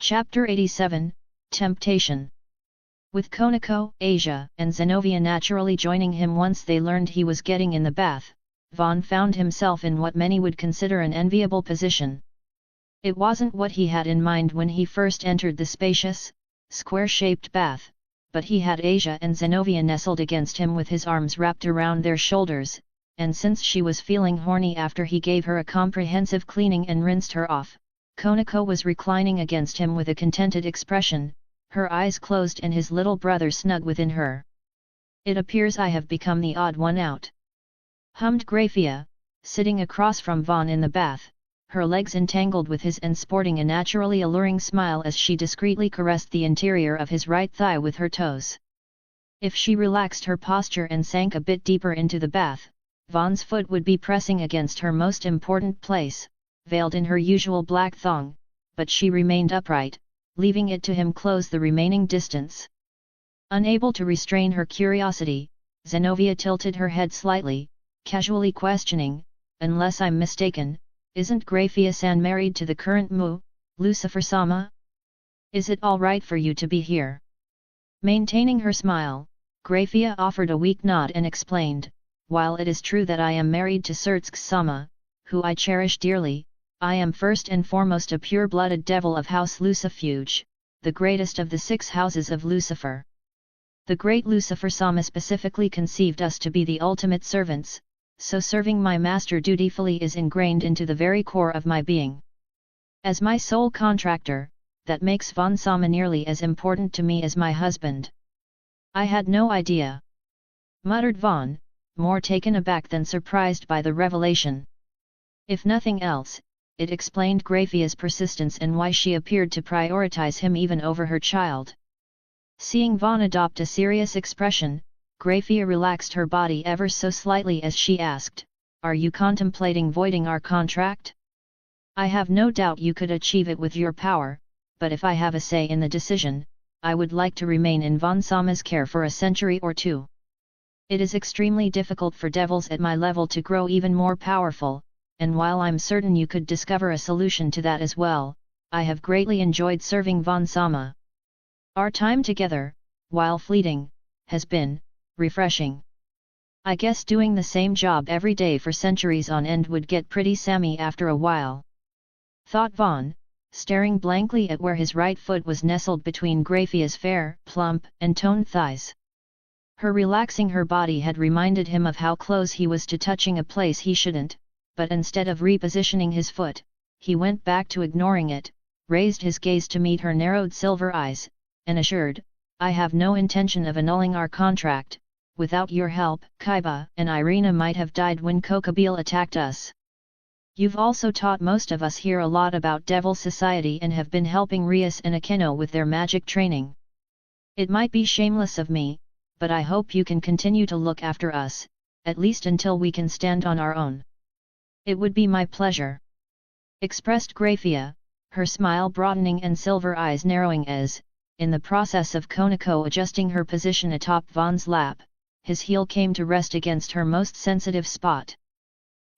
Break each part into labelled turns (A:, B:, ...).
A: Chapter 87, Temptation. With Koniko, Asia, and Zenovia naturally joining him once they learned he was getting in the bath, Vaughn found himself in what many would consider an enviable position. It wasn't what he had in mind when he first entered the spacious, square-shaped bath, but he had Asia and Zenovia nestled against him with his arms wrapped around their shoulders, and since she was feeling horny after he gave her a comprehensive cleaning and rinsed her off, Koniko was reclining against him with a contented expression, her eyes closed and his little brother snug within her. "It appears I have become the odd one out," hummed Grafia, sitting across from Vaughn in the bath, her legs entangled with his and sporting a naturally alluring smile as she discreetly caressed the interior of his right thigh with her toes. If she relaxed her posture and sank a bit deeper into the bath, Vaughn's foot would be pressing against her most important place, veiled in her usual black thong, but she remained upright, leaving it to him close the remaining distance. Unable to restrain her curiosity, Zenovia tilted her head slightly, casually questioning, "Unless I'm mistaken, isn't Grafia-san married to the current Mu, Lucifer-sama? Is it all right for you to be here?" Maintaining her smile, Grafia offered a weak nod and explained, "While it is true that I am married to Surtsk-sama, who I cherish dearly, I am first and foremost a pure-blooded devil of House Lucifuge, the greatest of the 6 houses of Lucifer. The great Lucifer-sama specifically conceived us to be the ultimate servants, so serving my master dutifully is ingrained into the very core of my being. As my sole contractor, that makes Vaughn-sama nearly as important to me as my husband." "I had no idea," muttered Vaughn, more taken aback than surprised by the revelation. If nothing else, it explained Grafia's persistence and why she appeared to prioritize him even over her child. Seeing Vaughn adopt a serious expression, Grafia relaxed her body ever so slightly as she asked, "Are you contemplating voiding our contract? I have no doubt you could achieve it with your power, but if I have a say in the decision, I would like to remain in Vaughn-sama's care for a century or two. It is extremely difficult for devils at my level to grow even more powerful, and while I'm certain you could discover a solution to that as well, I have greatly enjoyed serving Vaughn-sama. Our time together, while fleeting, has been refreshing. I guess doing the same job every day for centuries on end would get pretty sammy after a while," thought Vaughn, staring blankly at where his right foot was nestled between Grafia's fair, plump, and toned thighs. Her relaxing her body had reminded him of how close he was to touching a place he shouldn't, but instead of repositioning his foot, he went back to ignoring it, raised his gaze to meet her narrowed silver eyes, and assured, "I have no intention of annulling our contract. Without your help, Kaiba and Irina might have died when Kokobile attacked us. You've also taught most of us here a lot about Devil Society and have been helping Rias and Akeno with their magic training. It might be shameless of me, but I hope you can continue to look after us, at least until we can stand on our own." "It would be my pleasure," expressed Grafia, her smile broadening and silver eyes narrowing as, in the process of Koniko adjusting her position atop Vaughn's lap, his heel came to rest against her most sensitive spot.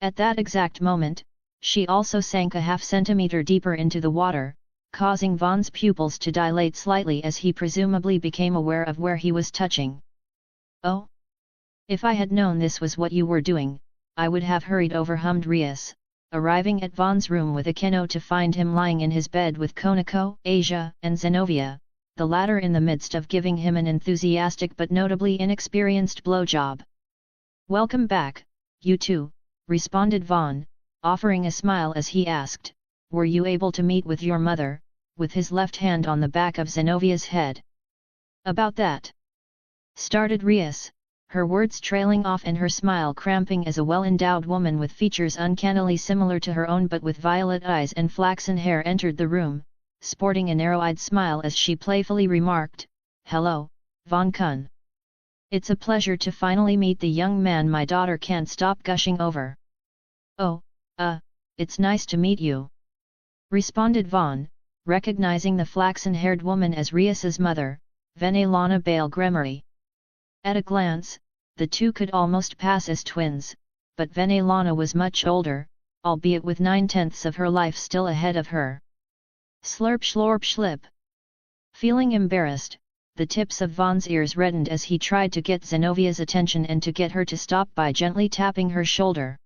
A: At that exact moment, she also sank a half-centimeter deeper into the water, causing Vaughn's pupils to dilate slightly as he presumably became aware of where he was touching. "Oh? If I had known this was what you were doing, I would have hurried over," hummed Rias, arriving at Vaughn's room with Akeno to find him lying in his bed with Koniko, Asia, and Zenovia, the latter in the midst of giving him an enthusiastic but notably inexperienced blowjob. "Welcome back, you two," responded Vaughn, offering a smile as he asked, "Were you able to meet with your mother?" with his left hand on the back of Zenovia's head. "About that," started Rias, her words trailing off and her smile cramping as a well-endowed woman with features uncannily similar to her own but with violet eyes and flaxen hair entered the room, sporting a narrow-eyed smile as she playfully remarked, "Hello, Vaughn-kun. It's a pleasure to finally meet the young man my daughter can't stop gushing over." "Oh, it's nice to meet you," responded Vaughn, recognizing the flaxen-haired woman as Rias's mother, Venelana Bale Gremery. At a glance, the two could almost pass as twins, but Venelana was much older, albeit with 9/10 of her life still ahead of her. Slurp slorp schlip. Feeling embarrassed, the tips of Vaughn's ears reddened as he tried to get Zenovia's attention and to get her to stop by gently tapping her shoulder.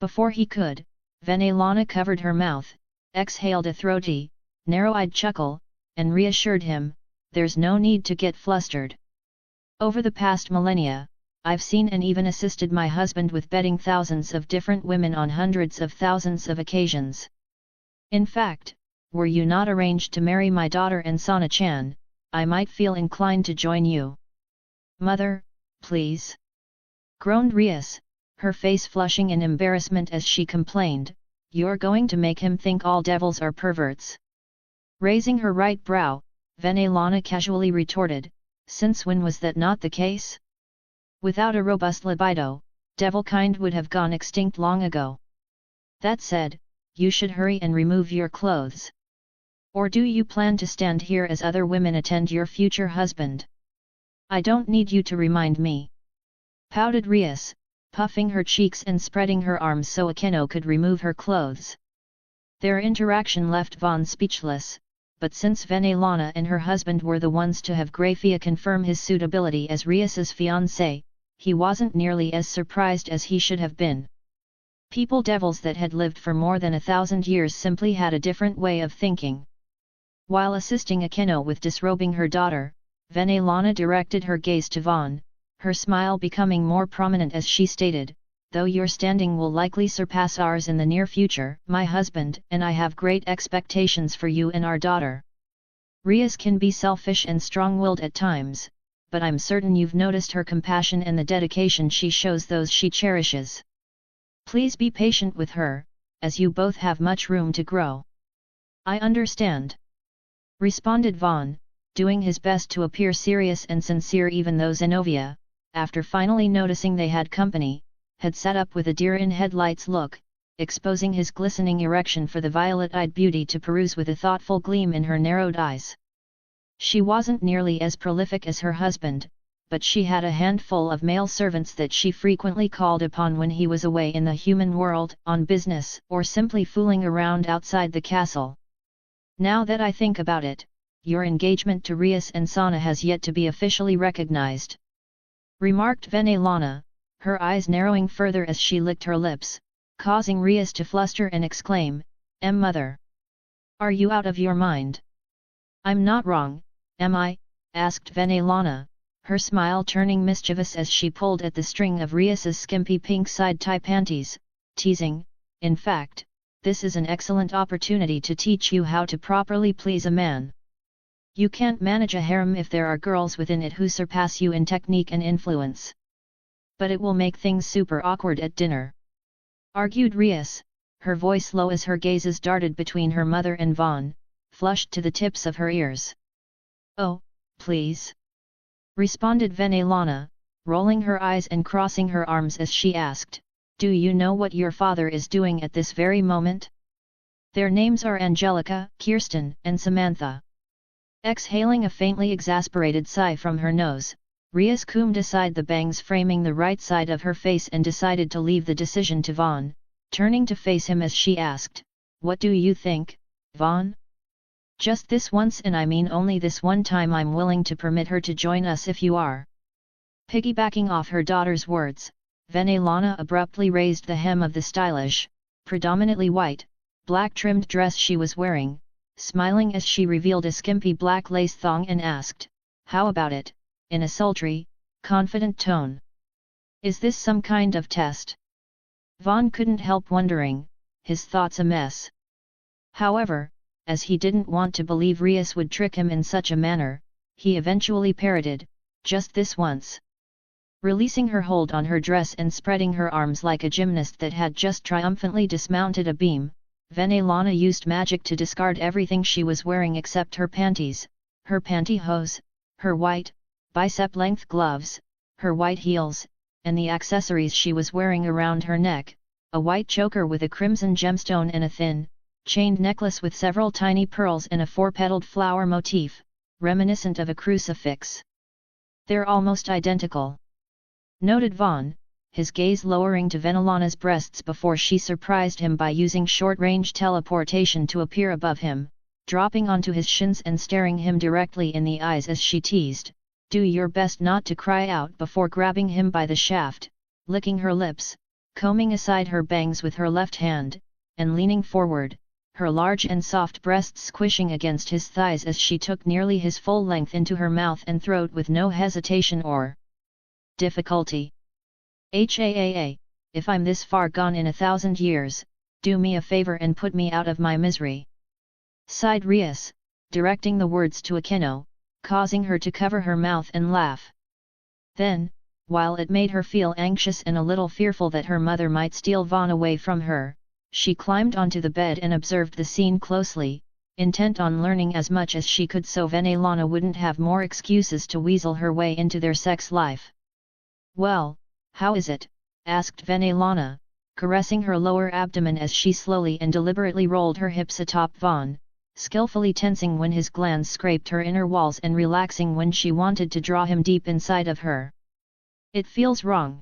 A: Before he could, Venelana covered her mouth, exhaled a throaty, narrow-eyed chuckle, and reassured him, "There's no need to get flustered. Over the past millennia, I've seen and even assisted my husband with bedding thousands of different women on hundreds of thousands of occasions. In fact, were you not arranged to marry my daughter and Sana-chan, I might feel inclined to join you." "Mother, please," groaned Rias, her face flushing in embarrassment as she complained, "you're going to make him think all devils are perverts." Raising her right brow, Venelana casually retorted, "Since when was that not the case? Without a robust libido, devil kind would have gone extinct long ago. That said, you should hurry and remove your clothes. Or do you plan to stand here as other women attend your future husband? I don't need you to remind me," pouted Rias, puffing her cheeks and spreading her arms so Akeno could remove her clothes. Their interaction left Vaughn speechless, but since Venelana and her husband were the ones to have Grafia confirm his suitability as Rias's fiancé, he wasn't nearly as surprised as he should have been. People devils that had lived for more than 1,000 years simply had a different way of thinking. While assisting Akeno with disrobing her daughter, Venelana directed her gaze to Vaughn, her smile becoming more prominent as she stated, "Though your standing will likely surpass ours in the near future, my husband and I have great expectations for you and our daughter. Rias can be selfish and strong-willed at times, but I'm certain you've noticed her compassion and the dedication she shows those she cherishes. Please be patient with her, as you both have much room to grow." "I understand," responded Vaughn, doing his best to appear serious and sincere even though Zenovia, after finally noticing they had company, had sat up with a deer-in-headlights look, exposing his glistening erection for the violet-eyed beauty to peruse with a thoughtful gleam in her narrowed eyes. She wasn't nearly as prolific as her husband, but she had a handful of male servants that she frequently called upon when he was away in the human world, on business, or simply fooling around outside the castle. "Now that I think about it, your engagement to Rias and Sana has yet to be officially recognized," remarked Venelana, her eyes narrowing further as she licked her lips, causing Rias to fluster and exclaim, Mother! Are you out of your mind? I'm not wrong, am I?" asked Venelana, her smile turning mischievous as she pulled at the string of Rias's skimpy pink side-tie panties, teasing, "In fact, this is an excellent opportunity to teach you how to properly please a man. You can't manage a harem if there are girls within it who surpass you in technique and influence. But it will make things super awkward at dinner," argued Rias, her voice low as her gazes darted between her mother and Vaughn, flushed to the tips of her ears. "Oh, please," responded Venelana, rolling her eyes and crossing her arms as she asked, "Do you know what your father is doing at this very moment?" "Their names are Angelica, Kirsten, and Samantha." Exhaling a faintly exasperated sigh from her nose, Rias combed aside the bangs framing the right side of her face and decided to leave the decision to Vaughn, turning to face him as she asked, "What do you think, Vaughn? Just this once, and I mean only this one time, I'm willing to permit her to join us if you are." Piggybacking off her daughter's words, Venelana abruptly raised the hem of the stylish, predominantly white, black-trimmed dress she was wearing, smiling as she revealed a skimpy black lace thong and asked, "How about it?" in a sultry, confident tone. "Is this some kind of test?" Vaughn couldn't help wondering, his thoughts a mess. However, as he didn't want to believe Rias would trick him in such a manner, he eventually parroted, "Just this once." Releasing her hold on her dress and spreading her arms like a gymnast that had just triumphantly dismounted a beam, Venelana used magic to discard everything she was wearing except her panties, her pantyhose, her white, bicep-length gloves, her white heels, and the accessories she was wearing around her neck, a white choker with a crimson gemstone and a thin, chained necklace with several tiny pearls and a four-petaled flower motif, reminiscent of a crucifix. "They're almost identical," noted Vaughn, his gaze lowering to Venelana's breasts before she surprised him by using short-range teleportation to appear above him, dropping onto his shins and staring him directly in the eyes as she teased, "Do your best not to cry out," before grabbing him by the shaft, licking her lips, combing aside her bangs with her left hand, and leaning forward, her large and soft breasts squishing against his thighs as she took nearly his full length into her mouth and throat with no hesitation or difficulty. If I'm this far gone in 1,000 years, do me a favor and put me out of my misery," sighed Rias, directing the words to Akino, causing her to cover her mouth and laugh. Then, while it made her feel anxious and a little fearful that her mother might steal Vaughn away from her, she climbed onto the bed and observed the scene closely, intent on learning as much as she could so Venelana wouldn't have more excuses to weasel her way into their sex life. "Well, how is it?" asked Venelana, caressing her lower abdomen as she slowly and deliberately rolled her hips atop Vaughn, skillfully tensing when his glands scraped her inner walls and relaxing when she wanted to draw him deep inside of her. "It feels wrong,"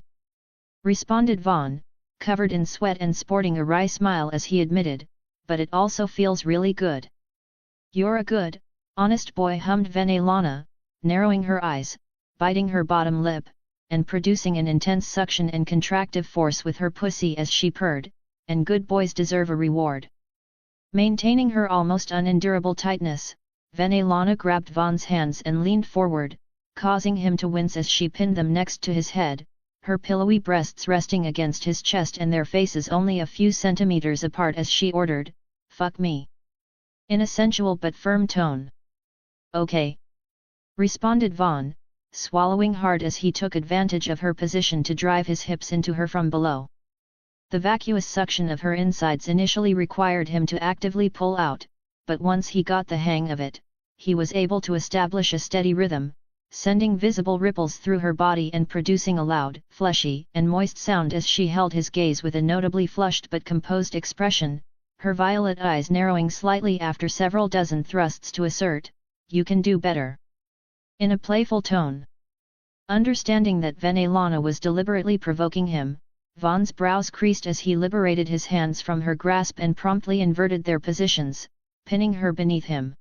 A: responded Vaughn, covered in sweat and sporting a wry smile as he admitted, "but it also feels really good." "You're a good, honest boy," hummed Venelana, narrowing her eyes, biting her bottom lip, and producing an intense suction and contractive force with her pussy as she purred, "and good boys deserve a reward." Maintaining her almost unendurable tightness, Venelana grabbed Vaughn's hands and leaned forward, causing him to wince as she pinned them next to his head, her pillowy breasts resting against his chest and their faces only a few centimeters apart as she ordered, "Fuck me," in a sensual but firm tone. "Okay," responded Vaughn, swallowing hard as he took advantage of her position to drive his hips into her from below. The vacuous suction of her insides initially required him to actively pull out, but once he got the hang of it, he was able to establish a steady rhythm, sending visible ripples through her body and producing a loud, fleshy, and moist sound as she held his gaze with a notably flushed but composed expression, her violet eyes narrowing slightly after several dozen thrusts to assert, "You can do better," in a playful tone. Understanding that Venelana was deliberately provoking him, Vaughn's brows creased as he liberated his hands from her grasp and promptly inverted their positions, pinning her beneath him.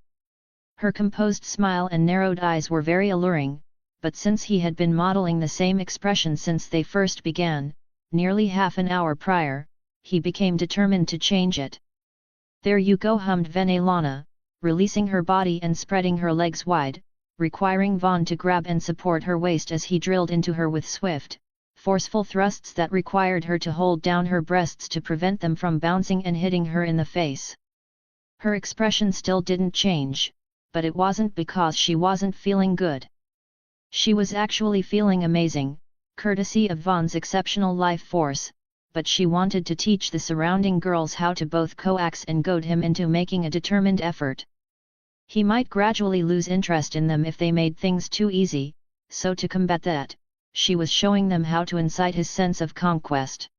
A: Her composed smile and narrowed eyes were very alluring, but since he had been modeling the same expression since they first began, nearly half an hour prior, he became determined to change it. "There you go," hummed Venelana, releasing her body and spreading her legs wide, requiring Vaughn to grab and support her waist as he drilled into her with swift, forceful thrusts that required her to hold down her breasts to prevent them from bouncing and hitting her in the face. Her expression still didn't change, but it wasn't because she wasn't feeling good. She was actually feeling amazing, courtesy of Vaughn's exceptional life force, but she wanted to teach the surrounding girls how to both coax and goad him into making a determined effort. He might gradually lose interest in them if they made things too easy, so to combat that, she was showing them how to incite his sense of conquest.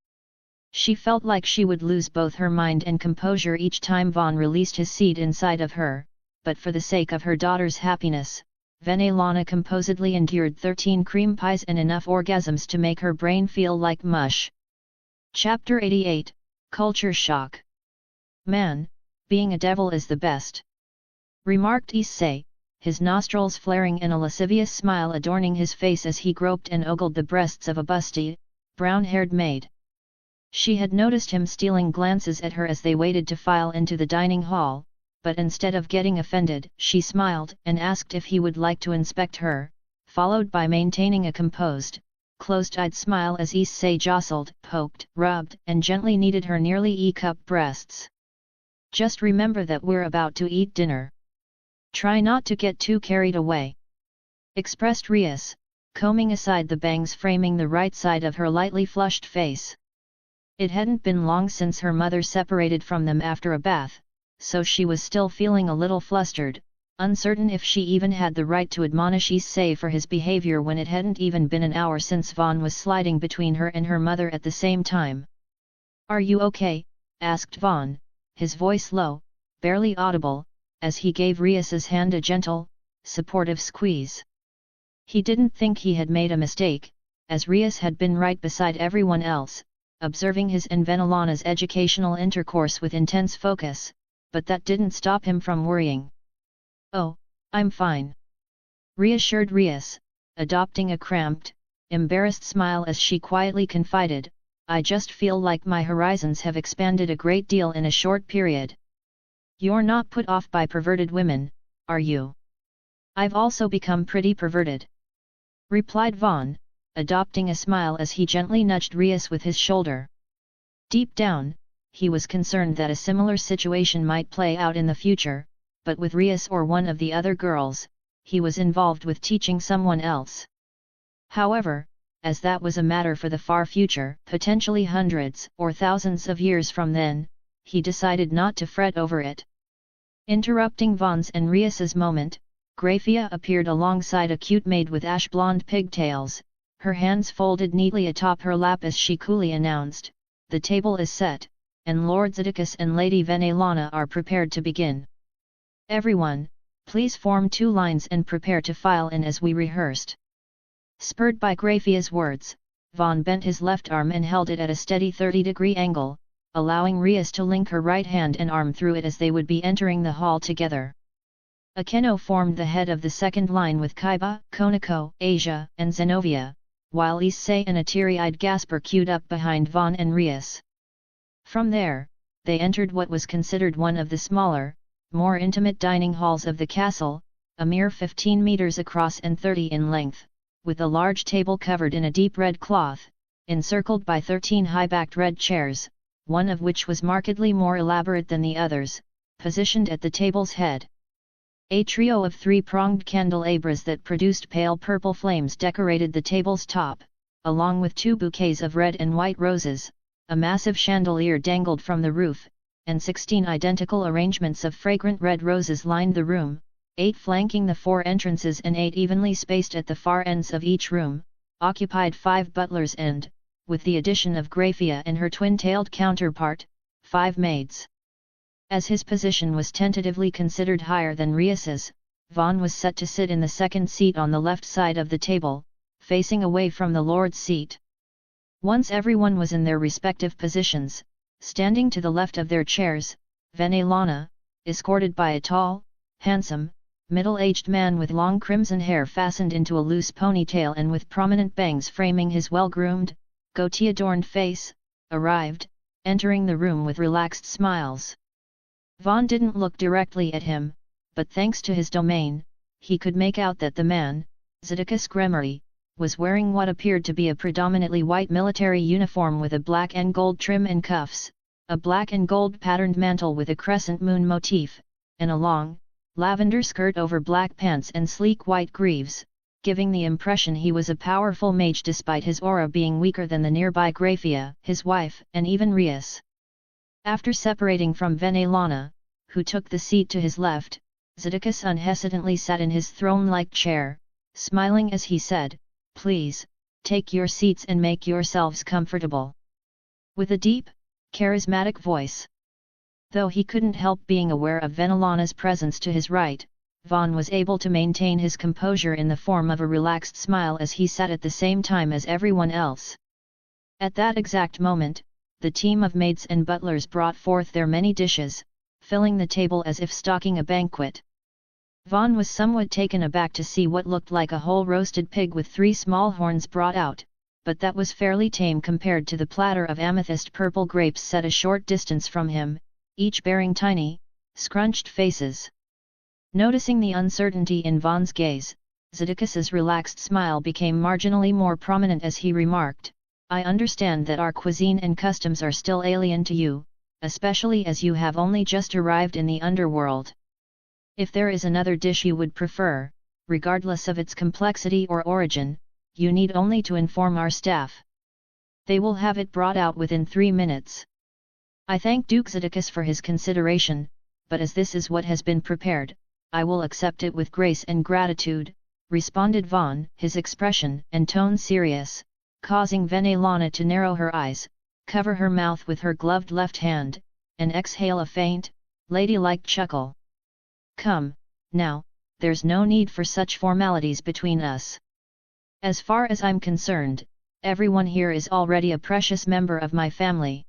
A: She felt like she would lose both her mind and composure each time Vaughn released his seed inside of her, but for the sake of her daughter's happiness, Venelana composedly endured 13 cream pies and enough orgasms to make her brain feel like mush. Chapter 88, Culture Shock. "Man, being a devil is the best," remarked Issei, his nostrils flaring and a lascivious smile adorning his face as he groped and ogled the breasts of a busty, brown-haired maid. She had noticed him stealing glances at her as they waited to file into the dining hall, but instead of getting offended, she smiled and asked if he would like to inspect her, followed by maintaining a composed, closed-eyed smile as Issei jostled, poked, rubbed, and gently kneaded her nearly E-cup breasts. "Just remember that we're about to eat dinner. Try not to get too carried away," expressed Rias, combing aside the bangs framing the right side of her lightly flushed face. It hadn't been long since her mother separated from them after a bath, so she was still feeling a little flustered, uncertain if she even had the right to admonish Issei for his behavior when it hadn't even been an hour since Vaughn was sliding between her and her mother at the same time. "Are you okay?" asked Vaughn, his voice low, barely audible, as he gave Rias's hand a gentle, supportive squeeze. He didn't think he had made a mistake, as Rias had been right beside everyone else, observing his and Venelana's educational intercourse with intense focus, but that didn't stop him from worrying. "Oh, I'm fine," reassured Rias, adopting a cramped, embarrassed smile as she quietly confided, "I just feel like my horizons have expanded a great deal in a short period." "You're not put off by perverted women, are you?" "I've also become pretty perverted," replied Vaughn, adopting a smile as he gently nudged Rias with his shoulder. Deep down, he was concerned that a similar situation might play out in the future, but with Rias or one of the other girls, he was involved with teaching someone else. However, as that was a matter for the far future, potentially hundreds or thousands of years from then, he decided not to fret over it. Interrupting Vaughn's and Rias's moment, Graphia appeared alongside a cute maid with ash-blonde pigtails, her hands folded neatly atop her lap as she coolly announced, "The table is set, and Lord Zedicus and Lady Venelana are prepared to begin. Everyone, please form 2 lines and prepare to file in as we rehearsed." Spurred by Graphia's words, Vaughn bent his left arm and held it at a steady 30-degree angle, allowing Rias to link her right hand and arm through it as they would be entering the hall together. Akeno formed the head of the second line with Kaiba, Konako, Asia, and Zenovia, while Issei and a teary-eyed Gasper queued up behind Vaughn and Rias. From there, they entered what was considered one of the smaller, more intimate dining halls of the castle, a mere 15 meters across and 30 in length, with a large table covered in a deep red cloth, encircled by 13 high-backed red chairs, one of which was markedly more elaborate than the others, positioned at the table's head. A trio of 3-pronged candelabras that produced pale purple flames decorated the table's top, along with 2 bouquets of red and white roses, a massive chandelier dangled from the roof, and 16 identical arrangements of fragrant red roses lined the room, 8 flanking the 4 entrances and 8 evenly spaced at the far ends of each room, occupied 5 butlers and, with the addition of Graphia and her twin-tailed counterpart, 5 maids. As his position was tentatively considered higher than Rias's, Vaughn was set to sit in the second seat on the left side of the table, facing away from the Lord's seat. Once everyone was in their respective positions, standing to the left of their chairs, Venelana, escorted by a tall, handsome, middle-aged man with long crimson hair fastened into a loose ponytail and with prominent bangs framing his well-groomed, goatee-adorned face, arrived, entering the room with relaxed smiles. Vaughn didn't look directly at him, but thanks to his domain, he could make out that the man, Zedicus Gremory, was wearing what appeared to be a predominantly white military uniform with a black and gold trim and cuffs, a black and gold patterned mantle with a crescent moon motif, and a long, lavender skirt over black pants and sleek white greaves, giving the impression he was a powerful mage despite his aura being weaker than the nearby Graphia, his wife, and even Rias. After separating from Venelana, who took the seat to his left, Zedicus unhesitantly sat in his throne-like chair, smiling as he said, "Please, take your seats and make yourselves comfortable." With a deep, charismatic voice. Though he couldn't help being aware of Venelana's presence to his right, Vaughn was able to maintain his composure in the form of a relaxed smile as he sat at the same time as everyone else. At that exact moment, the team of maids and butlers brought forth their many dishes, filling the table as if stocking a banquet. Vaughn was somewhat taken aback to see what looked like a whole roasted pig with 3 small horns brought out, but that was fairly tame compared to the platter of amethyst purple grapes set a short distance from him, each bearing tiny, scrunched faces. Noticing the uncertainty in Vaughn's gaze, Zedicus's relaxed smile became marginally more prominent as he remarked, "I understand that our cuisine and customs are still alien to you, especially as you have only just arrived in the underworld. If there is another dish you would prefer, regardless of its complexity or origin, you need only to inform our staff. They will have it brought out within 3 minutes." "I thank Duke Zedicus for his consideration, but as this is what has been prepared, I will accept it with grace and gratitude," responded Vaughn, his expression and tone serious, causing Venelana to narrow her eyes, cover her mouth with her gloved left hand, and exhale a faint, ladylike chuckle. "Come, now, there's no need for such formalities between us. As far as I'm concerned, everyone here is already a precious member of my family.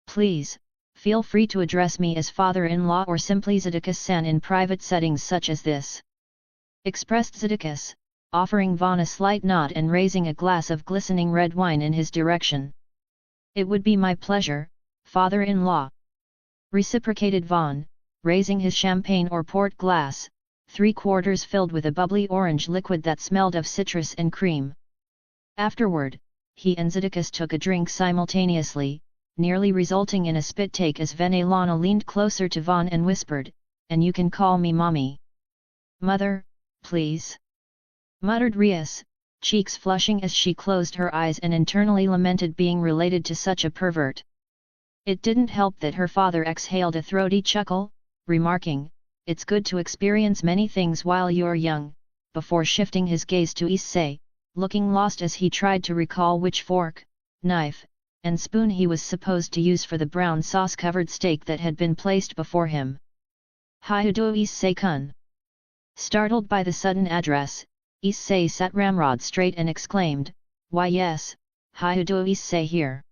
A: Please, Feel free to address me as father-in-law or simply Zedekis-san in private settings such as this," expressed Zedekis, offering Vaughn a slight nod and raising a glass of glistening red wine in his direction. "It would be my pleasure, father-in-law," reciprocated Vaughn, raising his champagne or port glass, 3/4 filled with a bubbly orange liquid that smelled of citrus and cream. Afterward, he and Zedekis took a drink simultaneously, nearly resulting in a spit take as Venelana leaned closer to Vaughn and whispered, "And you can call me mommy." "Mother, please," muttered Rias, cheeks flushing as she closed her eyes and internally lamented being related to such a pervert. It didn't help that her father exhaled a throaty chuckle, remarking, "It's good to experience many things while you're young," before shifting his gaze to Issei, looking lost as he tried to recall which fork, knife, and spoon he was supposed to use for the brown sauce-covered steak that had been placed before him. "Hyudo Issei-kun." Startled by the sudden address, Issei sat ramrod straight and exclaimed, "Why yes, Hyudo Issei here."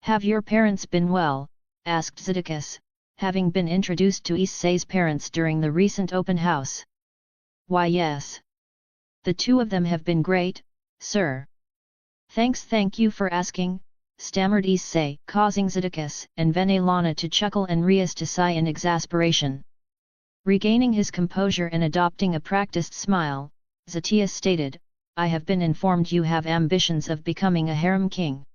A: "Have your parents been well?" asked Zedekis, having been introduced to Issei's parents during the recent open house. "Why yes. The two of them have been great, sir." Thank you for asking," stammered Issei, causing Zedekis and Venelana to chuckle and Rias to sigh in exasperation. Regaining his composure and adopting a practiced smile, Zatia stated, "I have been informed you have ambitions of becoming a harem king.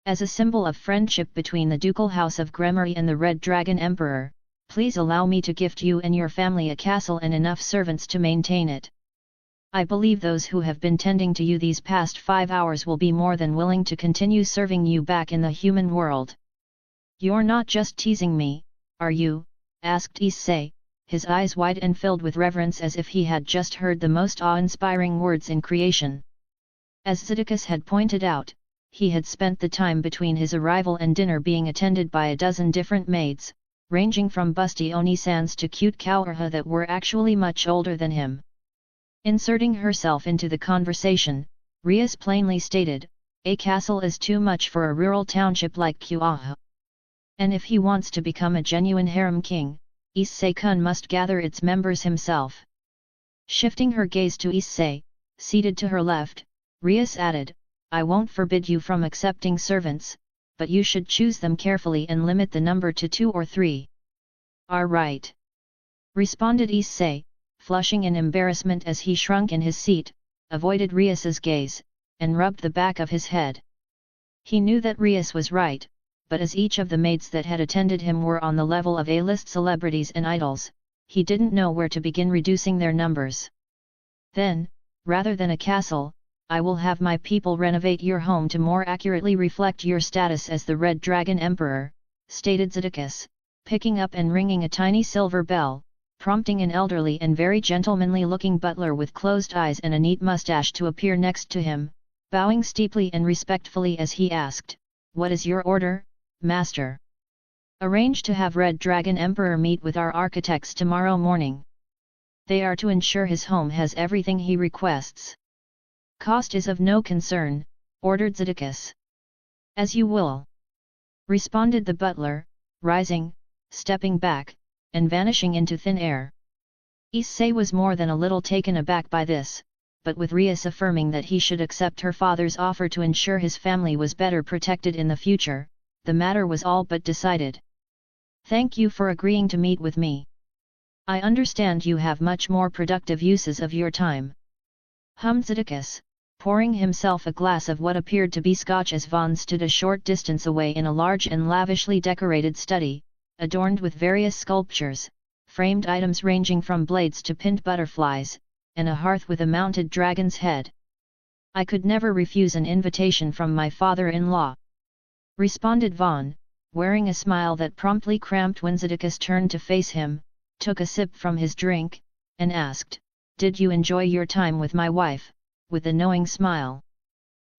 A: As a symbol of friendship between the ducal house of Gremory and the Red Dragon Emperor, please allow me to gift you and your family a castle and enough servants to maintain it. I believe those who have been tending to you these past 5 hours will be more than willing to continue serving you back in the human world." "You're not just teasing me, are you?" asked Issei, his eyes wide and filled with reverence as if he had just heard the most awe-inspiring words in creation. As Zedekis had pointed out, he had spent the time between his arrival and dinner being attended by a dozen different maids, ranging from busty Oni-sans to cute Kaoruha that were actually much older than him. Inserting herself into the conversation, Rias plainly stated, "A castle is too much for a rural township like Kuaha. And if he wants to become a genuine harem king, Issei-kun must gather its members himself." Shifting her gaze to Issei, seated to her left, Rias added, "I won't forbid you from accepting servants, but you should choose them carefully and limit the number to 2 or 3. "Are right," responded Issei, flushing in embarrassment as he shrunk in his seat, avoided Rias's gaze, and rubbed the back of his head. He knew that Rias was right, but as each of the maids that had attended him were on the level of A-list celebrities and idols, he didn't know where to begin reducing their numbers. "Then, rather than a castle, I will have my people renovate your home to more accurately reflect your status as the Red Dragon Emperor," stated Zedekis, picking up and ringing a tiny silver bell, prompting an elderly and very gentlemanly-looking butler with closed eyes and a neat mustache to appear next to him, bowing steeply and respectfully as he asked, "What is your order, master?" "Arrange to have Red Dragon Emperor meet with our architects tomorrow morning. They are to ensure his home has everything he requests. Cost is of no concern," ordered Zedekis. "As you will," responded the butler, rising, stepping back, and vanishing into thin air. Issei was more than a little taken aback by this, but with Rias affirming that he should accept her father's offer to ensure his family was better protected in the future, the matter was all but decided. "Thank you for agreeing to meet with me. I understand you have much more productive uses of your time," hummed Zedekis, pouring himself a glass of what appeared to be scotch as Vaughn stood a short distance away in a large and lavishly decorated study, adorned with various sculptures, framed items ranging from blades to pinned butterflies, and a hearth with a mounted dragon's head. "I could never refuse an invitation from my father-in-law," responded Vaughn, wearing a smile that promptly cramped when Zedekis turned to face him, took a sip from his drink, and asked, "Did you enjoy your time with my wife?" with a knowing smile.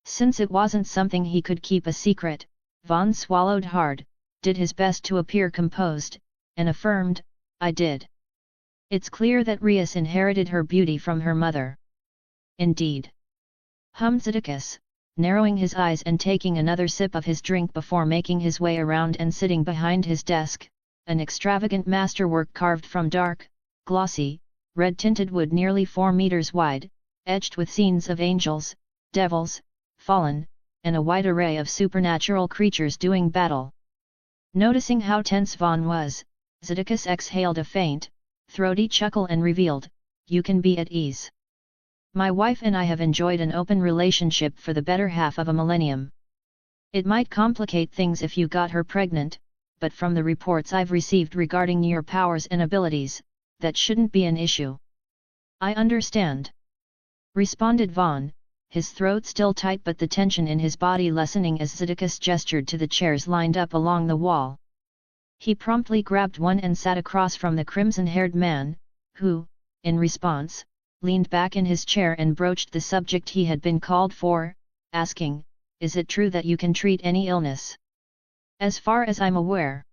A: Since it wasn't something he could keep a secret, Vaughn swallowed hard, did his best to appear composed, and affirmed, "I did." "It's clear that Rias inherited her beauty from her mother." "Indeed," hummed Zedekis, narrowing his eyes and taking another sip of his drink before making his way around and sitting behind his desk, an extravagant masterwork carved from dark, glossy, red-tinted wood nearly 4 meters wide, etched with scenes of angels, devils, fallen, and a wide array of supernatural creatures doing battle. Noticing how tense Vaughn was, Zedekis exhaled a faint, throaty chuckle and revealed, "You can be at ease. My wife and I have enjoyed an open relationship for the better half of a millennium. It might complicate things if you got her pregnant, but from the reports I've received regarding your powers and abilities, that shouldn't be an issue." "I understand," responded Vaughn, his throat still tight but the tension in his body lessening as Zedekis gestured to the chairs lined up along the wall. He promptly grabbed one and sat across from the crimson-haired man, who, in response, leaned back in his chair and broached the subject he had been called for, asking, "Is it true that you can treat any illness?" "As far as I'm aware,"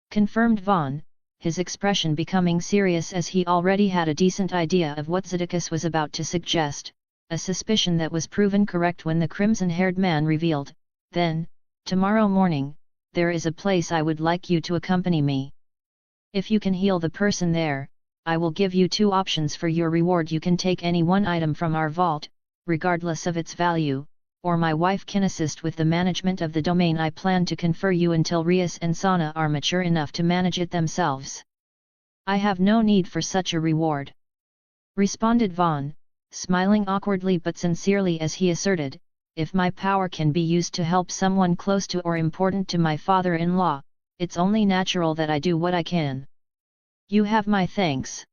A: confirmed Vaughn, his expression becoming serious as he already had a decent idea of what Zedekis was about to suggest, a suspicion that was proven correct when the crimson-haired man revealed, "Then, tomorrow morning, there is a place I would like you to accompany me. If you can heal the person there, I will give you 2 options for your reward. You can take any one item from our vault, regardless of its value, or my wife can assist with the management of the domain I plan to confer you until Rias and Sana are mature enough to manage it themselves." "I have no need for such a reward," responded Vaughn, smiling awkwardly but sincerely as he asserted, "If my power can be used to help someone close to or important to my father-in-law, it's only natural that I do what I can." "You have my thanks,"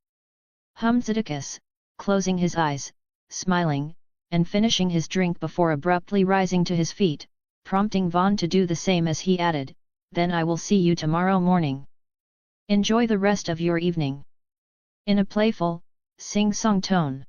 A: hummed Zedekis, closing his eyes, smiling, and finishing his drink before abruptly rising to his feet, prompting Vaughn to do the same as he added, "Then I will see you tomorrow morning. Enjoy the rest of your evening," in a playful, sing-song tone.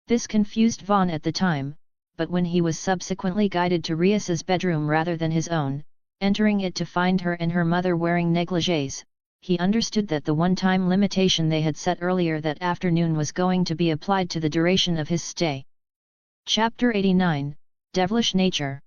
A: This confused Vaughn at the time, but when he was subsequently guided to Rias's bedroom rather than his own, entering it to find her and her mother wearing negligées, he understood that the one-time limitation they had set earlier that afternoon was going to be applied to the duration of his stay. Chapter 89, Devilish Nature.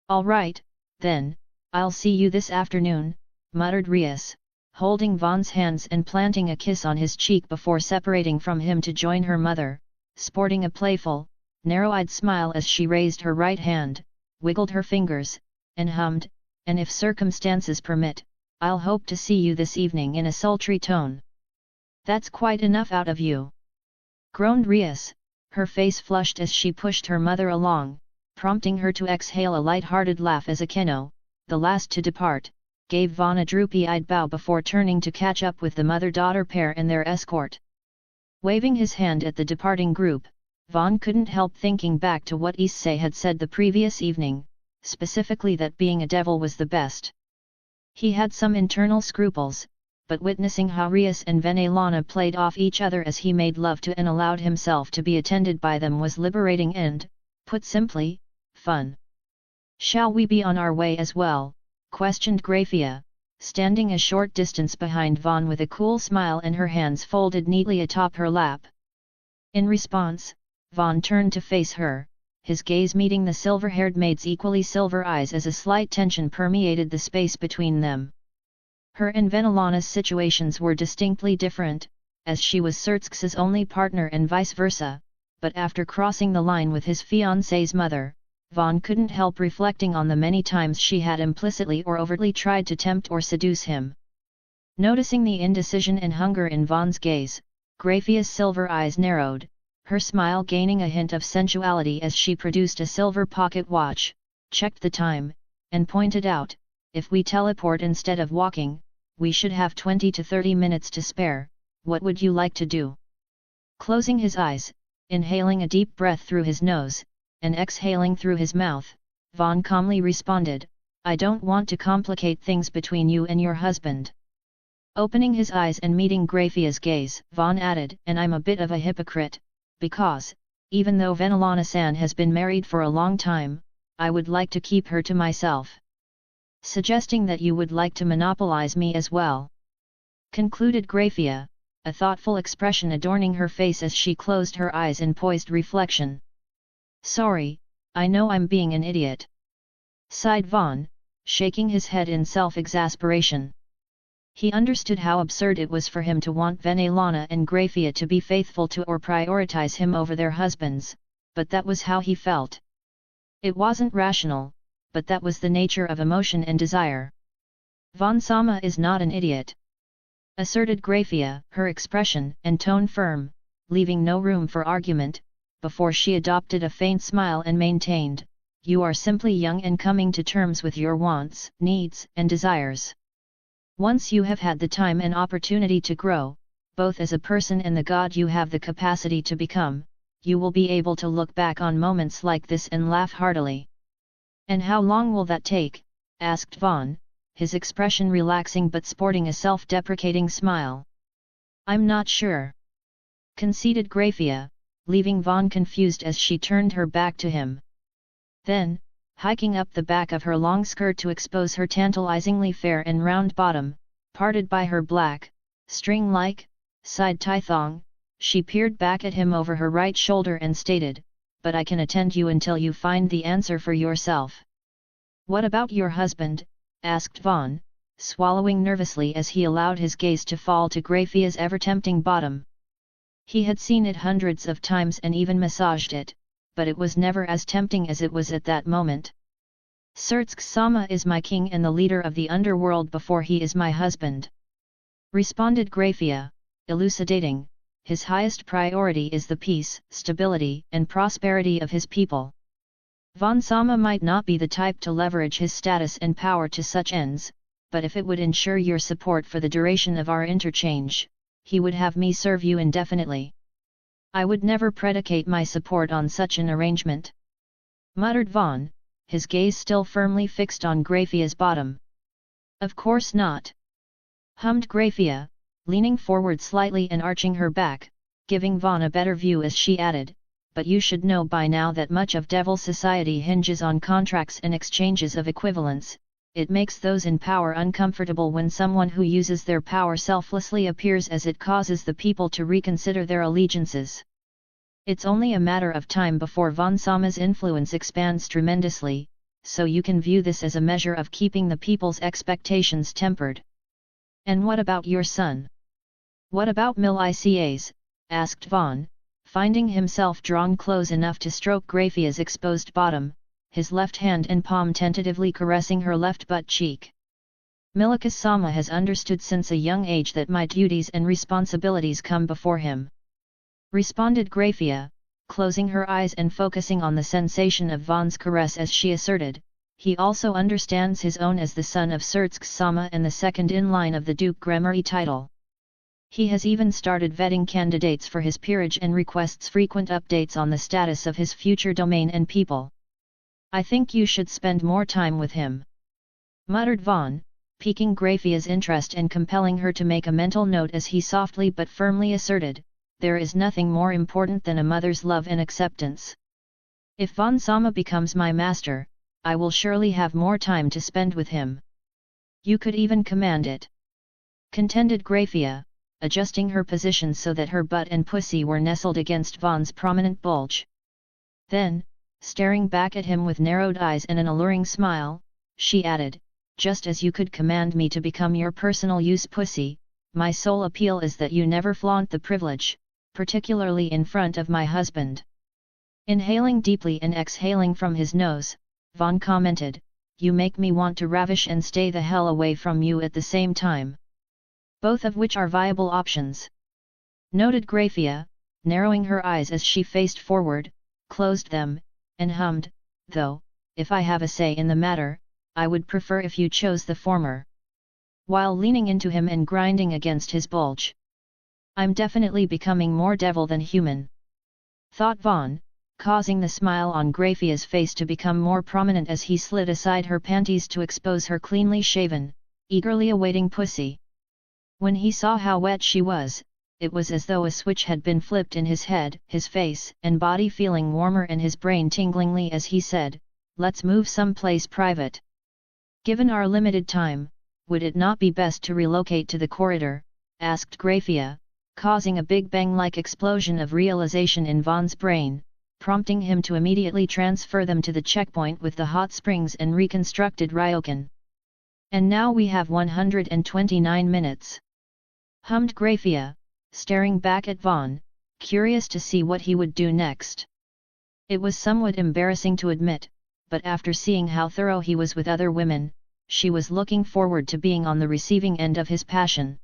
A: "All right, then, I'll see you this afternoon," muttered Rias, holding Vaughn's hands and planting a kiss on his cheek before separating from him to join her mother, sporting a playful, narrow-eyed smile as she raised her right hand, wiggled her fingers, and hummed, "And if circumstances permit, I'll hope to see you this evening," in a sultry tone. "That's quite enough out of you," groaned Rias, her face flushed as she pushed her mother along, prompting her to exhale a light-hearted laugh as Akeno, the last to depart, gave Vaughn a droopy-eyed bow before turning to catch up with the mother-daughter pair and their escort. Waving his hand at the departing group, Vaughn couldn't help thinking back to what Issei had said the previous evening, specifically that being a devil was the best. He had some internal scruples, but witnessing how Rias and Venelana played off each other as he made love to and allowed himself to be attended by them was liberating and, put simply, fun. "Shall we be on our way as well?" questioned Graphia, standing a short distance behind Vaughn with a cool smile and her hands folded neatly atop her lap. In response, Vaughn turned to face her, his gaze meeting the silver-haired maid's equally silver eyes as a slight tension permeated the space between them. Her and Venelana's situations were distinctly different, as she was Sertzk's only partner and vice versa, but after crossing the line with his fiancée's mother, Vaughn couldn't help reflecting on the many times she had implicitly or overtly tried to tempt or seduce him. Noticing the indecision and hunger in Vaughn's gaze, Graphia's silver eyes narrowed, her smile gaining a hint of sensuality as she produced a silver pocket watch, checked the time, and pointed out, "If we teleport instead of walking, we should have 20 to 30 minutes to spare. What would you like to do?" Closing his eyes, inhaling a deep breath through his nose, and exhaling through his mouth, Vaughn calmly responded, "I don't want to complicate things between you and your husband." Opening his eyes and meeting Graphia's gaze, Vaughn added, "And I'm a bit of a hypocrite, because, even though Venelana-san has been married for a long time, I would like to keep her to myself." "Suggesting that you would like to monopolize me as well," concluded Graphia, a thoughtful expression adorning her face as she closed her eyes in poised reflection. "Sorry, I know I'm being an idiot," sighed Vaughn, shaking his head in self-exasperation. He understood how absurd it was for him to want Venelana and Grafia to be faithful to or prioritize him over their husbands, but that was how he felt. It wasn't rational, but that was the nature of emotion and desire. "Von Sama is not an idiot," asserted Grafia, her expression and tone firm, leaving no room for argument, before she adopted a faint smile and maintained, "You are simply young and coming to terms with your wants, needs, and desires. Once you have had the time and opportunity to grow, both as a person and the god you have the capacity to become, you will be able to look back on moments like this and laugh heartily." "And how long will that take?" asked Vaughn, his expression relaxing but sporting a self-deprecating smile. "I'm not sure," conceded Grafia, leaving Vaughn confused as she turned her back to him. Then, hiking up the back of her long skirt to expose her tantalizingly fair and round bottom, parted by her black, string-like, side-tie thong, she peered back at him over her right shoulder and stated, "But I can attend you until you find the answer for yourself." "What about your husband?" asked Vaughn, swallowing nervously as he allowed his gaze to fall to Grafia's ever-tempting bottom. He had seen it hundreds of times and even massaged it, but it was never as tempting as it was at that moment. "Surtsk-sama is my king and the leader of the underworld before he is my husband," responded Grafia, elucidating, "his highest priority is the peace, stability, and prosperity of his people. Von Sama might not be the type to leverage his status and power to such ends, but if it would ensure your support for the duration of our interchange, he would have me serve you indefinitely. I would never predicate my support on such an arrangement," muttered Vaughn, his gaze still firmly fixed on Grafia's bottom. "Of course not," hummed Grafia, leaning forward slightly and arching her back, giving Vaughn a better view as she added, "But you should know by now that much of Devil society hinges on contracts and exchanges of equivalence. It makes those in power uncomfortable when someone who uses their power selflessly appears, as it causes the people to reconsider their allegiances. It's only a matter of time before Von Sama's influence expands tremendously, so you can view this as a measure of keeping the people's expectations tempered." "And what about your son? What about Milicia's?" asked Vaughn, finding himself drawn close enough to stroke Grafia's exposed bottom, his left hand and palm tentatively caressing her left butt cheek. "Milika-sama has understood since a young age that my duties and responsibilities come before him," responded Grafia, closing her eyes and focusing on the sensation of Vaughn's caress as she asserted, "He also understands his own as the son of Surtsk-sama and the second in line of the Duke Gremory title. He has even started vetting candidates for his peerage and requests frequent updates on the status of his future domain and people. I think you should spend more time with him," muttered Vaughn, piquing Grafia's interest and compelling her to make a mental note as he softly but firmly asserted, "There is nothing more important than a mother's love and acceptance. If Von Sama becomes my master, I will surely have more time to spend with him." "You could even command it," contended Grafia, adjusting her position so that her butt and pussy were nestled against Vaughn's prominent bulge. Then, staring back at him with narrowed eyes and an alluring smile, she added, "Just as you could command me to become your personal use pussy, my sole appeal is that you never flaunt the privilege, particularly in front of my husband." Inhaling deeply and exhaling from his nose, Vaughn commented, "You make me want to ravish and stay the hell away from you at the same time. Both of which are viable options," noted Grafia, narrowing her eyes as she faced forward, closed them, and hummed, "Though, if I have a say in the matter, I would prefer if you chose the former," while leaning into him and grinding against his bulge. "I'm definitely becoming more devil than human," thought Vaughn, causing the smile on Grafia's face to become more prominent as he slid aside her panties to expose her cleanly shaven, eagerly awaiting pussy. When he saw how wet she was, it was as though a switch had been flipped in his head, his face and body feeling warmer and his brain tinglingly as he said, "Let's move someplace private. Given our limited time, would it not be best to relocate to the corridor?" asked Grafia, causing a big bang-like explosion of realization in Vaughn's brain, prompting him to immediately transfer them to the checkpoint with the hot springs and reconstructed ryokan. And now we have 129 minutes. Hummed Grafia, staring back at Vaughn, curious to see what he would do next. It was somewhat embarrassing to admit, but after seeing how thorough he was with other women, she was looking forward to being on the receiving end of his passion.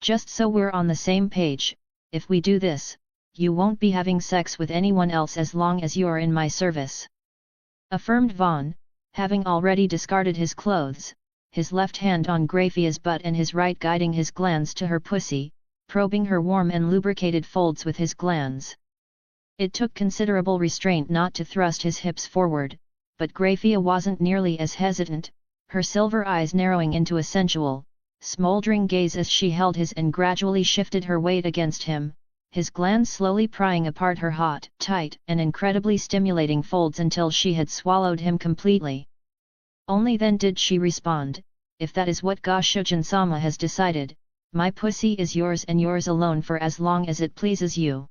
A: Just so we're on the same page, if we do this, you won't be having sex with anyone else as long as you're in my service. Affirmed Vaughn, having already discarded his clothes, his left hand on Grafia's butt and his right guiding his glands to her pussy, probing her warm and lubricated folds with his glands. It took considerable restraint not to thrust his hips forward, but Grafia wasn't nearly as hesitant, her silver eyes narrowing into a sensual, smoldering gaze as she held his and gradually shifted her weight against him, his glands slowly prying apart her hot, tight and incredibly stimulating folds until she had swallowed him completely. Only then did she respond, "If that is what Ga-Shujin-sama has decided, my pussy is yours and yours alone for as long as it pleases you."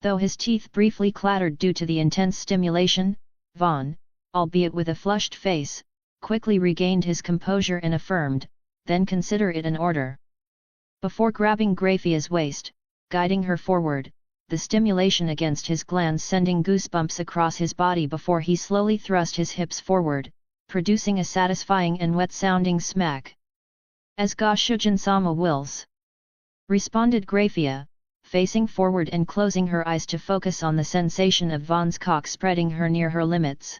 A: Though his teeth briefly clattered due to the intense stimulation, Vaughn, albeit with a flushed face, quickly regained his composure and affirmed, "Then consider it an order." Before grabbing Grafia's waist, guiding her forward, the stimulation against his glands sending goosebumps across his body before he slowly thrust his hips forward, producing a satisfying and wet-sounding smack. "As Ga-Shujin-sama wills," responded Grafia, facing forward and closing her eyes to focus on the sensation of Vaughn's cock spreading her near her limits.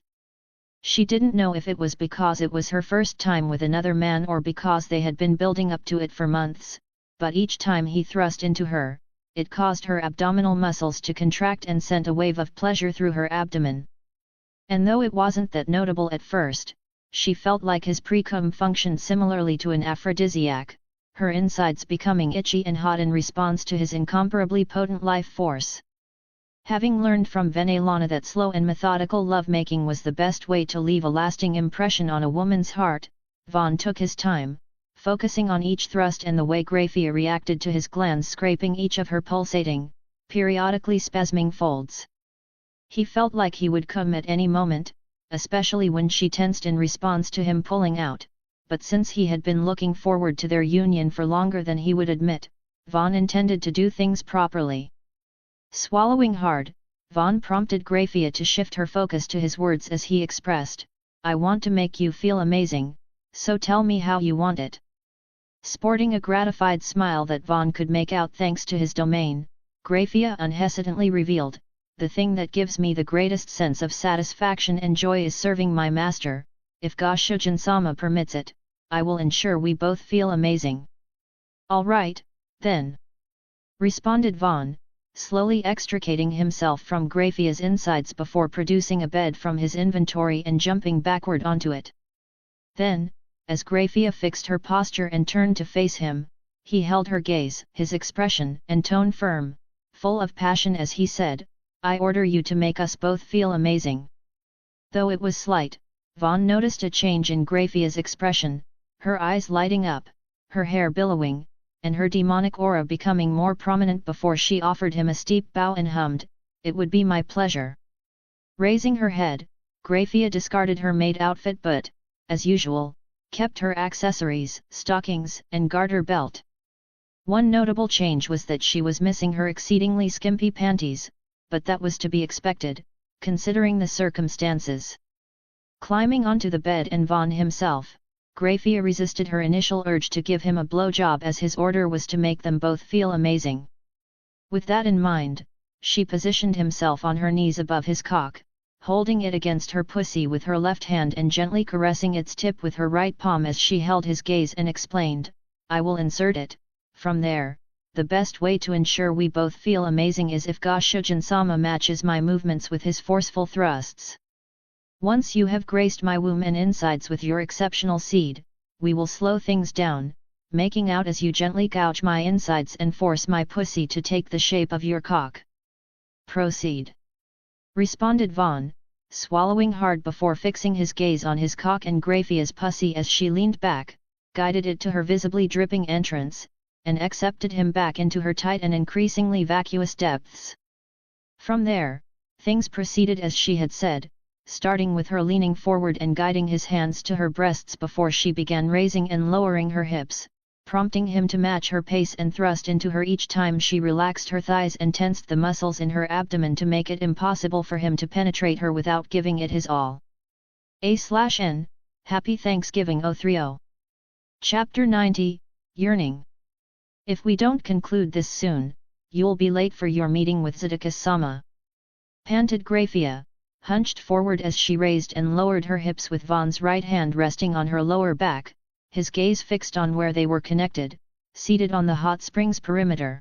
A: She didn't know if it was because it was her first time with another man or because they had been building up to it for months, but each time he thrust into her, it caused her abdominal muscles to contract and sent a wave of pleasure through her abdomen. And though it wasn't that notable at first, she felt like his pre-cum functioned similarly to an aphrodisiac, her insides becoming itchy and hot in response to his incomparably potent life force. Having learned from Venelana that slow and methodical lovemaking was the best way to leave a lasting impression on a woman's heart, Vaughn took his time, focusing on each thrust and the way Grafia reacted to his glands scraping each of her pulsating, periodically spasming folds. He felt like he would come at any moment, especially when she tensed in response to him pulling out, but since he had been looking forward to their union for longer than he would admit, Vaughn intended to do things properly. Swallowing hard, Vaughn prompted Grafia to shift her focus to his words as he expressed, "I want to make you feel amazing, so tell me how you want it." Sporting a gratified smile that Vaughn could make out thanks to his domain, Grafia unhesitantly revealed, "The thing that gives me the greatest sense of satisfaction and joy is serving my master. If Ga-Shujin-sama permits it, I will ensure we both feel amazing." "All right, then," responded Vaughn, slowly extricating himself from Grafia's insides before producing a bed from his inventory and jumping backward onto it. Then, as Grafia fixed her posture and turned to face him, he held her gaze, his expression and tone firm, full of passion as he said, "I order you to make us both feel amazing." Though it was slight, Vaughn noticed a change in Grafia's expression, her eyes lighting up, her hair billowing, and her demonic aura becoming more prominent before she offered him a steep bow and hummed, "It would be my pleasure." Raising her head, Grafia discarded her maid outfit but, as usual, kept her accessories, stockings, and garter belt. One notable change was that she was missing her exceedingly skimpy panties, but that was to be expected, considering the circumstances. Climbing onto the bed and Vaughn himself, Grafia resisted her initial urge to give him a blowjob as his order was to make them both feel amazing. With that in mind, she positioned himself on her knees above his cock, holding it against her pussy with her left hand and gently caressing its tip with her right palm as she held his gaze and explained, "I will insert it. From there, the best way to ensure we both feel amazing is if Ga-Shujin-sama matches my movements with his forceful thrusts. Once you have graced my womb and insides with your exceptional seed, we will slow things down, making out as you gently gouge my insides and force my pussy to take the shape of your cock." "Proceed," responded Vaughn, swallowing hard before fixing his gaze on his cock and Grafia's pussy as she leaned back, guided it to her visibly dripping entrance, and accepted him back into her tight and increasingly vacuous depths. From there, Things proceeded as she had said, starting with her leaning forward and guiding his hands to her breasts before she began raising and lowering her hips, prompting him to match her pace and thrust into her each time she relaxed her thighs and tensed the muscles in her abdomen to make it impossible for him to penetrate her without giving it his all. A/N, Happy Thanksgiving 030. Chapter 90, Yearning. If we don't conclude this soon, you'll be late for your meeting with Zedekis-sama. Panted Grafia, hunched forward as she raised and lowered her hips with Vaughn's right hand resting on her lower back, his gaze fixed on where they were connected, seated on the hot springs perimeter.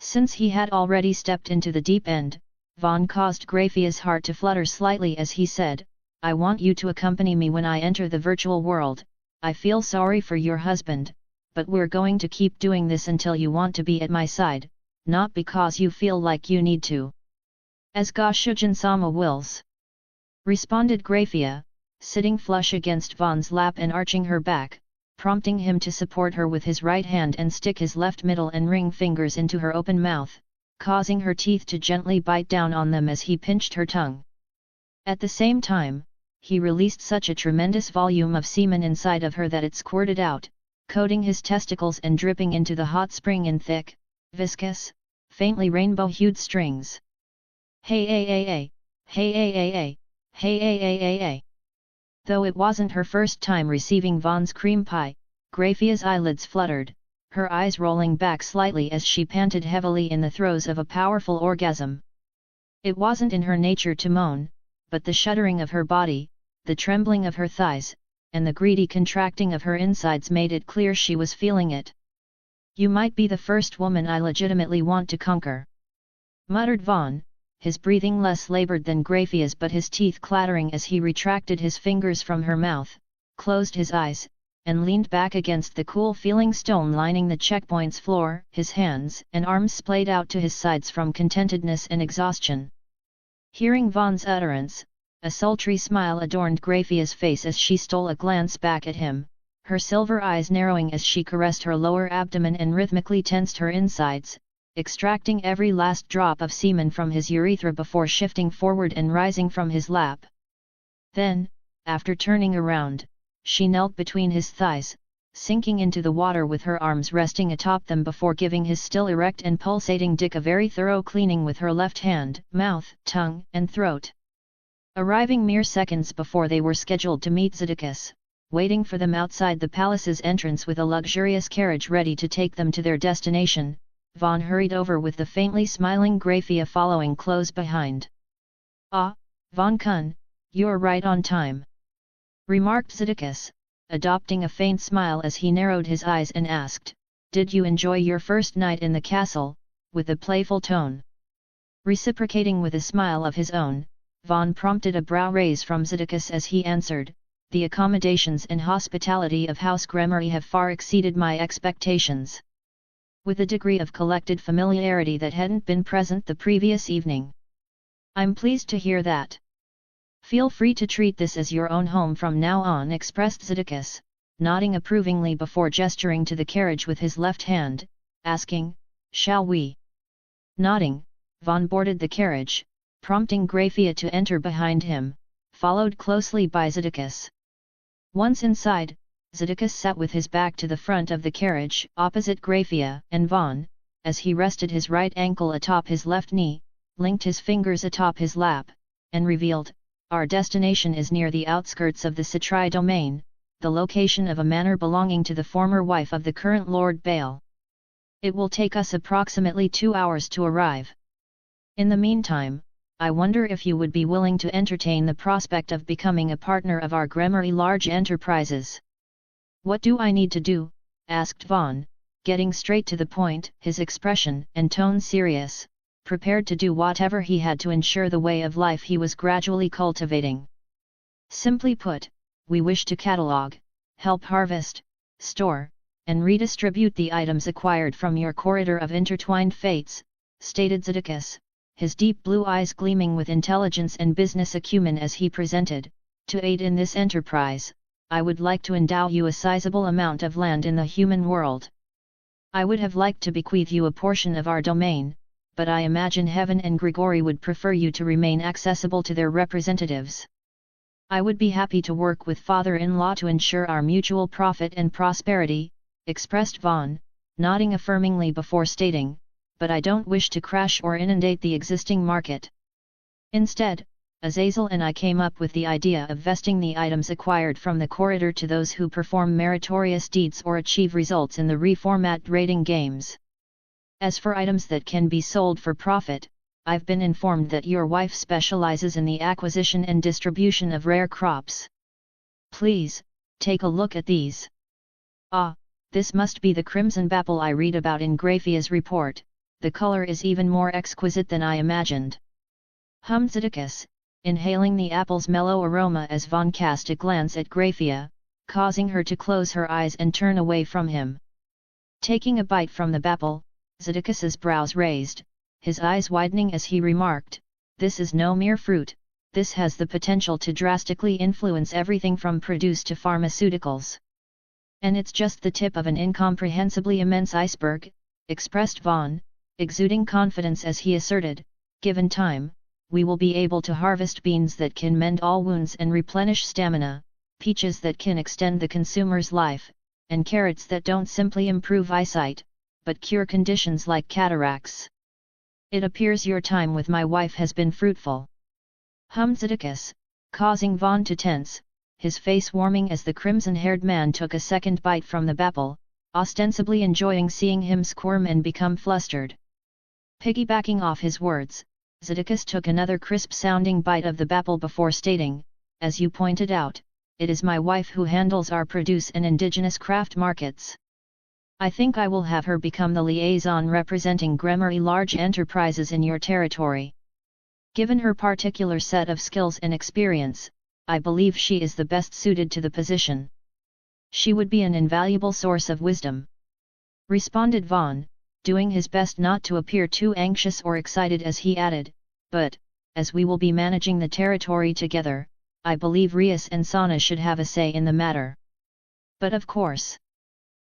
A: Since he had already stepped into the deep end, Vaughn caused Grafia's heart to flutter slightly as he said, I want you to accompany me when I enter the virtual world. I feel sorry for your husband, but we're going to keep doing this until you want to be at my side, not because you feel like you need to. As Goshujin-sama wills, responded Grafia, sitting flush against Vaughn's lap and arching her back, prompting him to support her with his right hand and stick his left middle and ring fingers into her open mouth, causing her teeth to gently bite down on them as he pinched her tongue. At the same time, he released such a tremendous volume of semen inside of her that it squirted out, coating his testicles and dripping into the hot spring in thick, viscous, faintly rainbow-hued strings. Hey ay, hey ay, hey ay. Though it wasn't her first time receiving Vaughn's cream pie, Grafia's eyelids fluttered, her eyes rolling back slightly as she panted heavily in the throes of a powerful orgasm. It wasn't in her nature to moan, but the shuddering of her body, the trembling of her thighs, and the greedy contracting of her insides made it clear she was feeling it. You might be the first woman I legitimately want to conquer, muttered Vaughn, his breathing less labored than Grafia's but his teeth clattering as he retracted his fingers from her mouth, closed his eyes, and leaned back against the cool-feeling stone lining the checkpoint's floor, his hands and arms splayed out to his sides from contentedness and exhaustion. Hearing Vaughn's utterance, a sultry smile adorned Grafia's face as she stole a glance back at him, her silver eyes narrowing as she caressed her lower abdomen and rhythmically tensed her insides, extracting every last drop of semen from his urethra before shifting forward and rising from his lap. Then, after turning around, she knelt between his thighs, sinking into the water with her arms resting atop them before giving his still erect and pulsating dick a very thorough cleaning with her left hand, mouth, tongue, and throat. Arriving mere seconds before they were scheduled to meet Zedekis, waiting for them outside the palace's entrance with a luxurious carriage ready to take them to their destination, Vaughn hurried over with the faintly smiling Grafia following close behind. Ah, Vaughn-kun, you're right on time, remarked Zedekis, adopting a faint smile as he narrowed his eyes and asked, did you enjoy your first night in the castle, with a playful tone. Reciprocating with a smile of his own, Vaughn prompted a brow raise from Zedekis as he answered, the accommodations and hospitality of House Gremory have far exceeded my expectations. With a degree of collected familiarity that hadn't been present the previous evening. I'm pleased to hear that. Feel free to treat this as your own home from now on, expressed Zedekis, nodding approvingly before gesturing to the carriage with his left hand, asking, shall we? Nodding, Vaughn boarded the carriage, prompting Grafia to enter behind him, followed closely by Zedekis. Once inside, Zedekis sat with his back to the front of the carriage, opposite Grafia and Vaughn, as he rested his right ankle atop his left knee, linked his fingers atop his lap, and revealed, our destination is near the outskirts of the Citri domain, the location of a manor belonging to the former wife of the current Lord Bale. It will take us approximately 2 hours to arrive. In the meantime, I wonder if you would be willing to entertain the prospect of becoming a partner of our Gremory Large Enterprises. What do I need to do? Asked Vaughn, getting straight to the point, his expression and tone serious, prepared to do whatever he had to ensure the way of life he was gradually cultivating. Simply put, we wish to catalog, help harvest, store, and redistribute the items acquired from your corridor of intertwined fates, stated Zedekis, his deep blue eyes gleaming with intelligence and business acumen as he presented, to aid in this enterprise. I would like to endow you a sizable amount of land in the human world. I would have liked to bequeath you a portion of our domain, but I imagine Heaven and Grigori would prefer you to remain accessible to their representatives. I would be happy to work with father-in-law to ensure our mutual profit and prosperity, expressed Vaughn, nodding affirmingly before stating, but I don't wish to crash or inundate the existing market. Instead, Azazel and I came up with the idea of vesting the items acquired from the corridor to those who perform meritorious deeds or achieve results in the reformat rating games. As for items that can be sold for profit, I've been informed that your wife specializes in the acquisition and distribution of rare crops. Please, take a look at these. Ah, this must be the crimson bapple I read about in Graphia's report. The color is even more exquisite than I imagined. Hummed Zedekis, inhaling the apple's mellow aroma as Vaughn cast a glance at Graphia, causing her to close her eyes and turn away from him. Taking a bite from the bapple, Zedekis's brows raised, his eyes widening as he remarked, "This is no mere fruit, this has the potential to drastically influence everything from produce to pharmaceuticals. And it's just the tip of an incomprehensibly immense iceberg," expressed Vaughn, exuding confidence as he asserted, "Given time, we will be able to harvest beans that can mend all wounds and replenish stamina, peaches that can extend the consumer's life, and carrots that don't simply improve eyesight, but cure conditions like cataracts. It appears your time with my wife has been fruitful." Hummed Zedekis, causing Vaughn to tense, his face warming as the crimson-haired man took a second bite from the bapple, ostensibly enjoying seeing him squirm and become flustered. Piggybacking off his words, Zedekis took another crisp-sounding bite of the bapple before stating, "As you pointed out, it is my wife who handles our produce and indigenous craft markets. I think I will have her become the liaison representing Gremory large enterprises in your territory. Given her particular set of skills and experience, I believe she is the best suited to the position. She would be an invaluable source of wisdom," responded Vaughn, doing his best not to appear too anxious or excited as he added, "But, as we will be managing the territory together, I believe Rias and Sana should have a say in the matter." "But of course,"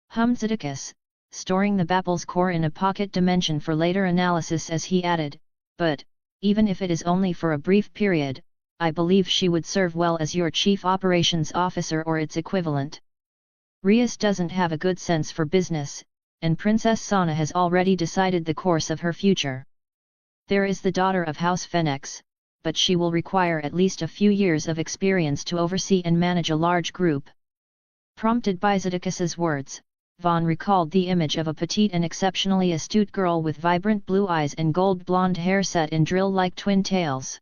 A: hummed Zedekis, storing the bapple's core in a pocket dimension for later analysis as he added, "But, even if it is only for a brief period, I believe she would serve well as your chief operations officer or its equivalent. Rias doesn't have a good sense for business, and Princess Sana has already decided the course of her future. There is the daughter of House Phoenix, but she will require at least a few years of experience to oversee and manage a large group." Prompted by Zedekis's words, Vaughn recalled the image of a petite and exceptionally astute girl with vibrant blue eyes and gold blonde hair set in drill-like twin tails.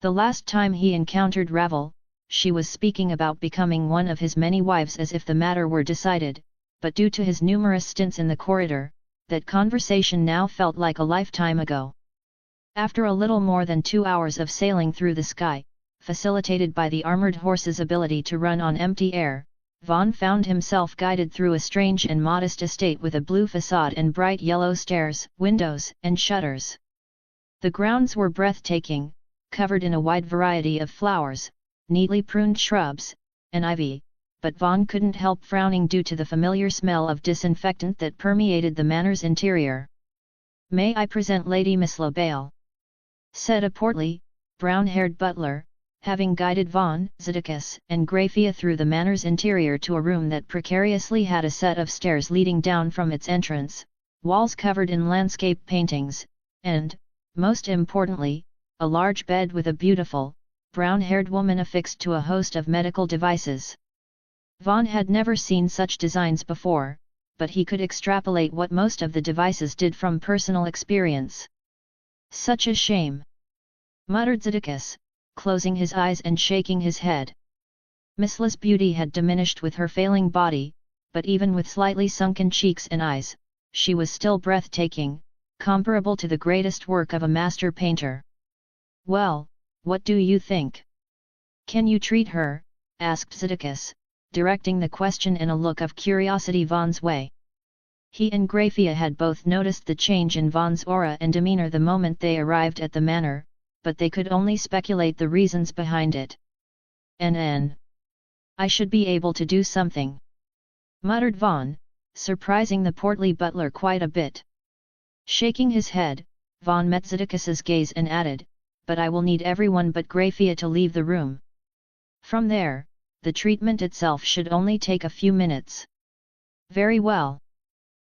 A: The last time he encountered Ravel, she was speaking about becoming one of his many wives as if the matter were decided, but due to his numerous stints in the corridor, that conversation now felt like a lifetime ago. After a little more than 2 hours of sailing through the sky, facilitated by the armored horse's ability to run on empty air, Vaughn found himself guided through a strange and modest estate with a blue facade and bright yellow stairs, windows, and shutters. The grounds were breathtaking, covered in a wide variety of flowers, neatly pruned shrubs, and ivy, but Vaughn couldn't help frowning due to the familiar smell of disinfectant that permeated the manor's interior. "May I present Lady Miss LaBelle?" said a portly, brown-haired butler, having guided Vaughn, Zedekis, and Graphia through the manor's interior to a room that precariously had a set of stairs leading down from its entrance, walls covered in landscape paintings, and, most importantly, a large bed with a beautiful, brown-haired woman affixed to a host of medical devices. Vaughn had never seen such designs before, but he could extrapolate what most of the devices did from personal experience. "Such a shame," muttered Zedekis, closing his eyes and shaking his head. Miss La's beauty had diminished with her failing body, but even with slightly sunken cheeks and eyes, she was still breathtaking, comparable to the greatest work of a master painter. "Well, what do you think? Can you treat her?" asked Zedekis, directing the question in a look of curiosity Vaughn's way. He and Graphia had both noticed the change in Vaughn's aura and demeanor the moment they arrived at the manor, but they could only speculate the reasons behind it. I should be able to do something," muttered Vaughn, surprising the portly butler quite a bit. Shaking his head, Vaughn met Zedekis's gaze and added, "But I will need everyone but Grafia to leave the room. From there, the treatment itself should only take a few minutes." "Very well.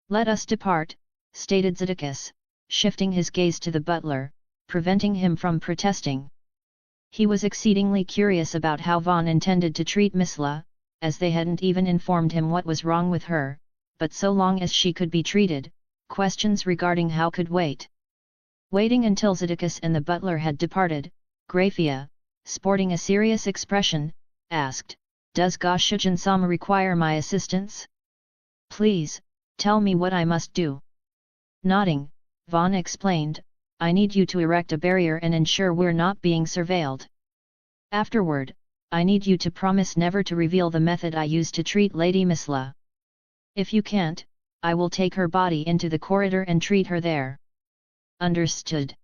A: Let us depart," stated Zedekis, shifting his gaze to the butler, preventing him from protesting. He was exceedingly curious about how Vaughn intended to treat Misla, as they hadn't even informed him what was wrong with her, but so long as she could be treated, questions regarding how could wait. Waiting until Zedekis and the butler had departed, Grafia, sporting a serious expression, asked, "Does Goshujan-sama require my assistance? Please, tell me what I must do." Nodding, Vaughn explained, "I need you to erect a barrier and ensure we're not being surveilled. Afterward, I need you to promise never to reveal the method I used to treat Lady Misla. If you can't, I will take her body into the corridor and treat her there." "Understood,"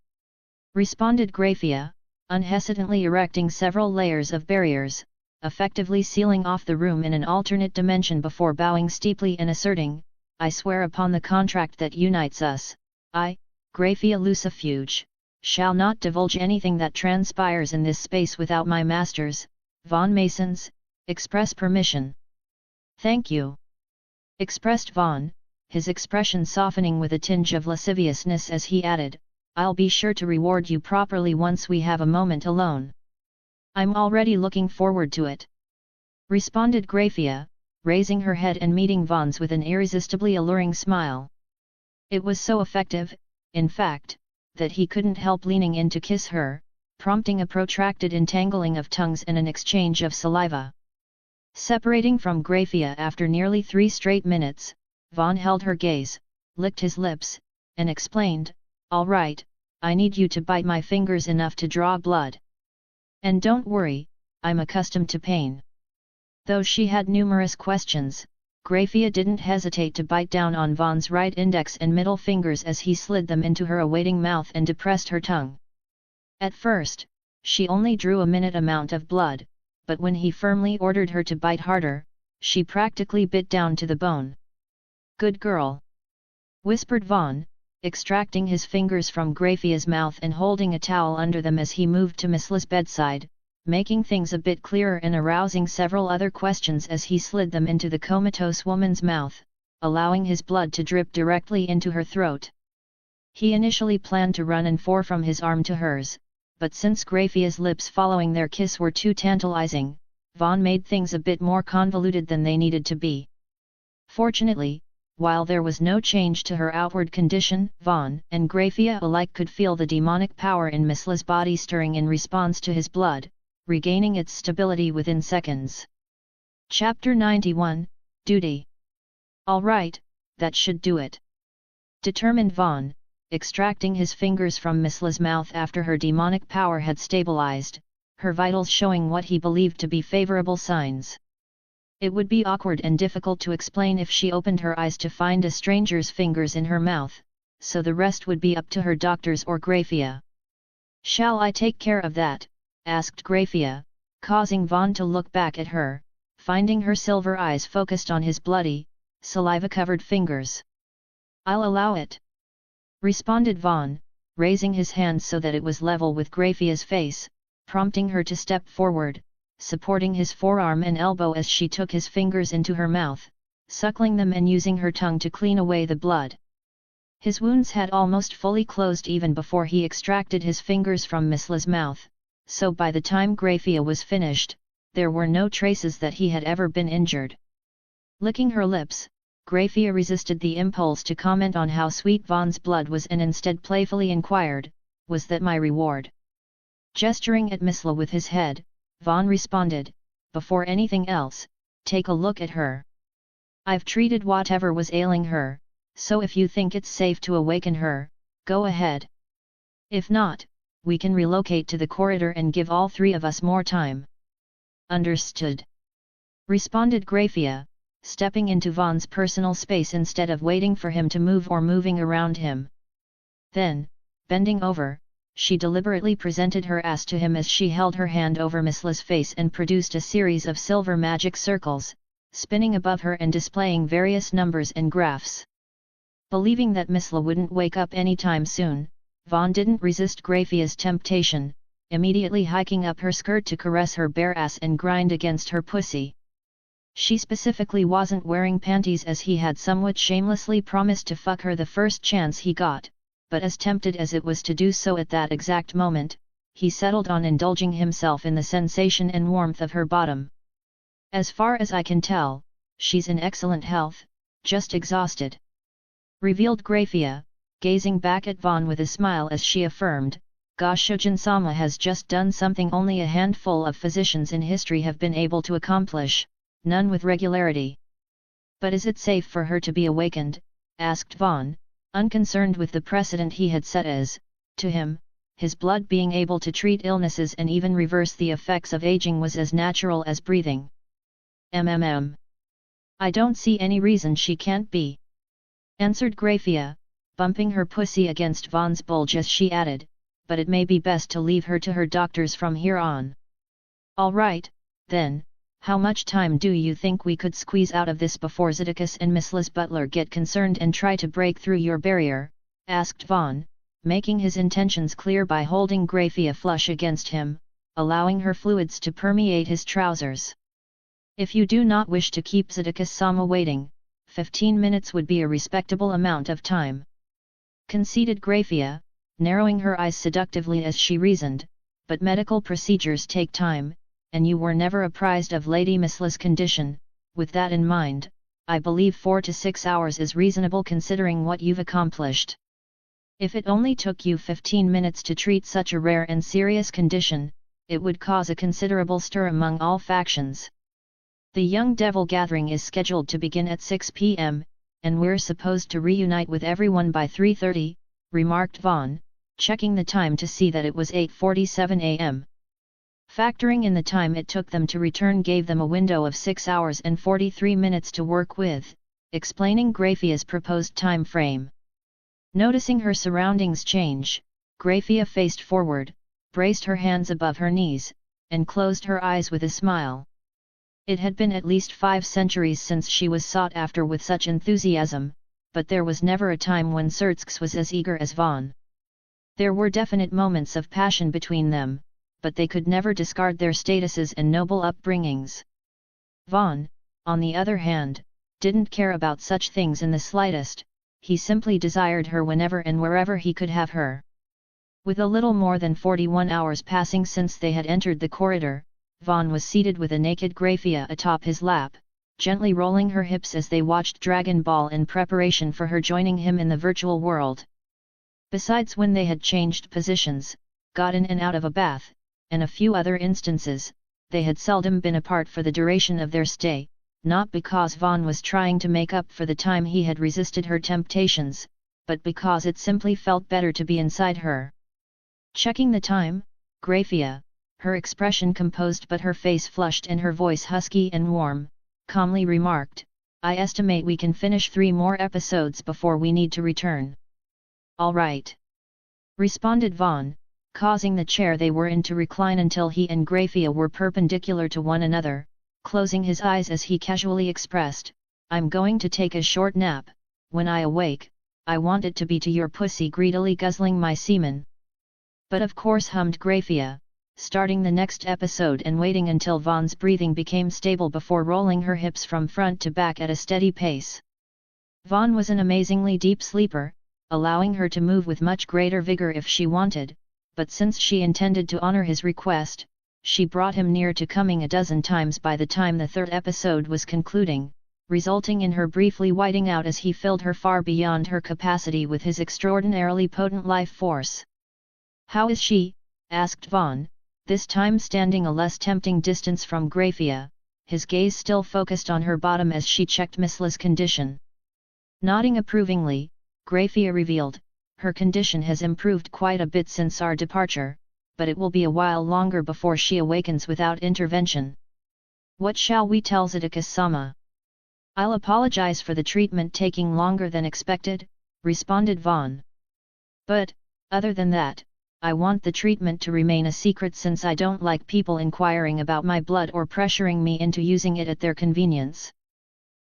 A: responded Grafia, unhesitantly erecting several layers of barriers, effectively sealing off the room in an alternate dimension before bowing steeply and asserting, "I swear upon the contract that unites us, I, Grafia Lucifuge, shall not divulge anything that transpires in this space without my master's, Von Mason's, express permission." "Thank you," expressed Vaughn, his expression softening with a tinge of lasciviousness as he added, "I'll be sure to reward you properly once we have a moment alone." "I'm already looking forward to it," responded Grafia, raising her head and meeting Vaughn's with an irresistibly alluring smile. It was so effective, in fact, that he couldn't help leaning in to kiss her, prompting a protracted entangling of tongues and an exchange of saliva. Separating from Grafia after nearly 3 straight minutes, Vaughn held her gaze, licked his lips, and explained, "All right, I need you to bite my fingers enough to draw blood. And don't worry, I'm accustomed to pain." Though she had numerous questions, Grafia didn't hesitate to bite down on Vaughn's right index and middle fingers as he slid them into her awaiting mouth and depressed her tongue. At first, she only drew a minute amount of blood, but when he firmly ordered her to bite harder, she practically bit down to the bone. "Good girl," whispered Vaughn, extracting his fingers from Grafia's mouth and holding a towel under them as he moved to Misla's bedside, making things a bit clearer and arousing several other questions as he slid them into the comatose woman's mouth, allowing his blood to drip directly into her throat. He initially planned to run and pour from his arm to hers, but since Grafia's lips following their kiss were too tantalizing, Vaughn made things a bit more convoluted than they needed to be. Fortunately, while there was no change to her outward condition, Vaughn and Grafia alike could feel the demonic power in Misla's body stirring in response to his blood, regaining its stability within seconds. Chapter 91, Duty. "All right, that should do it," determined Vaughn, extracting his fingers from Misla's mouth after her demonic power had stabilized, her vitals showing what he believed to be favorable signs. It would be awkward and difficult to explain if she opened her eyes to find a stranger's fingers in her mouth, so the rest would be up to her doctors or Grafia. "Shall I take care of that?" asked Grafia, causing Vaughn to look back at her, finding her silver eyes focused on his bloody, saliva-covered fingers. "I'll allow it," responded Vaughn, raising his hand so that it was level with Grafia's face, prompting her to step forward, supporting his forearm and elbow as she took his fingers into her mouth, suckling them and using her tongue to clean away the blood. His wounds had almost fully closed even before he extracted his fingers from Misla's mouth, so by the time Grafia was finished, there were no traces that he had ever been injured. Licking her lips, Grafia resisted the impulse to comment on how sweet Vaughn's blood was and instead playfully inquired, "Was that my reward?" Gesturing at Misla with his head, Vaughn responded, "Before anything else, take a look at her. I've treated whatever was ailing her, so if you think it's safe to awaken her, go ahead. If not, we can relocate to the corridor and give all 3 of us more time." "Understood," responded Grafia, stepping into Vaughn's personal space instead of waiting for him to move or moving around him. Then, bending over, she deliberately presented her ass to him as she held her hand over Misla's face and produced a series of silver magic circles, spinning above her and displaying various numbers and graphs. Believing that Misla wouldn't wake up anytime soon, Vaughn didn't resist Grafia's temptation, immediately hiking up her skirt to caress her bare ass and grind against her pussy. She specifically wasn't wearing panties as he had somewhat shamelessly promised to fuck her the first chance he got, but as tempted as it was to do so at that exact moment, he settled on indulging himself in the sensation and warmth of her bottom. As far as I can tell, she's in excellent health, just exhausted, revealed Grafia, gazing back at Vaughn with a smile as she affirmed, Goshujin-sama has just done something only a handful of physicians in history have been able to accomplish, none with regularity. But is it safe for her to be awakened? Asked Vaughn, unconcerned with the precedent he had set as, to him, his blood being able to treat illnesses and even reverse the effects of aging was as natural as breathing. I don't see any reason she can't be, answered Grafia, bumping her pussy against Vaughn's bulge as she added, but it may be best to leave her to her doctors from here on. All right, then, how much time do you think we could squeeze out of this before Zedekis and Miss Liz Butler get concerned and try to break through your barrier? Asked Vaughn, making his intentions clear by holding Grafia flush against him, allowing her fluids to permeate his trousers. If you do not wish to keep Zedekis-sama waiting, 15 minutes would be a respectable amount of time, conceded Grafia, narrowing her eyes seductively as she reasoned, but medical procedures take time, and you were never apprised of Lady Miss Liz's condition. With that in mind, I believe 4 to 6 hours is reasonable considering what you've accomplished. If it only took you 15 minutes to treat such a rare and serious condition, it would cause a considerable stir among all factions. The Young Devil Gathering is scheduled to begin at 6 p.m., and we're supposed to reunite with everyone by 3:30, remarked Vaughn, checking the time to see that it was 8:47 a.m. Factoring in the time it took them to return gave them a window of 6 hours and 43 minutes to work with, explaining Grafia's proposed time frame. Noticing her surroundings change, Grafia faced forward, braced her hands above her knees, and closed her eyes with a smile. It had been at least 5 centuries since she was sought after with such enthusiasm, but there was never a time when Surtsks was as eager as Vaughn. There were definite moments of passion between them, but they could never discard their statuses and noble upbringings. Vaughn, on the other hand, didn't care about such things in the slightest, he simply desired her whenever and wherever he could have her. With a little more than 41 hours passing since they had entered the corridor, Vaughn was seated with a naked Grafia atop his lap, gently rolling her hips as they watched Dragon Ball in preparation for her joining him in the virtual world. Besides when they had changed positions, got in and out of a bath, and a few other instances, they had seldom been apart for the duration of their stay, not because Vaughn was trying to make up for the time he had resisted her temptations, but because it simply felt better to be inside her. Checking the time, Grafia, her expression composed but her face flushed and her voice husky and warm, calmly remarked, I estimate we can finish 3 more episodes before we need to return. All right, responded Vaughn, causing the chair they were in to recline until he and Grafia were perpendicular to one another, closing his eyes as he casually expressed, I'm going to take a short nap. When I awake, I want it to be to your pussy greedily guzzling my semen. But of course, hummed Grafia, starting the next episode and waiting until Vaughn's breathing became stable before rolling her hips from front to back at a steady pace. Vaughn was an amazingly deep sleeper, allowing her to move with much greater vigor if she wanted, but since she intended to honor his request, she brought him near to coming a dozen times by the time the 3rd episode was concluding, resulting in her briefly whiting out as he filled her far beyond her capacity with his extraordinarily potent life force. How is she? Asked Vaughn, this time standing a less tempting distance from Grafia, his gaze still focused on her bottom as she checked Miss Liz's condition. Nodding approvingly, Grafia revealed, her condition has improved quite a bit since our departure, but it will be a while longer before she awakens without intervention. What shall we tell Zedekis-sama? I'll apologize for the treatment taking longer than expected, responded Vaughn. But, other than that, I want the treatment to remain a secret since I don't like people inquiring about my blood or pressuring me into using it at their convenience.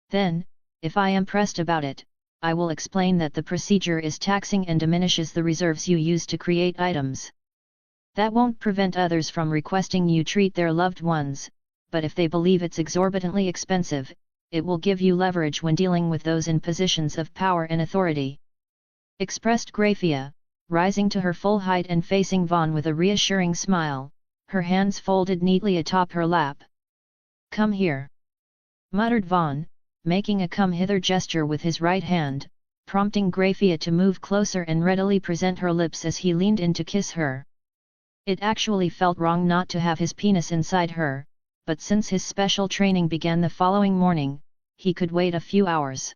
A: Then, if I am pressed about it, I will explain that the procedure is taxing and diminishes the reserves you use to create items. That won't prevent others from requesting you treat their loved ones, but if they believe it's exorbitantly expensive, it will give you leverage when dealing with those in positions of power and authority. Expressed Graphia, rising to her full height and facing Vaughn with a reassuring smile, her hands folded neatly atop her lap. Come here, muttered Vaughn, making a come hither gesture with his right hand, prompting Graphia to move closer and readily present her lips as he leaned in to kiss her. It actually felt wrong not to have his penis inside her, but since his special training began the following morning, he could wait a few hours.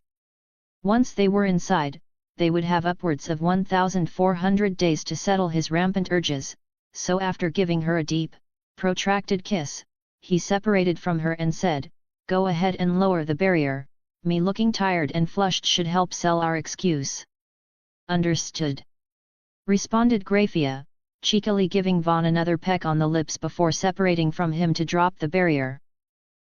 A: Once they were inside, they would have upwards of 1,400 days to settle his rampant urges, so after giving her a deep, protracted kiss, he separated from her and said, "Go ahead and lower the barrier, me looking tired and flushed should help sell our excuse." Understood, responded Graphia, cheekily giving Vaughn another peck on the lips before separating from him to drop the barrier.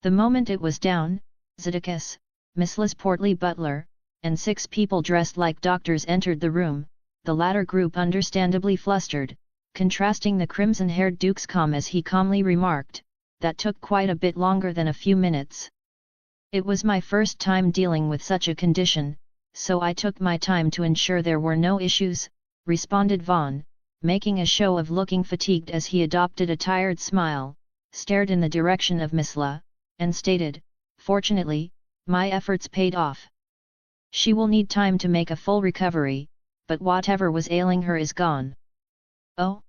A: The moment it was down, Zydicus, Miss's portly butler, and 6 people dressed like doctors entered the room, the latter group understandably flustered, contrasting the crimson-haired Duke's calm as he calmly remarked, "That took quite a bit longer than a few minutes. It was my first time dealing with such a condition, so I took my time to ensure there were no issues," responded Vaughn, making a show of looking fatigued as he adopted a tired smile, stared in the direction of Miss La, and stated, "Fortunately, my efforts paid off. She will need time to make a full recovery, but whatever was ailing her is gone." "Oh?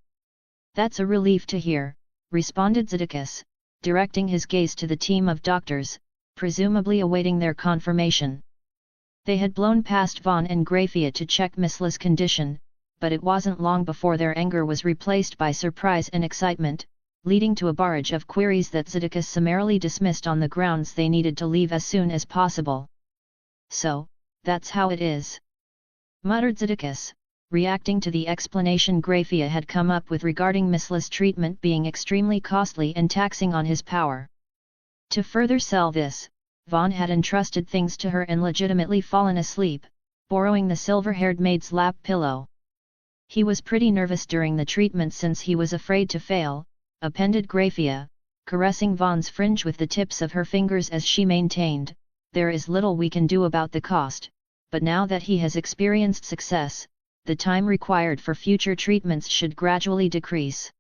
A: That's a relief to hear," responded Zydicus, directing his gaze to the team of doctors, presumably awaiting their confirmation. They had blown past Vaughn and Graphia to check Miss La's condition, but it wasn't long before their anger was replaced by surprise and excitement, leading to a barrage of queries that Zydicus summarily dismissed on the grounds they needed to leave as soon as possible. "So, that's how it is," muttered Zydicus, reacting to the explanation Graphia had come up with regarding Miss La's treatment being extremely costly and taxing on his power. To further sell this, Vaughn had entrusted things to her and legitimately fallen asleep, borrowing the silver-haired maid's lap pillow. "He was pretty nervous during the treatment since he was afraid to fail," appended Graphia, caressing Vaughn's fringe with the tips of her fingers as she maintained, "There is little we can do about the cost, but now that he has experienced success, the time required for future treatments should gradually decrease."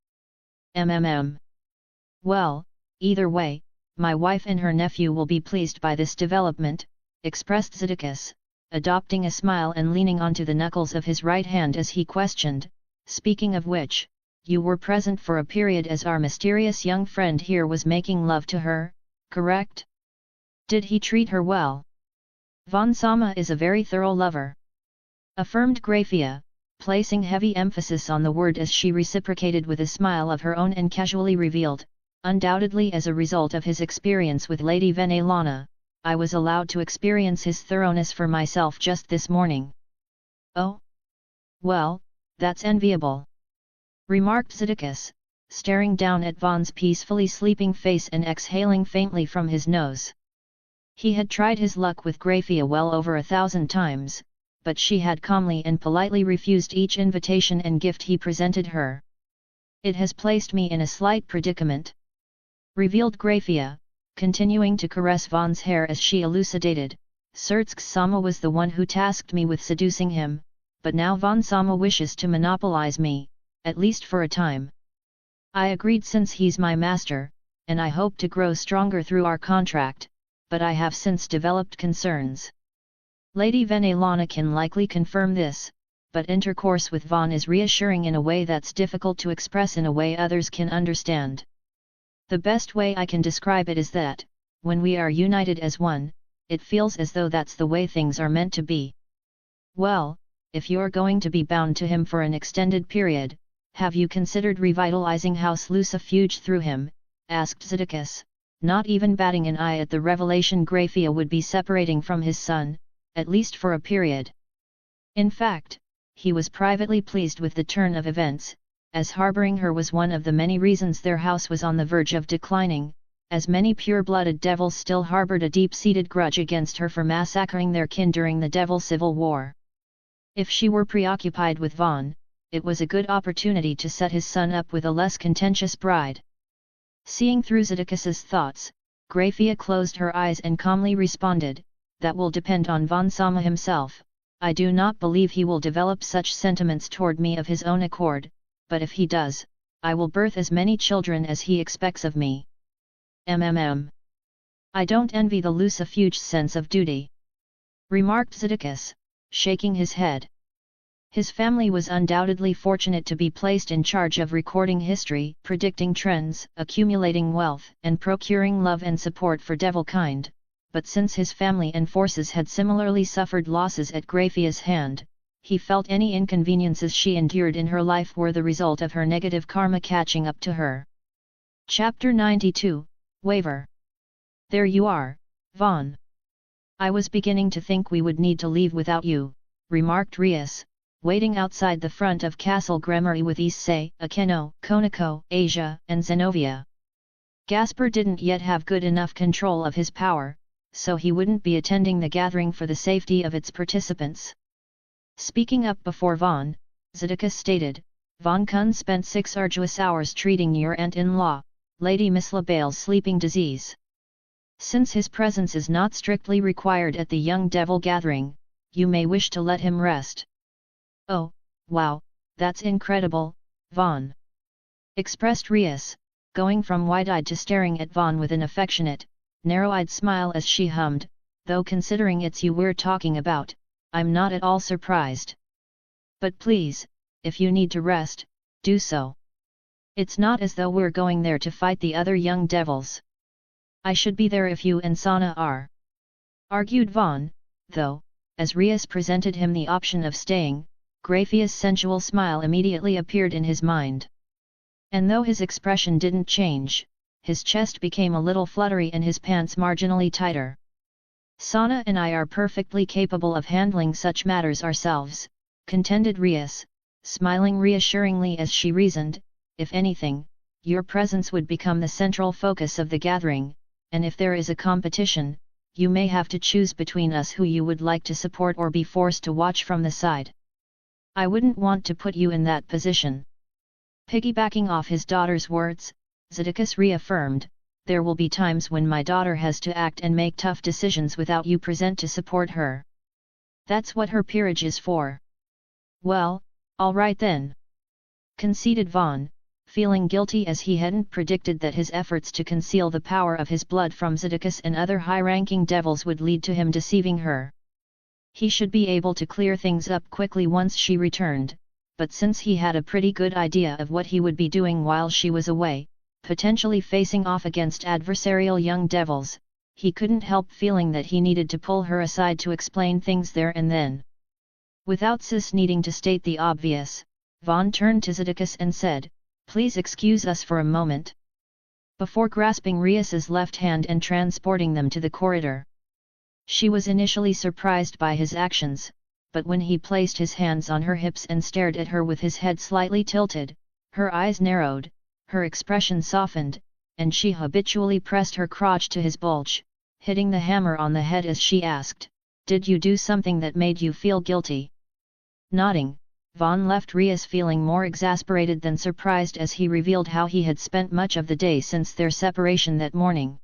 A: "Well, either way, my wife and her nephew will be pleased by this development," expressed Zydicus, adopting a smile and leaning onto the knuckles of his right hand as he questioned, "Speaking of which, you were present for a period as our mysterious young friend here was making love to her, correct? Did he treat her well?" "Vaughn Sama is a very thorough lover," affirmed Graphia, placing heavy emphasis on the word as she reciprocated with a smile of her own and casually revealed, "Undoubtedly as a result of his experience with Lady Venelana, I was allowed to experience his thoroughness for myself just this morning." "Oh? Well, that's enviable," remarked Zydicus, staring down at Vaughn's peacefully sleeping face and exhaling faintly from his nose. He had tried his luck with Graphia well over 1,000 times, but she had calmly and politely refused each invitation and gift he presented her. "It has placed me in a slight predicament," revealed Graphia, continuing to caress Vaughn's hair as she elucidated, "Surtsk Sama was the one who tasked me with seducing him, but now Vaughn Sama wishes to monopolize me, at least for a time. I agreed since he's my master, and I hope to grow stronger through our contract, but I have since developed concerns. Lady Venelana can likely confirm this, but intercourse with Vaughn is reassuring in a way that's difficult to express in a way others can understand. The best way I can describe it is that, when we are united as one, it feels as though that's the way things are meant to be." "Well, if you're going to be bound to him for an extended period, have you considered revitalizing House Lucifuge through him?" asked Zydicus, not even batting an eye at the revelation Graphia would be separating from his son, at least for a period. In fact, he was privately pleased with the turn of events, as harboring her was one of the many reasons their house was on the verge of declining, as many pure-blooded devils still harbored a deep-seated grudge against her for massacring their kin during the Devil Civil War. If she were preoccupied with Vaughn, it was a good opportunity to set his son up with a less contentious bride. Seeing through Zedekis's thoughts, Graphia closed her eyes and calmly responded, "That will depend on Von Sama himself. I do not believe he will develop such sentiments toward me of his own accord, but if he does, I will birth as many children as he expects of me. I don't envy the Lucifuge's sense of duty," remarked Zedekis, shaking his head. His family was undoubtedly fortunate to be placed in charge of recording history, predicting trends, accumulating wealth, and procuring love and support for devilkind, but since his family and forces had similarly suffered losses at Graphia's hand, he felt any inconveniences she endured in her life were the result of her negative karma catching up to her. Chapter 92, Waver. "There you are, Vaughn. I was beginning to think we would need to leave without you," remarked Rias, waiting outside the front of Castle Gremory with Issei, Akeno, Konako, Asia, and Zenovia. Gaspar didn't yet have good enough control of his power, so he wouldn't be attending the gathering for the safety of its participants. Speaking up before Vaughn, Zedekis stated, "Von Kun spent 6 arduous hours treating your aunt-in-law, Lady Miss LaBelle's sleeping disease. Since his presence is not strictly required at the Young Devil gathering, you may wish to let him rest." "Oh, wow, that's incredible, Vaughn," expressed Rias, going from wide-eyed to staring at Vaughn with an affectionate, narrow-eyed smile as she hummed, "Though considering it's you we're talking about, I'm not at all surprised. But please, if you need to rest, do so. It's not as though we're going there to fight the other young devils. I should be there if you and Sana are," argued Vaughn, though, as Rias presented him the option of staying, Graphia's sensual smile immediately appeared in his mind. And though his expression didn't change, his chest became a little fluttery and his pants marginally tighter. "Sana and I are perfectly capable of handling such matters ourselves," contended Rias, smiling reassuringly as she reasoned, "If anything, your presence would become the central focus of the gathering, and if there is a competition, you may have to choose between us who you would like to support or be forced to watch from the side. I wouldn't want to put you in that position." Piggybacking off his daughter's words, Zedekis reaffirmed, "There will be times when my daughter has to act and make tough decisions without you present to support her. That's what her peerage is for." "Well, all right then," conceded Vaughn, feeling guilty as he hadn't predicted that his efforts to conceal the power of his blood from Zedekis and other high-ranking devils would lead to him deceiving her. He should be able to clear things up quickly once she returned, but since he had a pretty good idea of what he would be doing while she was away, potentially facing off against adversarial young devils, he couldn't help feeling that he needed to pull her aside to explain things there and then. Without Sis needing to state the obvious, Vaughn turned to Zedekis and said, "Please excuse us for a moment," before grasping Rias's left hand and transporting them to the corridor. She was initially surprised by his actions, but when he placed his hands on her hips and stared at her with his head slightly tilted, her eyes narrowed, her expression softened, and she habitually pressed her crotch to his bulge, hitting the hammer on the head as she asked, "Did you do something that made you feel guilty?" Nodding, Vaughn left Rias feeling more exasperated than surprised as he revealed how he had spent much of the day since their separation that morning.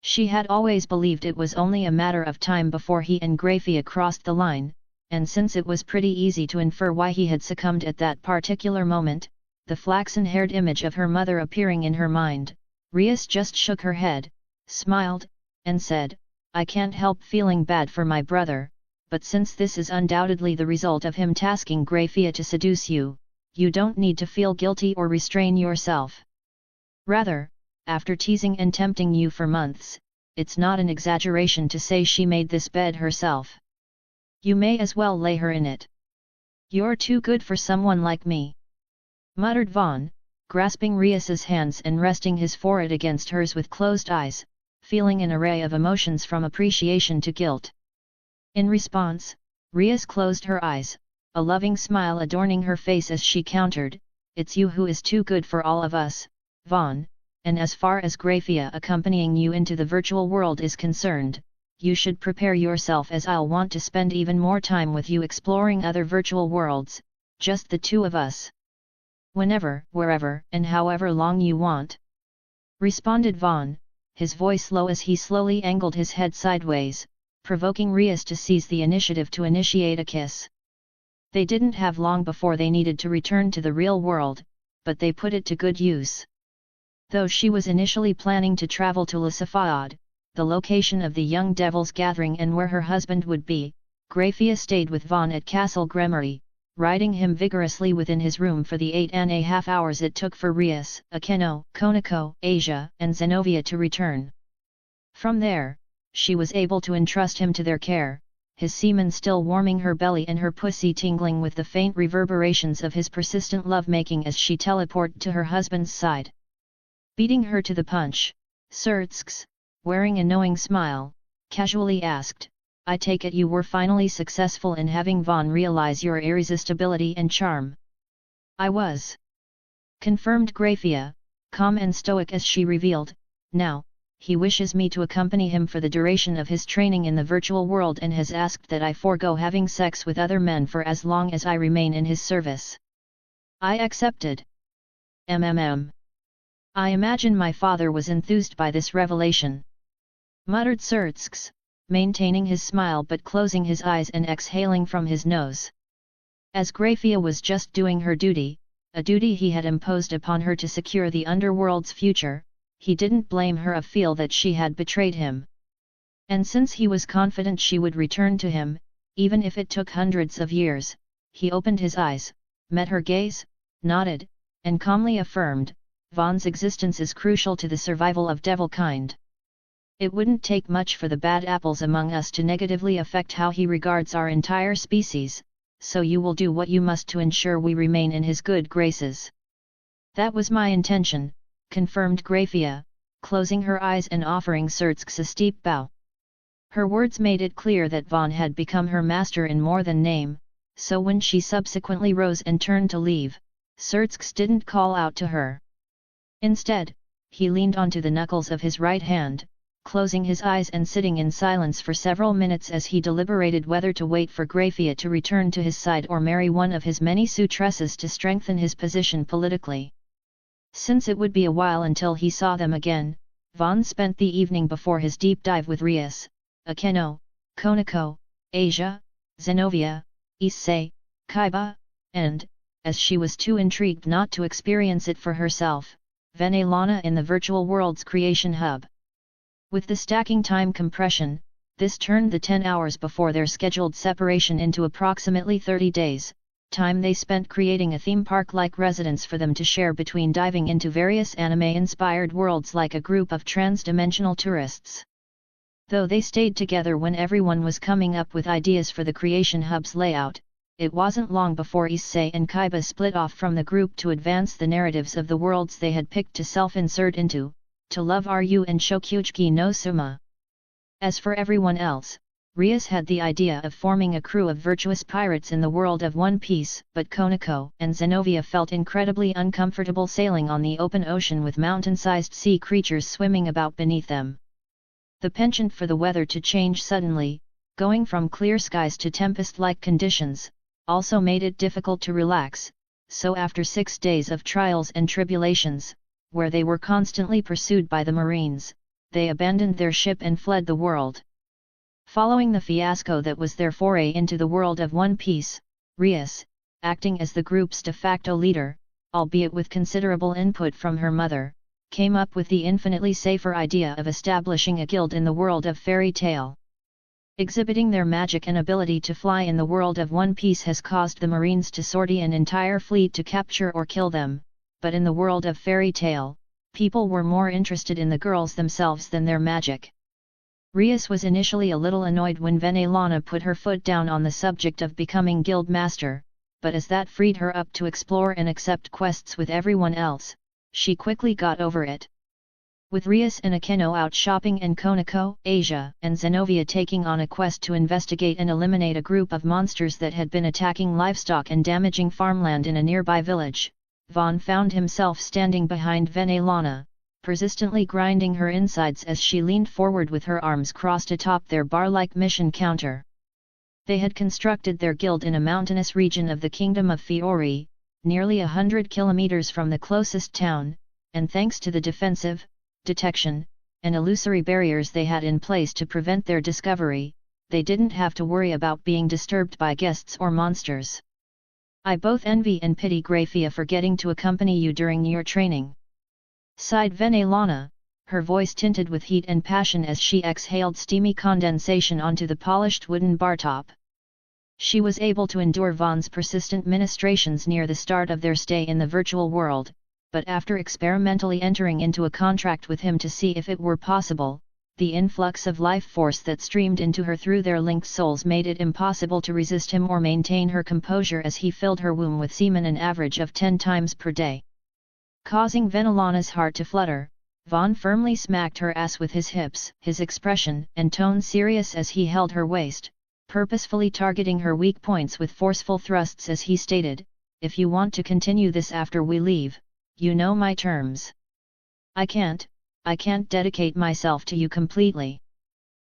A: She had always believed it was only a matter of time before he and Graphia crossed the line, and since it was pretty easy to infer why he had succumbed at that particular moment, the flaxen-haired image of her mother appearing in her mind, Rias just shook her head, smiled, and said, "I can't help feeling bad for my brother, but since this is undoubtedly the result of him tasking Graphia to seduce you, you don't need to feel guilty or restrain yourself. Rather, after teasing and tempting you for months, it's not an exaggeration to say she made this bed herself. You may as well lay her in it. You're too good for someone like me," muttered Vaughn, grasping Rias's hands and resting his forehead against hers with closed eyes, feeling an array of emotions from appreciation to guilt. In response, Rias closed her eyes, a loving smile adorning her face as she countered, "It's you who is too good for all of us, Vaughn, and as far as Graphia accompanying you into the virtual world is concerned, you should prepare yourself, as I'll want to spend even more time with you exploring other virtual worlds, just the two of us. Whenever, wherever, and however long you want," responded Vaughn, his voice low as he slowly angled his head sideways, provoking Rias to seize the initiative to initiate a kiss. They didn't have long before they needed to return to the real world, but they put it to good use. Though she was initially planning to travel to Lusafad, the location of the young devil's gathering and where her husband would be, Graphia stayed with Vaughn at Castle Gremory, riding him vigorously within his room for the 8.5 hours it took for Rias, Akeno, Konako, Asia, and Zenovia to return. From there, she was able to entrust him to their care, his semen still warming her belly and her pussy tingling with the faint reverberations of his persistent lovemaking as she teleported to her husband's side. Beating her to the punch, Surtsks, wearing a knowing smile, casually asked, "I take it you were finally successful in having Vaughn realize your irresistibility and charm?" "I was," confirmed Graphia, calm and stoic as she revealed. "Now, he wishes me to accompany him for the duration of his training in the virtual world and has asked that I forego having sex with other men for as long as I remain in his service." I accepted. I imagine my father was enthused by this revelation," muttered Surtsks, maintaining his smile but closing his eyes and exhaling from his nose. As Graphia was just doing her duty, a duty he had imposed upon her to secure the underworld's future, he didn't blame her or feel that she had betrayed him. And since he was confident she would return to him, even if it took hundreds of years, he opened his eyes, met her gaze, nodded, and calmly affirmed, "Vaughn's existence is crucial to the survival of devilkind. It wouldn't take much for the bad apples among us to negatively affect how he regards our entire species, so you will do what you must to ensure we remain in his good graces." "That was my intention," confirmed Graphia, closing her eyes and offering Surtsks a steep bow. Her words made it clear that Vaughn had become her master in more than name, so when she subsequently rose and turned to leave, Surtsks didn't call out to her. Instead, he leaned onto the knuckles of his right hand, closing his eyes and sitting in silence for several minutes as he deliberated whether to wait for Graphia to return to his side or marry one of his many suitresses to strengthen his position politically. Since it would be a while until he saw them again, Vaughn spent the evening before his deep dive with Rias, Akeno, Konako, Asia, Zenovia, Issei, Kaiba, and, as she was too intrigued not to experience it for herself, Venelana in the virtual world's creation hub. With the stacking time compression, this turned the 10 hours before their scheduled separation into approximately 30 days, time they spent creating a theme park-like residence for them to share between diving into various anime-inspired worlds like a group of trans-dimensional tourists. Though they stayed together when everyone was coming up with ideas for the creation hub's layout, it wasn't long before Issei and Kaiba split off from the group to advance the narratives of the worlds they had picked to self-insert into, to love Ru and Shokuchiki no Suma. As for everyone else, Rias had the idea of forming a crew of virtuous pirates in the world of One Piece, but Konako and Zenovia felt incredibly uncomfortable sailing on the open ocean with mountain-sized sea creatures swimming about beneath them. The penchant for the weather to change suddenly, going from clear skies to tempest-like conditions, also made it difficult to relax, so after 6 days of trials and tribulations, where they were constantly pursued by the Marines, they abandoned their ship and fled the world. Following the fiasco that was their foray into the world of One Piece, Rias, acting as the group's de facto leader, albeit with considerable input from her mother, came up with the infinitely safer idea of establishing a guild in the world of Fairy Tail. Exhibiting their magic and ability to fly in the world of One Piece has caused the Marines to sortie an entire fleet to capture or kill them, but in the world of Fairy Tail, people were more interested in the girls themselves than their magic. Rias was initially a little annoyed when Venelana put her foot down on the subject of becoming guild master, but as that freed her up to explore and accept quests with everyone else, she quickly got over it. With Rias and Akeno out shopping and Konako, Asia, and Zenovia taking on a quest to investigate and eliminate a group of monsters that had been attacking livestock and damaging farmland in a nearby village, Vaughn found himself standing behind Venelana, persistently grinding her insides as she leaned forward with her arms crossed atop their bar-like mission counter. They had constructed their guild in a mountainous region of the Kingdom of Fiori, nearly 100 kilometers from the closest town, and thanks to the defensive, detection, and illusory barriers they had in place to prevent their discovery, they didn't have to worry about being disturbed by guests or monsters. I both envy and pity Grafia for getting to accompany you during your training. Sighed Venelana, her voice tinted with heat and passion as she exhaled steamy condensation onto the polished wooden bar top. She was able to endure Vaughn's persistent ministrations near the start of their stay in the virtual world, but after experimentally entering into a contract with him to see if it were possible, the influx of life force that streamed into her through their linked souls made it impossible to resist him or maintain her composure as he filled her womb with semen an average of 10 times per day. Causing Venelana's heart to flutter, Vaughn firmly smacked her ass with his hips, his expression and tone serious as he held her waist, purposefully targeting her weak points with forceful thrusts as he stated, "If you want to continue this after we leave, you know my terms." I can't dedicate myself to you completely,"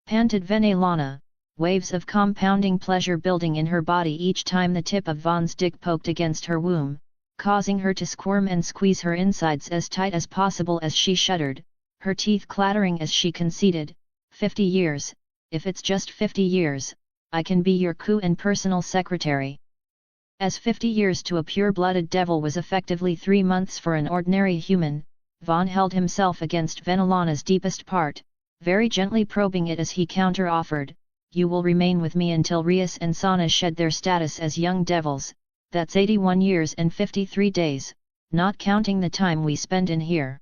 A: panted Venelana, waves of compounding pleasure building in her body each time the tip of Vaughn's dick poked against her womb, causing her to squirm and squeeze her insides as tight as possible as she shuddered, her teeth clattering as she conceded, 50 years, if it's just 50 years, I can be your coup and personal secretary." As 50 years to a pure-blooded devil was effectively 3 months for an ordinary human, Vaughn held himself against Venelana's deepest part, very gently probing it as he counter-offered, "You will remain with me until Rias and Sana shed their status as young devils, that's 81 years and 53 days, not counting the time we spend in here."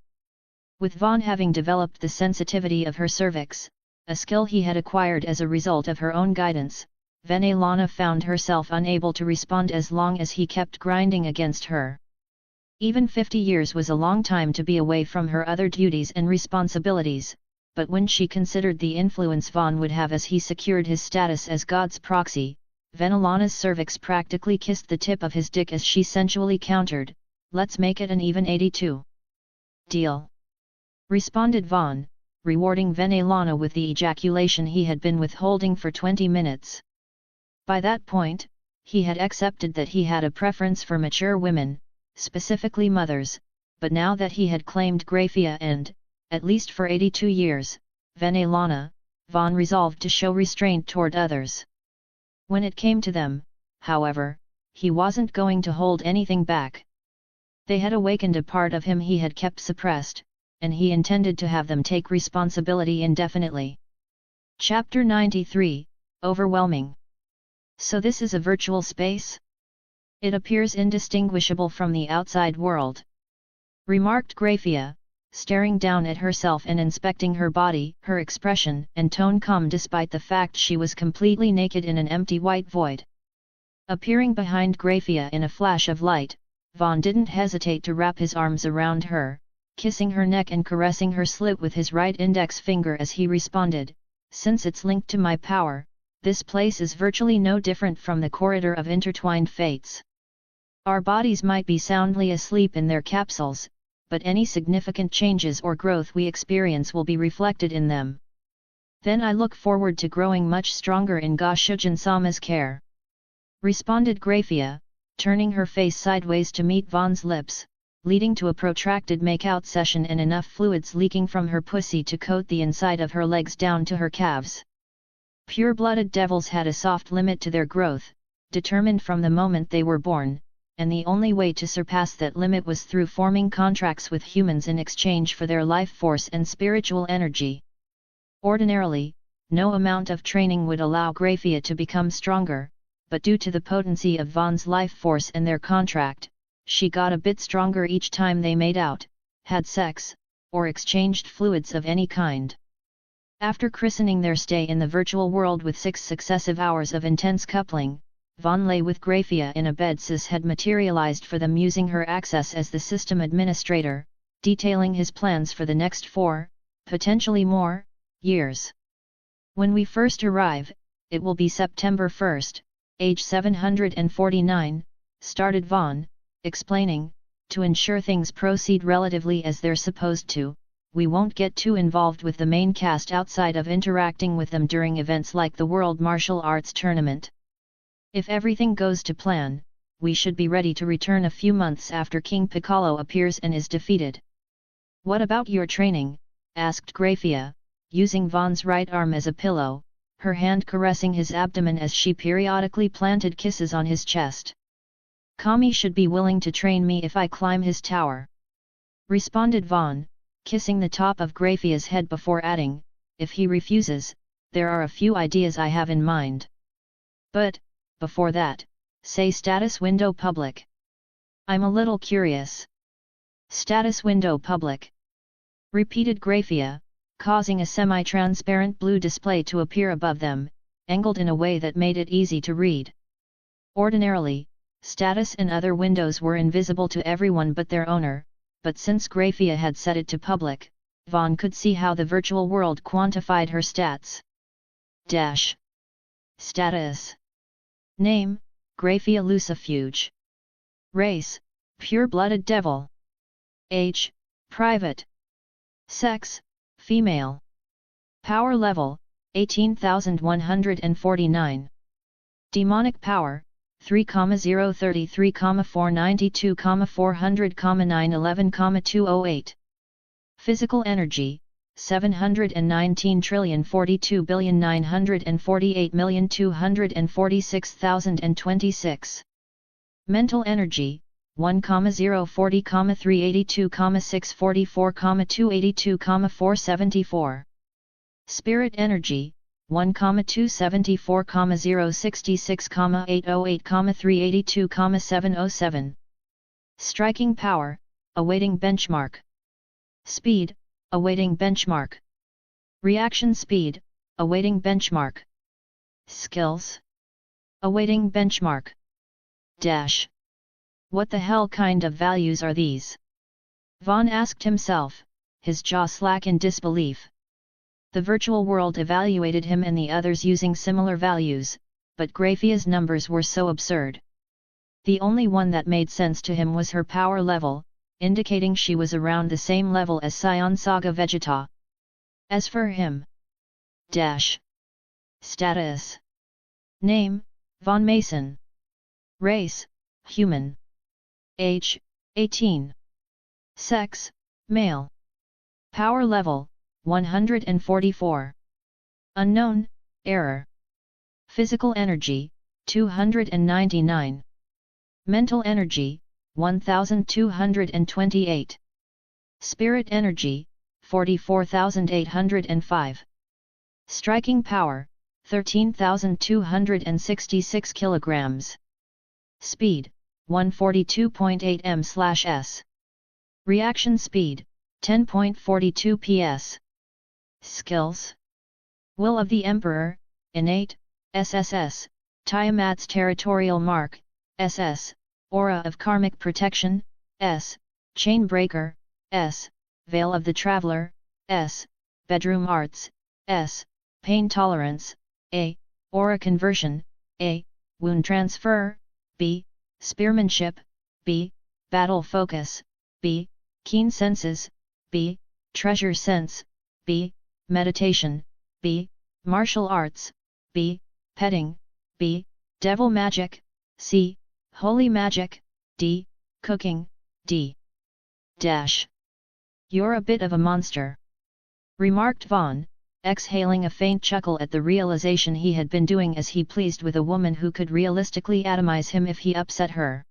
A: With Vaughn having developed the sensitivity of her cervix, a skill he had acquired as a result of her own guidance, Venelana found herself unable to respond as long as he kept grinding against her. Even 50 years was a long time to be away from her other duties and responsibilities, but when she considered the influence Vaughn would have as he secured his status as God's proxy, Venelana's cervix practically kissed the tip of his dick as she sensually countered, "Let's make it an even 82. Deal," responded Vaughn, rewarding Venelana with the ejaculation he had been withholding for 20 minutes. By that point, he had accepted that he had a preference for mature women, specifically mothers, but now that he had claimed Grafia and, at least for 82 years, Venelana, Vaughn resolved to show restraint toward others. When it came to them, however, he wasn't going to hold anything back. They had awakened a part of him he had kept suppressed, and he intended to have them take responsibility indefinitely. Chapter 93, Overwhelming. So this is a virtual space? It appears indistinguishable from the outside world, remarked Grafia, staring down at herself and inspecting her body, her expression and tone calm despite the fact she was completely naked in an empty white void. Appearing behind Grafia in a flash of light, Vaughn didn't hesitate to wrap his arms around her, kissing her neck and caressing her slit with his right index finger as he responded, "Since it's linked to my power, this place is virtually no different from the corridor of intertwined fates. Our bodies might be soundly asleep in their capsules, but any significant changes or growth we experience will be reflected in them. Then I look forward to growing much stronger in Goshujin Sama's care," responded Grafia, turning her face sideways to meet Vaughn's lips, leading to a protracted make-out session and enough fluids leaking from her pussy to coat the inside of her legs down to her calves. Pure-blooded devils had a soft limit to their growth, determined from the moment they were born, and the only way to surpass that limit was through forming contracts with humans in exchange for their life force and spiritual energy. Ordinarily, no amount of training would allow Grafia to become stronger, but due to the potency of Vaughn's life force and their contract, she got a bit stronger each time they made out, had sex, or exchanged fluids of any kind. After christening their stay in the virtual world with 6 successive hours of intense coupling, Vaughn lay with Grafia in a bed Sis had materialized for them using her access as the system administrator, detailing his plans for the next 4, potentially more, years. "When we first arrive, it will be September 1st, age 749, started Vaughn, explaining, "to ensure things proceed relatively as they're supposed to, we won't get too involved with the main cast outside of interacting with them during events like the World Martial Arts Tournament. If everything goes to plan, we should be ready to return a few months after King Piccolo appears and is defeated." "What about your training?" asked Grafia, using Vaughn's right arm as a pillow, her hand caressing his abdomen as she periodically planted kisses on his chest. "Kami should be willing to train me if I climb his tower," responded Vaughn, kissing the top of Grafia's head before adding, "If he refuses, there are a few ideas I have in mind. But, before that, say status window public. I'm a little curious." "Status window public," repeated Grafia, causing a semi-transparent blue display to appear above them, angled in a way that made it easy to read. Ordinarily, status and other windows were invisible to everyone but their owner, but since Grafia had set it to public, Vaughn could see how the virtual world quantified her stats. Dash. Status. Name, Grafia Lucifuge. Race, pure-blooded devil. Age, private. Sex, female. Power level, 18,149. Demonic power, 3,033,492,400,911,208. Physical energy, 719,042,948,246,026. Mental energy, 1,040,382,644,282,474. Spirit energy, 1,274,066,808,382,707. Striking power, awaiting benchmark. Speed, awaiting benchmark. Reaction speed, awaiting benchmark. Skills, awaiting benchmark. Dash. What the hell kind of values are these? Vaughn asked himself, his jaw slack in disbelief. The virtual world evaluated him and the others using similar values, but Grafia's numbers were so absurd. The only one that made sense to him was her power level, indicating she was around the same level as Scion Saga Vegeta. As for him. Dash. Status. Name, Vaughn Mason. Race, human. Age, 18. Sex, male. Power level, 144. Unknown, error. Physical energy, 299. Mental energy, 1228. Spirit energy, 44,805. Striking power, 13,266 kilograms. Speed, 142.8 m/s. Reaction speed, 10.42 ps. Skills. Will of the Emperor, innate, SSS, Tiamat's territorial mark, SS, Aura of karmic protection, S, Chain breaker, S, Veil of the Traveler, S, Bedroom arts, S, Pain tolerance, A, Aura conversion, A, Wound transfer, B, Spearmanship, B, Battle focus, B, Keen senses, B, Treasure sense, B, Meditation, B, Martial arts, B, Petting, B, Devil magic, C, Holy magic, D, Cooking, D. Dash. You're a bit of a monster, remarked Vaughn, exhaling a faint chuckle at the realization he had been doing as he pleased with a woman who could realistically atomize him if he upset her.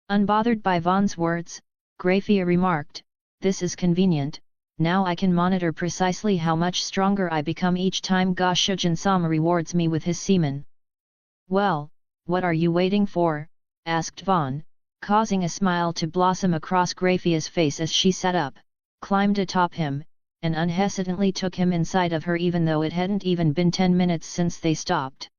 A: Unbothered by Vaughn's words, Grafia remarked, "This is convenient, now I can monitor precisely how much stronger I become each time Ga Shujin-sama rewards me with his semen." "Well, what are you waiting for?" asked Vaughn, causing a smile to blossom across Grafia's face as she sat up, climbed atop him, and unhesitantly took him inside of her even though it hadn't even been 10 minutes since they stopped.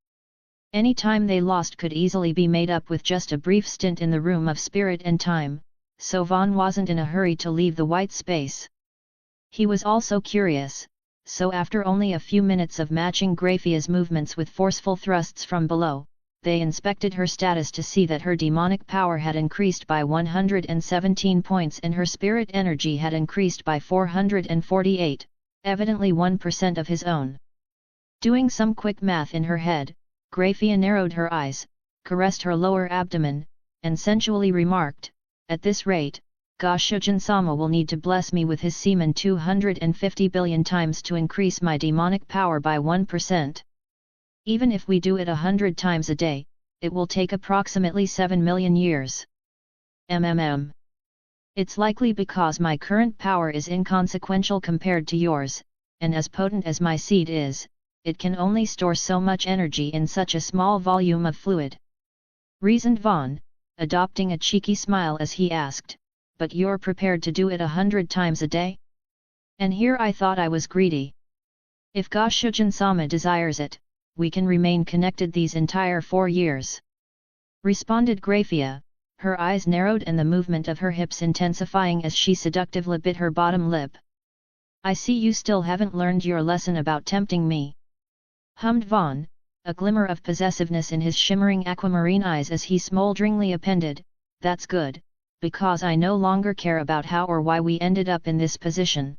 A: Any time they lost could easily be made up with just a brief stint in the room of spirit and time, so Vaughn wasn't in a hurry to leave the white space. He was also curious, so after only a few minutes of matching Grafia's movements with forceful thrusts from below, they inspected her status to see that her demonic power had increased by 117 points and her spirit energy had increased by 448, evidently 1% of his own. Doing some quick math in her head, Graphia narrowed her eyes, caressed her lower abdomen, and sensually remarked, "At this rate, Ga-Shujin-sama will need to bless me with his semen 250 billion times to increase my demonic power by 1%. Even if we do it 100 times a day, it will take approximately 7 million years. It's likely because my current power is inconsequential compared to yours, and as potent as my seed is, it can only store so much energy in such a small volume of fluid," reasoned Vaughn, adopting a cheeky smile as he asked, "But you're prepared to do it 100 times a day? And here I thought I was greedy. If Ga-Shujin-sama desires it, we can remain connected these entire 4 years," responded Graphia, her eyes narrowed and the movement of her hips intensifying as she seductively bit her bottom lip. "I see you still haven't learned your lesson about tempting me," hummed Vaughn, a glimmer of possessiveness in his shimmering aquamarine eyes as he smolderingly appended, "That's good, because I no longer care about how or why we ended up in this position.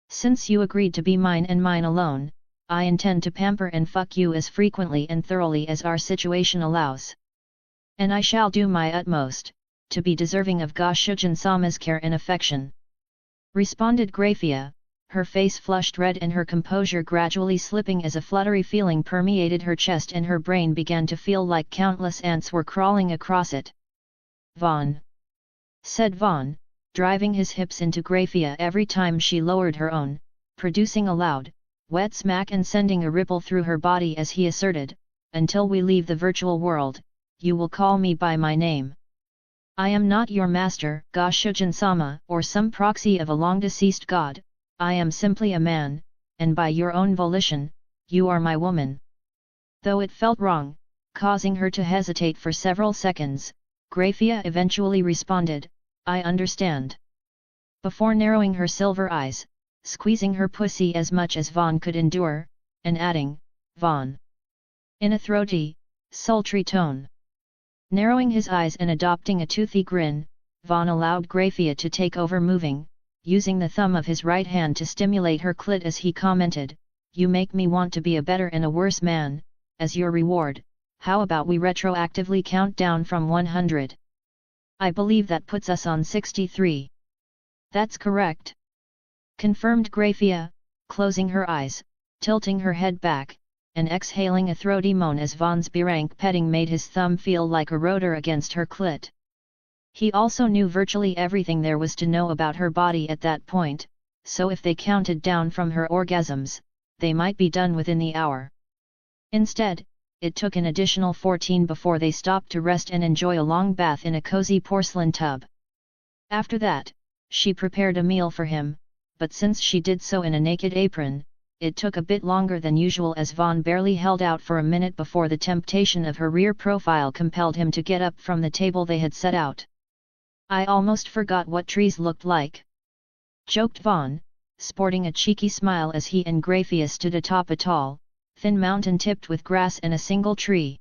A: Since you agreed to be mine and mine alone, I intend to pamper and fuck you as frequently and thoroughly as our situation allows. And I shall do my utmost, to be deserving of Ga-Shujin-sama's care and affection," responded Graphia, her face flushed red and her composure gradually slipping as a fluttery feeling permeated her chest and her brain began to feel like countless ants were crawling across it. "Vaughn," said Vaughn, driving his hips into Graphia every time she lowered her own, producing a loud, wet smack and sending a ripple through her body as he asserted, "Until we leave the virtual world, you will call me by my name. I am not your master, Ga-Shujin-sama, or some proxy of a long-deceased god, I am simply a man, and by your own volition, you are my woman." Though it felt wrong, causing her to hesitate for several seconds, Graphia eventually responded, "I understand," before narrowing her silver eyes, squeezing her pussy as much as Vaughn could endure, and adding, "Vaughn," in a throaty, sultry tone. Narrowing his eyes and adopting a toothy grin, Vaughn allowed Graphia to take over moving, using the thumb of his right hand to stimulate her clit as he commented, "You make me want to be a better and a worse man. As your reward, how about we retroactively count down from 100? I believe that puts us on 63. "That's correct," confirmed Graphia, closing her eyes, tilting her head back, and exhaling a throaty moan as Vaughn's Birank petting made his thumb feel like a rotor against her clit. He also knew virtually everything there was to know about her body at that point, so if they counted down from her orgasms, they might be done within the hour. Instead, it took an additional 14 before they stopped to rest and enjoy a long bath in a cozy porcelain tub. After that, she prepared a meal for him, but since she did so in a naked apron, it took a bit longer than usual as Vaughn barely held out for a minute before the temptation of her rear profile compelled him to get up from the table they had set out. "I almost forgot what trees looked like," joked Vaughn, sporting a cheeky smile as he and Graphia stood atop a tall, thin mountain tipped with grass and a single tree.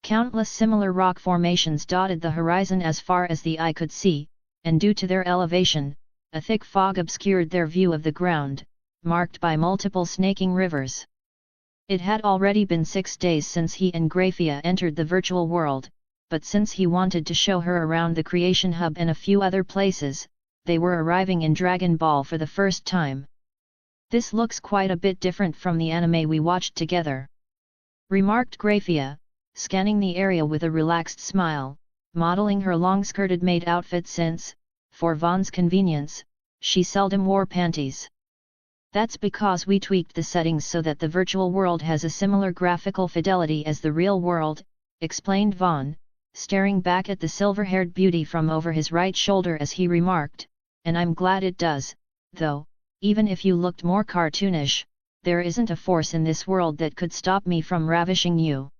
A: Countless similar rock formations dotted the horizon as far as the eye could see, and due to their elevation, a thick fog obscured their view of the ground, marked by multiple snaking rivers. It had already been 6 days since he and Graphia entered the virtual world, but since he wanted to show her around the Creation Hub and a few other places, they were arriving in Dragon Ball for the first time. "This looks quite a bit different from the anime we watched together," remarked Graphia, scanning the area with a relaxed smile, modeling her long-skirted maid outfit since, for Vaughn's convenience, she seldom wore panties. "That's because we tweaked the settings so that the virtual world has a similar graphical fidelity as the real world," explained Vaughn, staring back at the silver-haired beauty from over his right shoulder as he remarked, "And I'm glad it does, though, even if you looked more cartoonish, there isn't a force in this world that could stop me from ravishing you."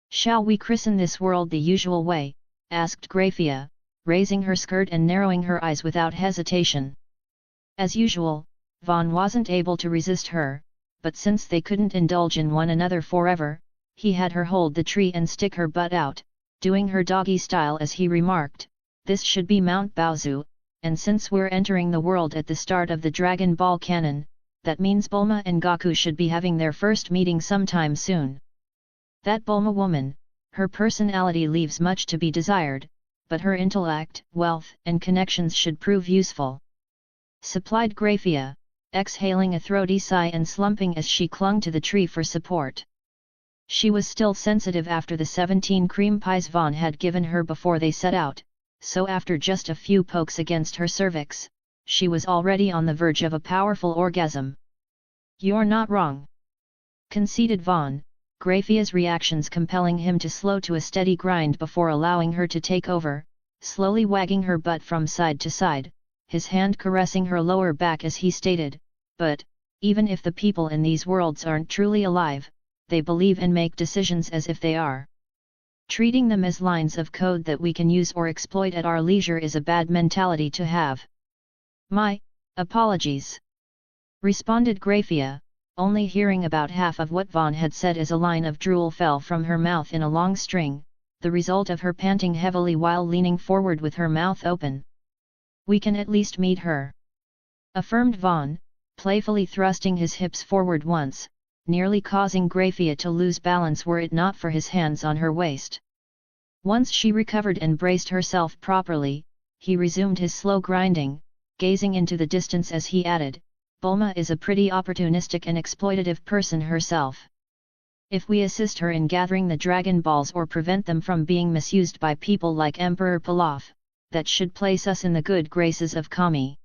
A: "Shall we christen this world the usual way?" asked Graphia, raising her skirt and narrowing her eyes without hesitation. As usual, Vaughn wasn't able to resist her, but since they couldn't indulge in one another forever, he had her hold the tree and stick her butt out, doing her doggy style as he remarked, "This should be Mount Baozu, and since we're entering the world at the start of the Dragon Ball canon, that means Bulma and Goku should be having their first meeting sometime soon. That Bulma woman, her personality leaves much to be desired, but her intellect, wealth, and connections should prove useful," supplied Graphia, exhaling a throaty sigh and slumping as she clung to the tree for support. She was still sensitive after the 17 cream pies Vaughn had given her before they set out, so after just a few pokes against her cervix, she was already on the verge of a powerful orgasm. "You're not wrong," conceded Vaughn, Graphia's reactions compelling him to slow to a steady grind before allowing her to take over, slowly wagging her butt from side to side, his hand caressing her lower back as he stated, "But, even if the people in these worlds aren't truly alive, they believe and make decisions as if they are. Treating them as lines of code that we can use or exploit at our leisure is a bad mentality to have." "My apologies," responded Graphia, only hearing about half of what Vaughn had said as a line of drool fell from her mouth in a long string, the result of her panting heavily while leaning forward with her mouth open. "We can at least meet her," affirmed Vaughn, playfully thrusting his hips forward once, nearly causing Graphia to lose balance were it not for his hands on her waist. Once she recovered and braced herself properly, he resumed his slow grinding, gazing into the distance as he added, "Bulma is a pretty opportunistic and exploitative person herself. If we assist her in gathering the Dragon Balls or prevent them from being misused by people like Emperor Pilaf, that should place us in the good graces of Kami."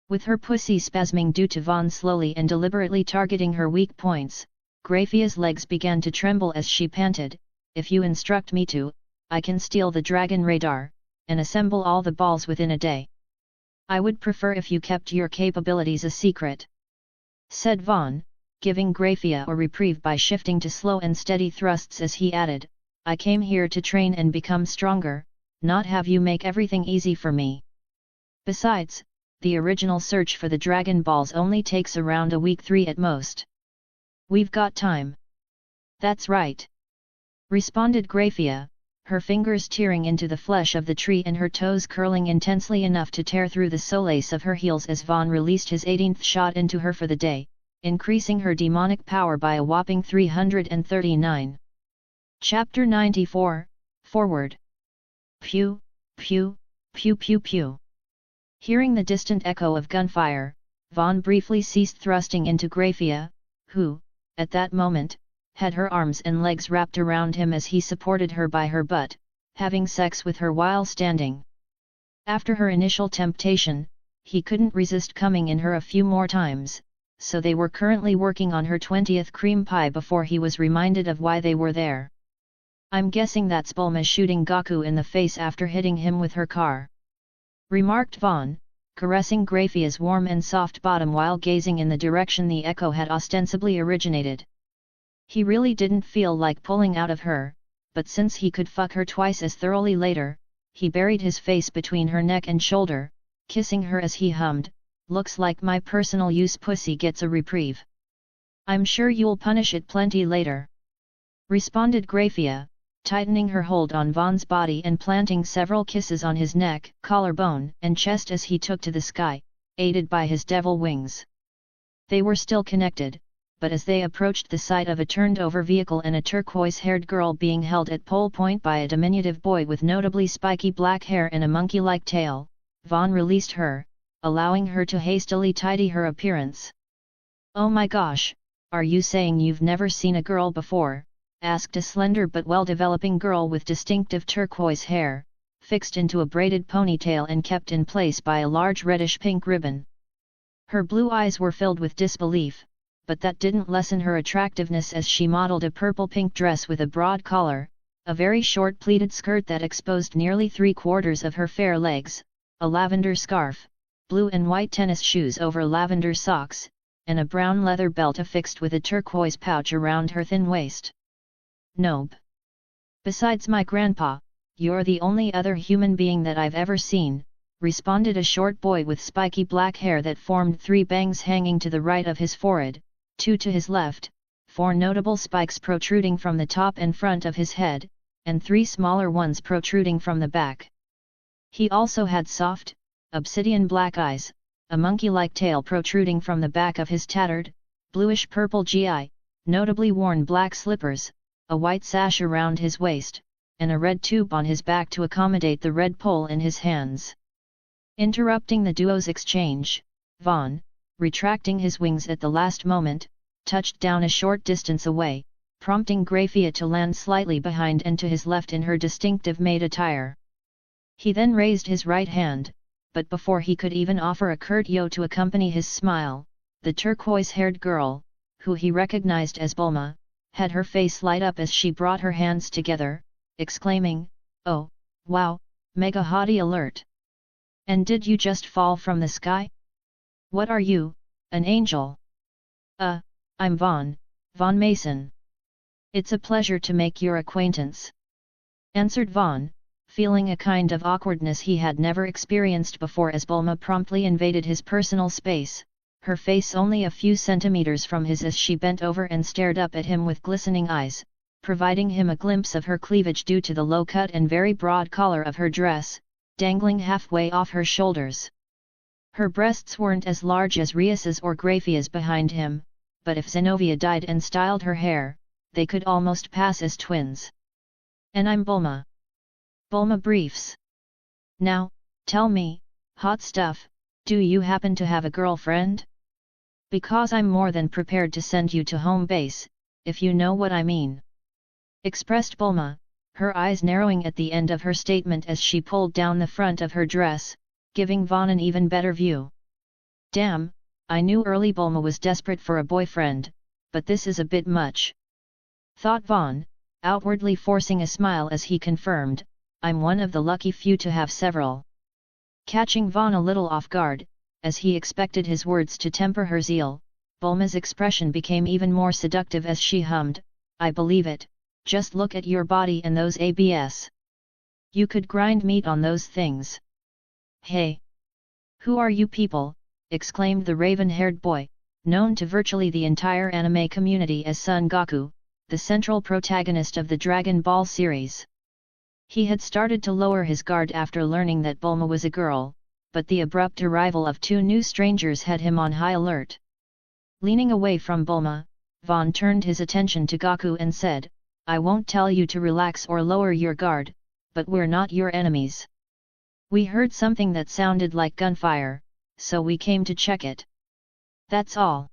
A: With her pussy spasming due to Vaughn slowly and deliberately targeting her weak points, Graphia's legs began to tremble as she panted, "If you instruct me to, I can steal the Dragon Radar, and assemble all the balls within a day. I would prefer if you kept your capabilities a secret," said Vaughn, giving Graphia a reprieve by shifting to slow and steady thrusts as he added, "I came here to train and become stronger, not have you make everything easy for me. Besides, the original search for the Dragon Balls only takes around a week 3 at most. We've got time." "That's right," responded Graphia, her fingers tearing into the flesh of the tree and her toes curling intensely enough to tear through the solace of her heels as Vaughn released his 18th shot into her for the day, increasing her demonic power by a whopping 339. Chapter 94, Forward. Pew, pew, pew pew pew. Hearing the distant echo of gunfire, Vaughn briefly ceased thrusting into Graphia, who, at that moment, had her arms and legs wrapped around him as he supported her by her butt, having sex with her while standing. After her initial temptation, he couldn't resist coming in her a few more times, so they were currently working on her 20th cream pie before he was reminded of why they were there. "I'm guessing that's Bulma shooting Goku in the face after hitting him with her car," remarked Vaughn, caressing Graphia's warm and soft bottom while gazing in the direction the echo had ostensibly originated. He really didn't feel like pulling out of her, but since he could fuck her twice as thoroughly later, he buried his face between her neck and shoulder, kissing her as he hummed, "Looks like my personal use pussy gets a reprieve. I'm sure you'll punish it plenty later," responded Graphia, tightening her hold on Vaughn's body and planting several kisses on his neck, collarbone, and chest as he took to the sky, aided by his devil wings. They were still connected, but as they approached the sight of a turned-over vehicle and a turquoise-haired girl being held at pole point by a diminutive boy with notably spiky black hair and a monkey-like tail, Vaughn released her, allowing her to hastily tidy her appearance. "Oh my gosh, are you saying you've never seen a girl before?" asked a slender but well-developing girl with distinctive turquoise hair, fixed into a braided ponytail and kept in place by a large reddish-pink ribbon. Her blue eyes were filled with disbelief, but that didn't lessen her attractiveness as she modeled a purple-pink dress with a broad collar, a very short pleated skirt that exposed nearly 3/4 of her fair legs, a lavender scarf, blue and white tennis shoes over lavender socks, and a brown leather belt affixed with a turquoise pouch around her thin waist. "Nope. Besides my grandpa, you're the only other human being that I've ever seen," responded a short boy with spiky black hair that formed 3 bangs hanging to the right of his forehead, 2 to his left, 4 notable spikes protruding from the top and front of his head, and 3 smaller ones protruding from the back. He also had soft, obsidian black eyes, a monkey-like tail protruding from the back of his tattered, bluish-purple gi, notably worn black slippers, a white sash around his waist, and a red tube on his back to accommodate the red pole in his hands. Interrupting the duo's exchange, Vaughn, retracting his wings at the last moment, touched down a short distance away, prompting Graphia to land slightly behind and to his left in her distinctive maid attire. He then raised his right hand, but before he could even offer a curt yo to accompany his smile, the turquoise-haired girl, who he recognized as Bulma, had her face light up as she brought her hands together, exclaiming, "Oh, wow, mega hottie alert! And did you just fall from the sky? What are you, an angel?" I'm Vaughn Mason. It's a pleasure to make your acquaintance," answered Vaughn, feeling a kind of awkwardness he had never experienced before as Bulma promptly invaded his personal space, her face only a few centimeters from his as she bent over and stared up at him with glistening eyes, providing him a glimpse of her cleavage due to the low cut and very broad collar of her dress, dangling halfway off her shoulders. Her breasts weren't as large as Rias's or Graphia's behind him, but if Zenobia dyed and styled her hair, they could almost pass as twins. "And I'm Bulma. Bulma Briefs. Now, tell me, hot stuff, do you happen to have a girlfriend? Because I'm more than prepared to send you to home base, if you know what I mean," expressed Bulma, her eyes narrowing at the end of her statement as she pulled down the front of her dress, giving Vaughn an even better view. Damn, I knew early Bulma was desperate for a boyfriend, but this is a bit much, thought Vaughn, outwardly forcing a smile as he confirmed, "I'm one of the lucky few to have several." Catching Vaughn a little off guard, as he expected his words to temper her zeal, Bulma's expression became even more seductive as she hummed, "I believe it, just look at your body and those abs. You could grind meat on those things." "Hey! Who are you people?" exclaimed the raven-haired boy, known to virtually the entire anime community as Son Goku, the central protagonist of the Dragon Ball series. He had started to lower his guard after learning that Bulma was a girl, but the abrupt arrival of 2 new strangers had him on high alert. Leaning away from Bulma, Vaughn turned his attention to Goku and said, "I won't tell you to relax or lower your guard, but we're not your enemies. We heard something that sounded like gunfire, so we came to check it. That's all."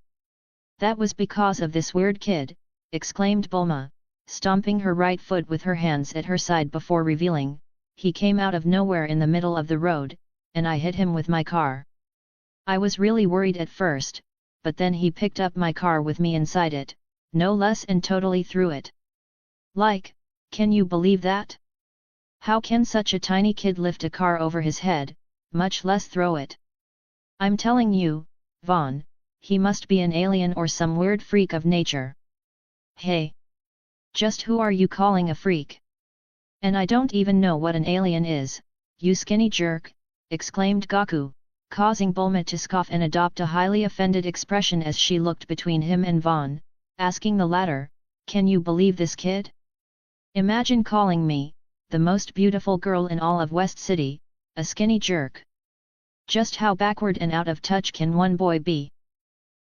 A: "That was because of this weird kid," exclaimed Bulma, stomping her right foot with her hands at her side before revealing, "He came out of nowhere in the middle of the road, and I hit him with my car. I was really worried at first, but then he picked up my car with me inside it, no less, and totally threw it. Like, can you believe that? How can such a tiny kid lift a car over his head, much less throw it? I'm telling you, Vaughn, he must be an alien or some weird freak of nature." "Hey! Just who are you calling a freak? And I don't even know what an alien is, you skinny jerk," exclaimed Goku, causing Bulma to scoff and adopt a highly offended expression as she looked between him and Vaughn, asking the latter, "Can you believe this kid? Imagine calling me, the most beautiful girl in all of West City, a skinny jerk. Just how backward and out of touch can one boy be?"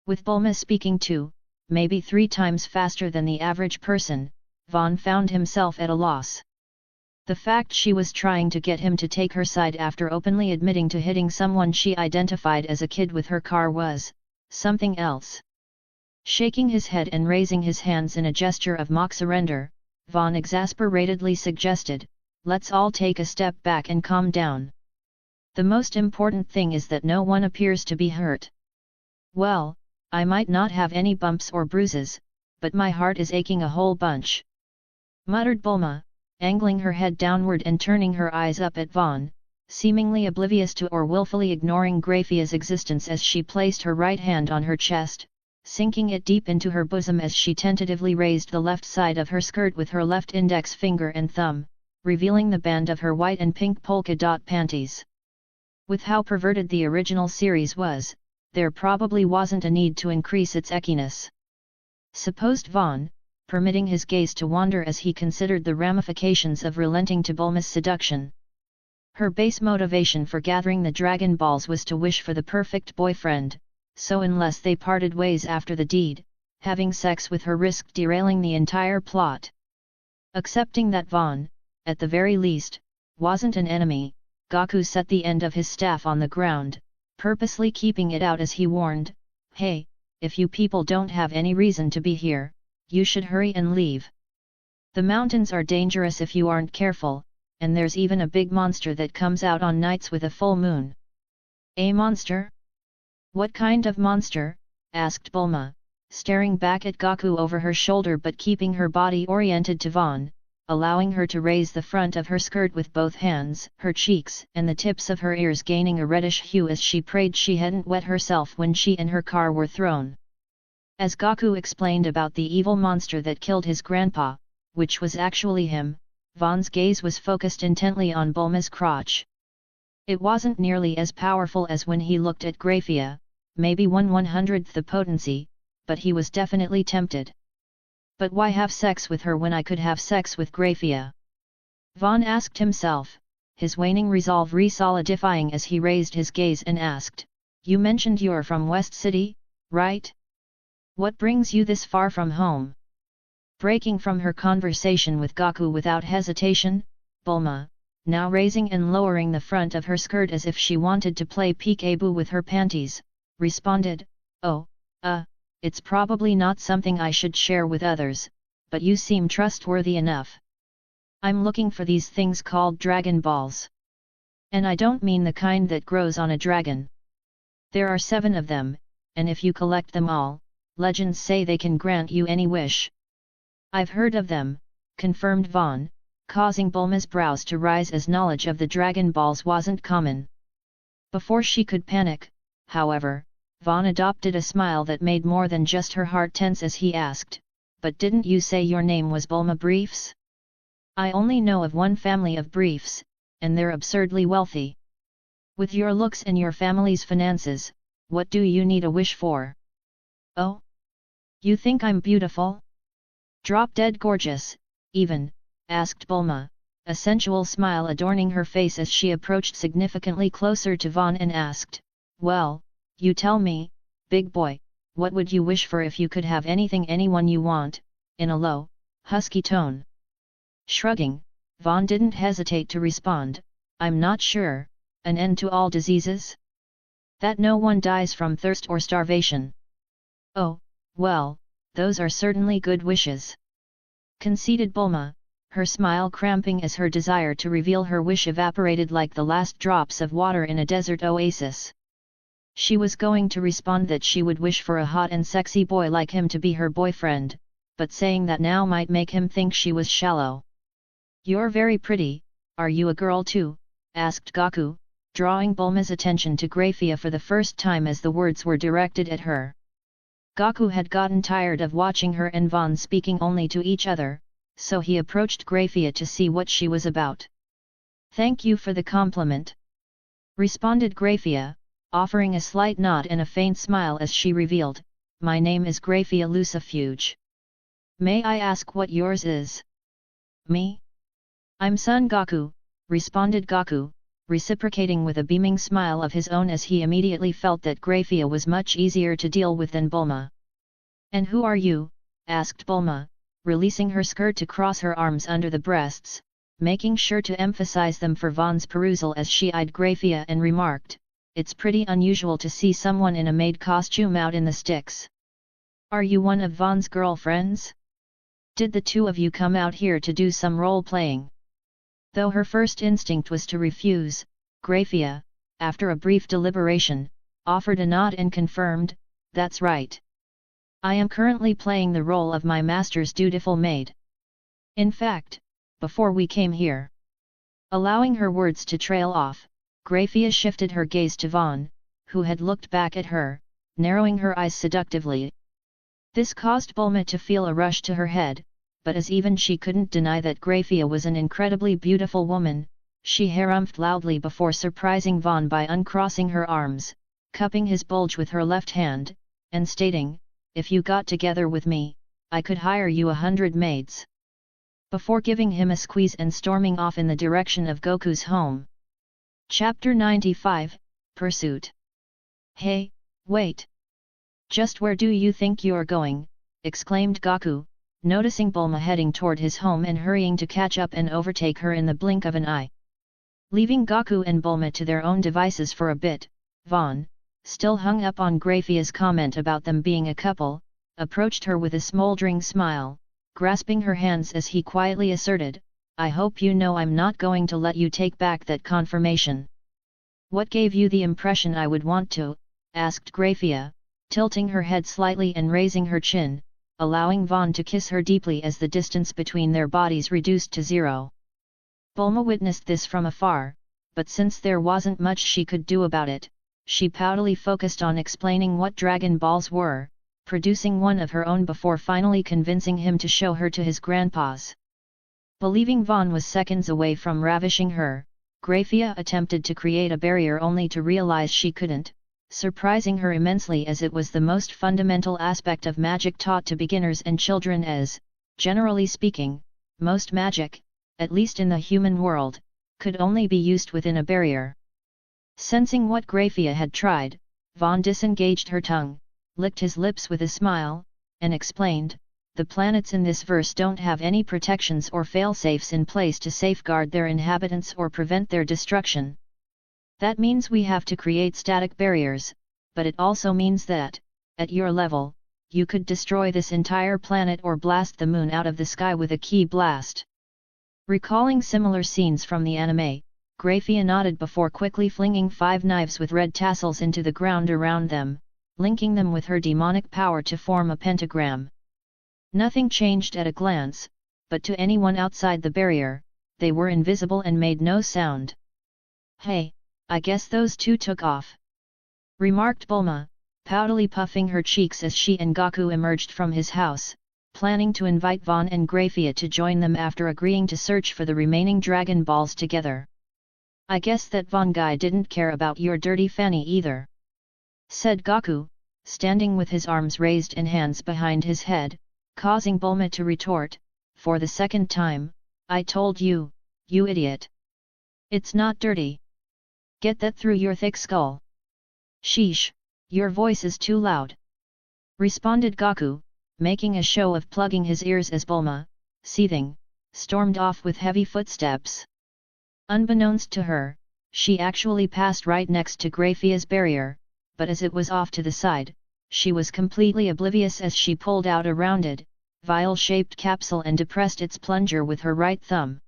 A: With Bulma speaking 2, maybe 3 times faster than the average person, Vaughn found himself at a loss. The fact she was trying to get him to take her side after openly admitting to hitting someone she identified as a kid with her car was something else. Shaking his head and raising his hands in a gesture of mock surrender, Vaughn exasperatedly suggested, "Let's all take a step back and calm down. The most important thing is that no one appears to be hurt. Well, I might not have any bumps or bruises, but my heart is aching a whole bunch," muttered Bulma, angling her head downward and turning her eyes up at Vaughn, seemingly oblivious to or willfully ignoring Graphia's existence as she placed her right hand on her chest, sinking it deep into her bosom as she tentatively raised the left side of her skirt with her left index finger and thumb, revealing the band of her white and pink polka dot panties. With how perverted the original series was, there probably wasn't a need to increase its eckiness. supposed Vaughn, permitting his gaze to wander as he considered the ramifications of relenting to Bulma's seduction. Her base motivation for gathering the Dragon Balls was to wish for the perfect boyfriend, so unless they parted ways after the deed, having sex with her risked derailing the entire plot. Accepting that Vaughn, at the very least, wasn't an enemy, Gaku set the end of his staff on the ground, purposely keeping it out as he warned, "Hey, if you people don't have any reason to be here, you should hurry and leave. The mountains are dangerous if you aren't careful, and there's even a big monster that comes out on nights with a full moon." "A monster? What kind of monster?" asked Bulma, staring back at Gaku over her shoulder but keeping her body oriented to Vaughn, allowing her to raise the front of her skirt with both hands, her cheeks and the tips of her ears gaining a reddish hue as she prayed she hadn't wet herself when she and her car were thrown. As Gaku explained about the evil monster that killed his grandpa, which was actually him, Vaughn's gaze was focused intently on Bulma's crotch. It wasn't nearly as powerful as when he looked at Graphia, maybe 1/100th the potency, but he was definitely tempted. But why have sex with her when I could have sex with Graphia? Vaughn asked himself, his waning resolve re-solidifying as he raised his gaze and asked, "You mentioned you're from West City, right? What brings you this far from home?" Breaking from her conversation with Gaku without hesitation, Bulma, now raising and lowering the front of her skirt as if she wanted to play peekaboo with her panties, responded, "Oh, it's probably not something I should share with others, but you seem trustworthy enough. I'm looking for these things called Dragon Balls. And I don't mean the kind that grows on a dragon. There are 7 of them, and if you collect them all, legends say they can grant you any wish." "I've heard of them," confirmed Vaughn, causing Bulma's brows to rise as knowledge of the Dragon Balls wasn't common. Before she could panic, however, Vaughn adopted a smile that made more than just her heart tense as he asked, "But didn't you say your name was Bulma Briefs? I only know of one family of Briefs, and they're absurdly wealthy. With your looks and your family's finances, what do you need a wish for?" "Oh? You think I'm beautiful? Drop-dead gorgeous, even?" asked Bulma, a sensual smile adorning her face as she approached significantly closer to Vaughn and asked, "Well, you tell me, big boy, what would you wish for if you could have anyone you want?" in a low, husky tone. Shrugging, Vaughn didn't hesitate to respond, "I'm not sure, an end to all diseases? That no one dies from thirst or starvation." "Oh, well, those are certainly good wishes," conceded Bulma, her smile cramping as her desire to reveal her wish evaporated like the last drops of water in a desert oasis. She was going to respond that she would wish for a hot and sexy boy like him to be her boyfriend, but saying that now might make him think she was shallow. "You're very pretty, are you a girl too?" asked Gaku, drawing Bulma's attention to Graphia for the first time as the words were directed at her. Gaku had gotten tired of watching her and Vaughn speaking only to each other, so he approached Graphia to see what she was about. "Thank you for the compliment," responded Graphia, offering a slight nod and a faint smile as she revealed, "My name is Graphia Lucifuge. May I ask what yours is?" "Me? I'm Son Gaku," responded Gaku, reciprocating with a beaming smile of his own as he immediately felt that Graphia was much easier to deal with than Bulma. "And who are you?" asked Bulma, releasing her skirt to cross her arms under the breasts, making sure to emphasize them for Vaughn's perusal as she eyed Graphia and remarked, "It's pretty unusual to see someone in a maid costume out in the sticks. Are you one of Vaughn's girlfriends? Did the two of you come out here to do some role-playing?" Though her first instinct was to refuse, Graphia, after a brief deliberation, offered a nod and confirmed, "That's right. I am currently playing the role of my master's dutiful maid. In fact, before we came here." Allowing her words to trail off, Graphia shifted her gaze to Vaughn, who had looked back at her, narrowing her eyes seductively. This caused Bulma to feel a rush to her head, but as even she couldn't deny that Graphia was an incredibly beautiful woman, she harumphed loudly before surprising Vaughn by uncrossing her arms, cupping his bulge with her left hand, and stating, "If you got together with me, I could hire you 100 maids. Before giving him a squeeze and storming off in the direction of Goku's home. Chapter 95, Pursuit. Hey, wait! Just where do you think you're going? Exclaimed Goku, noticing Bulma heading toward his home and hurrying to catch up and overtake her in the blink of an eye. Leaving Goku and Bulma to their own devices for a bit, Vaughn, still hung up on Graphia's comment about them being a couple, approached her with a smoldering smile, grasping her hands as he quietly asserted, I hope you know I'm not going to let you take back that confirmation. What gave you the impression I would want to? Asked Graphia, tilting her head slightly and raising her chin, allowing Vaughn to kiss her deeply as the distance between their bodies reduced to 0. Bulma witnessed this from afar, but since there wasn't much she could do about it, she poutily focused on explaining what Dragon Balls were, producing one of her own before finally convincing him to show her to his grandpa's. Believing Vaughn was seconds away from ravishing her, Graphia attempted to create a barrier only to realize she couldn't, surprising her immensely as it was the most fundamental aspect of magic taught to beginners and children as, generally speaking, most magic, at least in the human world, could only be used within a barrier. Sensing what Graphia had tried, Vaughn disengaged her tongue, licked his lips with a smile, and explained, the planets in this verse don't have any protections or failsafes in place to safeguard their inhabitants or prevent their destruction. That means we have to create static barriers, but it also means that, at your level, you could destroy this entire planet or blast the moon out of the sky with a ki blast. Recalling similar scenes from the anime, Graphia nodded before quickly flinging 5 knives with red tassels into the ground around them, linking them with her demonic power to form a pentagram. Nothing changed at a glance, but to anyone outside the barrier, they were invisible and made no sound. Hey, I guess those two took off, remarked Bulma, poutily puffing her cheeks as she and Goku emerged from his house, planning to invite Vaughn and Graphia to join them after agreeing to search for the remaining Dragon Balls together. I guess that Vaughn guy didn't care about your dirty fanny either, said Goku, standing with his arms raised and hands behind his head, causing Bulma to retort, for the second time, I told you, you idiot. It's not dirty. Get that through your thick skull. Sheesh, your voice is too loud, responded Goku, making a show of plugging his ears as Bulma, seething, stormed off with heavy footsteps. Unbeknownst to her, she actually passed right next to Graphia's barrier, but as it was off to the side, she was completely oblivious as she pulled out a rounded, vial-shaped capsule and depressed its plunger with her right thumb.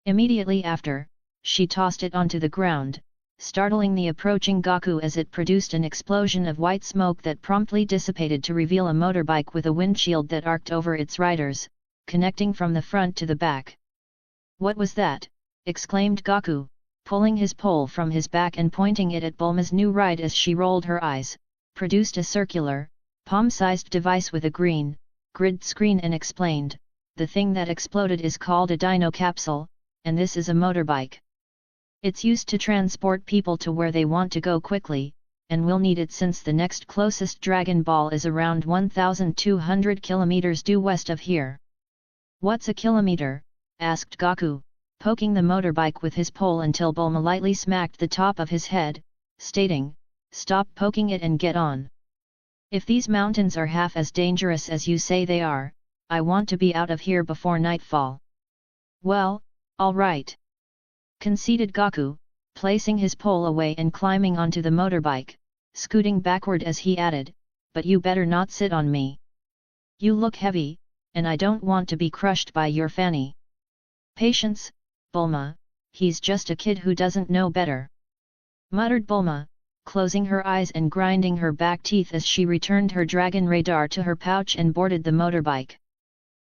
A: Immediately after, she tossed it onto the ground, startling the approaching Goku as it produced an explosion of white smoke that promptly dissipated to reveal a motorbike with a windshield that arced over its riders, connecting from the front to the back. What was that? Exclaimed Goku, pulling his pole from his back and pointing it at Bulma's new ride as she rolled her eyes, produced a circular, palm-sized device with a green, grid screen and explained, the thing that exploded is called a dino capsule, and this is a motorbike. It's used to transport people to where they want to go quickly, and we'll need it since the next closest Dragon Ball is around 1,200 kilometers due west of here. What's a kilometer? Asked Goku, poking the motorbike with his pole until Bulma lightly smacked the top of his head, stating, stop poking it and get on. If these mountains are half as dangerous as you say they are, I want to be out of here before nightfall. Well, all right, conceded Goku, placing his pole away and climbing onto the motorbike, scooting backward as he added, but you better not sit on me. You look heavy, and I don't want to be crushed by your fanny. Patience, Bulma, he's just a kid who doesn't know better, muttered Bulma, closing her eyes and grinding her back teeth as she returned her dragon radar to her pouch and boarded the motorbike.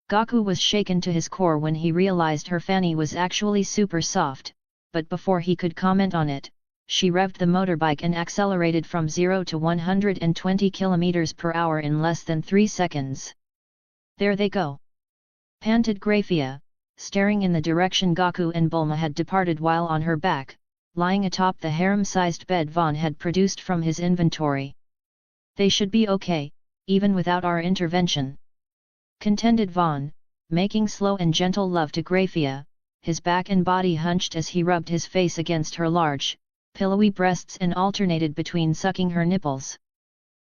A: Goku was shaken to his core when he realized her fanny was actually super soft, but before he could comment on it, she revved the motorbike and accelerated from 0 to 120 km per hour in less than 3 seconds. There they go, panted Graphia, staring in the direction Goku and Bulma had departed while on her back, lying atop the harem-sized bed Vaughn had produced from his inventory. They should be okay, even without our intervention. contended Vaughn, making slow and gentle love to Graphia, his back and body hunched as he rubbed his face against her large, pillowy breasts and alternated between sucking her nipples.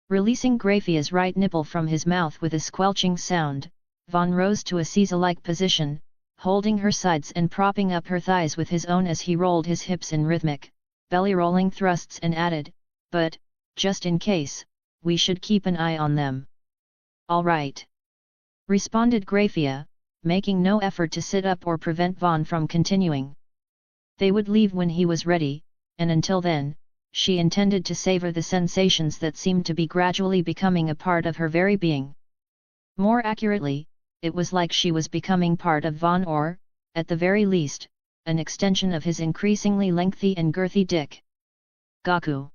A: Releasing Graphia's right nipple from his mouth with a squelching sound, Vaughn rose to a Caesar-like position, holding her sides and propping up her thighs with his own as he rolled his hips in rhythmic, belly-rolling thrusts and added, "But, just in case, we should keep an eye on them." "All right," responded Graphia, making no effort to sit up or prevent Vaughn from continuing. They would leave when he was ready, and until then, she intended to savor the sensations that seemed to be gradually becoming a part of her very being. More accurately, it was like she was becoming part of Vaughn or, at the very least, an extension of his increasingly lengthy and girthy dick. "Gaku.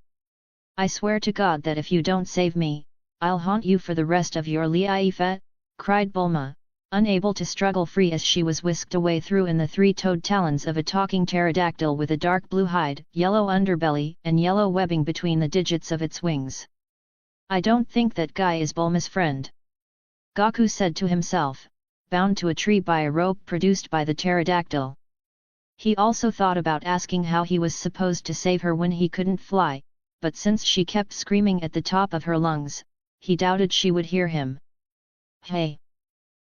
A: I swear to God that if you don't save me, I'll haunt you for the rest of your life," cried Bulma, unable to struggle free as she was whisked away through in the three-toed talons of a talking pterodactyl with a dark blue hide, yellow underbelly and yellow webbing between the digits of its wings. "I don't think that guy is Bulma's friend," Gaku said to himself, bound to a tree by a rope produced by the pterodactyl. He also thought about asking how he was supposed to save her when he couldn't fly, but since she kept screaming at the top of her lungs, he doubted she would hear him. "Hey!"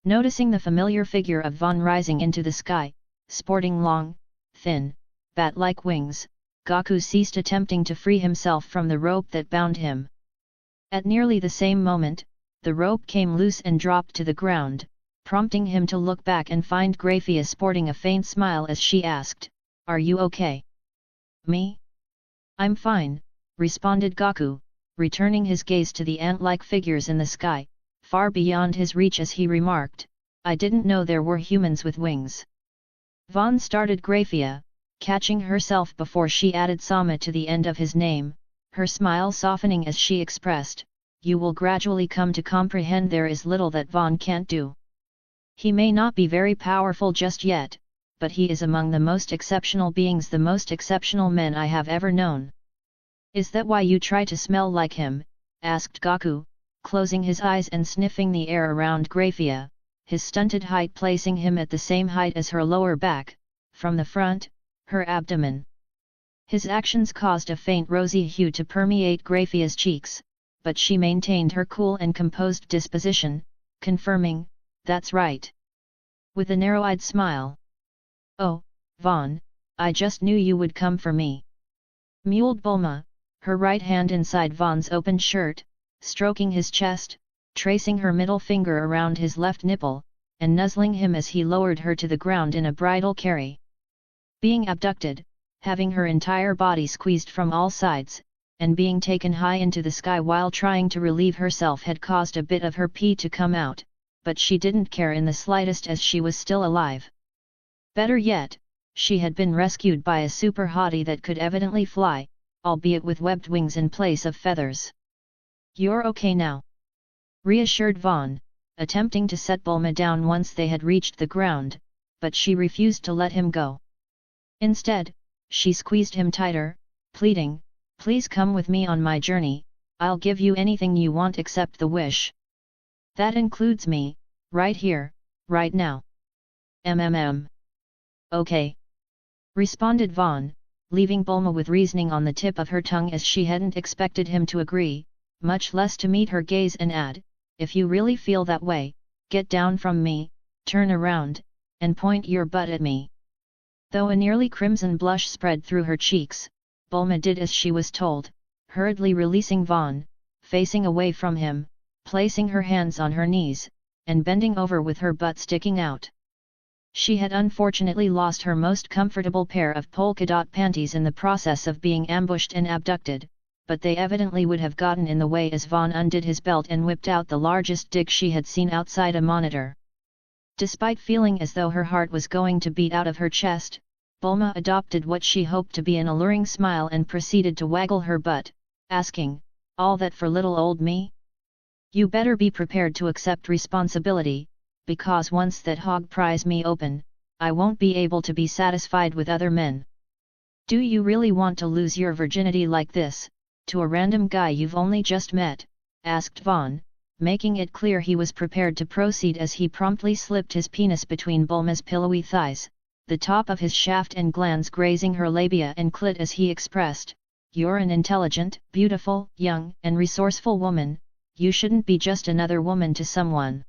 A: Noticing the familiar figure of Vaughn rising into the sky, sporting long, thin, bat-like wings, Gaku ceased attempting to free himself from the rope that bound him. At nearly the same moment, the rope came loose and dropped to the ground, prompting him to look back and find Graphia sporting a faint smile as she asked, "Are you okay?" "Me? I'm fine," responded Gaku, returning his gaze to the ant-like figures in the sky, far beyond his reach as he remarked, "I didn't know there were humans with wings." Vaughn started Graphia, catching herself before she added Sama to the end of his name, her smile softening as she expressed, "You will gradually come to comprehend there is little that Vaughn can't do. He may not be very powerful just yet, but he is among the most exceptional beings, the most exceptional men I have ever known." "Is that why you try to smell like him?" asked Gaku, closing his eyes and sniffing the air around Graphia, his stunted height placing him at the same height as her lower back, from the front, her abdomen. His actions caused a faint rosy hue to permeate Graphia's cheeks, but she maintained her cool and composed disposition, confirming, "That's right," with a narrow-eyed smile. "Oh, Vaughn, I just knew you would come for me," mewed Bulma, her right hand inside Vaughn's open shirt, stroking his chest, tracing her middle finger around his left nipple, and nuzzling him as he lowered her to the ground in a bridal carry. Being abducted, having her entire body squeezed from all sides, and being taken high into the sky while trying to relieve herself had caused a bit of her pee to come out, but she didn't care in the slightest as she was still alive. Better yet, she had been rescued by a super hottie that could evidently fly, albeit with webbed wings in place of feathers. "You're okay now," reassured Vaughn, attempting to set Bulma down once they had reached the ground, but she refused to let him go. Instead, she squeezed him tighter, pleading, "Please come with me on my journey, I'll give you anything you want except the wish. That includes me, right here, right now." "Okay," responded Vaughn, leaving Bulma with reasoning on the tip of her tongue as she hadn't expected him to agree, much less to meet her gaze and add, "If you really feel that way, get down from me, turn around, and point your butt at me." Though a nearly crimson blush spread through her cheeks, Bulma did as she was told, hurriedly releasing Vaughn, facing away from him, placing her hands on her knees, and bending over with her butt sticking out. She had unfortunately lost her most comfortable pair of polka dot panties in the process of being ambushed and abducted, but they evidently would have gotten in the way as Vaughn undid his belt and whipped out the largest dick she had seen outside a monitor. Despite feeling as though her heart was going to beat out of her chest, Bulma adopted what she hoped to be an alluring smile and proceeded to waggle her butt, asking, "All that for little old me? You better be prepared to accept responsibility, because once that hog pries me open, I won't be able to be satisfied with other men." "Do you really want to lose your virginity like this, to a random guy you've only just met?" asked Vaughn, making it clear he was prepared to proceed as he promptly slipped his penis between Bulma's pillowy thighs, the top of his shaft and glands grazing her labia and clit as he expressed, "You're an intelligent, beautiful, young, and resourceful woman, you shouldn't be just another woman to someone."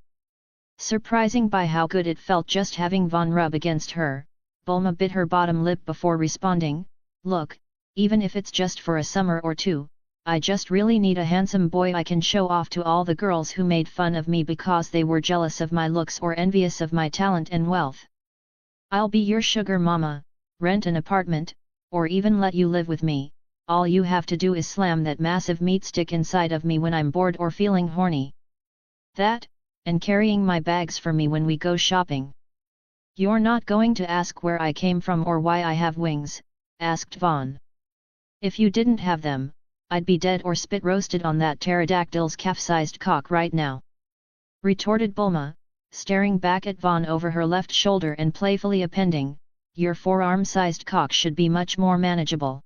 A: Surprising by how good it felt just having Vaughn rub against her, Bulma bit her bottom lip before responding, "Look, even if it's just for a summer or two, I just really need a handsome boy I can show off to all the girls who made fun of me because they were jealous of my looks or envious of my talent and wealth. I'll be your sugar mama, rent an apartment, or even let you live with me, all you have to do is slam that massive meat stick inside of me when I'm bored or feeling horny. That, and carrying my bags for me when we go shopping. You're not going to ask where I came from or why I have wings," asked Vaughn. "If you didn't have them, I'd be dead or spit roasted on that pterodactyl's calf-sized cock right now," retorted Bulma, staring back at Vaughn over her left shoulder and playfully appending, "Your forearm-sized cock should be much more manageable."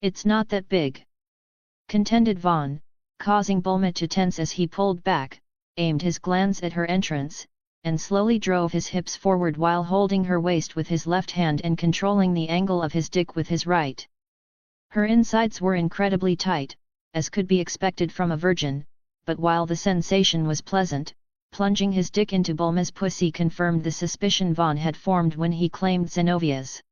A: "It's not that big," contended Vaughn, causing Bulma to tense as he pulled back, aimed his glance at her entrance, and slowly drove his hips forward while holding her waist with his left hand and controlling the angle of his dick with his right. Her insides were incredibly tight, as could be expected from a virgin, but while the sensation was pleasant, plunging his dick into Bulma's pussy confirmed the suspicion Vaughn had formed when he claimed Zenovia's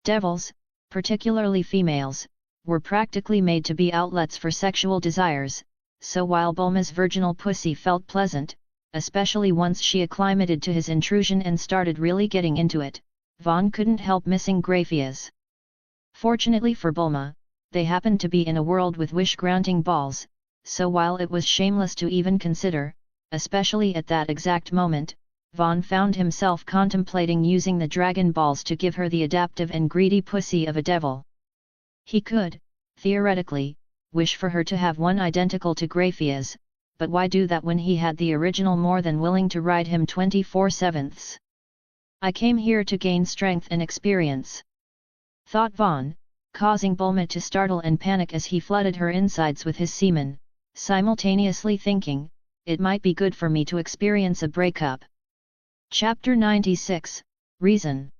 A: devils, particularly females, were practically made to be outlets for sexual desires, so while Bulma's virginal pussy felt pleasant, especially once she acclimated to his intrusion and started really getting into it, Vaughn couldn't help missing Graphia's. Fortunately for Bulma, they happened to be in a world with wish-granting balls, so while it was shameless to even consider, especially at that exact moment, Vaughn found himself contemplating using the dragon balls to give her the adaptive and greedy pussy of a devil. He could, theoretically, wish for her to have one identical to Graphia's, but why do that when he had the original more than willing to ride him 24/7? "I came here to gain strength and experience," thought Vaughn, causing Bulma to startle and panic as he flooded her insides with his semen, simultaneously thinking, "It might be good for me to experience a breakup." Chapter 96, Reason.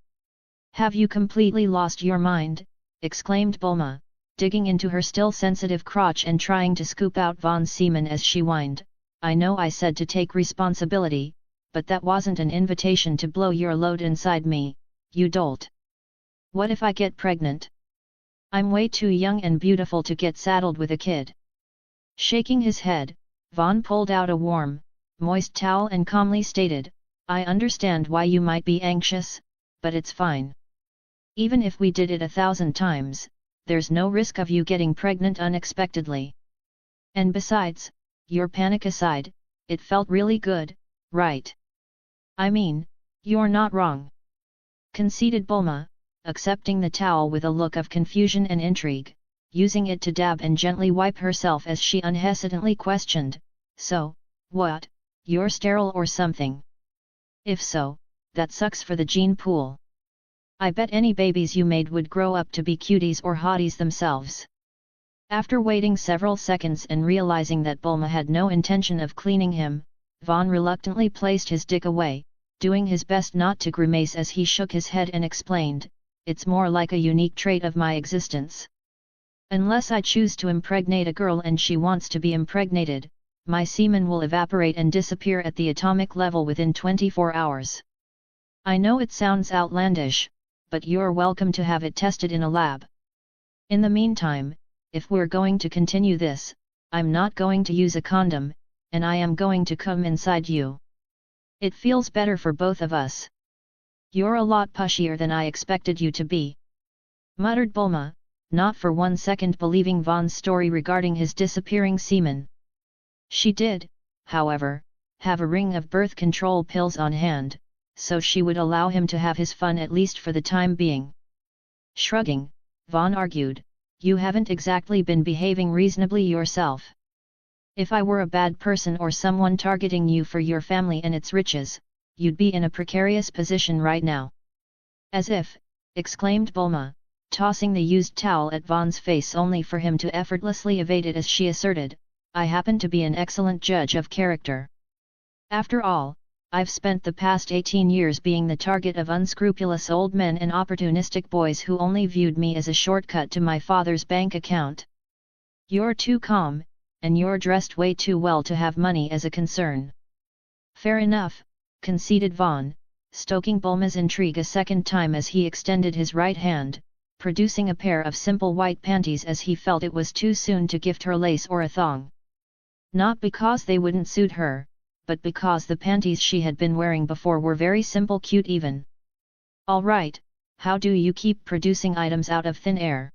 A: "Have you completely lost your mind?" exclaimed Bulma, digging into her still sensitive crotch and trying to scoop out Vaughn's semen as she whined, "I know I said to take responsibility, but that wasn't an invitation to blow your load inside me, you dolt. What if I get pregnant? I'm way too young and beautiful to get saddled with a kid." Shaking his head, Vaughn pulled out a warm, moist towel and calmly stated, "I understand why you might be anxious, but it's fine. Even if we did it 1,000 times, there's no risk of you getting pregnant unexpectedly. And besides, your panic aside, it felt really good, right? I mean, you're not wrong," conceded Bulma, accepting the towel with a look of confusion and intrigue, using it to dab and gently wipe herself as she unhesitantly questioned, "So, what, you're sterile or something? If so, that sucks for the gene pool. I bet any babies you made would grow up to be cuties or hotties themselves." After waiting several seconds and realizing that Bulma had no intention of cleaning him, Vaughn reluctantly placed his dick away, doing his best not to grimace as he shook his head and explained, "It's more like a unique trait of my existence. Unless I choose to impregnate a girl and she wants to be impregnated, my semen will evaporate and disappear at the atomic level within 24 hours. I know it sounds outlandish, but you're welcome to have it tested in a lab. In the meantime, if we're going to continue this, I'm not going to use a condom, and I am going to come inside you. It feels better for both of us. You're a lot pushier than I expected you to be," muttered Bulma, not for one second believing Vaughn's story regarding his disappearing semen. She did, however, have a ring of birth control pills on hand, so she would allow him to have his fun at least for the time being. Shrugging, Vaughn argued, "You haven't exactly been behaving reasonably yourself. If I were a bad person or someone targeting you for your family and its riches, you'd be in a precarious position right now." "As if," exclaimed Bulma, tossing the used towel at Vaughn's face only for him to effortlessly evade it as she asserted, I happen to be an excellent judge of character. After all, I've spent the past 18 years being the target of unscrupulous old men and opportunistic boys who only viewed me as a shortcut to my father's bank account. You're too calm, and you're dressed way too well to have money as a concern. Fair enough, conceded Vaughn, stoking Bulma's intrigue a second time as he extended his right hand, producing a pair of simple white panties as he felt it was too soon to gift her lace or a thong. Not because they wouldn't suit her, but because the panties she had been wearing before were very simple, cute even. All right, how do you keep producing items out of thin air?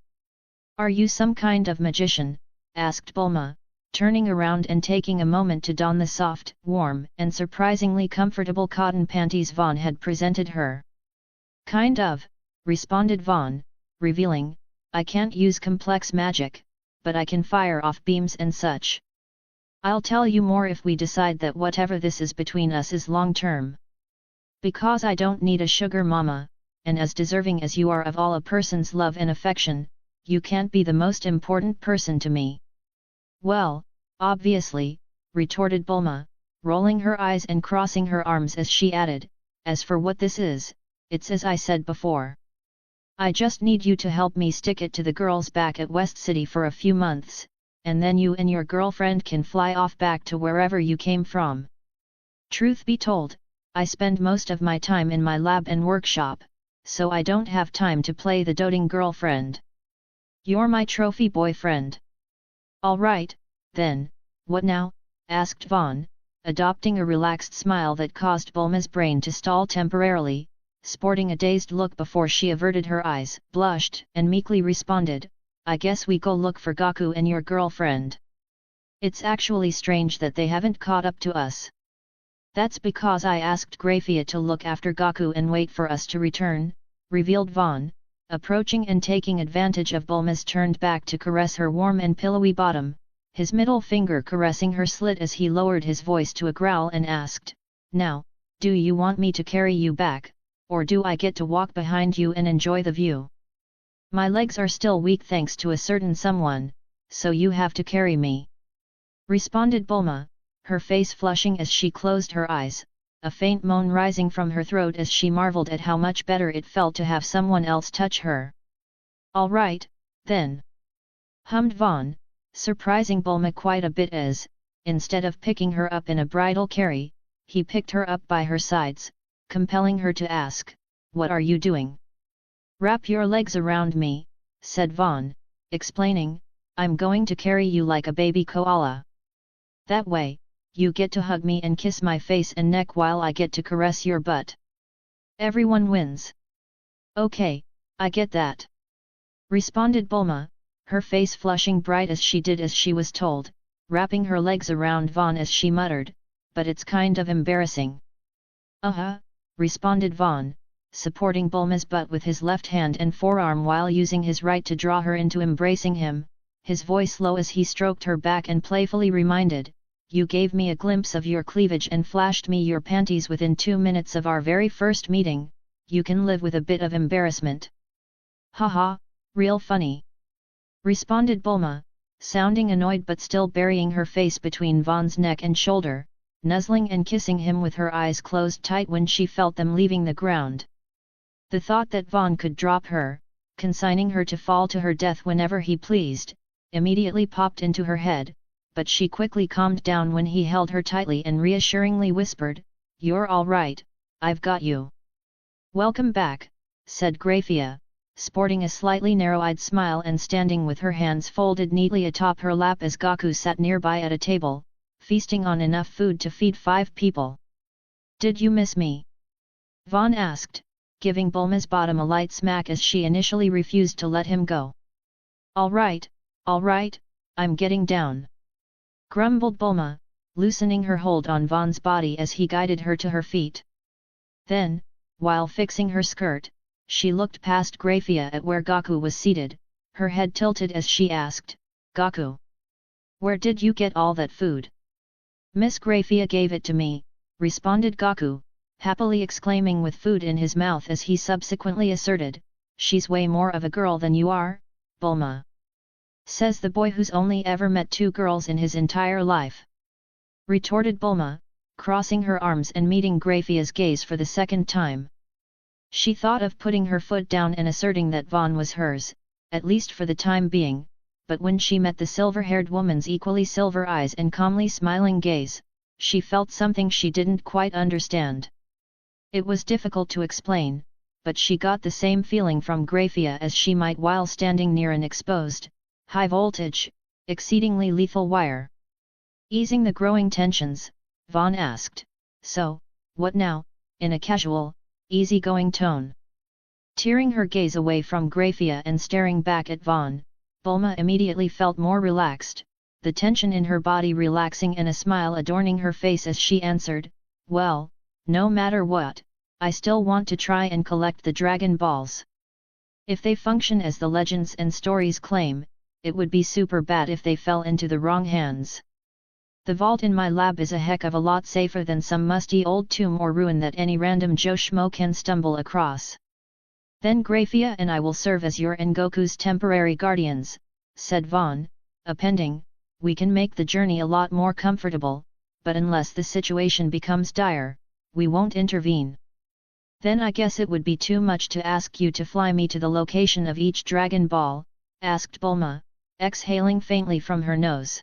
A: Are you some kind of magician? Asked Bulma, turning around and taking a moment to don the soft, warm, and surprisingly comfortable cotton panties Vaughn had presented her. Kind of, responded Vaughn, revealing, I can't use complex magic, but I can fire off beams and such. I'll tell you more if we decide that whatever this is between us is long-term. Because I don't need a sugar mama, and as deserving as you are of all a person's love and affection, you can't be the most important person to me. Well, obviously, retorted Bulma, rolling her eyes and crossing her arms as she added, as for what this is, it's as I said before. I just need you to help me stick it to the girls back at West City for a few months, and then you and your girlfriend can fly off back to wherever you came from. Truth be told, I spend most of my time in my lab and workshop, so I don't have time to play the doting girlfriend. You're my trophy boyfriend. All right, then, what now? Asked Vaughn, adopting a relaxed smile that caused Bulma's brain to stall temporarily, sporting a dazed look before she averted her eyes, blushed, and meekly responded, I guess we go look for Gaku and your girlfriend. It's actually strange that they haven't caught up to us. That's because I asked Grafia to look after Gaku and wait for us to return, revealed Vaughn, approaching and taking advantage of Bulma's turned back to caress her warm and pillowy bottom, his middle finger caressing her slit as he lowered his voice to a growl and asked, Now, do you want me to carry you back, or do I get to walk behind you and enjoy the view? My legs are still weak thanks to a certain someone, so you have to carry me. Responded Bulma, her face flushing as she closed her eyes, a faint moan rising from her throat as she marveled at how much better it felt to have someone else touch her. All right, then. Hummed Vaughn, surprising Bulma quite a bit as, instead of picking her up in a bridal carry, he picked her up by her sides, compelling her to ask, What are you doing? Wrap your legs around me, said Vaughn, explaining, I'm going to carry you like a baby koala. That way, you get to hug me and kiss my face and neck while I get to caress your butt. Everyone wins. Okay, I get that. Responded Bulma, her face flushing bright as she did as she was told, wrapping her legs around Vaughn as she muttered, but it's kind of embarrassing. Responded Vaughn, supporting Bulma's butt with his left hand and forearm while using his right to draw her into embracing him, his voice low as he stroked her back and playfully reminded, You gave me a glimpse of your cleavage and flashed me your panties within 2 minutes of our very first meeting, you can live with a bit of embarrassment. Haha, real funny. Responded Bulma, sounding annoyed but still burying her face between Vaughn's neck and shoulder, nuzzling and kissing him with her eyes closed tight when she felt them leaving the ground. The thought that Vaughn could drop her, consigning her to fall to her death whenever he pleased, immediately popped into her head, but she quickly calmed down when he held her tightly and reassuringly whispered, You're all right, I've got you. Welcome back, said Grafia, sporting a slightly narrow-eyed smile and standing with her hands folded neatly atop her lap as Gaku sat nearby at a table, feasting on enough food to feed 5 people. Did you miss me? Vaughn asked, giving Bulma's bottom a light smack as she initially refused to let him go. All right, I'm getting down. Grumbled Bulma, loosening her hold on Vaughn's body as he guided her to her feet. Then, while fixing her skirt, she looked past Grafia at where Gaku was seated, her head tilted as she asked, Gaku, where did you get all that food? Miss Grafia gave it to me, responded Gaku, happily exclaiming with food in his mouth as he subsequently asserted, She's way more of a girl than you are, Bulma. Says the boy who's only ever met 2 girls in his entire life. Retorted Bulma, crossing her arms and meeting Graphia's gaze for the second time. She thought of putting her foot down and asserting that Vaughn was hers, at least for the time being, but when she met the silver-haired woman's equally silver eyes and calmly smiling gaze, she felt something she didn't quite understand. It was difficult to explain, but she got the same feeling from Graphia as she might while standing near an exposed, high-voltage, exceedingly lethal wire. Easing the growing tensions, Vaughn asked, "So, what now?" in a casual, easy-going tone. Tearing her gaze away from Graphia and staring back at Vaughn, Bulma immediately felt more relaxed, the tension in her body relaxing and a smile adorning her face as she answered, "Well, no matter what, I still want to try and collect the Dragon Balls. If they function as the legends and stories claim, it would be super bad if they fell into the wrong hands. The vault in my lab is a heck of a lot safer than some musty old tomb or ruin that any random Joe Schmo can stumble across. Then Graphia and I will serve as your and Goku's temporary guardians," said Vaughn, appending, "We can make the journey a lot more comfortable, but unless the situation becomes dire, we won't intervene." "Then I guess it would be too much to ask you to fly me to the location of each Dragon Ball?" asked Bulma, exhaling faintly from her nose.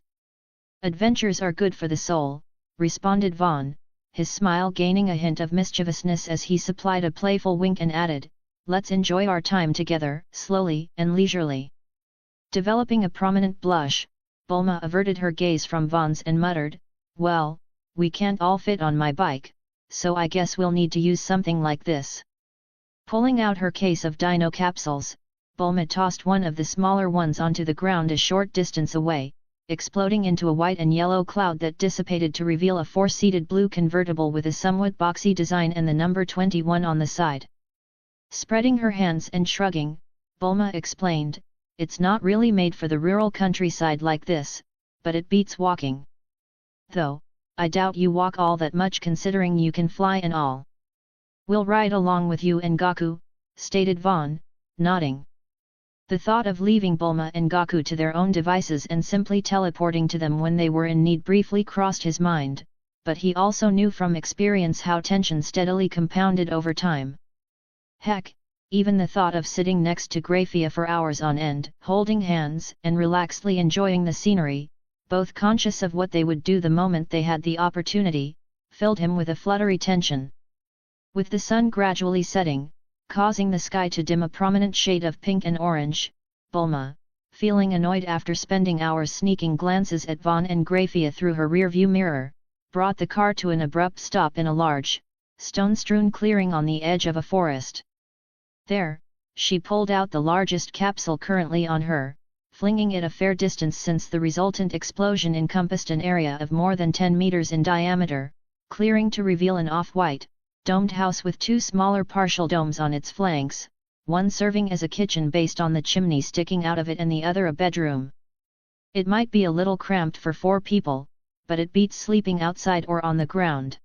A: "Adventures are good for the soul," responded Vaughn, his smile gaining a hint of mischievousness as he supplied a playful wink and added, "Let's enjoy our time together, slowly and leisurely." Developing a prominent blush, Bulma averted her gaze from Vaughn's and muttered, "Well, we can't all fit on my bike, so I guess we'll need to use something like this." Pulling out her case of dino capsules, Bulma tossed one of the smaller ones onto the ground a short distance away, exploding into a white and yellow cloud that dissipated to reveal a 4-seated blue convertible with a somewhat boxy design and the number 21 on the side. Spreading her hands and shrugging, Bulma explained, "It's not really made for the rural countryside like this, but it beats walking. Though, I doubt you walk all that much considering you can fly and all." "We'll ride along with you and Goku," stated Vaughn, nodding. The thought of leaving Bulma and Goku to their own devices and simply teleporting to them when they were in need briefly crossed his mind, but he also knew from experience how tension steadily compounded over time. Heck, even the thought of sitting next to Graphia for hours on end, holding hands and relaxedly enjoying the scenery, both conscious of what they would do the moment they had the opportunity, filled him with a fluttery tension. With the sun gradually setting, causing the sky to dim a prominent shade of pink and orange, Bulma, feeling annoyed after spending hours sneaking glances at Vaughn and Graphia through her rear-view mirror, brought the car to an abrupt stop in a large, stone-strewn clearing on the edge of a forest. There, she pulled out the largest capsule currently on her, flinging it a fair distance since the resultant explosion encompassed an area of more than 10 meters in diameter, clearing to reveal an off-white, domed house with 2 smaller partial domes on its flanks, one serving as a kitchen based on the chimney sticking out of it and the other a bedroom. "It might be a little cramped for 4 people, but it beats sleeping outside or on the ground,"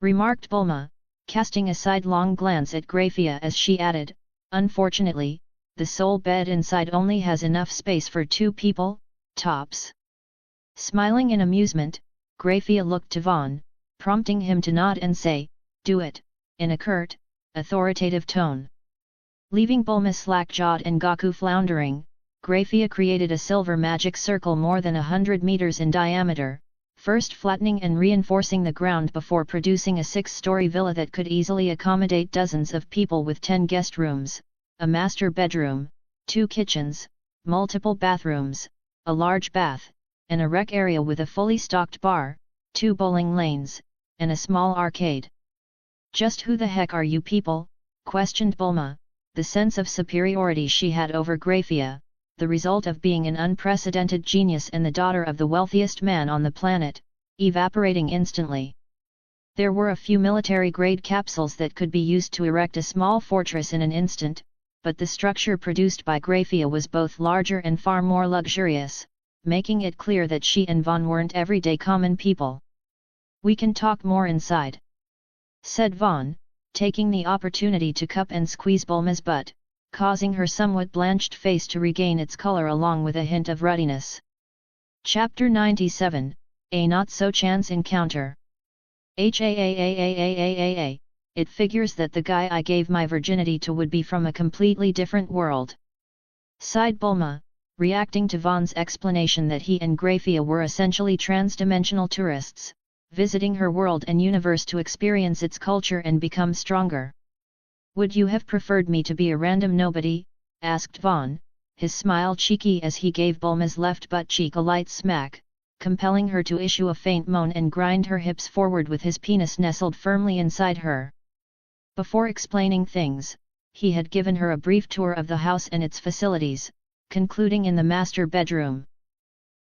A: remarked Bulma, casting a sidelong glance at Graphia as she added, "Unfortunately, the sole bed inside only has enough space for 2 people, tops." Smiling in amusement, Graphia looked to Vaughn, prompting him to nod and say, "Do it," in a curt, authoritative tone. Leaving Bulma slack-jawed and Goku floundering, Graphia created a silver magic circle more than 100 meters in diameter, first flattening and reinforcing the ground before producing a 6-story villa that could easily accommodate dozens of people with 10 guest rooms, a master bedroom, 2 kitchens, multiple bathrooms, a large bath, and a rec area with a fully stocked bar, 2 bowling lanes, and a small arcade. "Just who the heck are you people?" questioned Bulma, the sense of superiority she had over Graphia, the result of being an unprecedented genius and the daughter of the wealthiest man on the planet, evaporating instantly. There were a few military-grade capsules that could be used to erect a small fortress in an instant, but the structure produced by Graphia was both larger and far more luxurious, making it clear that she and Vaughn weren't everyday common people. "We can talk more inside," said Vaughn, taking the opportunity to cup and squeeze Bulma's butt. causing her somewhat blanched face to regain its color along with a hint of ruddiness. Chapter 97, A Not-So-Chance Encounter. It figures that the guy I gave my virginity to would be from a completely different world. Sighed Bulma, reacting to Vaughn's explanation that he and Grafia were essentially trans-dimensional tourists, visiting her world and universe to experience its culture and become stronger. Would you have preferred me to be a random nobody? Asked Vaughn, his smile cheeky as he gave Bulma's left butt cheek a light smack, compelling her to issue a faint moan and grind her hips forward with his penis nestled firmly inside her. Before explaining things, he had given her a brief tour of the house and its facilities, concluding in the master bedroom.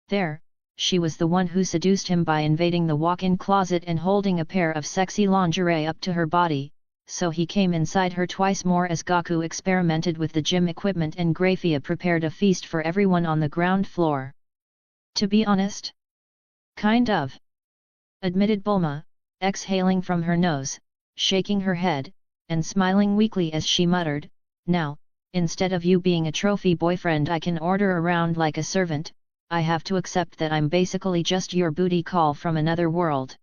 A: There, she was the one who seduced him by invading the walk-in closet and holding a pair of sexy lingerie up to her body, so he came inside her twice more as Gaku experimented with the gym equipment and Grafia prepared a feast for everyone on the ground floor. To be honest? Kind of. Admitted Bulma, exhaling from her nose, shaking her head, and smiling weakly as she muttered, now, instead of you being a trophy boyfriend I can order around like a servant, I have to accept that I'm basically just your booty call from another world.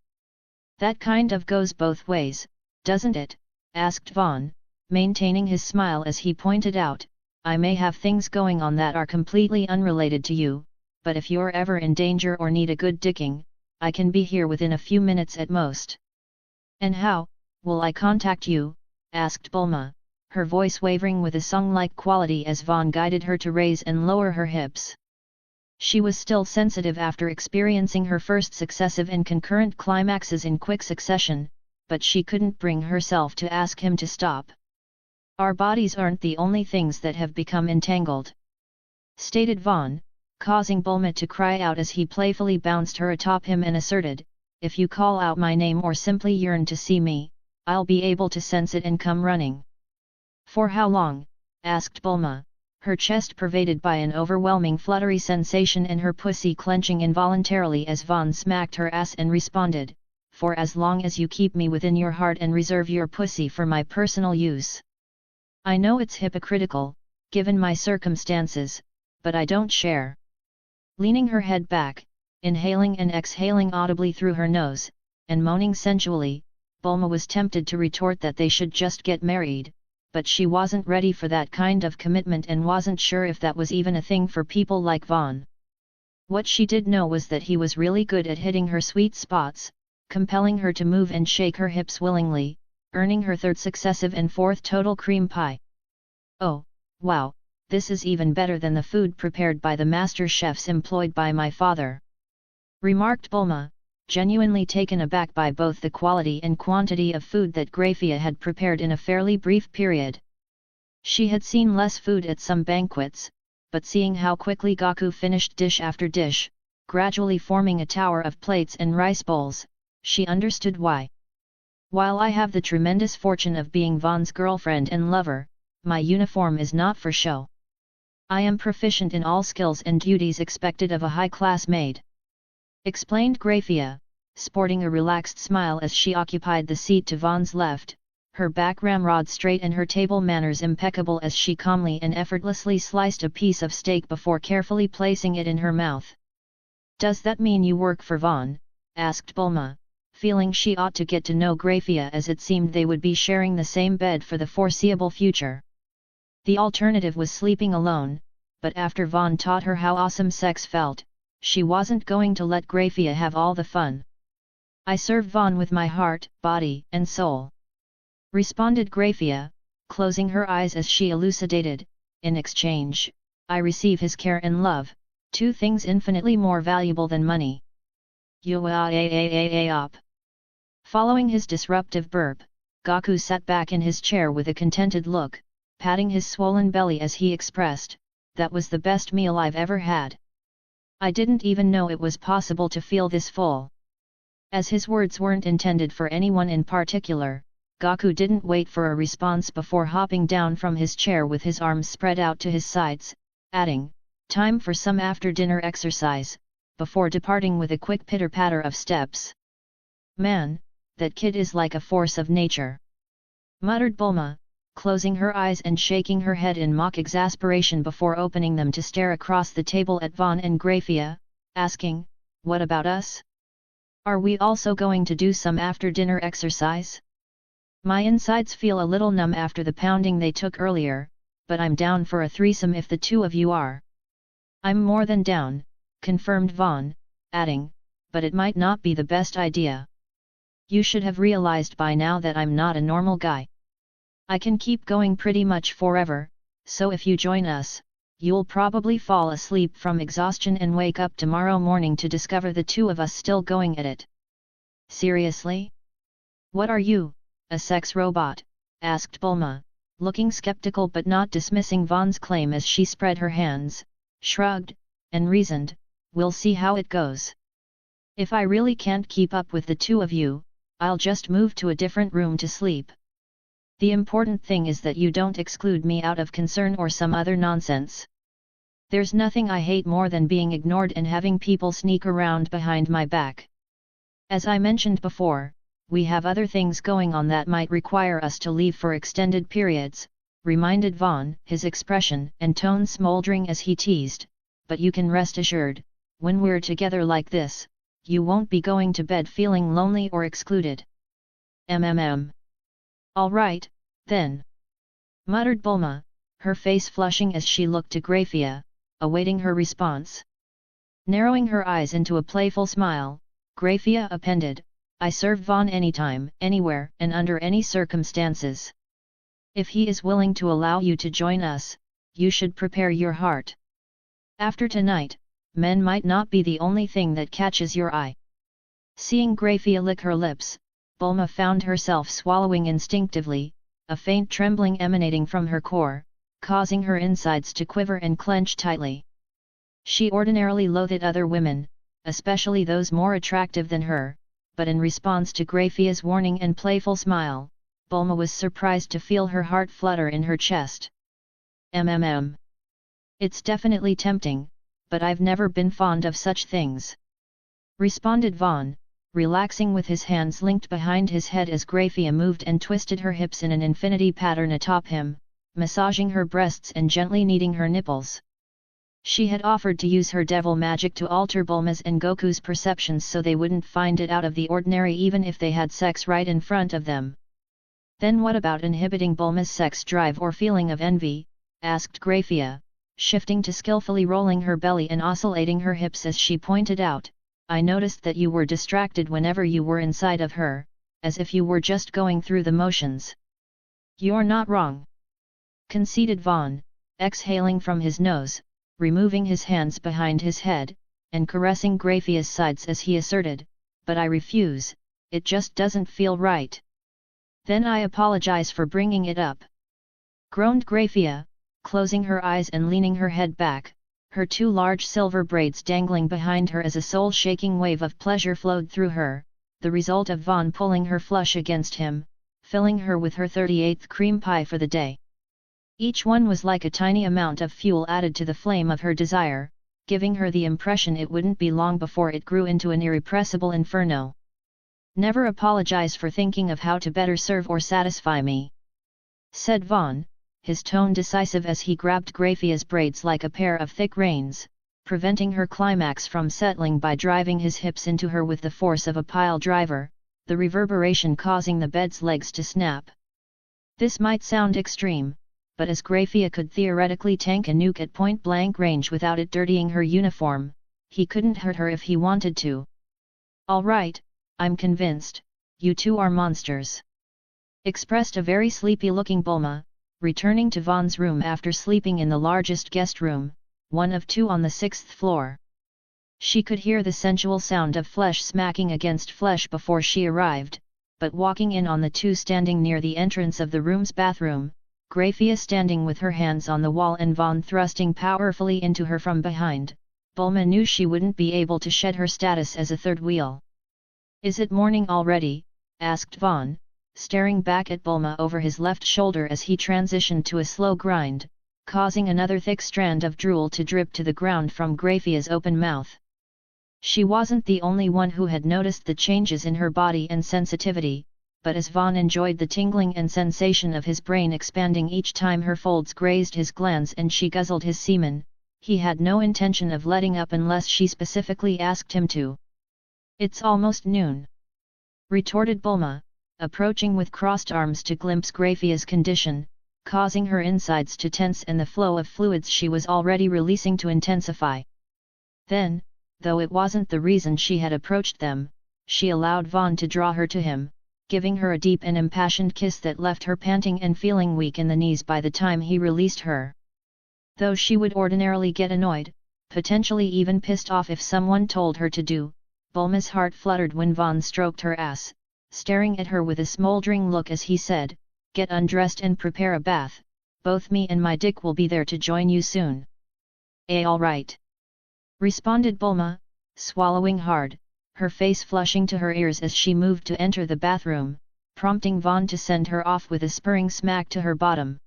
A: That kind of goes both ways, doesn't it? Asked Vaughn, maintaining his smile as he pointed out, I may have things going on that are completely unrelated to you, but if you're ever in danger or need a good dicking, I can be here within a few minutes at most. And how will I contact you? Asked Bulma, her voice wavering with a song-like quality as Vaughn guided her to raise and lower her hips. She was still sensitive after experiencing her first successive and concurrent climaxes in quick succession, but she couldn't bring herself to ask him to stop. Our bodies aren't the only things that have become entangled, stated Vaughn, causing Bulma to cry out as he playfully bounced her atop him and asserted, if you call out my name or simply yearn to see me, I'll be able to sense it and come running. For how long? Asked Bulma, her chest pervaded by an overwhelming fluttery sensation and her pussy clenching involuntarily as Vaughn smacked her ass and responded, for as long as you keep me within your heart and reserve your pussy for my personal use. I know it's hypocritical, given my circumstances, but I don't share. Leaning her head back, inhaling and exhaling audibly through her nose, and moaning sensually, Bulma was tempted to retort that they should just get married, but she wasn't ready for that kind of commitment and wasn't sure if that was even a thing for people like Vaughn. What she did know was that he was really good at hitting her sweet spots, compelling her to move and shake her hips willingly, earning her third successive and fourth total cream pie. Oh, wow, this is even better than the food prepared by the master chefs employed by my father, remarked Bulma, genuinely taken aback by both the quality and quantity of food that Grafia had prepared in a fairly brief period. She had seen less food at some banquets, but seeing how quickly Gaku finished dish after dish, gradually forming a tower of plates and rice bowls, she understood why. While I have the tremendous fortune of being Vaughn's girlfriend and lover, my uniform is not for show. I am proficient in all skills and duties expected of a high-class maid, explained Grafia, sporting a relaxed smile as she occupied the seat to Vaughn's left, her back ramrod straight and her table manners impeccable as she calmly and effortlessly sliced a piece of steak before carefully placing it in her mouth. Does that mean you work for Vaughn? Asked Bulma, feeling she ought to get to know Grafia as it seemed they would be sharing the same bed for the foreseeable future. The alternative was sleeping alone, but after Vaughn taught her how awesome sex felt, she wasn't going to let Grafia have all the fun. I serve Vaughn with my heart, body, and soul, responded Grafia, closing her eyes as she elucidated, in exchange, I receive his care and love, two things infinitely more valuable than money. Up. Following his disruptive burp, Gaku sat back in his chair with a contented look, patting his swollen belly as he expressed, that was the best meal I've ever had. I didn't even know it was possible to feel this full. As his words weren't intended for anyone in particular, Gaku didn't wait for a response before hopping down from his chair with his arms spread out to his sides, adding, time for some after-dinner exercise, before departing with a quick pitter-patter of steps. Man, that kid is like a force of nature, muttered Bulma, closing her eyes and shaking her head in mock exasperation before opening them to stare across the table at Vaughn and Graphia, asking, "What about us? Are we also going to do some after-dinner exercise? My insides feel a little numb after the pounding they took earlier, but I'm down for a threesome if the two of you are." "I'm more than down," confirmed Vaughn, adding, "but it might not be the best idea. You should have realized by now that I'm not a normal guy. I can keep going pretty much forever, so if you join us, you'll probably fall asleep from exhaustion and wake up tomorrow morning to discover the two of us still going at it." "Seriously? What are you, a sex robot?" asked Bulma, looking skeptical but not dismissing Vaughn's claim as she spread her hands, shrugged, and reasoned, "We'll see how it goes. If I really can't keep up with the two of you, I'll just move to a different room to sleep. The important thing is that you don't exclude me out of concern or some other nonsense. There's nothing I hate more than being ignored and having people sneak around behind my back. As I mentioned before, we have other things going on that might require us to leave for extended periods," reminded Vaughn, his expression and tone smoldering as he teased, "but you can rest assured, when we're together like this, you won't be going to bed feeling lonely or excluded." "All right, then," muttered Bulma, her face flushing as she looked to Graphia, awaiting her response. Narrowing her eyes into a playful smile, Graphia appended, "I serve Vaughn anytime, anywhere and under any circumstances. If he is willing to allow you to join us, you should prepare your heart. After tonight, men might not be the only thing that catches your eye." Seeing Graphia lick her lips, Bulma found herself swallowing instinctively, a faint trembling emanating from her core, causing her insides to quiver and clench tightly. She ordinarily loathed other women, especially those more attractive than her, but in response to Graphia's warning and playful smile, Bulma was surprised to feel her heart flutter in her chest. "It's definitely tempting, but I've never been fond of such things," responded Vaughn, relaxing with his hands linked behind his head as Graphia moved and twisted her hips in an infinity pattern atop him, massaging her breasts and gently kneading her nipples. She had offered to use her devil magic to alter Bulma's and Goku's perceptions so they wouldn't find it out of the ordinary even if they had sex right in front of them. "Then what about inhibiting Bulma's sex drive or feeling of envy?" asked Graphia, shifting to skillfully rolling her belly and oscillating her hips as she pointed out, "I noticed that you were distracted whenever you were inside of her, as if you were just going through the motions." "You're not wrong," conceded Vaughn, exhaling from his nose, removing his hands behind his head, and caressing Graphia's sides as he asserted, "But I refuse, it just doesn't feel right." "Then I apologize for bringing it up," groaned Graphia, closing her eyes and leaning her head back, her two large silver braids dangling behind her as a soul-shaking wave of pleasure flowed through her, the result of Vaughn pulling her flush against him, filling her with her 38th cream pie for the day. Each one was like a tiny amount of fuel added to the flame of her desire, giving her the impression it wouldn't be long before it grew into an irrepressible inferno. "Never apologize for thinking of how to better serve or satisfy me," said Vaughn, his tone decisive as he grabbed Graphia's braids like a pair of thick reins, preventing her climax from settling by driving his hips into her with the force of a pile driver, the reverberation causing the bed's legs to snap. This might sound extreme, but as Graphia could theoretically tank a nuke at point-blank range without it dirtying her uniform, he couldn't hurt her if he wanted to. "All right, I'm convinced, you two are monsters," expressed a very sleepy-looking Bulma, returning to Vaughn's room after sleeping in the largest guest room, one of two on the 6th floor. She could hear the sensual sound of flesh smacking against flesh before she arrived, but walking in on the two standing near the entrance of the room's bathroom, Graphia standing with her hands on the wall and Vaughn thrusting powerfully into her from behind, Bulma knew she wouldn't be able to shed her status as a third wheel. "Is it morning already?" asked Vaughn, staring back at Bulma over his left shoulder as he transitioned to a slow grind, causing another thick strand of drool to drip to the ground from Graphia's open mouth. She wasn't the only one who had noticed the changes in her body and sensitivity, but as Vaughn enjoyed the tingling and sensation of his brain expanding each time her folds grazed his glands and she guzzled his semen, he had no intention of letting up unless she specifically asked him to. "It's almost noon," retorted Bulma, approaching with crossed arms to glimpse Graphia's condition, causing her insides to tense and the flow of fluids she was already releasing to intensify. Then, though it wasn't the reason she had approached them, she allowed Vaughn to draw her to him, giving her a deep and impassioned kiss that left her panting and feeling weak in the knees by the time he released her. Though she would ordinarily get annoyed, potentially even pissed off if someone told her to do, Bulma's heart fluttered when Vaughn stroked her ass, staring at her with a smoldering look as he said, "Get undressed and prepare a bath, both me and my dick will be there to join you soon." All right," responded Bulma, swallowing hard, her face flushing to her ears as she moved to enter the bathroom, prompting Vaughn to send her off with a spurring smack to her bottom.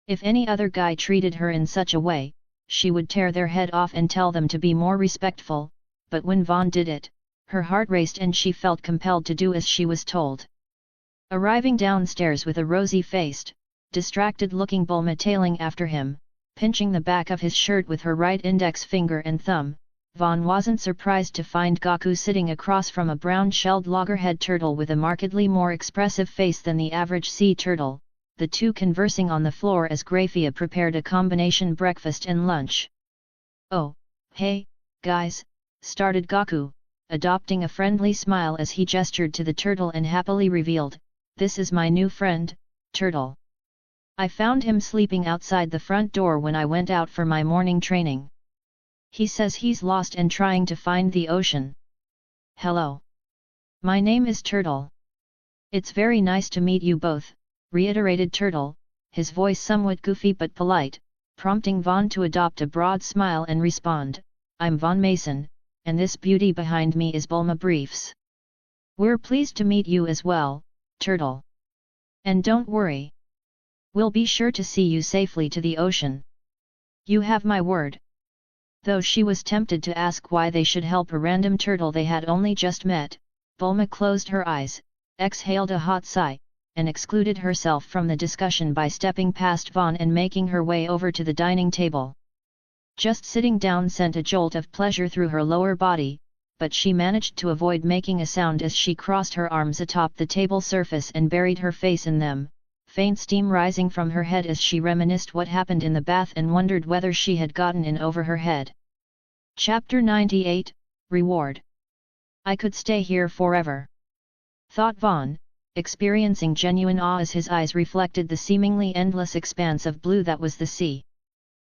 A: If any other guy treated her in such a way, she would tear their head off and tell them to be more respectful, but when Vaughn did it, her heart raced and she felt compelled to do as she was told. Arriving downstairs with a rosy-faced, distracted-looking Bulma tailing after him, pinching the back of his shirt with her right index finger and thumb, Vaughn wasn't surprised to find Gaku sitting across from a brown-shelled loggerhead turtle with a markedly more expressive face than the average sea turtle, the two conversing on the floor as Graphia prepared a combination breakfast and lunch. "Oh, hey, guys," started Gaku, adopting a friendly smile as he gestured to the turtle and happily revealed, "This is my new friend, Turtle. I found him sleeping outside the front door when I went out for my morning training. He says he's lost and trying to find the ocean." "Hello. My name is Turtle. It's very nice to meet you both," reiterated Turtle, his voice somewhat goofy but polite, prompting Vaughn to adopt a broad smile and respond, "I'm Vaughn Mason, and this beauty behind me is Bulma Briefs. We're pleased to meet you as well, Turtle. And don't worry. We'll be sure to see you safely to the ocean. You have my word." Though she was tempted to ask why they should help a random turtle they had only just met, Bulma closed her eyes, exhaled a hot sigh, and excluded herself from the discussion by stepping past Vaughn and making her way over to the dining table. Just sitting down sent a jolt of pleasure through her lower body, but she managed to avoid making a sound as she crossed her arms atop the table surface and buried her face in them, faint steam rising from her head as she reminisced what happened in the bath and wondered whether she had gotten in over her head. Chapter 98, Reward. "I could stay here forever," thought Vaughn, experiencing genuine awe as his eyes reflected the seemingly endless expanse of blue that was the sea.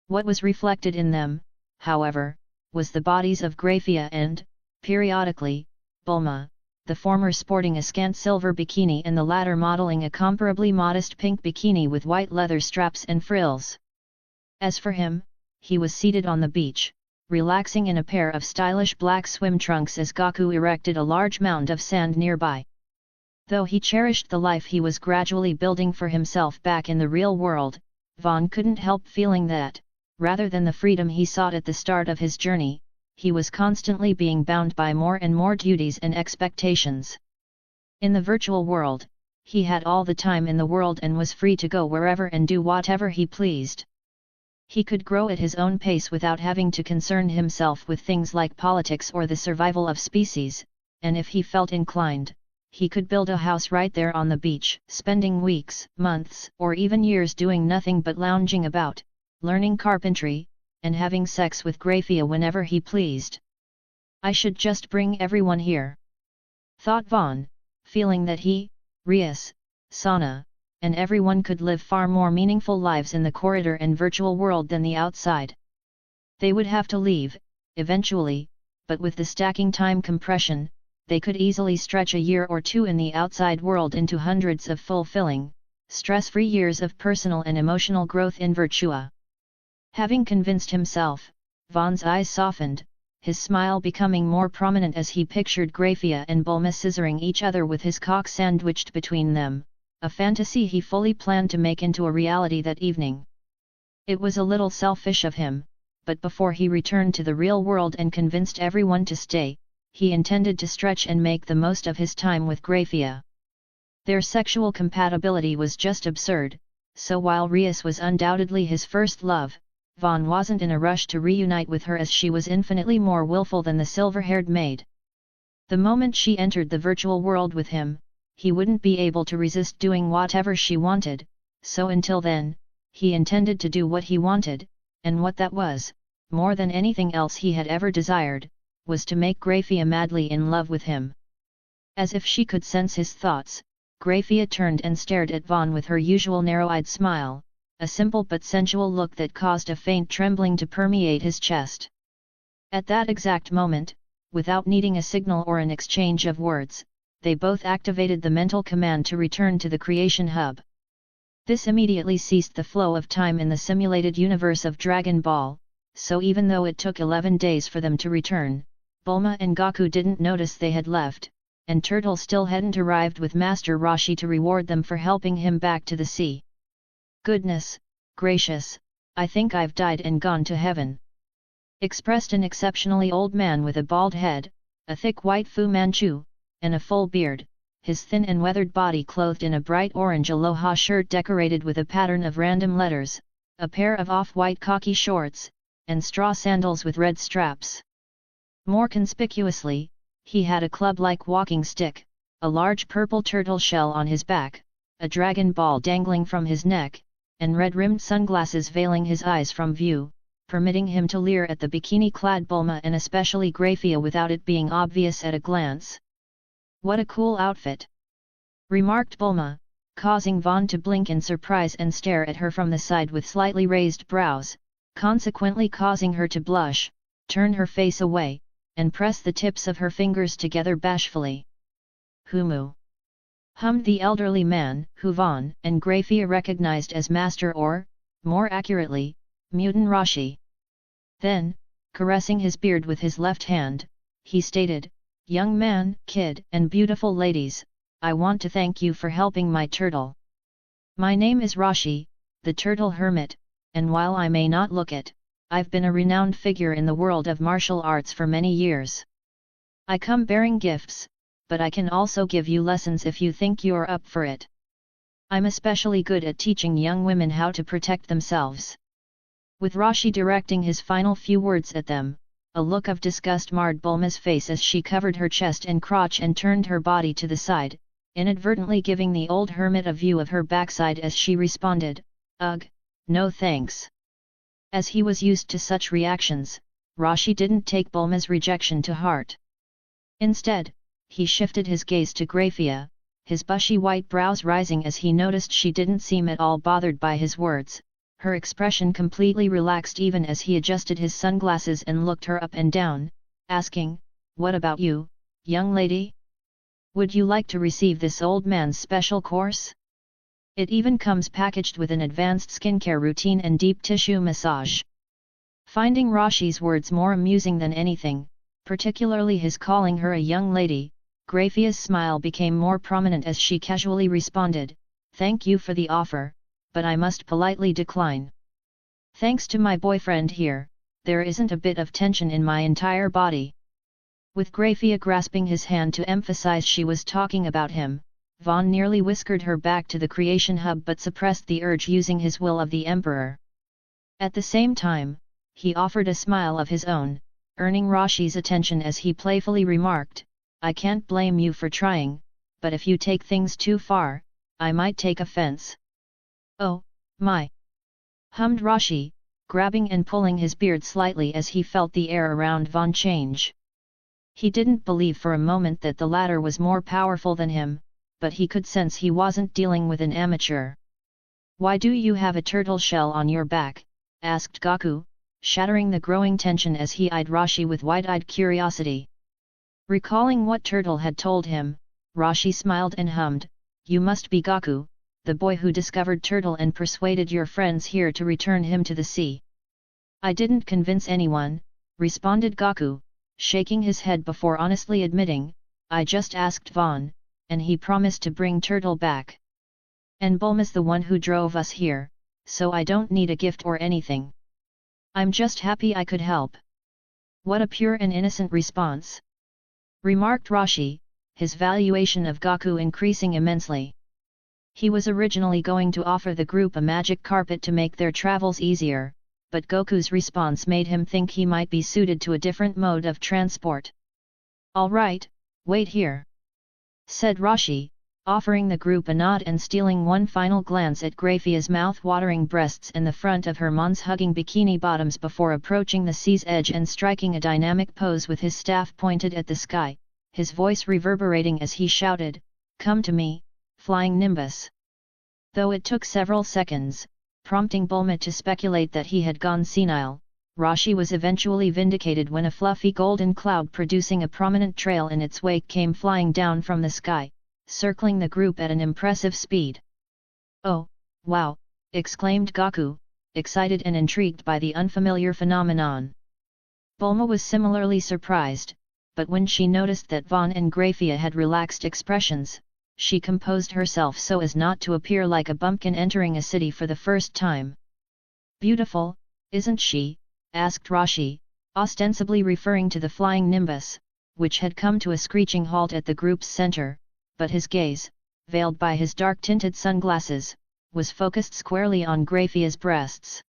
A: What was reflected in them, however, was the bodies of Graphia and, periodically, Bulma, the former sporting a scant silver bikini and the latter modeling a comparably modest pink bikini with white leather straps and frills. As for him, he was seated on the beach, relaxing in a pair of stylish black swim trunks as Gaku erected a large mound of sand nearby. Though he cherished the life he was gradually building for himself back in the real world, Vaughn couldn't help feeling that, rather than the freedom he sought at the start of his journey, he was constantly being bound by more and more duties and expectations. In the virtual world, he had all the time in the world and was free to go wherever and do whatever he pleased. He could grow at his own pace without having to concern himself with things like politics or the survival of species, and if he felt inclined, he could build a house right there on the beach, spending weeks, months, or even years doing nothing but lounging about, learning carpentry, and having sex with Graphia whenever he pleased. "I should just bring everyone here," thought Vaughn, feeling that he, Rias, Sana, and everyone could live far more meaningful lives in the corridor and virtual world than the outside. They would have to leave, eventually, but with the stacking time compression, they could easily stretch a year or two in the outside world into hundreds of fulfilling, stress-free years of personal and emotional growth in Virtua. Having convinced himself, Vaughn's eyes softened, his smile becoming more prominent as he pictured Graphia and Bulma scissoring each other with his cock sandwiched between them, a fantasy he fully planned to make into a reality that evening. It was a little selfish of him, but before he returned to the real world and convinced everyone to stay, he intended to stretch and make the most of his time with Graphia. Their sexual compatibility was just absurd, so while Rias was undoubtedly his first love, Vaughn wasn't in a rush to reunite with her as she was infinitely more willful than the silver-haired maid. The moment she entered the virtual world with him, he wouldn't be able to resist doing whatever she wanted, so until then, he intended to do what he wanted, and what that was, more than anything else he had ever desired, was to make Grafia madly in love with him. As if she could sense his thoughts, Grafia turned and stared at Vaughn with her usual narrow-eyed smile, a simple but sensual look that caused a faint trembling to permeate his chest. At that exact moment, without needing a signal or an exchange of words, they both activated the mental command to return to the creation hub. This immediately ceased the flow of time in the simulated universe of Dragon Ball, so even though it took 11 days for them to return, Bulma and Goku didn't notice they had left, and Turtle still hadn't arrived with Master Roshi to reward them for helping him back to the sea. "Goodness gracious, I think I've died and gone to heaven," expressed an exceptionally old man with a bald head, a thick white Fu Manchu, and a full beard, his thin and weathered body clothed in a bright orange aloha shirt decorated with a pattern of random letters, a pair of off-white khaki shorts, and straw sandals with red straps. More conspicuously, he had a club-like walking stick, a large purple turtle shell on his back, a dragon ball dangling from his neck, and red-rimmed sunglasses veiling his eyes from view, permitting him to leer at the bikini-clad Bulma and especially Grafia without it being obvious at a glance. "What a cool outfit!" remarked Bulma, causing Vaughn to blink in surprise and stare at her from the side with slightly raised brows, consequently causing her to blush, turn her face away, and press the tips of her fingers together bashfully. "Humu!" hummed the elderly man, who Vaughn and Grafia recognized as Master or, more accurately, Mutant Roshi. Then, caressing his beard with his left hand, he stated, "Young man, kid, and beautiful ladies, I want to thank you for helping my turtle. My name is Roshi, the Turtle Hermit, and while I may not look it, I've been a renowned figure in the world of martial arts for many years. I come bearing gifts, but I can also give you lessons if you think you're up for it. I'm especially good at teaching young women how to protect themselves." With Roshi directing his final few words at them, a look of disgust marred Bulma's face as she covered her chest and crotch and turned her body to the side, inadvertently giving the old hermit a view of her backside as she responded, "Ugh, no thanks." As he was used to such reactions, Roshi didn't take Bulma's rejection to heart. Instead, he shifted his gaze to Grafia, his bushy white brows rising as he noticed she didn't seem at all bothered by his words. Her expression completely relaxed even as he adjusted his sunglasses and looked her up and down, asking, "What about you, young lady? Would you like to receive this old man's special course? It even comes packaged with an advanced skincare routine and deep tissue massage." Finding Roshi's words more amusing than anything, particularly his calling her a young lady, Grafia's smile became more prominent as she casually responded, "Thank you for the offer, but I must politely decline. Thanks to my boyfriend here, there isn't a bit of tension in my entire body." With Grafia grasping his hand to emphasize she was talking about him, Vaughn nearly whiskered her back to the creation hub but suppressed the urge using his will of the Emperor. At the same time, he offered a smile of his own, earning Roshi's attention as he playfully remarked, "I can't blame you for trying, but if you take things too far, I might take offense." "Oh, my!" hummed Roshi, grabbing and pulling his beard slightly as he felt the air around Vaughn change. He didn't believe for a moment that the latter was more powerful than him, but he could sense he wasn't dealing with an amateur. "Why do you have a turtle shell on your back?" asked Goku, shattering the growing tension as he eyed Roshi with wide-eyed curiosity. Recalling what Turtle had told him, Roshi smiled and hummed, "You must be Goku, the boy who discovered Turtle and persuaded your friends here to return him to the sea." "I didn't convince anyone," responded Goku, shaking his head before honestly admitting, "I just asked Vaughn, and he promised to bring Turtle back. And Bulma's the one who drove us here, so I don't need a gift or anything. I'm just happy I could help." "What a pure and innocent response!" remarked Roshi, his valuation of Gaku increasing immensely. He was originally going to offer the group a magic carpet to make their travels easier, but Goku's response made him think he might be suited to a different mode of transport. "All right, wait here," said Rashi, offering the group a nod and stealing one final glance at Graphia's mouth-watering breasts and the front of her mons-hugging bikini bottoms before approaching the sea's edge and striking a dynamic pose with his staff pointed at the sky, his voice reverberating as he shouted, "Come to me, flying nimbus!" Though it took several seconds, prompting Bulma to speculate that he had gone senile, Rashi was eventually vindicated when a fluffy golden cloud producing a prominent trail in its wake came flying down from the sky, circling the group at an impressive speed. "Oh, wow!" exclaimed Gaku, excited and intrigued by the unfamiliar phenomenon. Bulma was similarly surprised, but when she noticed that Vaughn and Graphia had relaxed expressions, she composed herself so as not to appear like a bumpkin entering a city for the first time. "Beautiful, isn't she?" asked Rashi, ostensibly referring to the flying nimbus, which had come to a screeching halt at the group's center, but his gaze, veiled by his dark-tinted sunglasses, was focused squarely on Graphia's breasts.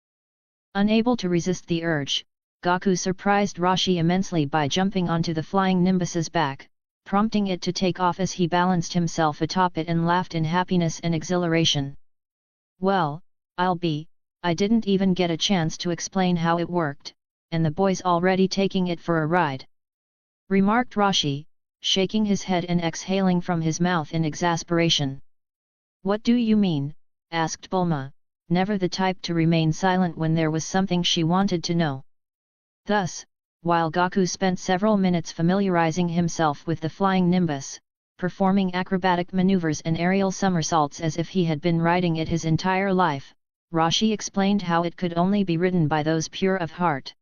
A: Unable to resist the urge, Gaku surprised Rashi immensely by jumping onto the flying nimbus's back, prompting it to take off as he balanced himself atop it and laughed in happiness and exhilaration. "Well, I didn't even get a chance to explain how it worked, and the boy's already taking it for a ride," remarked Rashi, shaking his head and exhaling from his mouth in exasperation. "What do you mean?" asked Bulma, never the type to remain silent when there was something she wanted to know. Thus, while Gaku spent several minutes familiarizing himself with the flying nimbus, performing acrobatic maneuvers and aerial somersaults as if he had been riding it his entire life, Rashi explained how it could only be ridden by those pure of heart.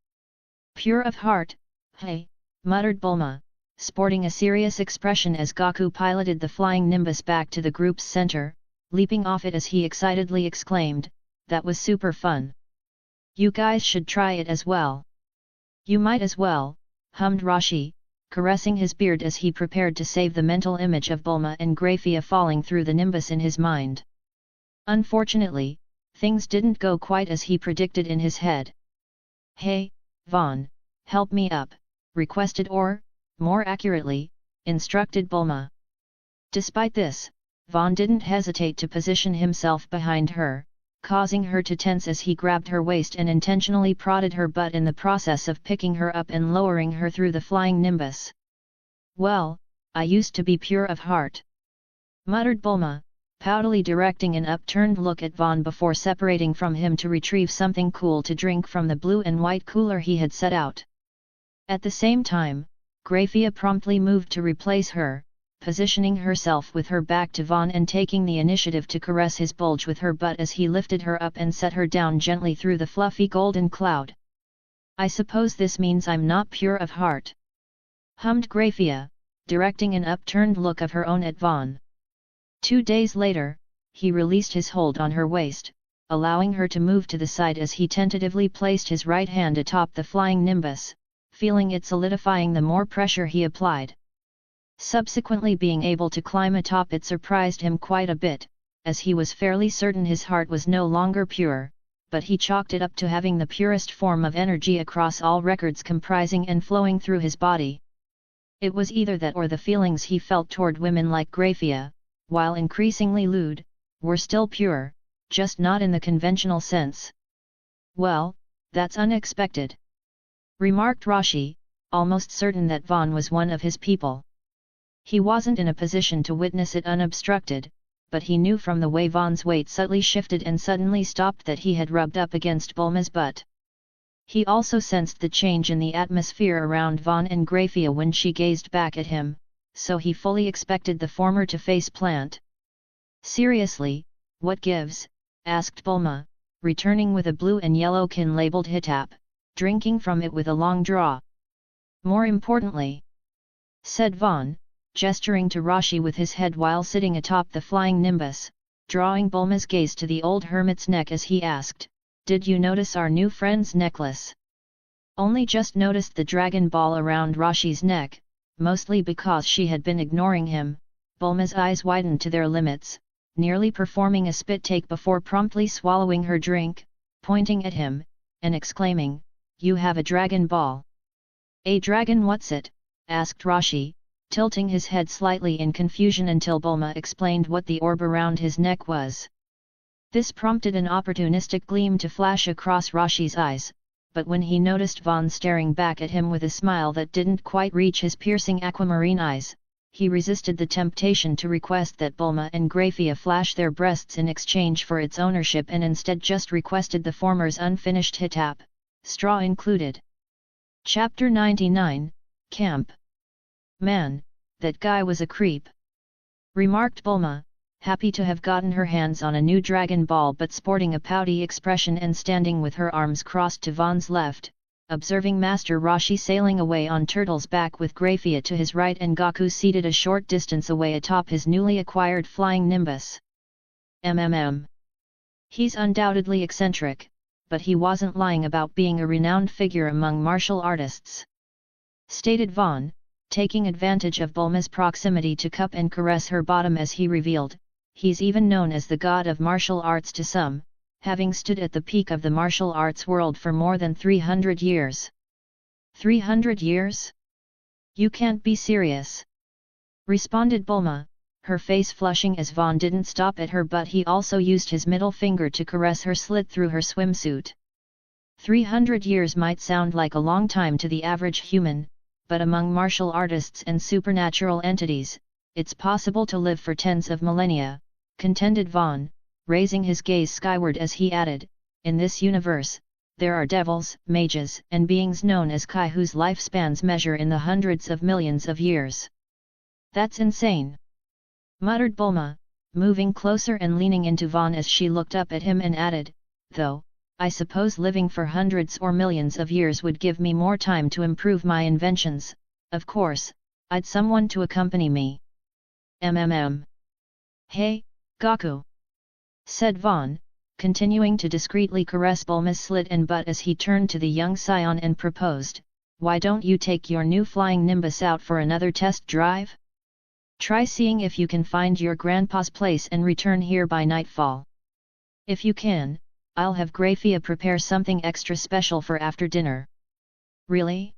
A: "Pure of heart, hey," muttered Bulma, sporting a serious expression as Gaku piloted the flying nimbus back to the group's center, leaping off it as he excitedly exclaimed, "That was super fun. You guys should try it as well." "You might as well," hummed Rashi, caressing his beard as he prepared to save the mental image of Bulma and Graphia falling through the nimbus in his mind. Unfortunately, things didn't go quite as he predicted in his head. "Hey, Vaughn, help me up," requested or, more accurately, instructed Bulma. Despite this, Vaughn didn't hesitate to position himself behind her, causing her to tense as he grabbed her waist and intentionally prodded her butt in the process of picking her up and lowering her through the flying nimbus. "Well, I used to be pure of heart," muttered Bulma, poutily directing an upturned look at Vaughn before separating from him to retrieve something cool to drink from the blue and white cooler he had set out. At the same time, Graphia promptly moved to replace her, positioning herself with her back to Vaughn and taking the initiative to caress his bulge with her butt as he lifted her up and set her down gently through the fluffy golden cloud. "I suppose this means I'm not pure of heart," hummed Graphia, directing an upturned look of her own at Vaughn. 2 days later, he released his hold on her waist, allowing her to move to the side as he tentatively placed his right hand atop the flying nimbus, feeling it solidifying the more pressure he applied. Subsequently being able to climb atop it surprised him quite a bit, as he was fairly certain his heart was no longer pure, but he chalked it up to having the purest form of energy across all records comprising and flowing through his body. It was either that or the feelings he felt toward women like Graphia, while increasingly lewd, were still pure, just not in the conventional sense. "Well, that's unexpected," remarked Rashi, almost certain that Vaughn was one of his people. He wasn't in a position to witness it unobstructed, but he knew from the way Vaughn's weight subtly shifted and suddenly stopped that he had rubbed up against Bulma's butt. He also sensed the change in the atmosphere around Vaughn and Graphia when she gazed back at him, so he fully expected the former to face plant. "Seriously, what gives?" asked Bulma, returning with a blue and yellow can labeled Hitap, drinking from it with a long draw. "More importantly," said Vaughn, gesturing to Rashi with his head while sitting atop the flying nimbus, drawing Bulma's gaze to the old hermit's neck as he asked, "Did you notice our new friend's necklace?" "Only just noticed the dragon ball around Rashi's neck," mostly because she had been ignoring him. Bulma's eyes widened to their limits, nearly performing a spit take before promptly swallowing her drink, pointing at him, and exclaiming, "You have a dragon ball." "A dragon, what's it?" asked Rashi, tilting his head slightly in confusion until Bulma explained what the orb around his neck was. This prompted an opportunistic gleam to flash across Rashi's eyes, but when he noticed Vaughn staring back at him with a smile that didn't quite reach his piercing aquamarine eyes, he resisted the temptation to request that Bulma and Grafia flash their breasts in exchange for its ownership and instead just requested the former's unfinished hitap, straw included. Chapter 99, Camp. "Man, that guy was a creep," remarked Bulma, happy to have gotten her hands on a new Dragon Ball but sporting a pouty expression and standing with her arms crossed to Vaughn's left, observing Master Roshi sailing away on Turtle's back with Grafia to his right and Goku seated a short distance away atop his newly acquired flying Nimbus. He's undoubtedly eccentric, but he wasn't lying about being a renowned figure among martial artists," stated Vaughn, taking advantage of Bulma's proximity to cup and caress her bottom as he revealed, "He's even known as the god of martial arts to some, having stood at the peak of the martial arts world for more than 300 years. 300 years? You can't be serious," responded Bulma, her face flushing as Vaughn didn't stop at her but he also used his middle finger to caress her slit through her swimsuit. 300 years might sound like a long time to the average human, but among martial artists and supernatural entities, it's possible to live for tens of millennia, contended Vaughn, raising his gaze skyward as he added, "In this universe, there are devils, mages, and beings known as Kai whose lifespans measure in the hundreds of millions of years." "That's insane," muttered Bulma, moving closer and leaning into Vaughn as she looked up at him and added, "Though, I suppose living for hundreds or millions of years would give me more time to improve my inventions. Of course, I'd someone to accompany me." "Hey, Goku," said Vaughn, continuing to discreetly caress Bulma's slit and butt as he turned to the young scion and proposed, "Why don't you take your new flying Nimbus out for another test drive? Try seeing if you can find your grandpa's place and return here by nightfall. If you can, I'll have Grafia prepare something extra special for after dinner." "Really?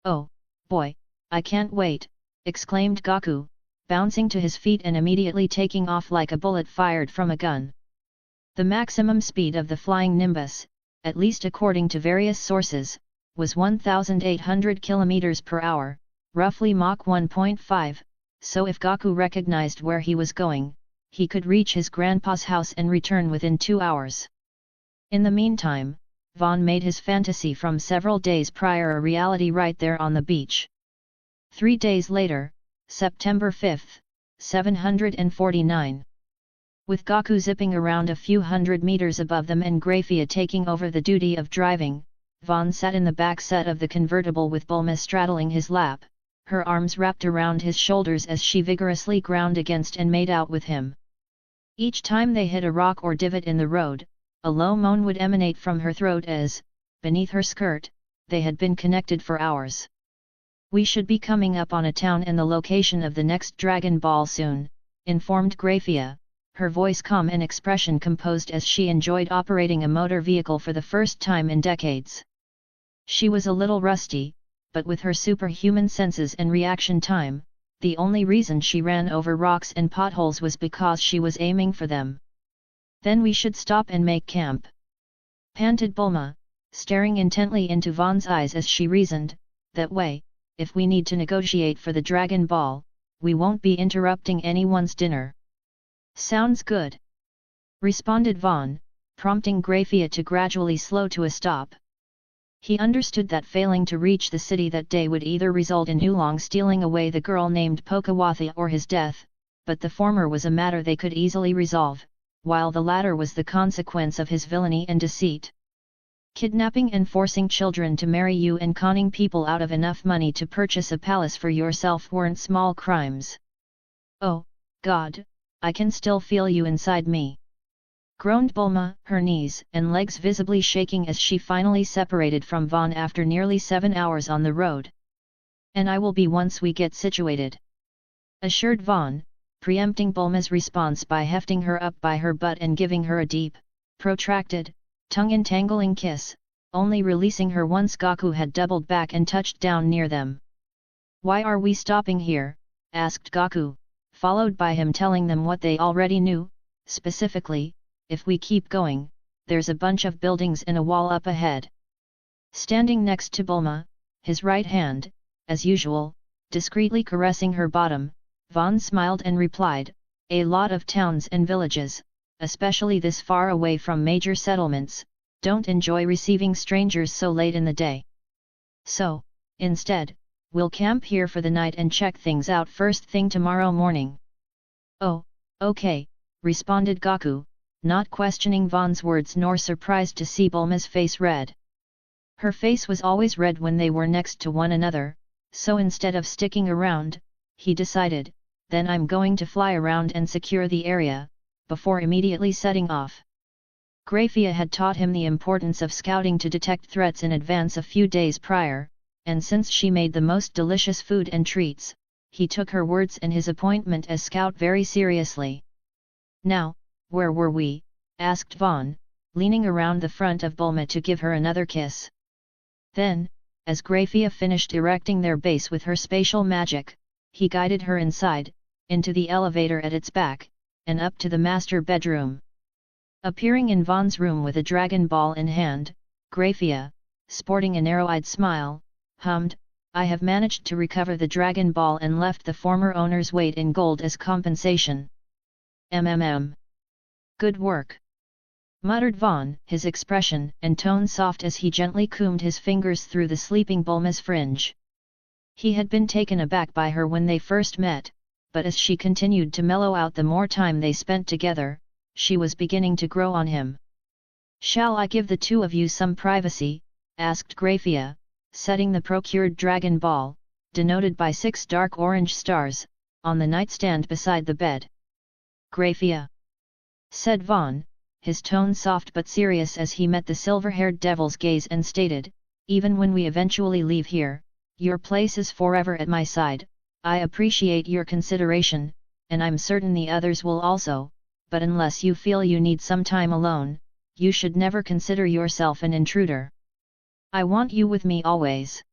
A: Oh, boy, I can't wait," exclaimed Goku, bouncing to his feet and immediately taking off like a bullet fired from a gun. The maximum speed of the flying Nimbus, at least according to various sources, was 1,800 km per hour, roughly Mach 1.5, so if Goku recognized where he was going, he could reach his grandpa's house and return within 2 hours. In the meantime, Vaughn made his fantasy from several days prior a reality right there on the beach. 3 days later, September 5, 749. With Goku zipping around a few hundred meters above them and Grafia taking over the duty of driving, Vaughn sat in the back seat of the convertible with Bulma straddling his lap, her arms wrapped around his shoulders as she vigorously ground against and made out with him. Each time they hit a rock or divot in the road, a low moan would emanate from her throat as, beneath her skirt, they had been connected for hours. "We should be coming up on a town and the location of the next Dragon Ball soon," informed Grafia, her voice calm and expression composed as she enjoyed operating a motor vehicle for the first time in decades. She was a little rusty, but with her superhuman senses and reaction time, the only reason she ran over rocks and potholes was because she was aiming for them. "Then we should stop and make camp," panted Bulma, staring intently into Vaughn's eyes as she reasoned, "That way, if we need to negotiate for the Dragon Ball, we won't be interrupting anyone's dinner." "Sounds good," responded Vaughn, prompting Grafia to gradually slow to a stop. He understood that failing to reach the city that day would either result in Oolong stealing away the girl named Pokawatha or his death, but the former was a matter they could easily resolve, while the latter was the consequence of his villainy and deceit. Kidnapping and forcing children to marry you and conning people out of enough money to purchase a palace for yourself weren't small crimes. "Oh, God, I can still feel you inside me," groaned Bulma, her knees and legs visibly shaking as she finally separated from Vaughn after nearly 7 hours on the road. And I will be once we get situated," assured Vaughn, preempting Bulma's response by hefting her up by her butt and giving her a deep, protracted, tongue-entangling kiss, only releasing her once Gaku had doubled back and touched down near them. "Why are we stopping here?" asked Gaku, followed by him telling them what they already knew, specifically, "If we keep going, there's a bunch of buildings and a wall up ahead." Standing next to Bulma, his right hand, as usual, discreetly caressing her bottom, Vaughn smiled and replied, "A lot of towns and villages, especially this far away from major settlements, don't enjoy receiving strangers so late in the day. So, instead, we'll camp here for the night and check things out first thing tomorrow morning." "Oh, okay," responded Gaku, not questioning Vaughn's words nor surprised to see Bulma's face red. Her face was always red when they were next to one another, so instead of sticking around, he decided, "Then I'm going to fly around and secure the area," before immediately setting off. Grafia had taught him the importance of scouting to detect threats in advance a few days prior, and since she made the most delicious food and treats, he took her words and his appointment as scout very seriously. "Now, where were we?" asked Vaughn, leaning around the front of Bulma to give her another kiss. Then, as Grafia finished erecting their base with her spatial magic, he guided her inside, into the elevator at its back, and up to the master bedroom. Appearing in Vaughn's room with a Dragon Ball in hand, Grafia, sporting a narrow-eyed smile, hummed, "I have managed to recover the Dragon Ball and left the former owner's weight in gold as compensation. Good work," muttered Vaughn, his expression and tone soft as he gently combed his fingers through the sleeping Bulma's fringe. He had been taken aback by her when they first met, but as she continued to mellow out the more time they spent together, she was beginning to grow on him. "Shall I give the two of you some privacy?" asked Grafia, setting the procured Dragon Ball, denoted by 6 dark orange stars, on the nightstand beside the bed. "Grafia," said Vaughn, his tone soft but serious as he met the silver-haired devil's gaze and stated, "Even when we eventually leave here, your place is forever at my side. I appreciate your consideration, and I'm certain the others will also, but unless you feel you need some time alone, you should never consider yourself an intruder. I want you with me always."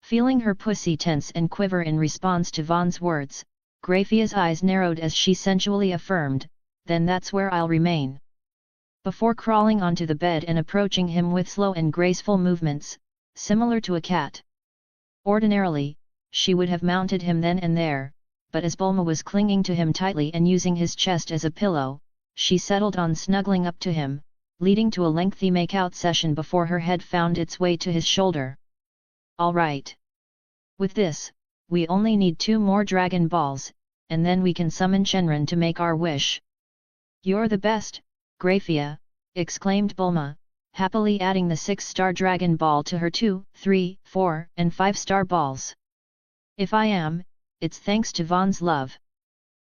A: Feeling her pussy tense and quiver in response to Vaughn's words, Grafia's eyes narrowed as she sensually affirmed, "Then that's where I'll remain." Before crawling onto the bed and approaching him with slow and graceful movements, similar to a cat. Ordinarily, she would have mounted him then and there, but as Bulma was clinging to him tightly and using his chest as a pillow, she settled on snuggling up to him, leading to a lengthy make-out session before her head found its way to his shoulder. "All right. With this, we only need 2 more Dragon Balls, and then we can summon Shenron to make our wish." "You're the best, Grafia," exclaimed Bulma, happily adding the 6-star Dragon Ball to her 2, 3, 4, and 5-star balls. "If I am, it's thanks to Vaughn's love,"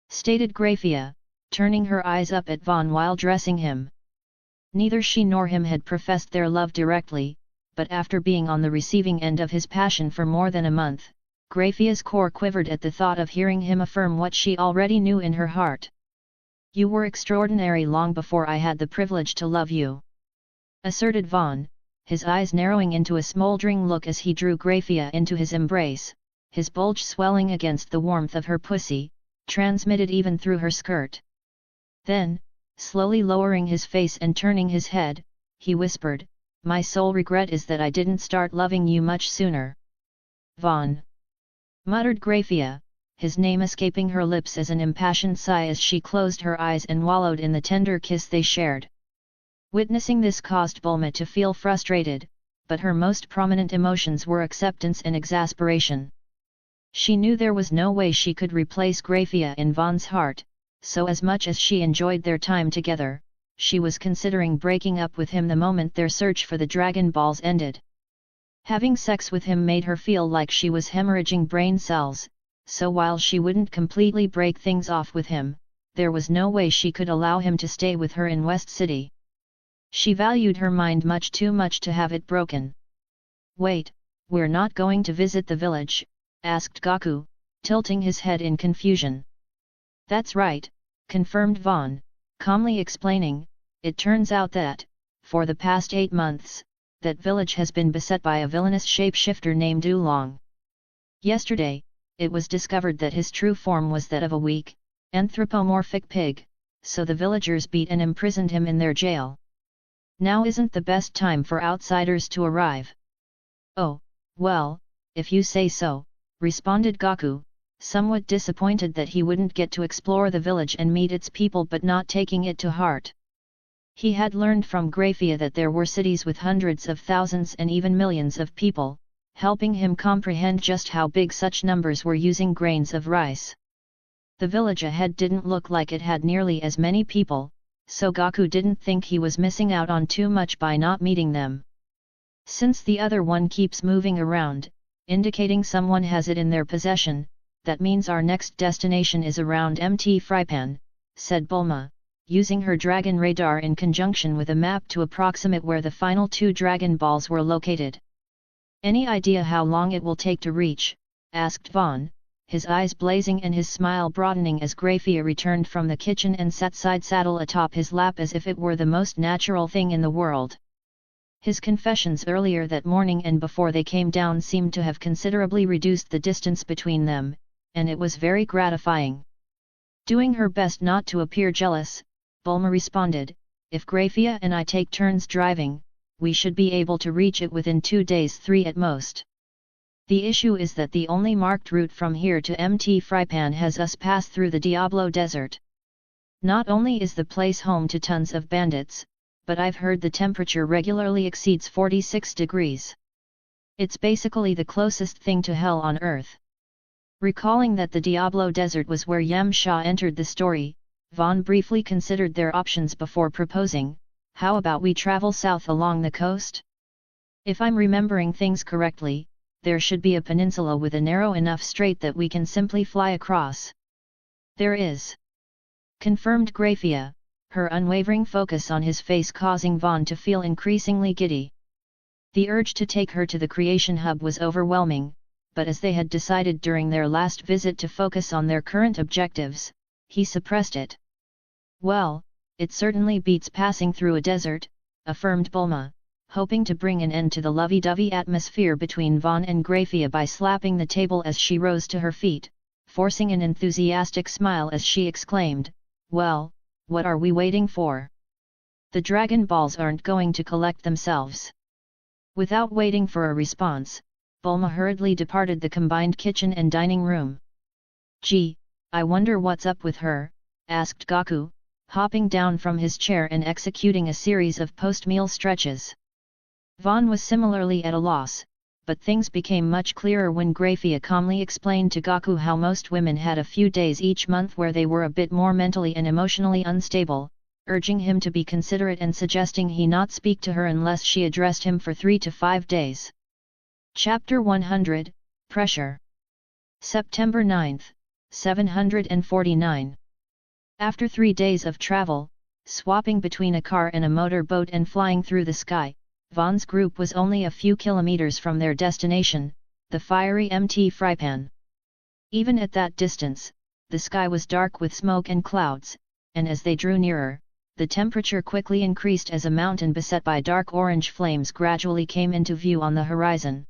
A: stated Grafia, turning her eyes up at Vaughn while dressing him. Neither she nor him had professed their love directly, but after being on the receiving end of his passion for more than a month, Grafia's core quivered at the thought of hearing him affirm what she already knew in her heart. "You were extraordinary long before I had the privilege to love you," asserted Vaughn, his eyes narrowing into a smoldering look as he drew Grafia into his embrace, his bulge swelling against the warmth of her pussy, transmitted even through her skirt. Then, slowly lowering his face and turning his head, he whispered, "My sole regret is that I didn't start loving you much sooner." "Vaughn," muttered Grafia, his name escaping her lips as an impassioned sigh as she closed her eyes and wallowed in the tender kiss they shared. Witnessing this caused Bulma to feel frustrated, but her most prominent emotions were acceptance and exasperation. She knew there was no way she could replace Grafia in Vaughn's heart, so as much as she enjoyed their time together, she was considering breaking up with him the moment their search for the Dragon Balls ended. Having sex with him made her feel like she was hemorrhaging brain cells, so while she wouldn't completely break things off with him, there was no way she could allow him to stay with her in West City. She valued her mind much too much to have it broken. "Wait, we're not going to visit the village," asked Gaku, tilting his head in confusion. That's right, confirmed Vaughn, calmly explaining, it turns out that, for the past 8 months, that village has been beset by a villainous shapeshifter named Oolong. Yesterday, it was discovered that his true form was that of a weak, anthropomorphic pig, so the villagers beat and imprisoned him in their jail. Now isn't the best time for outsiders to arrive. Oh, well, if you say so, responded Gaku, somewhat disappointed that he wouldn't get to explore the village and meet its people but not taking it to heart. He had learned from Graphia that there were cities with hundreds of thousands and even millions of people, helping him comprehend just how big such numbers were using grains of rice. The village ahead didn't look like it had nearly as many people, so Gaku didn't think he was missing out on too much by not meeting them. Since the other one keeps moving around, indicating someone has it in their possession, that means our next destination is around Mt. Frypan, said Bulma, using her dragon radar in conjunction with a map to approximate where the final 2 Dragon Balls were located. Any idea how long it will take to reach? Asked Vaughn, his eyes blazing and his smile broadening as Graphia returned from the kitchen and sat side saddle atop his lap as if it were the most natural thing in the world. His confessions earlier that morning and before they came down seemed to have considerably reduced the distance between them, and it was very gratifying. Doing her best not to appear jealous, Bulma responded, if Graphia and I take turns driving, we should be able to reach it within 2 days, 3 at most. The issue is that the only marked route from here to Mt. Frypan has us pass through the Diablo Desert. Not only is the place home to tons of bandits, but I've heard the temperature regularly exceeds 46 degrees. It's basically the closest thing to hell on Earth. Recalling that the Diablo Desert was where Yamcha entered the story, Vaughn briefly considered their options before proposing, how about we travel south along the coast? If I'm remembering things correctly, there should be a peninsula with a narrow enough strait that we can simply fly across. There is. Confirmed Graphia, her unwavering focus on his face causing Vaughn to feel increasingly giddy. The urge to take her to the creation hub was overwhelming, but as they had decided during their last visit to focus on their current objectives, he suppressed it. Well, it certainly beats passing through a desert, affirmed Bulma, hoping to bring an end to the lovey-dovey atmosphere between Vaughn and Graphia by slapping the table as she rose to her feet, forcing an enthusiastic smile as she exclaimed, well, what are we waiting for? The Dragon Balls aren't going to collect themselves. Without waiting for a response, Bulma hurriedly departed the combined kitchen and dining room. Gee, I wonder what's up with her, asked Gaku, hopping down from his chair and executing a series of post-meal stretches. Vaughn was similarly at a loss, but things became much clearer when Graphia calmly explained to Gaku how most women had a few days each month where they were a bit more mentally and emotionally unstable, urging him to be considerate and suggesting he not speak to her unless she addressed him for 3 to 5 days. Chapter 100, Pressure. September 9, 749. After 3 days of travel, swapping between a car and a motorboat and flying through the sky, Vaughn's group was only a few kilometers from their destination, the fiery Mt. Frypan. Even at that distance, the sky was dark with smoke and clouds, and as they drew nearer, the temperature quickly increased as a mountain beset by dark orange flames gradually came into view on the horizon.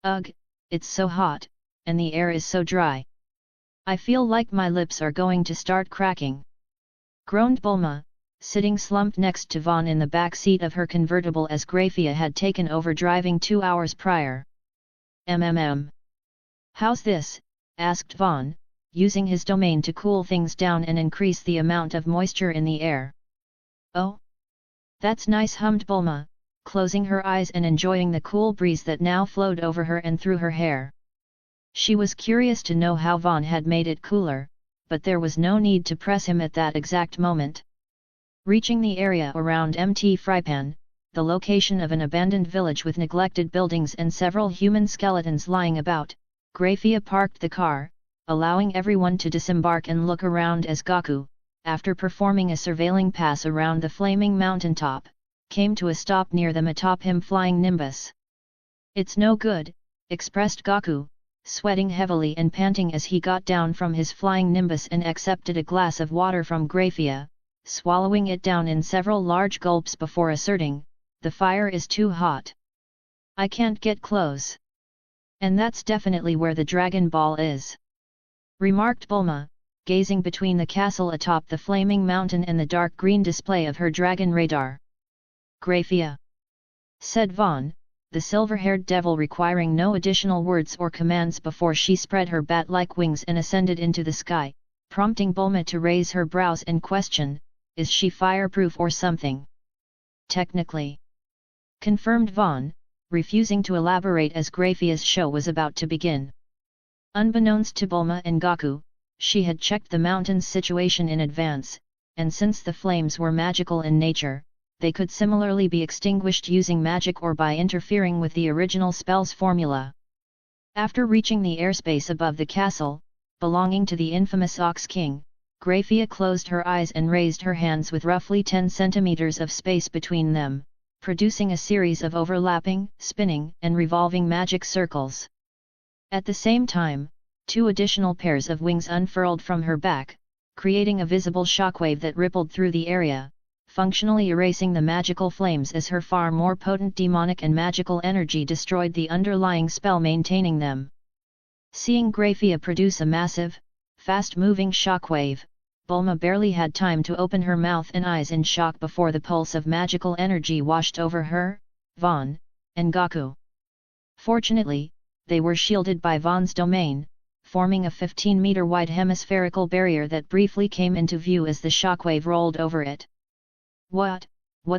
A: Ugh, it's so hot, and the air is so dry. I feel like my lips are going to start cracking. Groaned Bulma, sitting slumped next to Vaughn in the back seat of her convertible as Graphia had taken over driving 2 hours prior. How's this? Asked Vaughn, using his domain to cool things down and increase the amount of moisture in the air. Oh? That's nice, hummed Bulma, closing her eyes and enjoying the cool breeze that now flowed over her and through her hair. She was curious to know how Vaughn had made it cooler, but there was no need to press him at that exact moment. Reaching the area around Mt. Frypan, the location of an abandoned village with neglected buildings and several human skeletons lying about, Graphia parked the car, allowing everyone to disembark and look around as Gaku, after performing a surveilling pass around the flaming mountaintop, came to a stop near them atop him flying Nimbus. It's no good, expressed Gaku, sweating heavily and panting as he got down from his flying nimbus and accepted a glass of water from Graphia, swallowing it down in several large gulps before asserting, "The fire is too hot. I can't get close." "And that's definitely where the Dragon Ball is," remarked Bulma, gazing between the castle atop the flaming mountain and the dark green display of her dragon radar. "Graphia," said Vaughn, the silver-haired devil requiring no additional words or commands before she spread her bat-like wings and ascended into the sky, prompting Bulma to raise her brows and question, "Is she fireproof or something?" "Technically," confirmed Vaughn, refusing to elaborate as Graphia's show was about to begin. Unbeknownst to Bulma and Gaku, she had checked the mountain's situation in advance, and since the flames were magical in nature, they could similarly be extinguished using magic or by interfering with the original spell's formula. After reaching the airspace above the castle, belonging to the infamous Ox King, Graphia closed her eyes and raised her hands with roughly 10 centimeters of space between them, producing a series of overlapping, spinning, and revolving magic circles. At the same time, 2 additional pairs of wings unfurled from her back, creating a visible shockwave that rippled through the area, functionally erasing the magical flames as her far more potent demonic and magical energy destroyed the underlying spell maintaining them. Seeing Graphia produce a massive, fast-moving shockwave, Bulma barely had time to open her mouth and eyes in shock before the pulse of magical energy washed over her, Vaughn, and Gaku. Fortunately, they were shielded by Vaughn's domain, forming a 15-meter-wide hemispherical barrier that briefly came into view as the shockwave rolled over it. What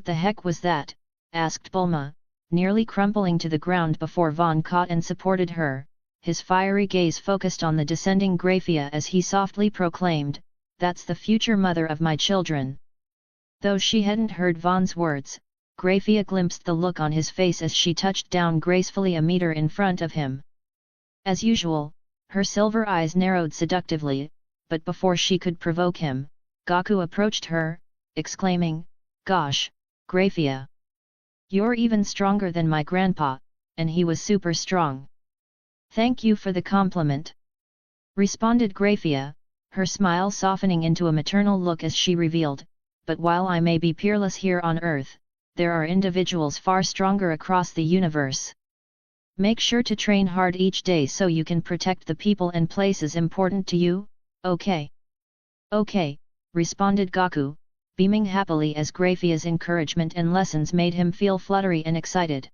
A: the heck was that?" asked Bulma, nearly crumpling to the ground before Vaughn caught and supported her, his fiery gaze focused on the descending Graphia as he softly proclaimed, "That's the future mother of my children." Though she hadn't heard Vaughn's words, Graphia glimpsed the look on his face as she touched down gracefully a meter in front of him. As usual, her silver eyes narrowed seductively, but before she could provoke him, Gaku approached her, exclaiming, "Gosh, Graphia! You're even stronger than my grandpa, and he was super strong." "Thank you for the compliment," responded Graphia, her smile softening into a maternal look as she revealed, "But while I may be peerless here on Earth, there are individuals far stronger across the universe. Make sure to train hard each day so you can protect the people and places important to you, okay?" "Okay," responded Gaku, beaming happily as Graphia's encouragement and lessons made him feel fluttery and excited.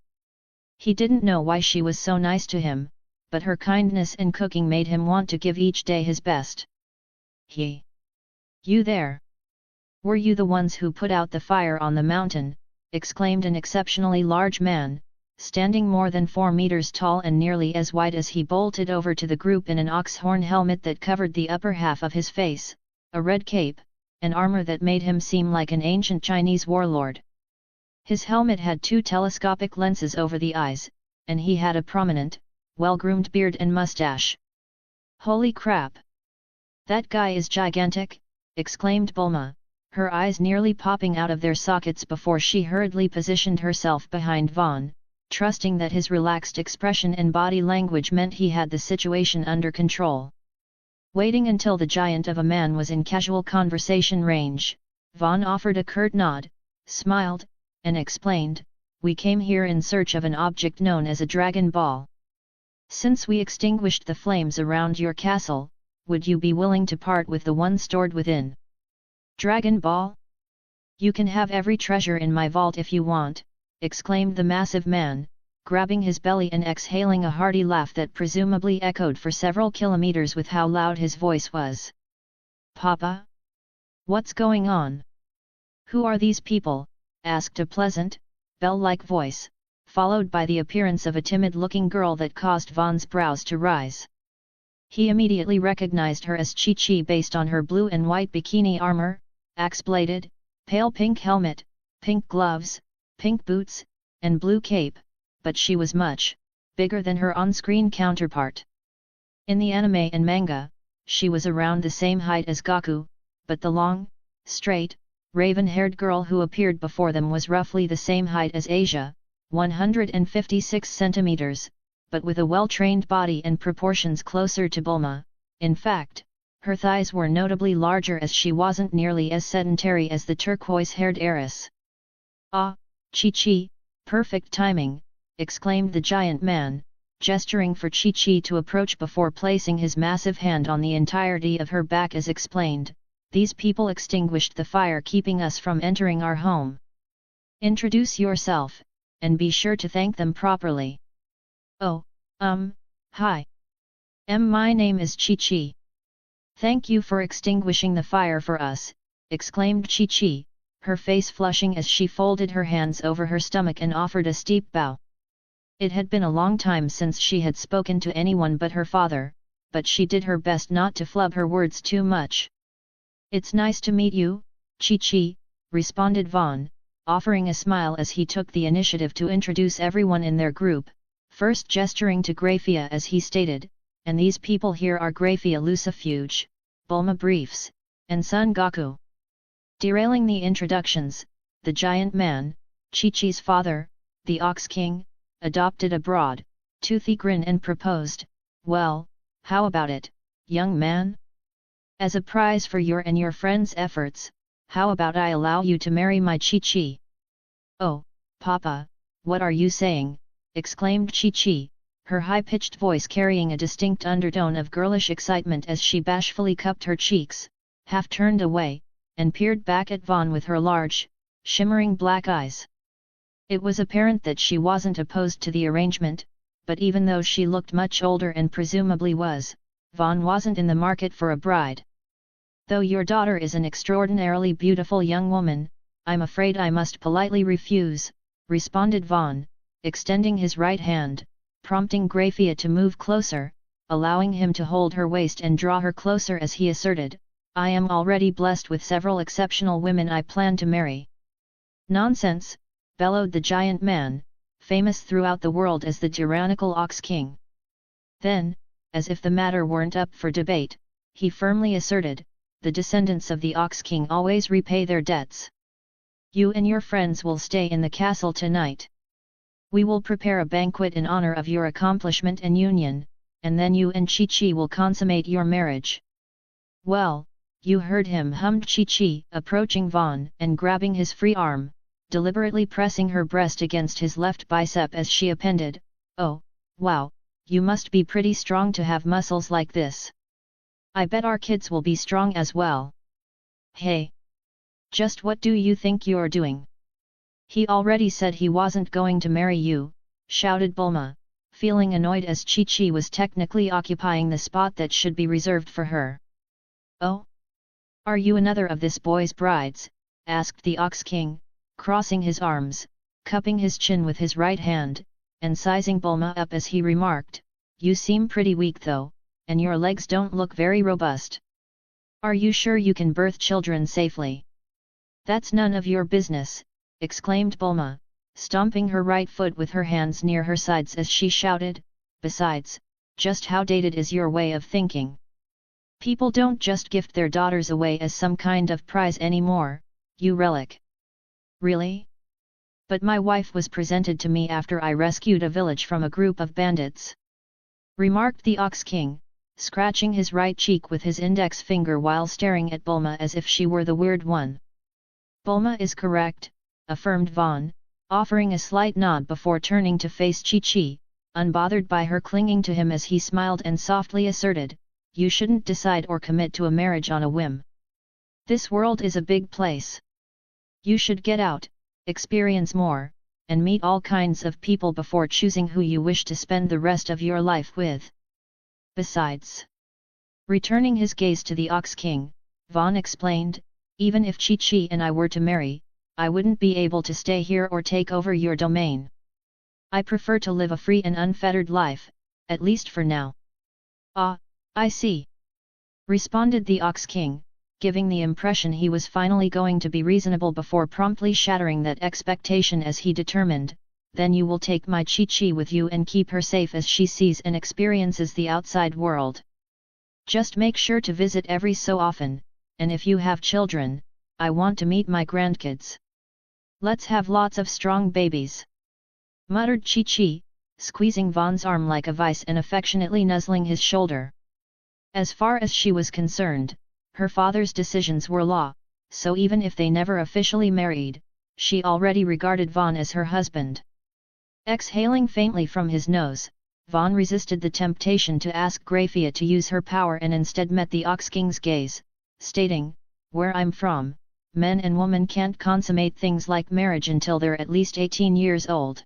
A: He didn't know why she was so nice to him, but her kindness and cooking made him want to give each day his best. "You there? Were you the ones who put out the fire on the mountain?" exclaimed an exceptionally large man, standing more than 4 meters tall and nearly as wide as he bolted over to the group in an ox horn helmet that covered the upper half of his face, a red cape, and armor that made him seem like an ancient Chinese warlord. His helmet had 2 telescopic lenses over the eyes, and he had a prominent, well-groomed beard and mustache. "Holy crap! That guy is gigantic," exclaimed Bulma, her eyes nearly popping out of their sockets before she hurriedly positioned herself behind Vaughn, trusting that his relaxed expression and body language meant he had the situation under control. Waiting until the giant of a man was in casual conversation range, Vaughn offered a curt nod, smiled, and explained, "We came here in search of an object known as a Dragon Ball. Since we extinguished the flames around your castle, would you be willing to part with the one stored within?" "Dragon Ball? You can have every treasure in my vault if you want," exclaimed the massive man, grabbing his belly and exhaling a hearty laugh that presumably echoed for several kilometers with how loud his voice was. "Papa? What's going on? Who are these people?" asked a pleasant, bell-like voice, followed by the appearance of a timid-looking girl that caused Vaughn's brows to rise. He immediately recognized her as Chi-Chi based on her blue and white bikini armor, axe-bladed, pale pink helmet, pink gloves, pink boots, and blue cape, but she was much bigger than her on-screen counterpart. In the anime and manga, she was around the same height as Gaku, but the long, straight, raven-haired girl who appeared before them was roughly the same height as Asia, 156 centimeters, but with a well-trained body and proportions closer to Bulma. In fact, her thighs were notably larger as she wasn't nearly as sedentary as the turquoise-haired heiress. "Ah, Chi-Chi, perfect timing," exclaimed the giant man, gesturing for Chi-Chi to approach before placing his massive hand on the entirety of her back as explained. "These people extinguished the fire keeping us from entering our home. Introduce yourself, and be sure to thank them properly." "Oh, hi. My name is Chi-Chi. Thank you for extinguishing the fire for us," exclaimed Chi-Chi, her face flushing as she folded her hands over her stomach and offered a steep bow. It had been a long time since she had spoken to anyone but her father, but she did her best not to flub her words too much. "It's nice to meet you, Chi-Chi," responded Vaughn, offering a smile as he took the initiative to introduce everyone in their group, first gesturing to Graphia as he stated, "And these people here are Graphia Lucifuge, Bulma Briefs, and Son Goku." Derailing the introductions, the giant man, Chi-Chi's father, the Ox King, adopted a broad, toothy grin and proposed, "Well, how about it, young man? As a prize for your and your friends' efforts, how about I allow you to marry my Chi-Chi?" "Oh, Papa, what are you saying?" exclaimed Chi-Chi, her high-pitched voice carrying a distinct undertone of girlish excitement as she bashfully cupped her cheeks, half turned away, and peered back at Vaughn with her large, shimmering black eyes. It was apparent that she wasn't opposed to the arrangement, but even though she looked much older and presumably was, Vaughn wasn't in the market for a bride. "Though your daughter is an extraordinarily beautiful young woman, I'm afraid I must politely refuse," responded Vaughn, extending his right hand, prompting Graphia to move closer, allowing him to hold her waist and draw her closer as he asserted, "I am already blessed with several exceptional women I plan to marry." "Nonsense," bellowed the giant man, famous throughout the world as the tyrannical Ox King. Then, as if the matter weren't up for debate, he firmly asserted, "The descendants of the Ox King always repay their debts. You and your friends will stay in the castle tonight. We will prepare a banquet in honor of your accomplishment and union, and then you and Chi-Chi will consummate your marriage." "Well, you heard him," hummed Chi-Chi, approaching Vaughn and grabbing his free arm, deliberately pressing her breast against his left bicep as she appended, "Oh, wow, you must be pretty strong to have muscles like this. I bet our kids will be strong as well." "Hey! Just what do you think you're doing? He already said he wasn't going to marry you," shouted Bulma, feeling annoyed as Chi-Chi was technically occupying the spot that should be reserved for her. "Oh? Are you another of this boy's brides?" asked the Ox King, crossing his arms, cupping his chin with his right hand, and sizing Bulma up as he remarked, "You seem pretty weak though, and your legs don't look very robust. Are you sure you can birth children safely?" "That's none of your business," exclaimed Bulma, stomping her right foot with her hands near her sides as she shouted, "Besides, just how dated is your way of thinking? People don't just gift their daughters away as some kind of prize anymore, you relic." "Really? But my wife was presented to me after I rescued a village from a group of bandits," remarked the Ox King, scratching his right cheek with his index finger while staring at Bulma as if she were the weird one. "Bulma is correct," affirmed Vaughn, offering a slight nod before turning to face Chi-Chi, unbothered by her clinging to him as he smiled and softly asserted, "You shouldn't decide or commit to a marriage on a whim. This world is a big place. You should get out, experience more, and meet all kinds of people before choosing who you wish to spend the rest of your life with. Besides," returning his gaze to the Ox King, Vaughn explained, "even if Chi-Chi and I were to marry, I wouldn't be able to stay here or take over your domain. I prefer to live a free and unfettered life, at least for now." "Ah, I see," responded the Ox King, giving the impression he was finally going to be reasonable before promptly shattering that expectation as he determined, "Then you will take my Chi-Chi with you and keep her safe as she sees and experiences the outside world. Just make sure to visit every so often, and if you have children, I want to meet my grandkids. Let's have lots of strong babies," muttered Chi-Chi, squeezing Vaughn's arm like a vice and affectionately nuzzling his shoulder. As far as she was concerned, her father's decisions were law, so even if they never officially married, she already regarded Vaughn as her husband. Exhaling faintly from his nose, Vaughn resisted the temptation to ask Graphia to use her power and instead met the Ox King's gaze, stating, "Where I'm from, men and women can't consummate things like marriage until they're at least 18 years old.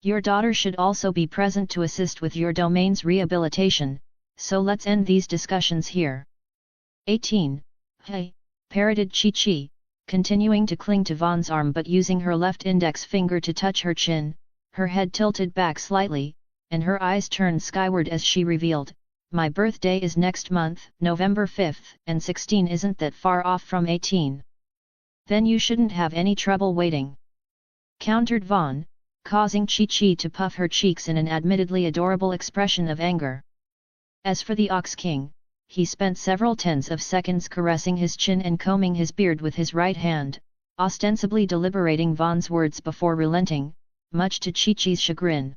A: Your daughter should also be present to assist with your domain's rehabilitation, so let's end these discussions here." 18. Hey, parroted Chi-Chi, continuing to cling to Vaughn's arm but using her left index finger to touch her chin, her head tilted back slightly, and her eyes turned skyward as she revealed, "My birthday is next month, November 5th, and 16 isn't that far off from 18. Then you shouldn't have any trouble waiting," countered Vaughn, causing Chi-Chi to puff her cheeks in an admittedly adorable expression of anger. As for the Ox King, he spent several tens of seconds caressing his chin and combing his beard with his right hand, ostensibly deliberating Vaughn's words before relenting, much to Chi-Chi's chagrin.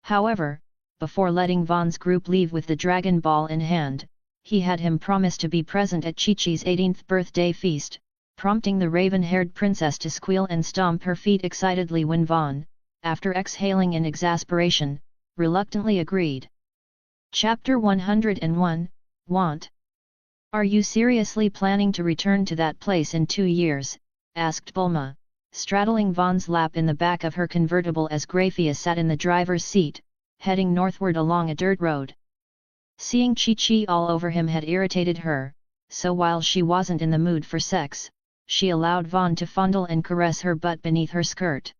A: However, before letting Vaughn's group leave with the Dragon Ball in hand, he had him promise to be present at Chi-Chi's 18th birthday feast, prompting the raven-haired princess to squeal and stomp her feet excitedly when Vaughn, after exhaling in exasperation, reluctantly agreed. Chapter 101, Want. "Are you seriously planning to return to that place in 2 years?" asked Bulma, straddling Vaughn's lap in the back of her convertible as Graphia sat in the driver's seat, heading northward along a dirt road. Seeing Chi-Chi all over him had irritated her, so while she wasn't in the mood for sex, she allowed Vaughn to fondle and caress her butt beneath her skirt.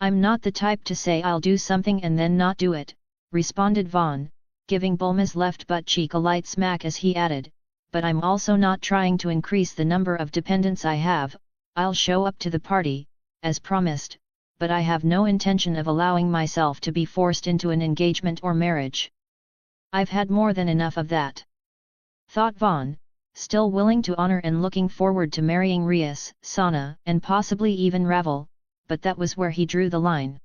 A: "I'm not the type to say I'll do something and then not do it," responded Vaughn, giving Bulma's left butt cheek a light smack as he added, "but I'm also not trying to increase the number of dependents I have. I'll show up to the party, as promised, but I have no intention of allowing myself to be forced into an engagement or marriage. I've had more than enough of that," thought Vaughn, still willing to honor and looking forward to marrying Rias, Sana, and possibly even Ravel, but that was where he drew the line.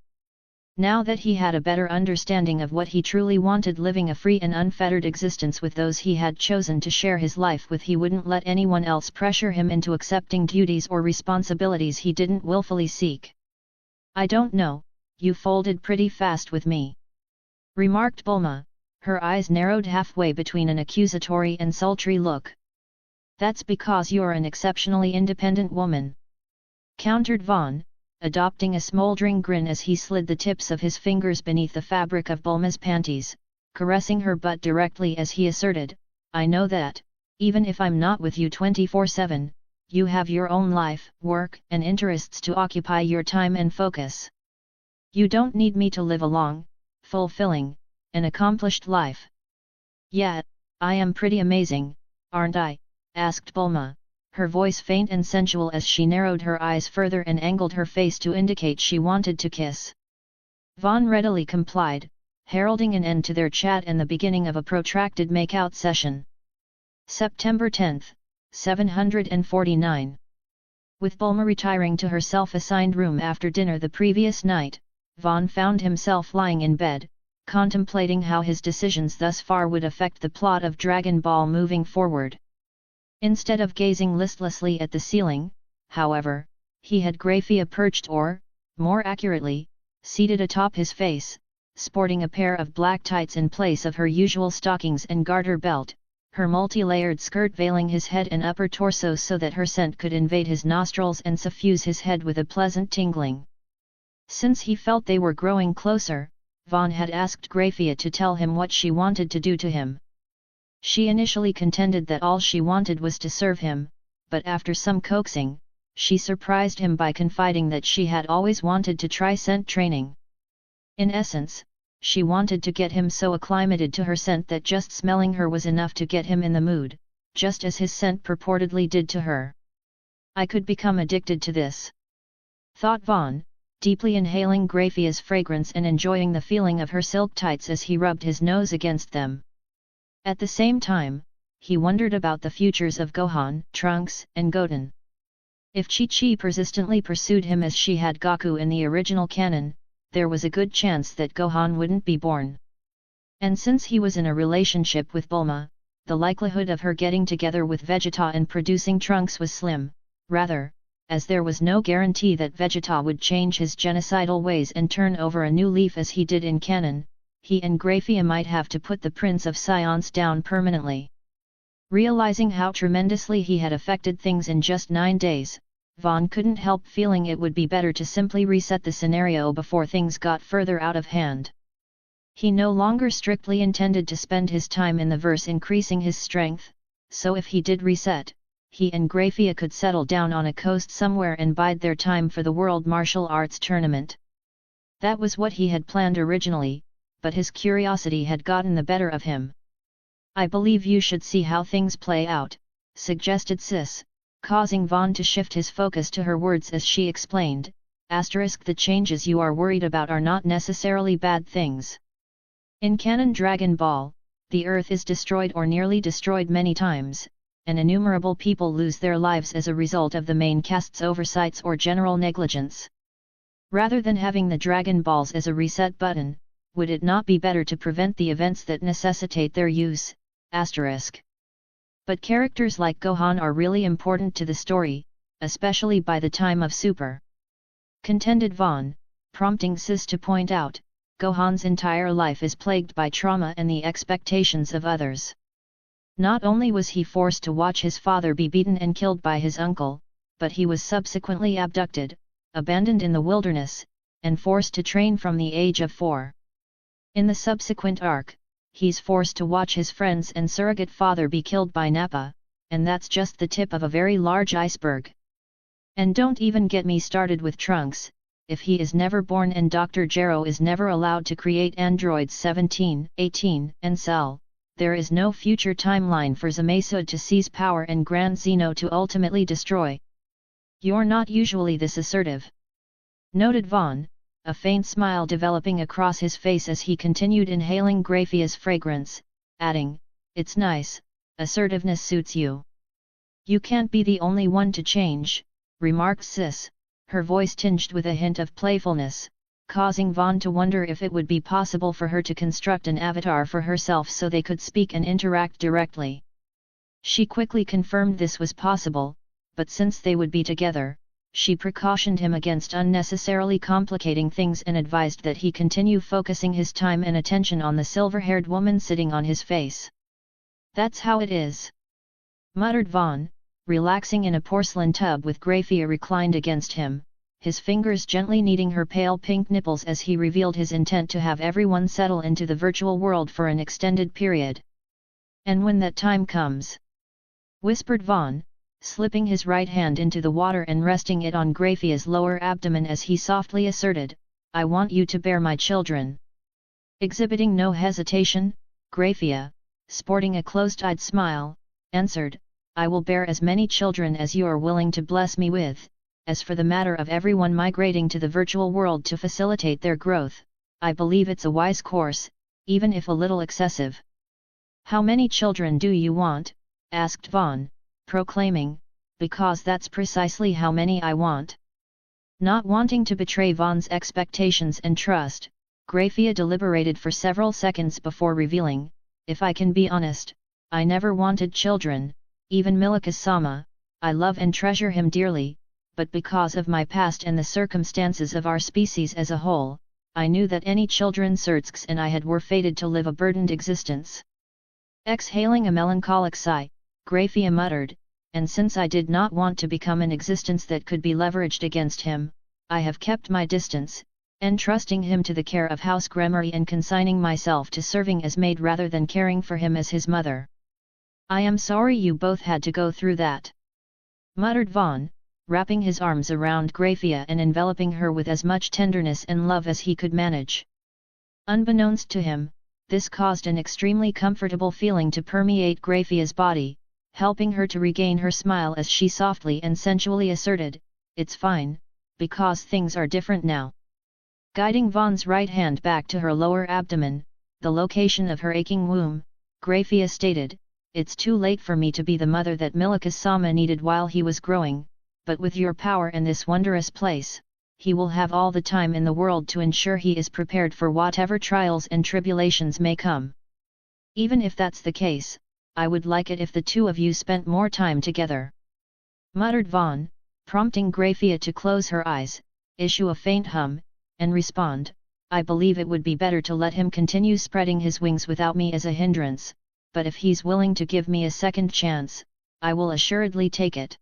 A: Now that he had a better understanding of what he truly wanted, living a free and unfettered existence with those he had chosen to share his life with, he wouldn't let anyone else pressure him into accepting duties or responsibilities he didn't willfully seek. "I don't know, you folded pretty fast with me," remarked Bulma, her eyes narrowed halfway between an accusatory and sultry look. "That's because you're an exceptionally independent woman," countered Vaughn, adopting a smoldering grin as he slid the tips of his fingers beneath the fabric of Bulma's panties, caressing her butt directly as he asserted, "I know that, even if I'm not with you 24/7, you have your own life, work, and interests to occupy your time and focus. You don't need me to live a long, fulfilling, and accomplished life." "Yeah, I am pretty amazing, aren't I?" asked Bulma, her voice faint and sensual as she narrowed her eyes further and angled her face to indicate she wanted to kiss. Vaughn readily complied, heralding an end to their chat and the beginning of a protracted make-out session. September 10, 749. With Bulma retiring to her self-assigned room after dinner the previous night, Vaughn found himself lying in bed, contemplating how his decisions thus far would affect the plot of Dragon Ball moving forward. Instead of gazing listlessly at the ceiling, however, he had Graphia perched or, more accurately, seated atop his face, sporting a pair of black tights in place of her usual stockings and garter belt, her multi-layered skirt veiling his head and upper torso so that her scent could invade his nostrils and suffuse his head with a pleasant tingling. Since he felt they were growing closer, Vaughn had asked Graphia to tell him what she wanted to do to him. She initially contended that all she wanted was to serve him, but after some coaxing, she surprised him by confiding that she had always wanted to try scent training. In essence, she wanted to get him so acclimated to her scent that just smelling her was enough to get him in the mood, just as his scent purportedly did to her. "I could become addicted to this," thought Vaughn, deeply inhaling Graphia's fragrance and enjoying the feeling of her silk tights as he rubbed his nose against them. At the same time, he wondered about the futures of Gohan, Trunks, and Goten. If Chi-Chi persistently pursued him as she had Goku in the original canon, there was a good chance that Gohan wouldn't be born. And since he was in a relationship with Bulma, the likelihood of her getting together with Vegeta and producing Trunks was slim, rather, as there was no guarantee that Vegeta would change his genocidal ways and turn over a new leaf as he did in canon. He and Graphia might have to put the Prince of Science down permanently. Realizing how tremendously he had affected things in just 9 days, Vaughn couldn't help feeling it would be better to simply reset the scenario before things got further out of hand. He no longer strictly intended to spend his time in the verse increasing his strength, so if he did reset, he and Graphia could settle down on a coast somewhere and bide their time for the World Martial Arts Tournament. That was what he had planned originally, but his curiosity had gotten the better of him. "I believe you should see how things play out," suggested Sis, causing Vaughn to shift his focus to her words as she explained, "The changes you are worried about are not necessarily bad things. In canon Dragon Ball, the Earth is destroyed or nearly destroyed many times, and innumerable people lose their lives as a result of the main cast's oversights or general negligence. Rather than having the Dragon Balls as a reset button, would it not be better to prevent the events that necessitate their use? But characters like Gohan are really important to the story, especially by the time of Super," contended Vaughn, prompting Sis to point out, Gohan's entire life is plagued by trauma and the expectations of others. Not only was he forced to watch his father be beaten and killed by his uncle, but he was subsequently abducted, abandoned in the wilderness, and forced to train from the age of 4. In the subsequent arc, he's forced to watch his friends and surrogate father be killed by Nappa, and that's just the tip of a very large iceberg. And don't even get me started with Trunks. If he is never born and Dr. Gero is never allowed to create androids 17, 18, and Cell, there is no future timeline for Zamasu to seize power and Grand Zeno to ultimately destroy. You're not usually this assertive," noted Vaughn, a faint smile developing across his face as he continued inhaling Graphia's fragrance, adding, "It's nice, assertiveness suits you." "You can't be the only one to change," remarked Sis, her voice tinged with a hint of playfulness, causing Vaughn to wonder if it would be possible for her to construct an avatar for herself so they could speak and interact directly. She quickly confirmed this was possible, but since they would be together, she precautioned him against unnecessarily complicating things and advised that he continue focusing his time and attention on the silver-haired woman sitting on his face. "That's how it is," muttered Vaughn, relaxing in a porcelain tub with Graphia reclined against him, his fingers gently kneading her pale pink nipples as he revealed his intent to have everyone settle into the virtual world for an extended period. "And when that time comes," whispered Vaughn, slipping his right hand into the water and resting it on Graphia's lower abdomen as he softly asserted, "I want you to bear my children." Exhibiting no hesitation, Graphia, sporting a closed-eyed smile, answered, "I will bear as many children as you are willing to bless me with. As for the matter of everyone migrating to the virtual world to facilitate their growth, I believe it's a wise course, even if a little excessive." "How many children do you want?" asked Vaughn, proclaiming, "Because that's precisely how many I want." Not wanting to betray Vaughn's expectations and trust, Graphia deliberated for several seconds before revealing, "If I can be honest, I never wanted children, even Milika-sama. I love and treasure him dearly, but because of my past and the circumstances of our species as a whole, I knew that any children Surtsks and I had were fated to live a burdened existence." Exhaling a melancholic sigh, Graphia muttered, "And since I did not want to become an existence that could be leveraged against him, I have kept my distance, entrusting him to the care of House Gremory and consigning myself to serving as maid rather than caring for him as his mother." "I am sorry you both had to go through that," muttered Vaughn, wrapping his arms around Graphia and enveloping her with as much tenderness and love as he could manage. Unbeknownst to him, this caused an extremely comfortable feeling to permeate Graphia's body, helping her to regain her smile as she softly and sensually asserted, "It's fine, because things are different now." Guiding Vaughn's right hand back to her lower abdomen, the location of her aching womb, Graphia stated, "It's too late for me to be the mother that Milika-sama needed while he was growing, but with your power and this wondrous place, he will have all the time in the world to ensure he is prepared for whatever trials and tribulations may come. Even if that's the case, I would like it if the two of you spent more time together," muttered Vaughn, prompting Grafia to close her eyes, issue a faint hum, and respond, "I believe it would be better to let him continue spreading his wings without me as a hindrance, but if he's willing to give me a second chance, I will assuredly take it."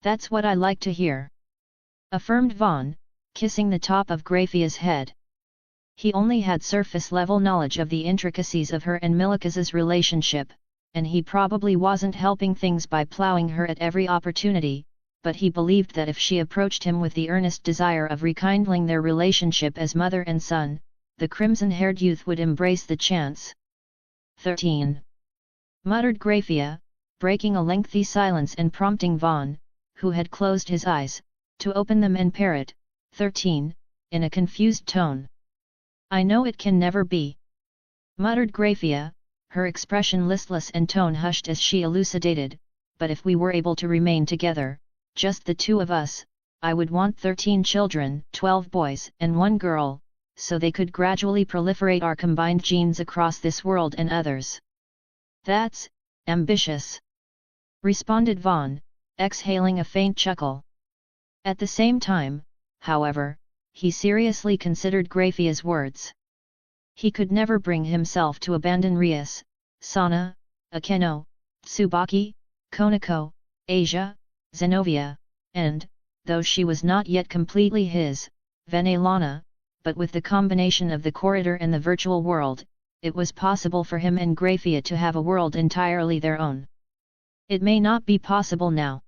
A: "That's what I like to hear," affirmed Vaughn, kissing the top of Grafia's head. He only had surface-level knowledge of the intricacies of her and Milikas's relationship, and he probably wasn't helping things by plowing her at every opportunity, but he believed that if she approached him with the earnest desire of rekindling their relationship as mother and son, the crimson-haired youth would embrace the chance. 13. Muttered Grafia, breaking a lengthy silence and prompting Vaughn, who had closed his eyes, to open them and parrot, 13, in a confused tone. "I know it can never be," muttered Grafia, her expression listless and tone hushed as she elucidated, "but if we were able to remain together, just the two of us, I would want 13 children, 12 boys and 1 girl, so they could gradually proliferate our combined genes across this world and others." "That's ambitious," responded Vaughn, exhaling a faint chuckle. At the same time, however, he seriously considered Grafia's words. He could never bring himself to abandon Rias, Sana, Akeno, Tsubaki, Konako, Asia, Zenovia, and, though she was not yet completely his, Venelana, but with the combination of the corridor and the virtual world, it was possible for him and Grafia to have a world entirely their own. "It may not be possible now,"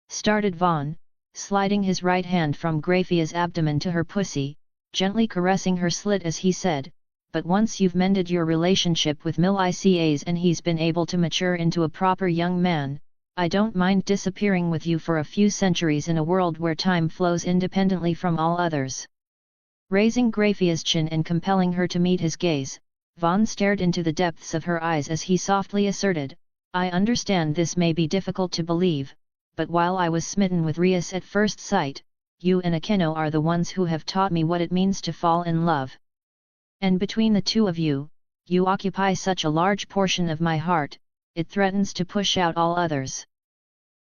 A: started Vaughn, sliding his right hand from Grafia's abdomen to her pussy, gently caressing her slit as he said, "but once you've mended your relationship with Milicas and he's been able to mature into a proper young man, I don't mind disappearing with you for a few centuries in a world where time flows independently from all others." Raising Grafia's chin and compelling her to meet his gaze, Vaughn stared into the depths of her eyes as he softly asserted, "I understand this may be difficult to believe, but while I was smitten with Rias at first sight, you and Akeno are the ones who have taught me what it means to fall in love. And between the two of you, you occupy such a large portion of my heart, it threatens to push out all others."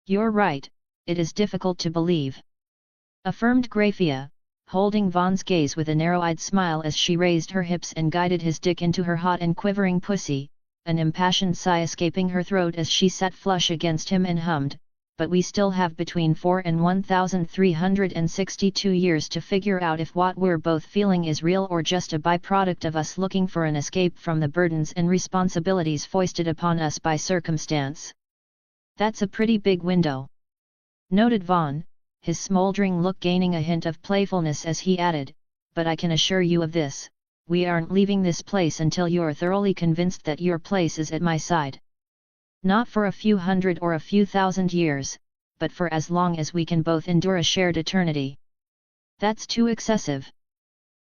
A: "You're right, it is difficult to believe," affirmed Grafia, holding Vaughn's gaze with a narrow-eyed smile as she raised her hips and guided his dick into her hot and quivering pussy, an impassioned sigh escaping her throat as she sat flush against him and hummed, "But we still have between 4 and 1,362 years to figure out if what we're both feeling is real or just a byproduct of us looking for an escape from the burdens and responsibilities foisted upon us by circumstance." "That's a pretty big window," noted Vaughn, his smoldering look gaining a hint of playfulness as he added, "but I can assure you of this, we aren't leaving this place until you're thoroughly convinced that your place is at my side. Not for a few hundred or a few thousand years, but for as long as we can both endure a shared eternity." "That's too excessive,"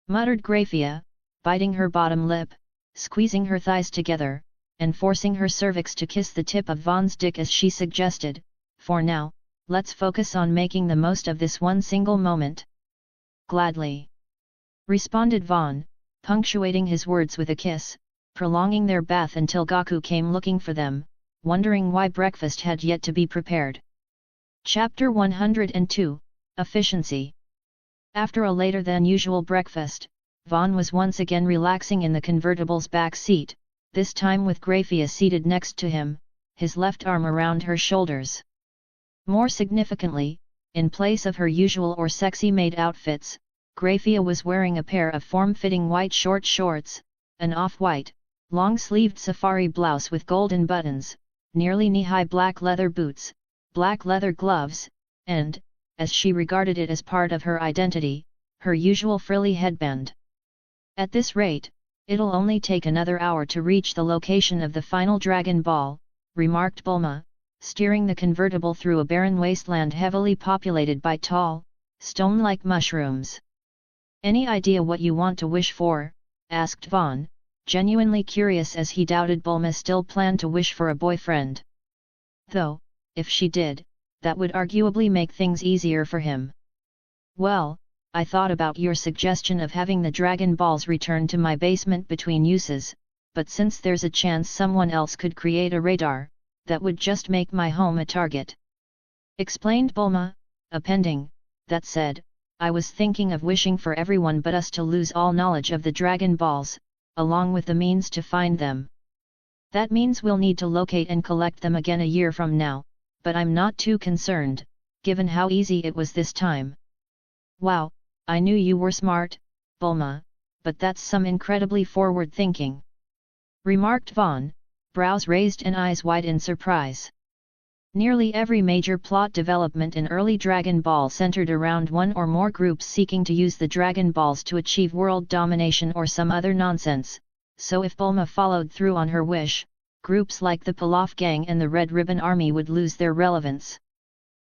A: muttered Grafia, biting her bottom lip, squeezing her thighs together, and forcing her cervix to kiss the tip of Vaughn's dick as she suggested, "For now, let's focus on making the most of this one single moment." "Gladly," responded Vaughn, punctuating his words with a kiss, prolonging their bath until Gaku came looking for them, wondering why breakfast had yet to be prepared. Chapter 102, Efficiency. After a later-than-usual breakfast, Vaughn was once again relaxing in the convertible's back seat, this time with Grafia seated next to him, his left arm around her shoulders. More significantly, in place of her usual or sexy maid outfits, Grafia was wearing a pair of form-fitting white short shorts, an off-white, long-sleeved safari blouse with golden buttons, nearly knee-high black leather boots, black leather gloves, and, as she regarded it as part of her identity, her usual frilly headband. "At this rate, it'll only take another hour to reach the location of the final Dragon Ball," remarked Bulma, steering the convertible through a barren wasteland heavily populated by tall, stone-like mushrooms. "Any idea what you want to wish for?" asked Vaughn, genuinely curious as he doubted Bulma still planned to wish for a boyfriend. Though, if she did, that would arguably make things easier for him. "Well, I thought about your suggestion of having the Dragon Balls returned to my basement between uses, but since there's a chance someone else could create a radar, that would just make my home a target. Explained Bulma, appending, that said, I was thinking of wishing for everyone but us to lose all knowledge of the Dragon Balls, along with the means to find them. That means we'll need to locate and collect them again a year from now, but I'm not too concerned, given how easy it was this time. Wow, I knew you were smart, Bulma, but that's some incredibly forward thinking. Remarked Vaughn, brows raised and eyes wide in surprise. Nearly every major plot development in early Dragon Ball centered around one or more groups seeking to use the Dragon Balls to achieve world domination or some other nonsense, so if Bulma followed through on her wish, groups like the Pilaf Gang and the Red Ribbon Army would lose their relevance.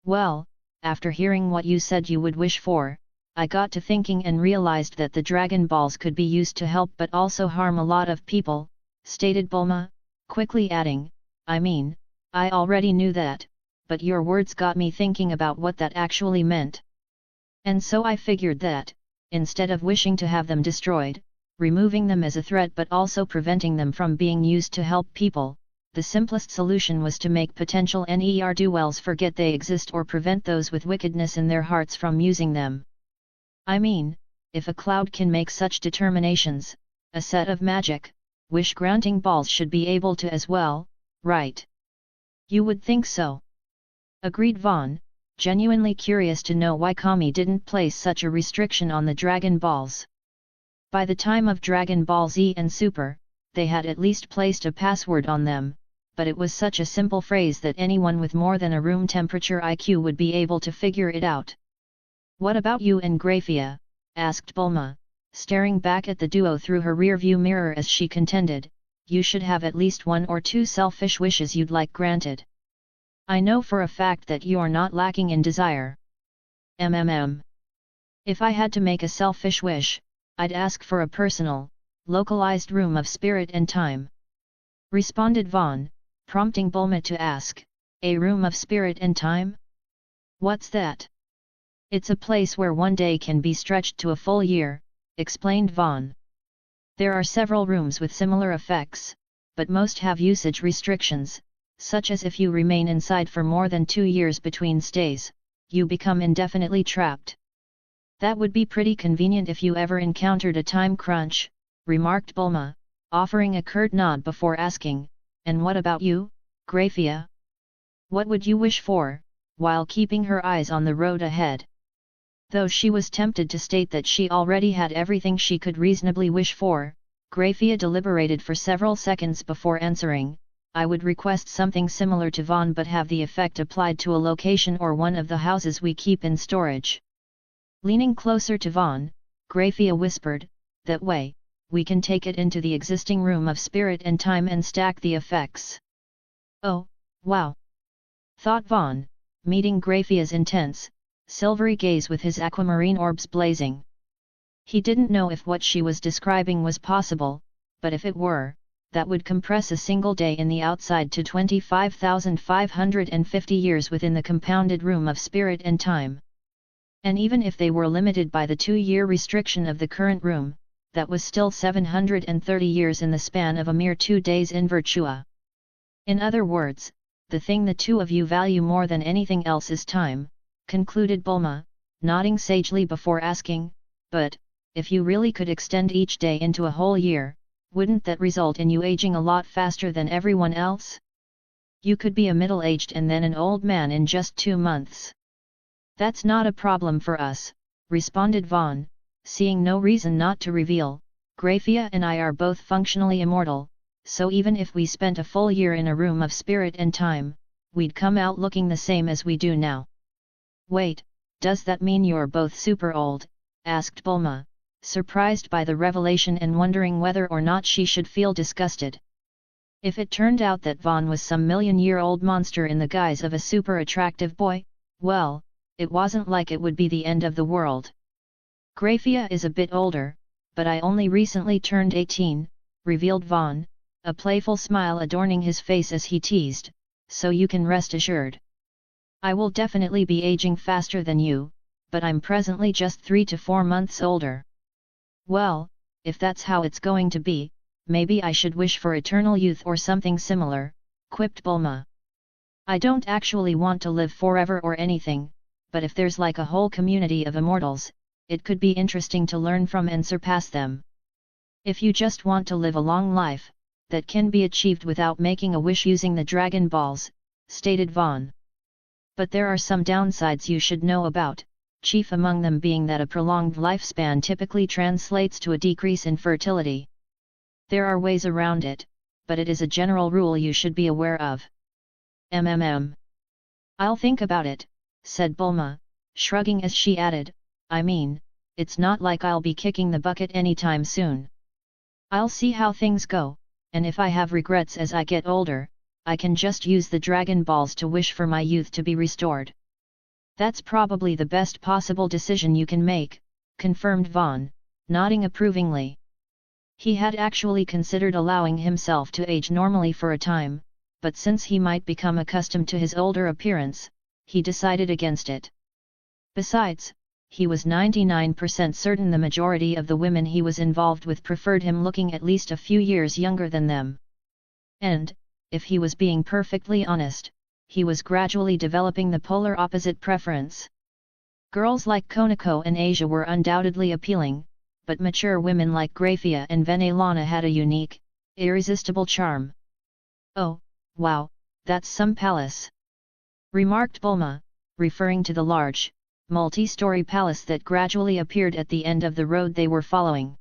A: Well, after hearing what you said you would wish for, I got to thinking and realized that the Dragon Balls could be used to help but also harm a lot of people, stated Bulma, quickly adding, I mean, I already knew that, but your words got me thinking about what that actually meant. And so I figured that, instead of wishing to have them destroyed, removing them as a threat but also preventing them from being used to help people, the simplest solution was to make potential ne'er-do-wells forget they exist or prevent those with wickedness in their hearts from using them. I mean, if a cloud can make such determinations, a set of magic, wish-granting balls should be able to as well, right? You would think so. Agreed Vaughn, genuinely curious to know why Kami didn't place such a restriction on the Dragon Balls. By the time of Dragon Ball Z and Super, they had at least placed a password on them, but it was such a simple phrase that anyone with more than a room temperature IQ would be able to figure it out. What about you and Graphia? Asked Bulma, staring back at the duo through her rearview mirror as she contended, you should have at least one or two selfish wishes you'd like granted. I know for a fact that you're not lacking in desire. If I had to make a selfish wish, I'd ask for a personal, localized room of spirit and time. Responded Vaughn, prompting Bulma to ask, a room of spirit and time? What's that? It's a place where one day can be stretched to a full year, explained Vaughn. There are several rooms with similar effects, but most have usage restrictions, such as if you remain inside for more than 2 years between stays, you become indefinitely trapped. That would be pretty convenient if you ever encountered a time crunch, remarked Bulma, offering a curt nod before asking, and what about you, Graphia? What would you wish for, while keeping her eyes on the road ahead? Though she was tempted to state that she already had everything she could reasonably wish for, Graphia deliberated for several seconds before answering, I would request something similar to Vaughn but have the effect applied to a location or one of the houses we keep in storage. Leaning closer to Vaughn, Graphia whispered, that way, we can take it into the existing room of spirit and time and stack the effects. Oh, wow! Thought Vaughn, meeting Graphia's intense, silvery gaze with his aquamarine orbs blazing. He didn't know if what she was describing was possible, but if it were, that would compress a single day in the outside to 25,550 years within the compounded room of spirit and time. And even if they were limited by the 2-year restriction of the current room, that was still 730 years in the span of a mere 2 days in Virtua. In other words, the thing the two of you value more than anything else is time, concluded Bulma, nodding sagely before asking, but, if you really could extend each day into a whole year, wouldn't that result in you aging a lot faster than everyone else? You could be a middle-aged and then an old man in just 2 months. That's not a problem for us, responded Vaughn, seeing no reason not to reveal, Graphia and I are both functionally immortal, so even if we spent a full year in a room of spirit and time, we'd come out looking the same as we do now. Wait, does that mean you're both super old? Asked Bulma, surprised by the revelation and wondering whether or not she should feel disgusted. If it turned out that Vaughn was some million-year-old monster in the guise of a super attractive boy, well, it wasn't like it would be the end of the world. Graphia is a bit older, but I only recently turned 18, revealed Vaughn, a playful smile adorning his face as he teased, so you can rest assured. I will definitely be aging faster than you, but I'm presently just 3 to 4 months older. Well, if that's how it's going to be, maybe I should wish for eternal youth or something similar, quipped Bulma. I don't actually want to live forever or anything, but if there's like a whole community of immortals, it could be interesting to learn from and surpass them. If you just want to live a long life, that can be achieved without making a wish using the Dragon Balls, stated Vaughn. But there are some downsides you should know about, chief among them being that a prolonged lifespan typically translates to a decrease in fertility. There are ways around it, but it is a general rule you should be aware of. I'll think about it, said Bulma, shrugging as she added, I mean, it's not like I'll be kicking the bucket anytime soon. I'll see how things go, and if I have regrets as I get older, I can just use the Dragon Balls to wish for my youth to be restored. That's probably the best possible decision you can make, confirmed Vaughn, nodding approvingly. He had actually considered allowing himself to age normally for a time, but since he might become accustomed to his older appearance, he decided against it. Besides, he was 99% certain the majority of the women he was involved with preferred him looking at least a few years younger than them. And, if he was being perfectly honest, he was gradually developing the polar opposite preference. Girls like Konako and Asia were undoubtedly appealing, but mature women like Grafia and Venelana had a unique, irresistible charm. Oh, wow, that's some palace, remarked Bulma, referring to the large, multi-story palace that gradually appeared at the end of the road they were following.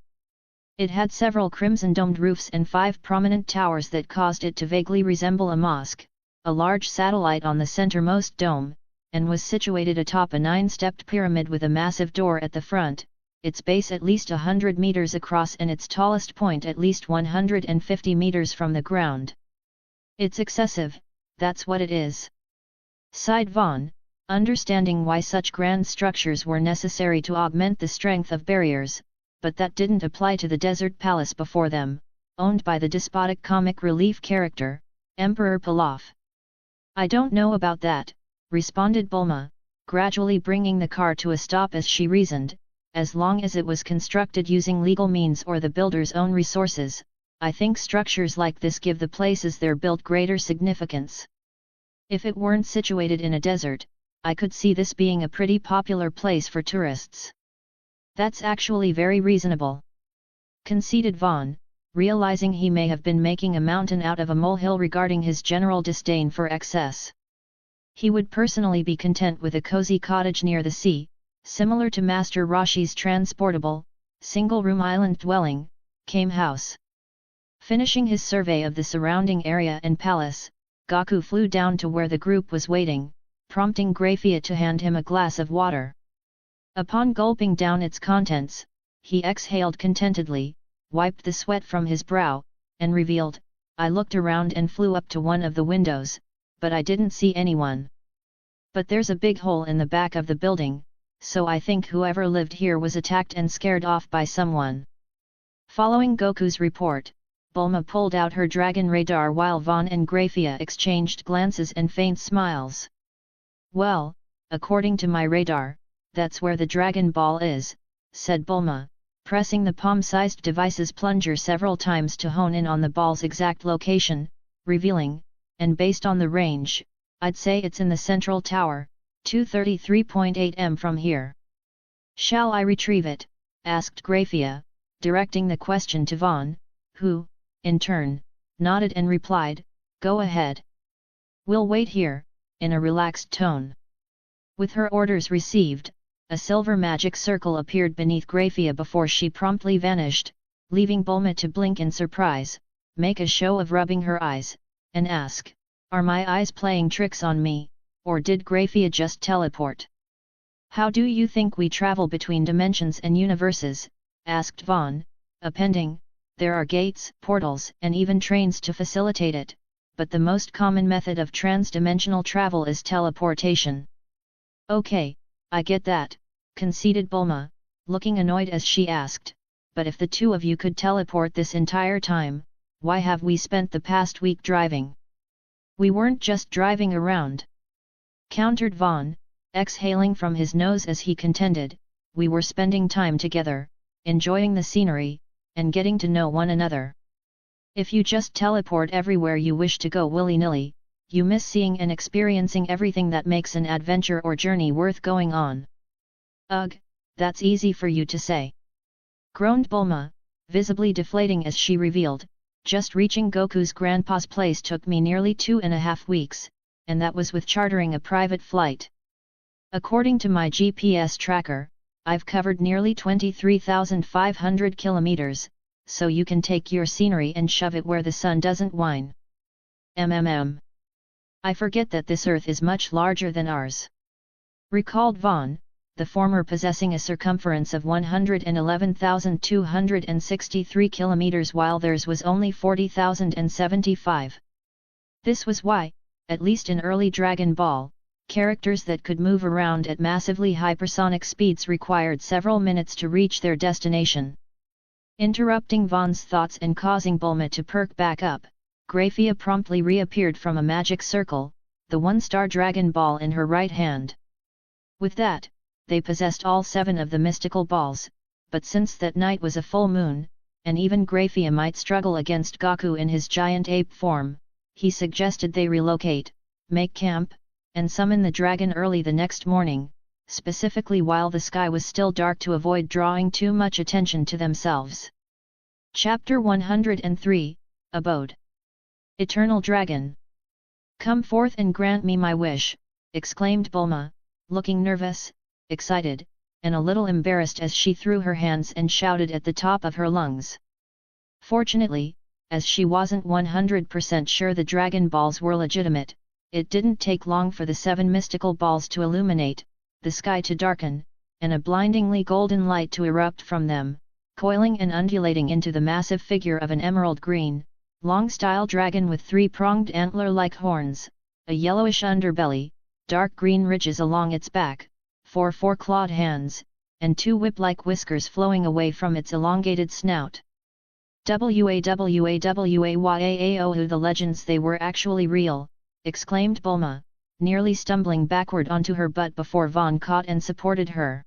A: It had several crimson-domed roofs and 5 prominent towers that caused it to vaguely resemble a mosque, a large satellite on the centermost dome, and was situated atop a 9-stepped pyramid with a massive door at the front, its base at least 100 meters across and its tallest point at least 150 meters from the ground. It's excessive, that's what it is, sighed Vaughn, understanding why such grand structures were necessary to augment the strength of barriers, but that didn't apply to the desert palace before them, owned by the despotic comic relief character, Emperor Pilaf. I don't know about that, responded Bulma, gradually bringing the car to a stop as she reasoned, as long as it was constructed using legal means or the builder's own resources, I think structures like this give the places they're built greater significance. If it weren't situated in a desert, I could see this being a pretty popular place for tourists. That's actually very reasonable, conceded Vaughn, realizing he may have been making a mountain out of a molehill regarding his general disdain for excess. He would personally be content with a cozy cottage near the sea, similar to Master Roshi's transportable, single-room island dwelling, Kame House. Finishing his survey of the surrounding area and palace, Goku flew down to where the group was waiting, prompting Grafia to hand him a glass of water. Upon gulping down its contents, he exhaled contentedly, wiped the sweat from his brow, and revealed, I looked around and flew up to one of the windows, but I didn't see anyone. But there's a big hole in the back of the building, so I think whoever lived here was attacked and scared off by someone. Following Goku's report, Bulma pulled out her dragon radar while Vaughn and Grafia exchanged glances and faint smiles. Well, according to my radar, that's where the Dragon Ball is, said Bulma, pressing the palm-sized device's plunger several times to hone in on the ball's exact location, revealing, and based on the range, I'd say it's in the central tower, 233.8 m from here. Shall I retrieve it? Asked Grafia, directing the question to Vaughn, who, in turn, nodded and replied, Go ahead. We'll wait here, in a relaxed tone. With her orders received, a silver magic circle appeared beneath Grafia before she promptly vanished, leaving Bulma to blink in surprise, make a show of rubbing her eyes, and ask, Are my eyes playing tricks on me, or did Grafia just teleport? How do you think we travel between dimensions and universes? Asked Vaughn, appending, There are gates, portals, and even trains to facilitate it, but the most common method of trans-dimensional travel is teleportation. Okay, I get that, conceded Bulma, looking annoyed as she asked, but if the two of you could teleport this entire time, why have we spent the past week driving? We weren't just driving around, countered Vaughn, exhaling from his nose as he contended, we were spending time together, enjoying the scenery, and getting to know one another. If you just teleport everywhere you wish to go willy-nilly, you miss seeing and experiencing everything that makes an adventure or journey worth going on. Ugh, that's easy for you to say. Groaned Bulma, visibly deflating as she revealed, just reaching Goku's grandpa's place took me nearly 2.5 weeks, and that was with chartering a private flight. According to my GPS tracker, I've covered nearly 23,500 kilometers, so you can take your scenery and shove it where the sun doesn't whine. I forget that this Earth is much larger than ours. Recalled Vaughn, the former possessing a circumference of 111,263 kilometers while theirs was only 40,075. This was why, at least in early Dragon Ball, characters that could move around at massively hypersonic speeds required several minutes to reach their destination. Interrupting Vaughn's thoughts and causing Bulma to perk back up, Graphia promptly reappeared from a magic circle, the one-star Dragon Ball in her right hand. With that, they possessed all 7 of the mystical balls, but since that night was a full moon, and even Graphia might struggle against Goku in his giant ape form, he suggested they relocate, make camp, and summon the dragon early the next morning, specifically while the sky was still dark to avoid drawing too much attention to themselves. Chapter 103, Abode. Eternal Dragon. Come forth and grant me my wish, exclaimed Bulma, looking nervous, excited, and a little embarrassed as she threw her hands and shouted at the top of her lungs. Fortunately, as she wasn't 100% sure the Dragon Balls were legitimate, it didn't take long for the 7 mystical balls to illuminate, the sky to darken, and a blindingly golden light to erupt from them, coiling and undulating into the massive figure of an emerald green, long-style dragon with 3-pronged antler-like horns, a yellowish underbelly, dark green ridges along its back, 4 4-clawed hands, and 2 whip-like whiskers flowing away from its elongated snout. Who the legends, they were actually real, exclaimed Bulma, nearly stumbling backward onto her butt before Vaughn caught and supported her.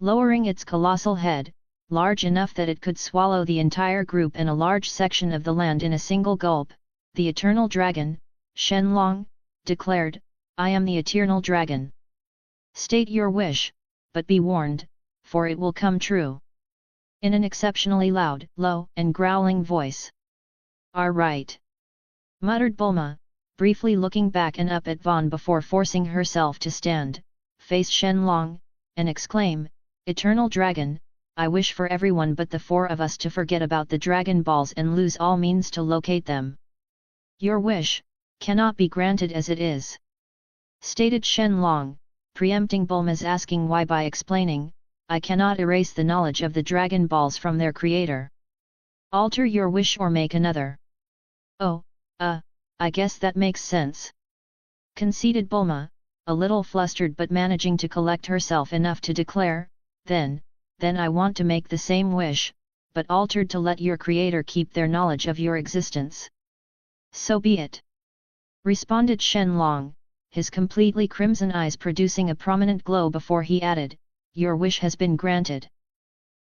A: Lowering its colossal head, large enough that it could swallow the entire group and a large section of the land in a single gulp, the Eternal Dragon, Shenlong, declared, I am the Eternal Dragon. State your wish, but be warned, for it will come true. In an exceptionally loud, low, and growling voice. Right, muttered Bulma, briefly looking back and up at Vaughn before forcing herself to stand, face Shenlong, and exclaim, Eternal Dragon, I wish for everyone but the 4 of us to forget about the Dragon Balls and lose all means to locate them. Your wish cannot be granted as it is, stated Shenlong, preempting Bulma's asking why by explaining, I cannot erase the knowledge of the Dragon Balls from their creator. Alter your wish or make another. Oh, I guess that makes sense, conceded Bulma, a little flustered but managing to collect herself enough to declare, then I want to make the same wish, but altered to let your creator keep their knowledge of your existence. So be it, responded Shenlong, his completely crimson eyes producing a prominent glow before he added, your wish has been granted.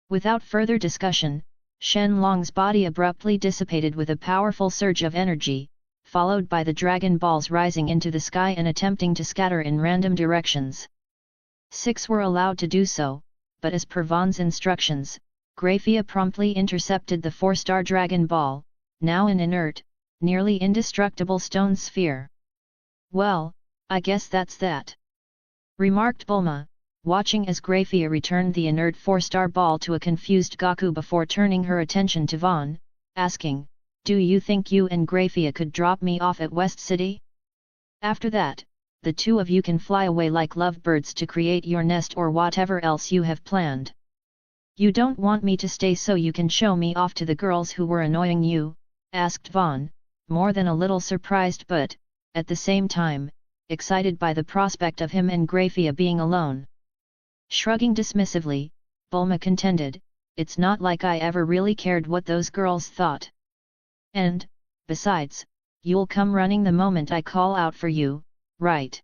A: Without further discussion, Shenlong's body abruptly dissipated with a powerful surge of energy, followed by the Dragon Balls rising into the sky and attempting to scatter in random directions. 6 were allowed to do so, but as per Vaughn's instructions, Graphia promptly intercepted the 4-star Dragon Ball, now an inert, nearly indestructible stone sphere. Well, I guess that's that, remarked Bulma, watching as Graphia returned the inert 4-star ball to a confused Goku before turning her attention to Vaughn, asking, do you think you and Graphia could drop me off at West City? After that, the 2 of you can fly away like lovebirds to create your nest or whatever else you have planned. You don't want me to stay so you can show me off to the girls who were annoying you? Asked Vaughn, more than a little surprised but, at the same time, excited by the prospect of him and Graphia being alone. Shrugging dismissively, Bulma contended, it's not like I ever really cared what those girls thought. And, besides, you'll come running the moment I call out for you, right?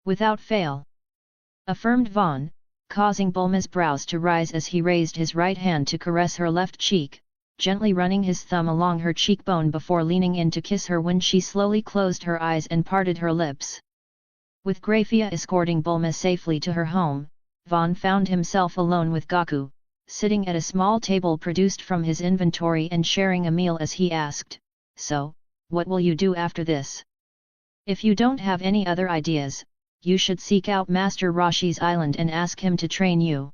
A: Without fail. affirmed Vaughn, causing Bulma's brows to rise as he raised his right hand to caress her left cheek, gently running his thumb along her cheekbone before leaning in to kiss her when she slowly closed her eyes and parted her lips. With Grafia escorting Bulma safely to her home, Vaughn found himself alone with Gaku, sitting at a small table produced from his inventory and sharing a meal as he asked, "So, what will you do after this? If you don't have any other ideas, you should seek out Master Roshi's island and ask him to train you."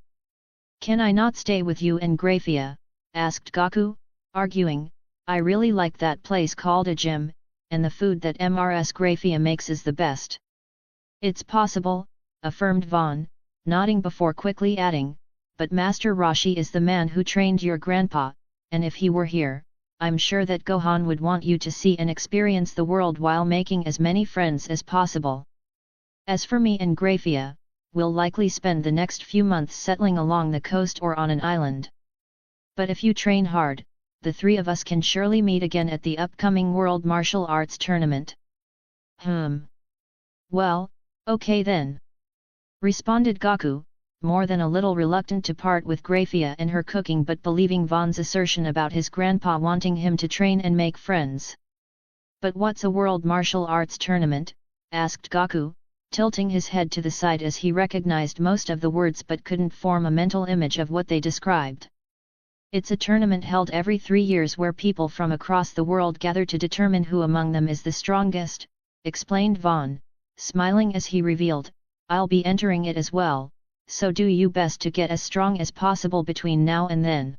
A: "Can I not stay with you and Grafia?" asked Gaku, arguing, "I really like that place called a gym, and the food that Mrs. Grafia makes is the best." "It's possible," affirmed Vaughn, nodding before quickly adding, "but Master Roshi is the man who trained your grandpa, and if he were here, I'm sure that Gohan would want you to see and experience the world while making as many friends as possible. As for me and Grafia, we'll likely spend the next few months settling along the coast or on an island. But if you train hard, the three of us can surely meet again at the upcoming World Martial Arts Tournament." "Well, okay then," responded Gaku, more than a little reluctant to part with Grafia and her cooking but believing Vaughn's assertion about his grandpa wanting him to train and make friends. "But what's a World Martial Arts Tournament?" asked Gaku, tilting his head to the side as he recognized most of the words but couldn't form a mental image of what they described. "It's a tournament held every 3 years where people from across the world gather to determine who among them is the strongest," explained Vaughn, smiling as he revealed, "I'll be entering it as well, so do you best to get as strong as possible between now and then."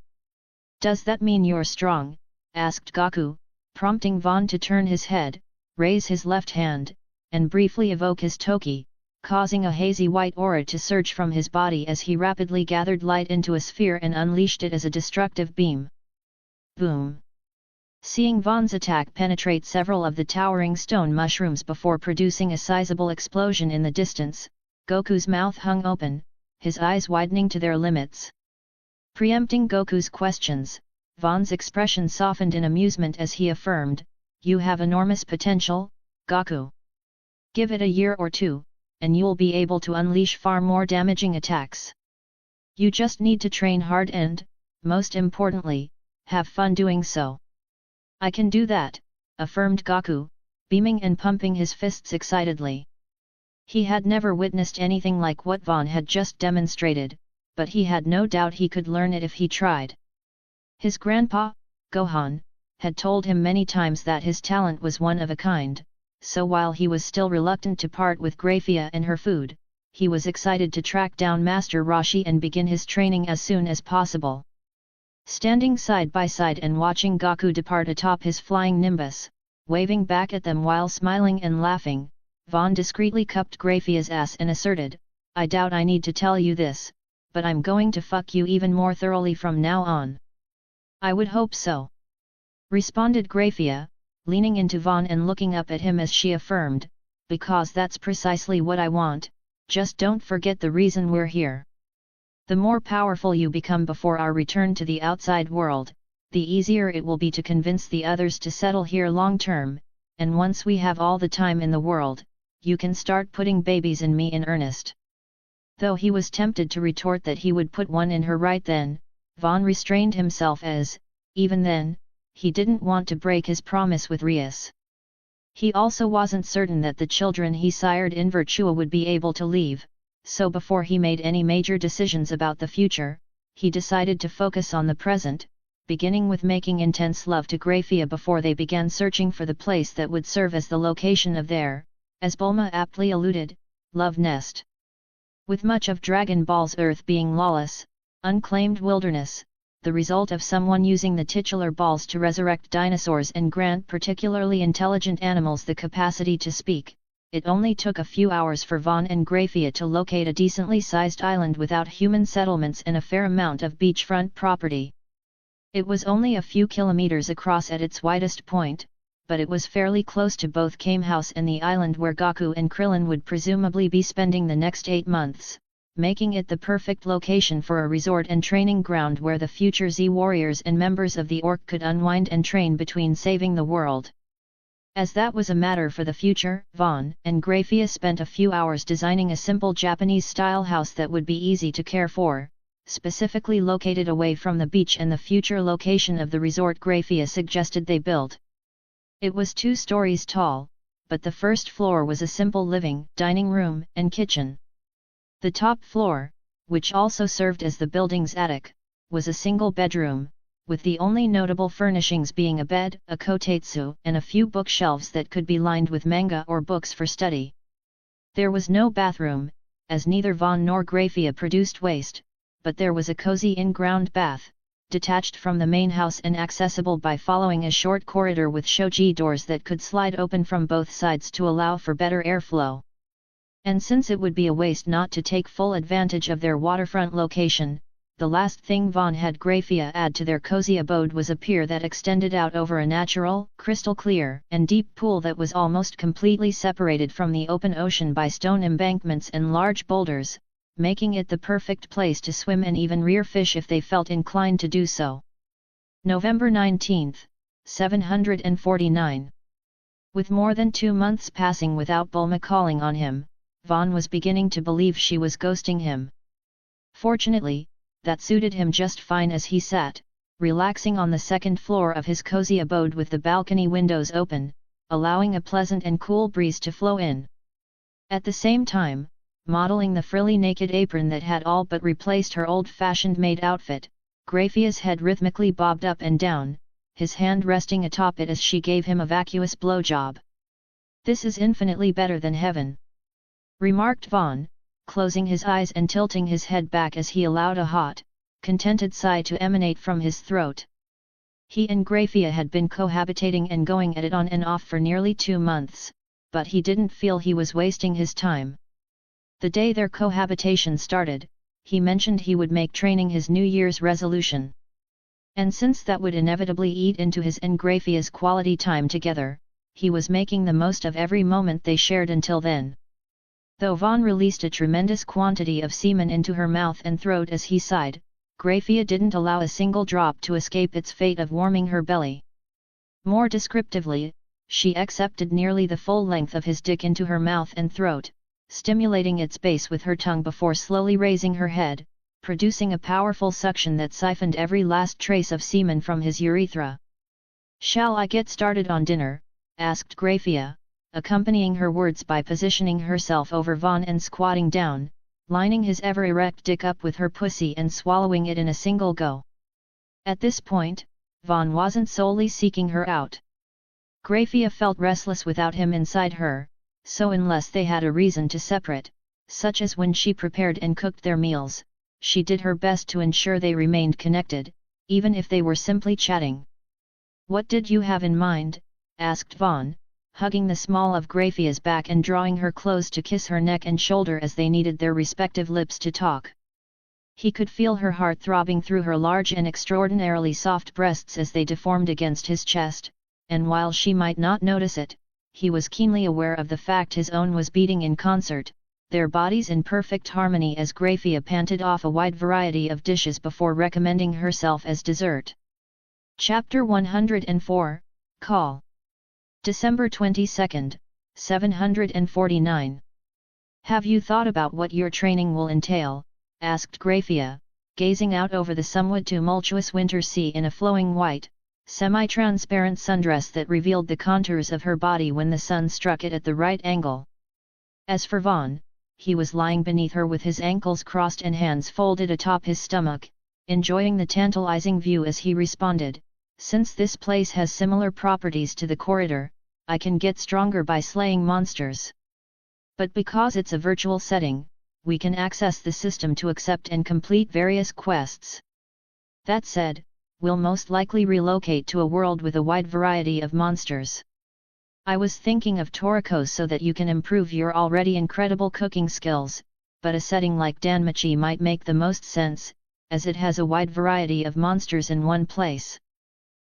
A: "Does that mean you're strong?" asked Gaku, prompting Vaughn to turn his head, raise his left hand, and briefly evoke his Toki, causing a hazy white aura to surge from his body as he rapidly gathered light into a sphere and unleashed it as a destructive beam. Boom! Seeing Vaughn's attack penetrate several of the towering stone mushrooms before producing a sizable explosion in the distance, Goku's mouth hung open, his eyes widening to their limits. Preempting Goku's questions, Vaughn's expression softened in amusement as he affirmed, "You have enormous potential, Goku. Give it a year or two, and you'll be able to unleash far more damaging attacks. You just need to train hard and, most importantly, have fun doing so." "I can do that," affirmed Gaku, beaming and pumping his fists excitedly. He had never witnessed anything like what Vaughn had just demonstrated, but he had no doubt he could learn it if he tried. His grandpa, Gohan, had told him many times that his talent was one of a kind, so while he was still reluctant to part with Grafia and her food, he was excited to track down Master Roshi and begin his training as soon as possible. Standing side by side and watching Gaku depart atop his flying nimbus, waving back at them while smiling and laughing, Vaughn discreetly cupped Grafia's ass and asserted, "I doubt I need to tell you this, but I'm going to fuck you even more thoroughly from now on." "I would hope so," responded Grafia, leaning into Vaughn and looking up at him as she affirmed, "Because that's precisely what I want, just don't forget the reason we're here. The more powerful you become before our return to the outside world, the easier it will be to convince the others to settle here long term, and once we have all the time in the world, you can start putting babies in me in earnest." Though he was tempted to retort that he would put one in her right then, Vaughn restrained himself as, even then, he didn't want to break his promise with Rias. He also wasn't certain that the children he sired in Virtua would be able to leave, so before he made any major decisions about the future, he decided to focus on the present, beginning with making intense love to Grafia before they began searching for the place that would serve as the location of their, as Bulma aptly alluded, love nest. With much of Dragon Ball's Earth being lawless, unclaimed wilderness, the result of someone using the titular balls to resurrect dinosaurs and grant particularly intelligent animals the capacity to speak, it only took a few hours for Vaughn and Grafia to locate a decently sized island without human settlements and a fair amount of beachfront property. It was only a few kilometers across at its widest point, but it was fairly close to both Kame House and the island where Gaku and Krillin would presumably be spending the next 8 months, making it the perfect location for a resort and training ground where the future Z warriors and members of the Orc could unwind and train between saving the world. As that was a matter for the future, Vaughn and Grafia spent a few hours designing a simple Japanese-style house that would be easy to care for, specifically located away from the beach and the future location of the resort Grafia suggested they build. It was 2 stories tall, but the first floor was a simple living, dining room, and kitchen. The top floor, which also served as the building's attic, was a single bedroom, with the only notable furnishings being a bed, a kotetsu, and a few bookshelves that could be lined with manga or books for study. There was no bathroom, as neither Vaughn nor Grafia produced waste, but there was a cozy in-ground bath, detached from the main house and accessible by following a short corridor with shoji doors that could slide open from both sides to allow for better airflow. And since it would be a waste not to take full advantage of their waterfront location, the last thing Vaughn had Grafia add to their cozy abode was a pier that extended out over a natural, crystal-clear, and deep pool that was almost completely separated from the open ocean by stone embankments and large boulders, making it the perfect place to swim and even rear fish if they felt inclined to do so. November 19, 749. With more than 2 months passing without Bulma calling on him, Vaughn was beginning to believe she was ghosting him. Fortunately, that suited him just fine as he sat, relaxing on the second floor of his cozy abode with the balcony windows open, allowing a pleasant and cool breeze to flow in. At the same time, modeling the frilly naked apron that had all but replaced her old-fashioned maid outfit, Grafia's head rhythmically bobbed up and down, his hand resting atop it as she gave him a vacuous blowjob. "This is infinitely better than heaven," remarked Vaughn, closing his eyes and tilting his head back as he allowed a hot, contented sigh to emanate from his throat. He and Grafia had been cohabitating and going at it on and off for nearly 2 months, but he didn't feel he was wasting his time. The day their cohabitation started, he mentioned he would make training his New Year's resolution. And since that would inevitably eat into his and Grafia's quality time together, he was making the most of every moment they shared until then. Though Vaughn released a tremendous quantity of semen into her mouth and throat as he sighed, Grafia didn't allow a single drop to escape its fate of warming her belly. More descriptively, she accepted nearly the full length of his dick into her mouth and throat, stimulating its base with her tongue before slowly raising her head, producing a powerful suction that siphoned every last trace of semen from his urethra. "Shall I get started on dinner?" asked Grafia, accompanying her words by positioning herself over Vaughn and squatting down, lining his ever-erect dick up with her pussy and swallowing it in a single go. At this point, Vaughn wasn't solely seeking her out. Grafia felt restless without him inside her, so unless they had a reason to separate, such as when she prepared and cooked their meals, she did her best to ensure they remained connected, even if they were simply chatting. "What did you have in mind?" asked Vaughn, hugging the small of Grafia's back and drawing her close to kiss her neck and shoulder as they needed their respective lips to talk. He could feel her heart throbbing through her large and extraordinarily soft breasts as they deformed against his chest, and while she might not notice it, he was keenly aware of the fact his own was beating in concert, their bodies in perfect harmony as Grafia panted off a wide variety of dishes before recommending herself as dessert. Chapter 104, Call. December 22, 749. "Have you thought about what your training will entail?" asked Grafia, gazing out over the somewhat tumultuous winter sea in a flowing white, semi-transparent sundress that revealed the contours of her body when the sun struck it at the right angle. As for Vaughn, he was lying beneath her with his ankles crossed and hands folded atop his stomach, enjoying the tantalizing view as he responded, "Since this place has similar properties to the corridor, I can get stronger by slaying monsters. But because it's a virtual setting, we can access the system to accept and complete various quests. That said, we'll most likely relocate to a world with a wide variety of monsters. I was thinking of Toriko so that you can improve your already incredible cooking skills, but a setting like Danmachi might make the most sense, as it has a wide variety of monsters in one place."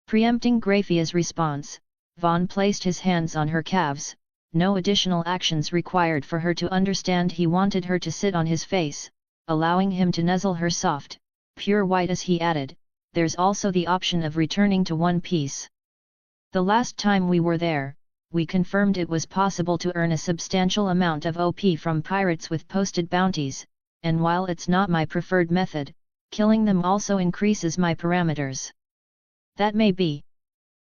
A: Preempting Grafia's response, Vaughn placed his hands on her calves, no additional actions required for her to understand he wanted her to sit on his face, allowing him to nuzzle her soft, pure white as he added, "There's also the option of returning to One Piece. The last time we were there, we confirmed it was possible to earn a substantial amount of OP from pirates with posted bounties, and while it's not my preferred method, killing them also increases my parameters. That may be,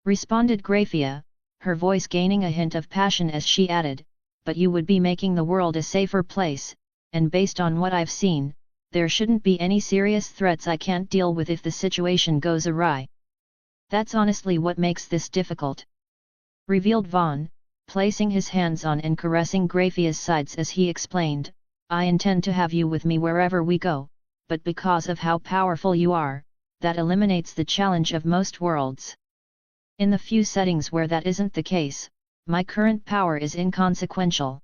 A: responded Graphia, her voice gaining a hint of passion as she added, but you would be making the world a safer place, and based on what I've seen, there shouldn't be any serious threats I can't deal with if the situation goes awry. That's honestly what makes this difficult, revealed Vaughn, placing his hands on and caressing Graphia's sides as he explained, I intend to have you with me wherever we go, but because of how powerful you are, that eliminates the challenge of most worlds. In the few settings where that isn't the case, my current power is inconsequential.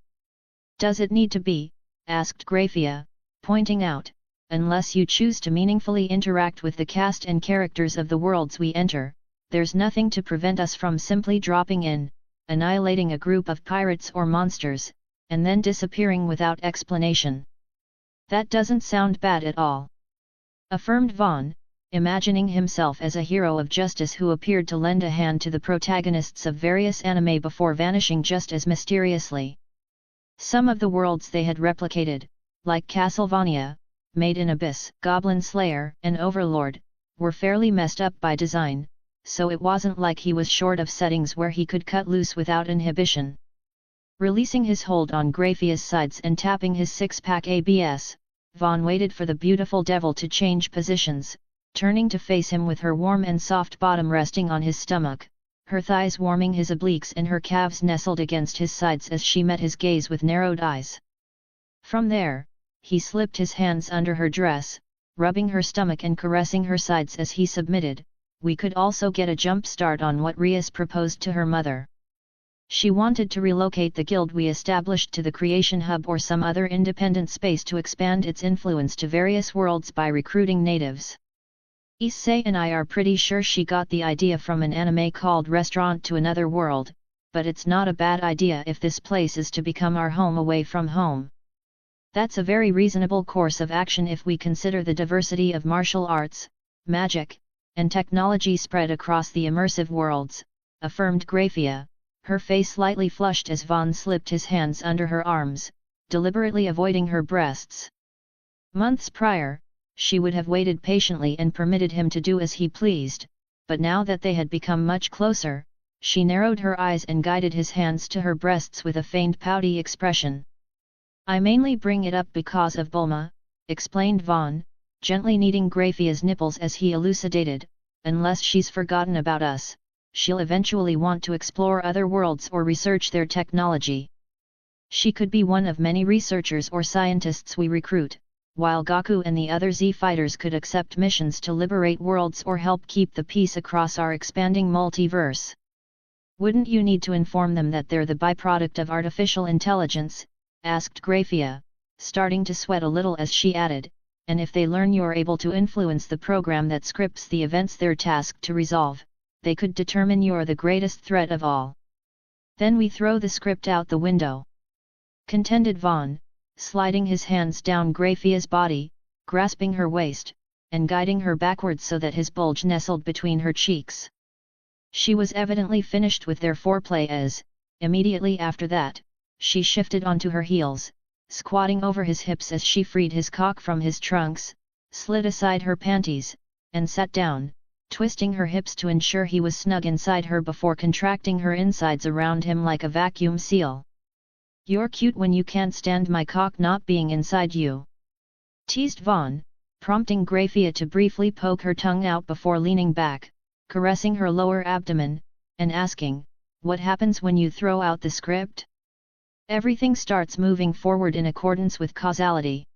A: Does it need to be? Asked Graphia, pointing out, unless you choose to meaningfully interact with the cast and characters of the worlds we enter, there's nothing to prevent us from simply dropping in, annihilating a group of pirates or monsters, and then disappearing without explanation. That doesn't sound bad at all, affirmed Vaughn, imagining himself as a hero of justice who appeared to lend a hand to the protagonists of various anime before vanishing just as mysteriously. Some of the worlds they had replicated, like Castlevania, Made in Abyss, Goblin Slayer, and Overlord, were fairly messed up by design, so it wasn't like he was short of settings where he could cut loose without inhibition. Releasing his hold on Graphia's sides and tapping his six-pack ABS, Vaughn waited for the beautiful devil to change positions, turning to face him with her warm and soft bottom resting on his stomach, her thighs warming his obliques and her calves nestled against his sides as she met his gaze with narrowed eyes. From there, he slipped his hands under her dress, rubbing her stomach and caressing her sides as he submitted. We could also get a jump start on what Rias proposed to her mother. She wanted to relocate the guild we established to the Creation Hub or some other independent space to expand its influence to various worlds by recruiting natives. Issei and I are pretty sure she got the idea from an anime called Restaurant to Another World, but it's not a bad idea if this place is to become our home away from home. That's a very reasonable course of action if we consider the diversity of martial arts, magic, and technology spread across the immersive worlds, affirmed Graphia, her face slightly flushed as Vaughn slipped his hands under her arms, deliberately avoiding her breasts. Months prior, she would have waited patiently and permitted him to do as he pleased, but now that they had become much closer, she narrowed her eyes and guided his hands to her breasts with a faint pouty expression. I mainly bring it up because of Bulma, explained Vaughn, gently kneading Graphia's nipples as he elucidated, unless she's forgotten about us, she'll eventually want to explore other worlds or research their technology. She could be one of many researchers or scientists we recruit, while Goku and the other Z fighters could accept missions to liberate worlds or help keep the peace across our expanding multiverse. Wouldn't you need to inform them that they're the byproduct of artificial intelligence? Asked Graphia, starting to sweat a little as she added, and if they learn you're able to influence the program that scripts the events they're tasked to resolve, they could determine you're the greatest threat of all. Then we throw the script out the window, contended Vaughn, sliding his hands down Graphia's body, grasping her waist, and guiding her backwards so that his bulge nestled between her cheeks. She was evidently finished with their foreplay as, immediately after that, she shifted onto her heels, squatting over his hips as she freed his cock from his trunks, slid aside her panties, and sat down, twisting her hips to ensure he was snug inside her before contracting her insides around him like a vacuum seal. You're cute when you can't stand my cock not being inside you, teased Vaughn, prompting Graphia to briefly poke her tongue out before leaning back, caressing her lower abdomen, and asking, what happens when you throw out the script? Everything starts moving forward in accordance with causality.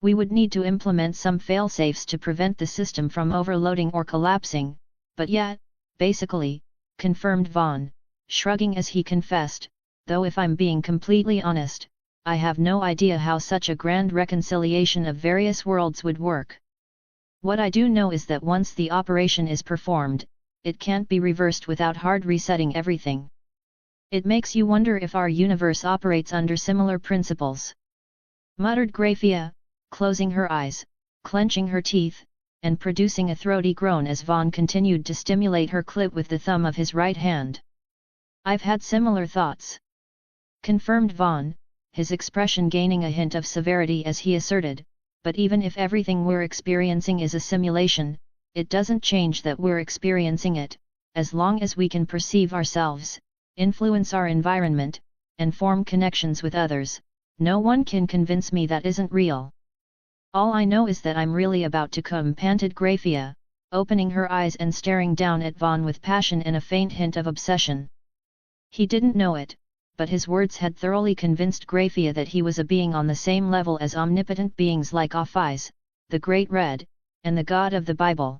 A: We would need to implement some failsafes to prevent the system from overloading or collapsing, but yet, basically, confirmed Vaughn, shrugging as he confessed, though if I'm being completely honest, I have no idea how such a grand reconciliation of various worlds would work. What I do know is that once the operation is performed, it can't be reversed without hard resetting everything. It makes you wonder if our universe operates under similar principles, muttered Graphia, closing her eyes, clenching her teeth, and producing a throaty groan as Vaughn continued to stimulate her clit with the thumb of his right hand. I've had similar thoughts. Confirmed Vaughn, his expression gaining a hint of severity as he asserted, but even if everything we're experiencing is a simulation, it doesn't change that we're experiencing it, as long as we can perceive ourselves, influence our environment, and form connections with others. No one can convince me that isn't real. All I know is that I'm really about to come, panted Graphia, opening her eyes and staring down at Vaughn with passion and a faint hint of obsession. He didn't know it, but his words had thoroughly convinced Graphia that he was a being on the same level as omnipotent beings like Apphais, the Great Red, and the God of the Bible.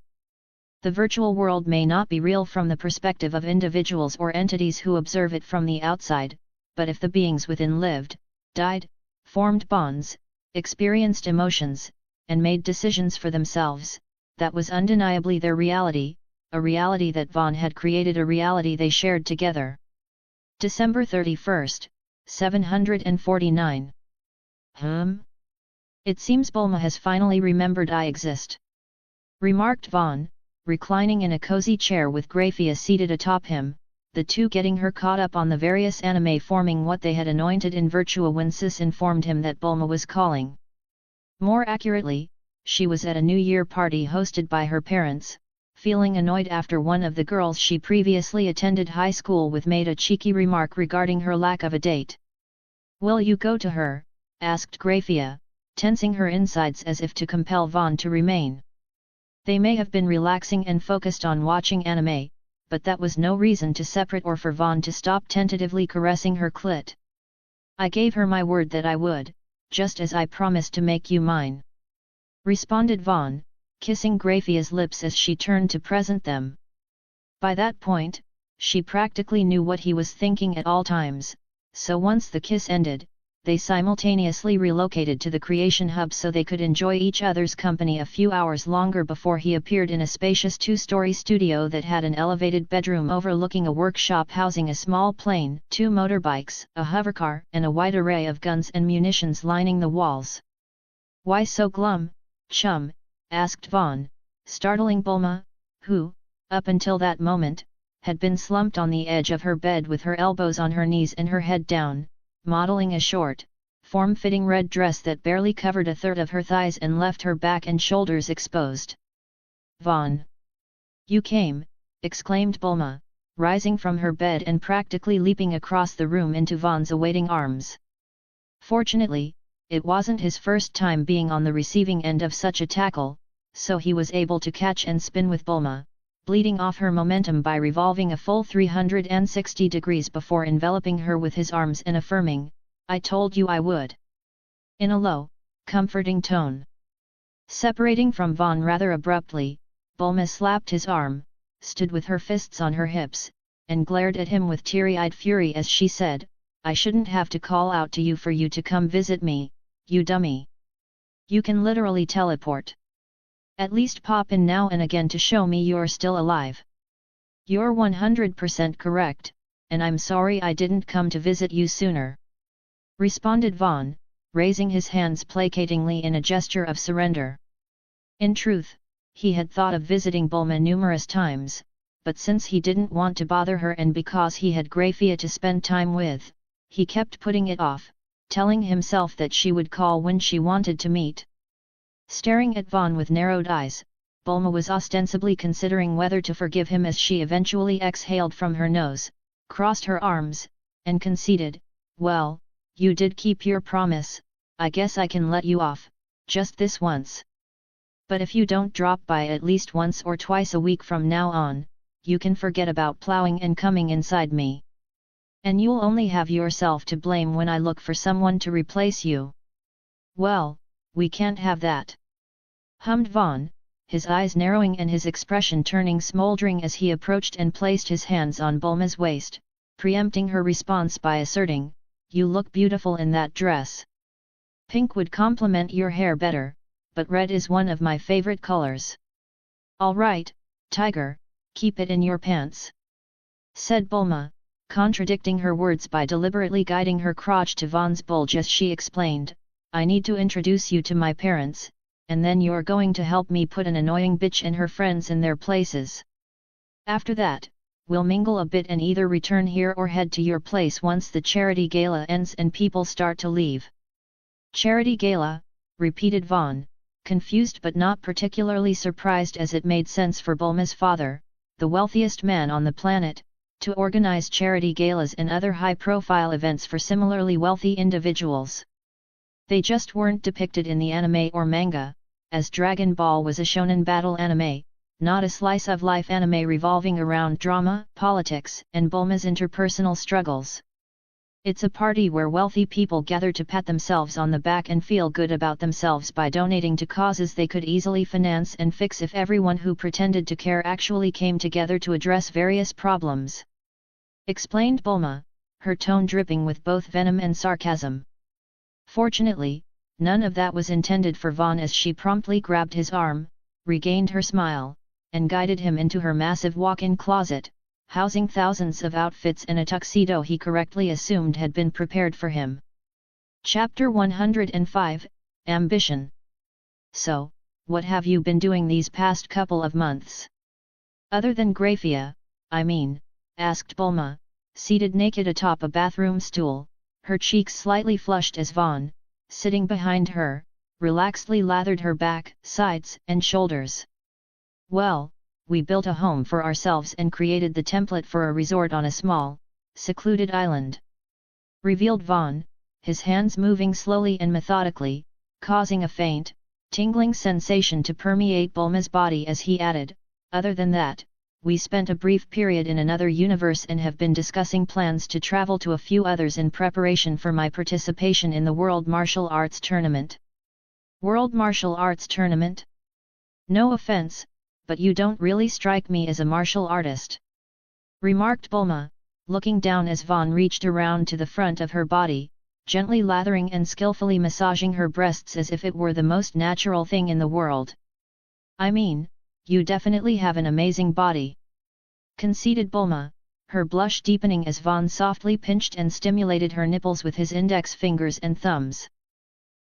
A: The virtual world may not be real from the perspective of individuals or entities who observe it from the outside, but if the beings within lived, died, formed bonds, experienced emotions, and made decisions for themselves, that was undeniably their reality, a reality that Vaughn had created, a reality they shared together. December 31st, 749. It seems Bulma has finally remembered I exist, remarked Vaughn, reclining in a cozy chair with Graphia seated atop him, the two getting her caught up on the various anime forming what they had anointed in Virtua when Sis informed him that Bulma was calling. More accurately, she was at a New Year party hosted by her parents, feeling annoyed after one of the girls she previously attended high school with made a cheeky remark regarding her lack of a date. "Will you go to her?" asked Graphia, tensing her insides as if to compel Vaughn to remain. They may have been relaxing and focused on watching anime, but that was no reason to separate or for Vaughn to stop tentatively caressing her clit. "I gave her my word that I would, just as I promised to make you mine," responded Vaughn, kissing Graphia's lips as she turned to present them. By that point, she practically knew what he was thinking at all times, so once the kiss ended, they simultaneously relocated to the Creation Hub so they could enjoy each other's company a few hours longer before he appeared in a spacious two-story studio that had an elevated bedroom overlooking a workshop housing a small plane, 2 motorbikes, a hovercar, and a wide array of guns and munitions lining the walls. "Why so glum, chum?" asked Vaughn, startling Bulma, who, up until that moment, had been slumped on the edge of her bed with her elbows on her knees and her head down, modeling a short, form-fitting red dress that barely covered a third of her thighs and left her back and shoulders exposed. "Vaughn! You came!" exclaimed Bulma, rising from her bed and practically leaping across the room into Vaughn's awaiting arms. Fortunately, it wasn't his first time being on the receiving end of such a tackle, so he was able to catch and spin with Bulma, bleeding off her momentum by revolving a full 360 degrees before enveloping her with his arms and affirming, "I told you I would," in a low, comforting tone. Separating from Vaughn rather abruptly, Bulma slapped his arm, stood with her fists on her hips, and glared at him with teary-eyed fury as she said, "I shouldn't have to call out to you for you to come visit me, you dummy. You can literally teleport. At least pop in now and again to show me you're still alive." "You're 100% correct, and I'm sorry I didn't come to visit you sooner," responded Vaughn, raising his hands placatingly in a gesture of surrender. In truth, he had thought of visiting Bulma numerous times, but since he didn't want to bother her and because he had Graphia to spend time with, he kept putting it off, telling himself that she would call when she wanted to meet. Staring at Vaughn with narrowed eyes, Bulma was ostensibly considering whether to forgive him as she eventually exhaled from her nose, crossed her arms, and conceded, "Well, you did keep your promise, I guess I can let you off, just this once. But if you don't drop by at least once or twice a week from now on, you can forget about plowing and coming inside me. And you'll only have yourself to blame when I look for someone to replace you." "Well, we can't have that," hummed Vaughn, his eyes narrowing and his expression turning smoldering as he approached and placed his hands on Bulma's waist, preempting her response by asserting, "You look beautiful in that dress. Pink would complement your hair better, but red is one of my favorite colors." "All right, Tiger, keep it in your pants," said Bulma, contradicting her words by deliberately guiding her crotch to Vaughn's bulge as she explained, "I need to introduce you to my parents, and then you're going to help me put an annoying bitch and her friends in their places. After that, we'll mingle a bit and either return here or head to your place once the charity gala ends and people start to leave." "Charity gala," repeated Vaughn, confused but not particularly surprised, as it made sense for Bulma's father, the wealthiest man on the planet, to organize charity galas and other high-profile events for similarly wealthy individuals. They just weren't depicted in the anime or manga, as Dragon Ball was a shonen battle anime, not a slice-of-life anime revolving around drama, politics, and Bulma's interpersonal struggles. It's a party where wealthy people gather to pat themselves on the back and feel good about themselves by donating to causes they could easily finance and fix if everyone who pretended to care actually came together to address various problems," explained Bulma, her tone dripping with both venom and sarcasm. Fortunately, none of that was intended for Vaughn, as she promptly grabbed his arm, regained her smile, and guided him into her massive walk-in closet, housing thousands of outfits and a tuxedo he correctly assumed had been prepared for him. Chapter 105, Ambition. "So, what have you been doing these past couple of months? Other than Graphia, I mean," asked Bulma, seated naked atop a bathroom stool, her cheeks slightly flushed as Vaughn, sitting behind her, relaxedly lathered her back, sides, and shoulders. "Well, we built a home for ourselves and created the template for a resort on a small, secluded island," revealed Vaughn, his hands moving slowly and methodically, causing a faint, tingling sensation to permeate Bulma's body as he added, "Other than that, we spent a brief period in another universe and have been discussing plans to travel to a few others in preparation for my participation in the World Martial Arts Tournament." "World Martial Arts Tournament? No offense, but you don't really strike me as a martial artist," remarked Bulma, looking down as Vaughn reached around to the front of her body, gently lathering and skillfully massaging her breasts as if it were the most natural thing in the world. "I mean, you definitely have an amazing body," conceded Bulma, her blush deepening as Vaughn softly pinched and stimulated her nipples with his index fingers and thumbs.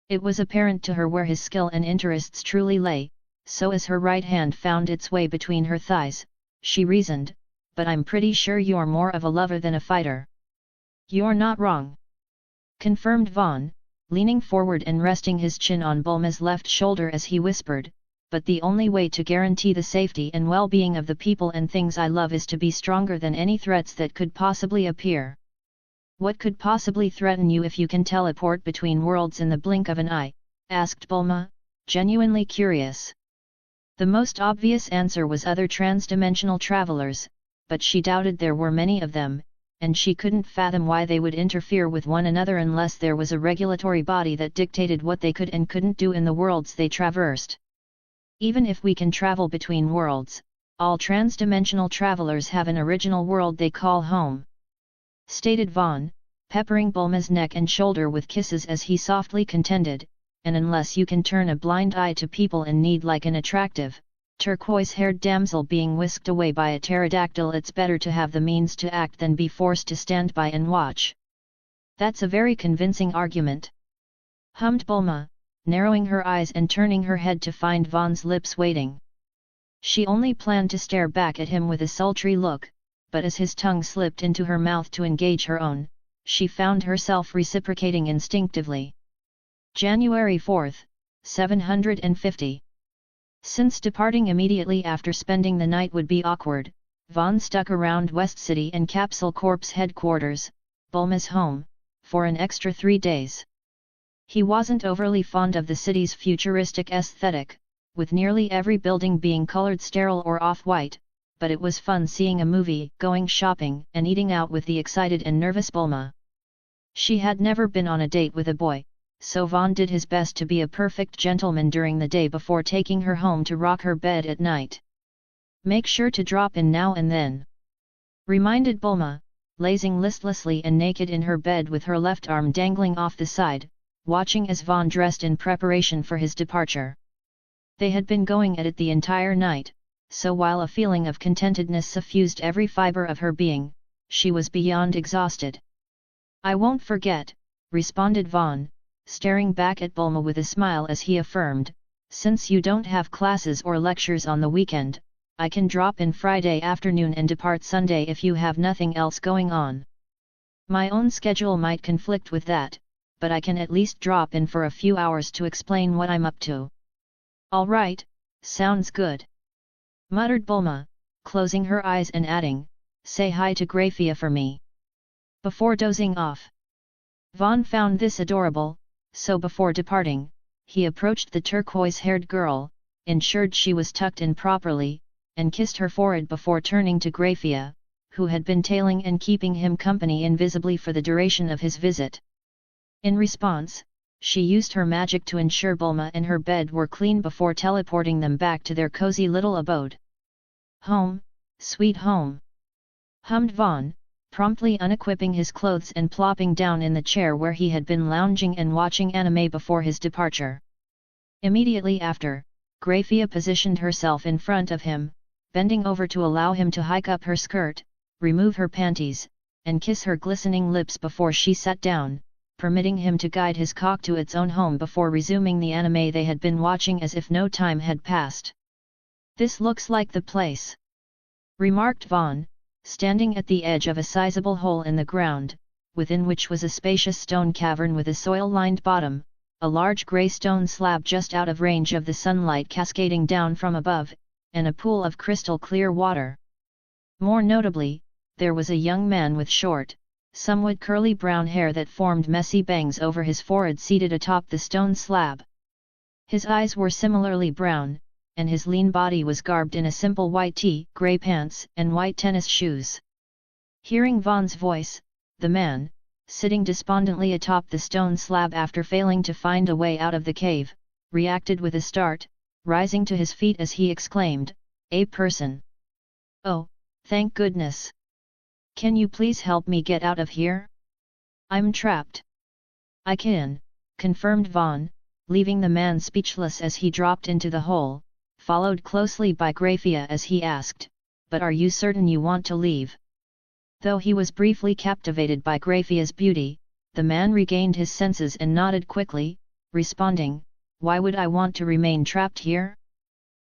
A: It was apparent to her where his skill and interests truly lay, so as her right hand found its way between her thighs, she reasoned, "But I'm pretty sure you're more of a lover than a fighter." "You're not wrong," confirmed Vaughn, leaning forward and resting his chin on Bulma's left shoulder as he whispered, "But the only way to guarantee the safety and well-being of the people and things I love is to be stronger than any threats that could possibly appear." "What could possibly threaten you if you can teleport between worlds in the blink of an eye?" asked Bulma, genuinely curious. The most obvious answer was other transdimensional travelers, but she doubted there were many of them, and she couldn't fathom why they would interfere with one another unless there was a regulatory body that dictated what they could and couldn't do in the worlds they traversed. "Even if we can travel between worlds, all transdimensional travelers have an original world they call home," stated Vaughn, peppering Bulma's neck and shoulder with kisses as he softly contended, "and unless you can turn a blind eye to people in need like an attractive, turquoise-haired damsel being whisked away by a pterodactyl, it's better to have the means to act than be forced to stand by and watch." "That's a very convincing argument," hummed Bulma, narrowing her eyes and turning her head to find Vaughn's lips waiting. She only planned to stare back at him with a sultry look, but as his tongue slipped into her mouth to engage her own, she found herself reciprocating instinctively. January 4, 750. Since departing immediately after spending the night would be awkward, Vaughn stuck around West City and Capsule Corp's headquarters, Bulma's home, for an extra 3 days. He wasn't overly fond of the city's futuristic aesthetic, with nearly every building being colored sterile or off-white, but it was fun seeing a movie, going shopping, and eating out with the excited and nervous Bulma. She had never been on a date with a boy, so Vaughn did his best to be a perfect gentleman during the day before taking her home to rock her bed at night. "Make sure to drop in now and then," reminded Bulma, lazing listlessly and naked in her bed with her left arm dangling off the side, watching as Vaughn dressed in preparation for his departure. They had been going at it the entire night, so while a feeling of contentedness suffused every fiber of her being, she was beyond exhausted. "I won't forget," responded Vaughn, staring back at Bulma with a smile as he affirmed, "since you don't have classes or lectures on the weekend, I can drop in Friday afternoon and depart Sunday if you have nothing else going on. My own schedule might conflict with that, but I can at least drop in for a few hours to explain what I'm up to." "All right, sounds good," muttered Bulma, closing her eyes and adding, "Say hi to Grafia for me," before dozing off. Vaughn found this adorable, so before departing, he approached the turquoise-haired girl, ensured she was tucked in properly, and kissed her forehead before turning to Grafia, who had been tailing and keeping him company invisibly for the duration of his visit. In response, she used her magic to ensure Bulma and her bed were clean before teleporting them back to their cozy little abode. "Home, sweet home," hummed Vaughn, promptly unequipping his clothes and plopping down in the chair where he had been lounging and watching anime before his departure. Immediately after, Grafia positioned herself in front of him, bending over to allow him to hike up her skirt, remove her panties, and kiss her glistening lips before she sat down, permitting him to guide his cock to its own home before resuming the anime they had been watching as if no time had passed. "This looks like the place," remarked Vaughn, standing at the edge of a sizable hole in the ground, within which was a spacious stone cavern with a soil-lined bottom, a large grey stone slab just out of range of the sunlight cascading down from above, and a pool of crystal-clear water. More notably, there was a young man with short, somewhat curly brown hair that formed messy bangs over his forehead seated atop the stone slab. His eyes were similarly brown, and his lean body was garbed in a simple white tee, grey pants, and white tennis shoes. Hearing Vaughn's voice, the man, sitting despondently atop the stone slab after failing to find a way out of the cave, reacted with a start, rising to his feet as he exclaimed, "A person! Oh, thank goodness! Can you please help me get out of here? I'm trapped." "I can," confirmed Vaughn, leaving the man speechless as he dropped into the hole, followed closely by Grafia as he asked, "But are you certain you want to leave?" Though he was briefly captivated by Grafia's beauty, the man regained his senses and nodded quickly, responding, "Why would I want to remain trapped here?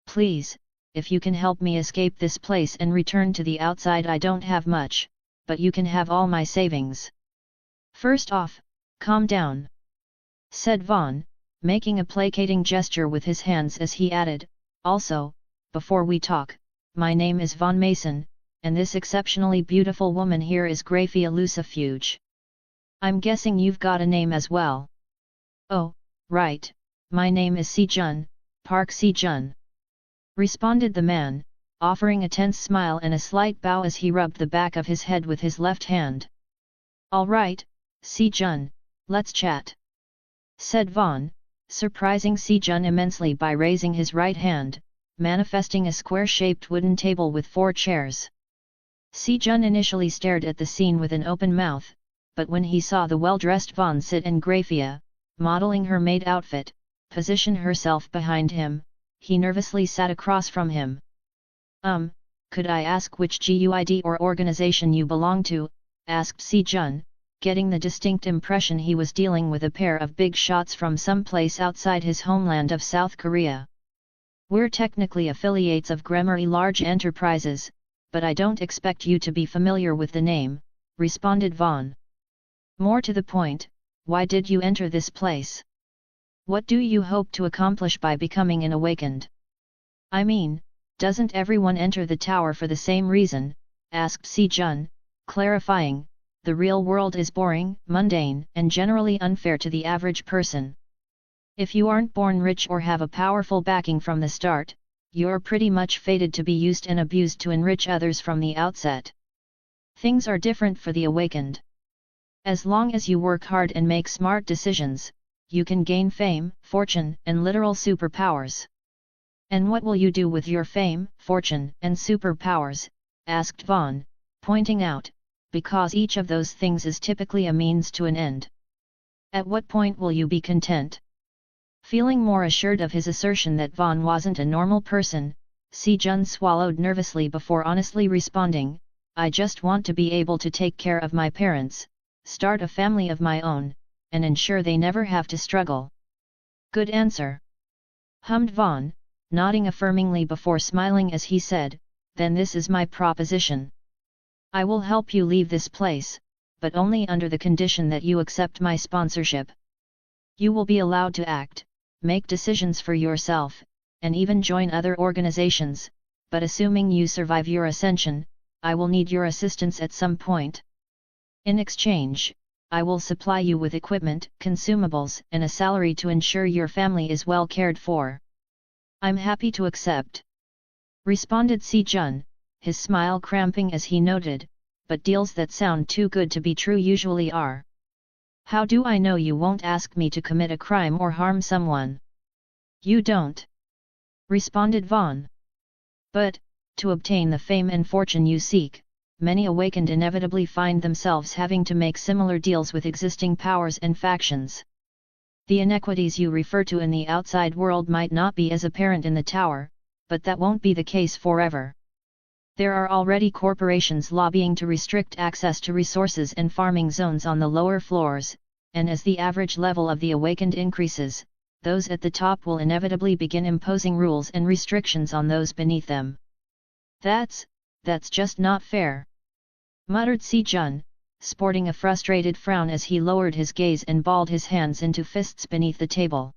A: Please, if you can help me escape this place and return to the outside. I don't have much, but you can have all my savings." "First off, calm down," said Vaughn, making a placating gesture with his hands as he added, "Also, before we talk, my name is Vaughn Mason, and this exceptionally beautiful woman here is Grafia Lucifuge. I'm guessing you've got a name as well." "Oh, right, my name is Si-jun, Park Si-jun," responded the man, offering a tense smile and a slight bow as he rubbed the back of his head with his left hand. "All right, Si-jun, let's chat," said Vaughn, surprising Si-jun immensely by raising his right hand, manifesting a square-shaped wooden table with 4 chairs. Si-jun initially stared at the scene with an open mouth, but when he saw the well-dressed Vaughn sit and Grafia, modeling her maid outfit, position herself behind him, he nervously sat across from him. Could I ask which GUID or organization you belong to?" asked Si-jun, getting the distinct impression he was dealing with a pair of big shots from some place outside his homeland of South Korea. "We're technically affiliates of Gremory Large Enterprises, but I don't expect you to be familiar with the name," responded Vaughn. "More to the point, why did you enter this place? What do you hope to accomplish by becoming an awakened? I mean, doesn't everyone enter the tower for the same reason?" asked Si-jun, clarifying, "The real world is boring, mundane, and generally unfair to the average person. If you aren't born rich or have a powerful backing from the start, you're pretty much fated to be used and abused to enrich others from the outset. Things are different for the awakened. As long as you work hard and make smart decisions, you can gain fame, fortune, and literal superpowers." "And what will you do with your fame, fortune, and superpowers?" asked Vaughn, pointing out, "because each of those things is typically a means to an end. At what point will you be content?" Feeling more assured of his assertion that Vaughn wasn't a normal person, Si-jun swallowed nervously before honestly responding, "I just want to be able to take care of my parents, start a family of my own, and ensure they never have to struggle." "Good answer," hummed Vaughn, nodding affirmingly before smiling as he said, "Then this is my proposition. I will help you leave this place, but only under the condition that you accept my sponsorship. You will be allowed to act, make decisions for yourself, and even join other organizations, but assuming you survive your ascension, I will need your assistance at some point. In exchange, I will supply you with equipment, consumables, and a salary to ensure your family is well cared for." "I'm happy to accept," responded Si Jun, his smile cramping as he noted, "but deals that sound too good to be true usually are. How do I know you won't ask me to commit a crime or harm someone?" "You don't," responded Vaughn. "But, to obtain the fame and fortune you seek, many awakened inevitably find themselves having to make similar deals with existing powers and factions. The inequities you refer to in the outside world might not be as apparent in the tower, but that won't be the case forever. There are already corporations lobbying to restrict access to resources and farming zones on the lower floors, and as the average level of the awakened increases, those at the top will inevitably begin imposing rules and restrictions on those beneath them. That's just not fair," muttered Si Jun, sporting a frustrated frown as he lowered his gaze and balled his hands into fists beneath the table.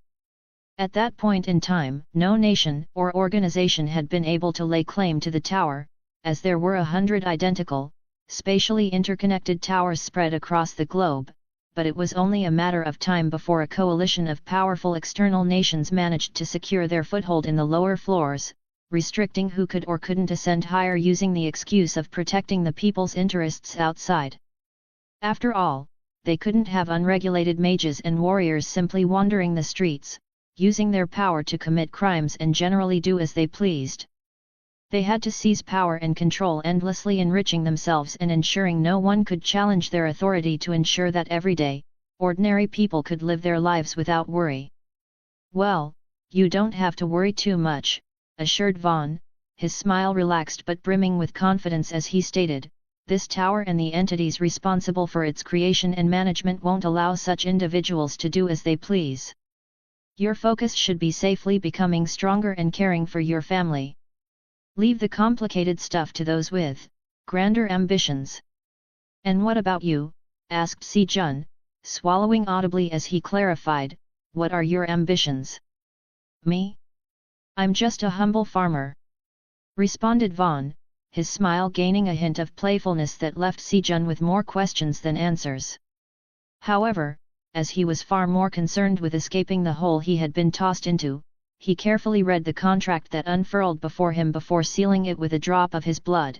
A: At that point in time, no nation or organization had been able to lay claim to the tower, as there were 100 identical, spatially interconnected towers spread across the globe, but it was only a matter of time before a coalition of powerful external nations managed to secure their foothold in the lower floors, restricting who could or couldn't ascend higher using the excuse of protecting the people's interests outside. After all, they couldn't have unregulated mages and warriors simply wandering the streets, using their power to commit crimes and generally do as they pleased. They had to seize power and control endlessly, enriching themselves and ensuring no one could challenge their authority to ensure that everyday, ordinary people could live their lives without worry. "Well, you don't have to worry too much," assured Vaughn, his smile relaxed but brimming with confidence as he stated, "This tower and the entities responsible for its creation and management won't allow such individuals to do as they please. Your focus should be safely becoming stronger and caring for your family. Leave the complicated stuff to those with grander ambitions." "And what about you?" asked Si Jun, swallowing audibly as he clarified, "What are your ambitions?" "Me? I'm just a humble farmer," responded Vaughn, his smile gaining a hint of playfulness that left Si Jun with more questions than answers. However, as he was far more concerned with escaping the hole he had been tossed into, he carefully read the contract that unfurled before him before sealing it with a drop of his blood.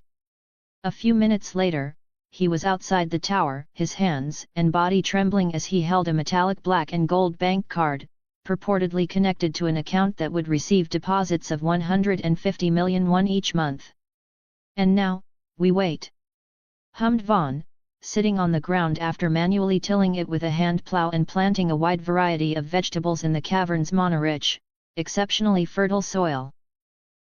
A: A few minutes later, he was outside the tower, his hands and body trembling as he held a metallic black and gold bank card, purportedly connected to an account that would receive deposits of 150 million won each month. "And now, we wait," hummed Vaughn, sitting on the ground after manually tilling it with a hand plow and planting a wide variety of vegetables in the cavern's mono-rich, exceptionally fertile soil.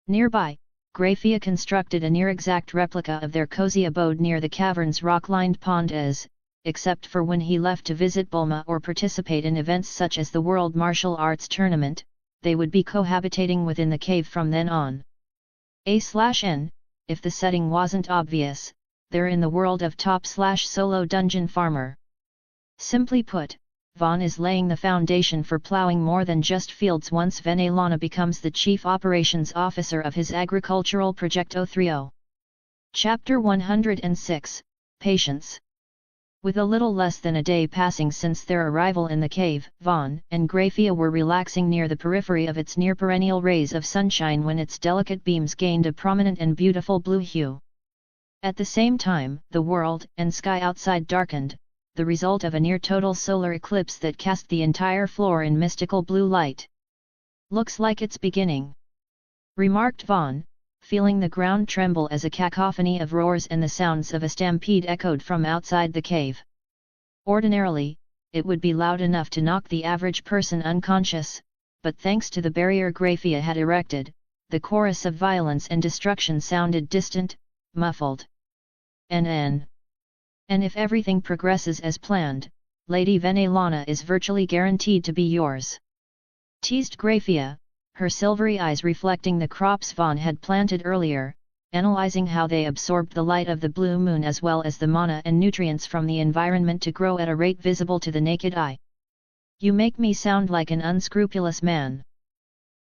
A: Nearby, Graphia constructed a near-exact replica of their cozy abode near the cavern's rock-lined pond as, except for when he left to visit Bulma or participate in events such as the World Martial Arts Tournament, they would be cohabitating within the cave from then on. A/N, if the setting wasn't obvious, they're in the world of top/solo dungeon farmer. Simply put, Vaughn is laying the foundation for plowing more than just fields once Venelana becomes the Chief Operations Officer of his agricultural project 030. Chapter 106, Patience. With a little less than a day passing since their arrival in the cave, Vaughn and Graphia were relaxing near the periphery of its near-perennial rays of sunshine when its delicate beams gained a prominent and beautiful blue hue. At the same time, the world and sky outside darkened, the result of a near-total solar eclipse that cast the entire floor in mystical blue light. "Looks like it's beginning," remarked Vaughn, feeling the ground tremble as a cacophony of roars and the sounds of a stampede echoed from outside the cave. Ordinarily, it would be loud enough to knock the average person unconscious, but thanks to the barrier Graphia had erected, the chorus of violence and destruction sounded distant, muffled. And if everything progresses as planned, Lady Venelana is virtually guaranteed to be yours," teased Graphia, her silvery eyes reflecting the crops Vaughn had planted earlier, analyzing how they absorbed the light of the blue moon as well as the mana and nutrients from the environment to grow at a rate visible to the naked eye. "You make me sound like an unscrupulous man,"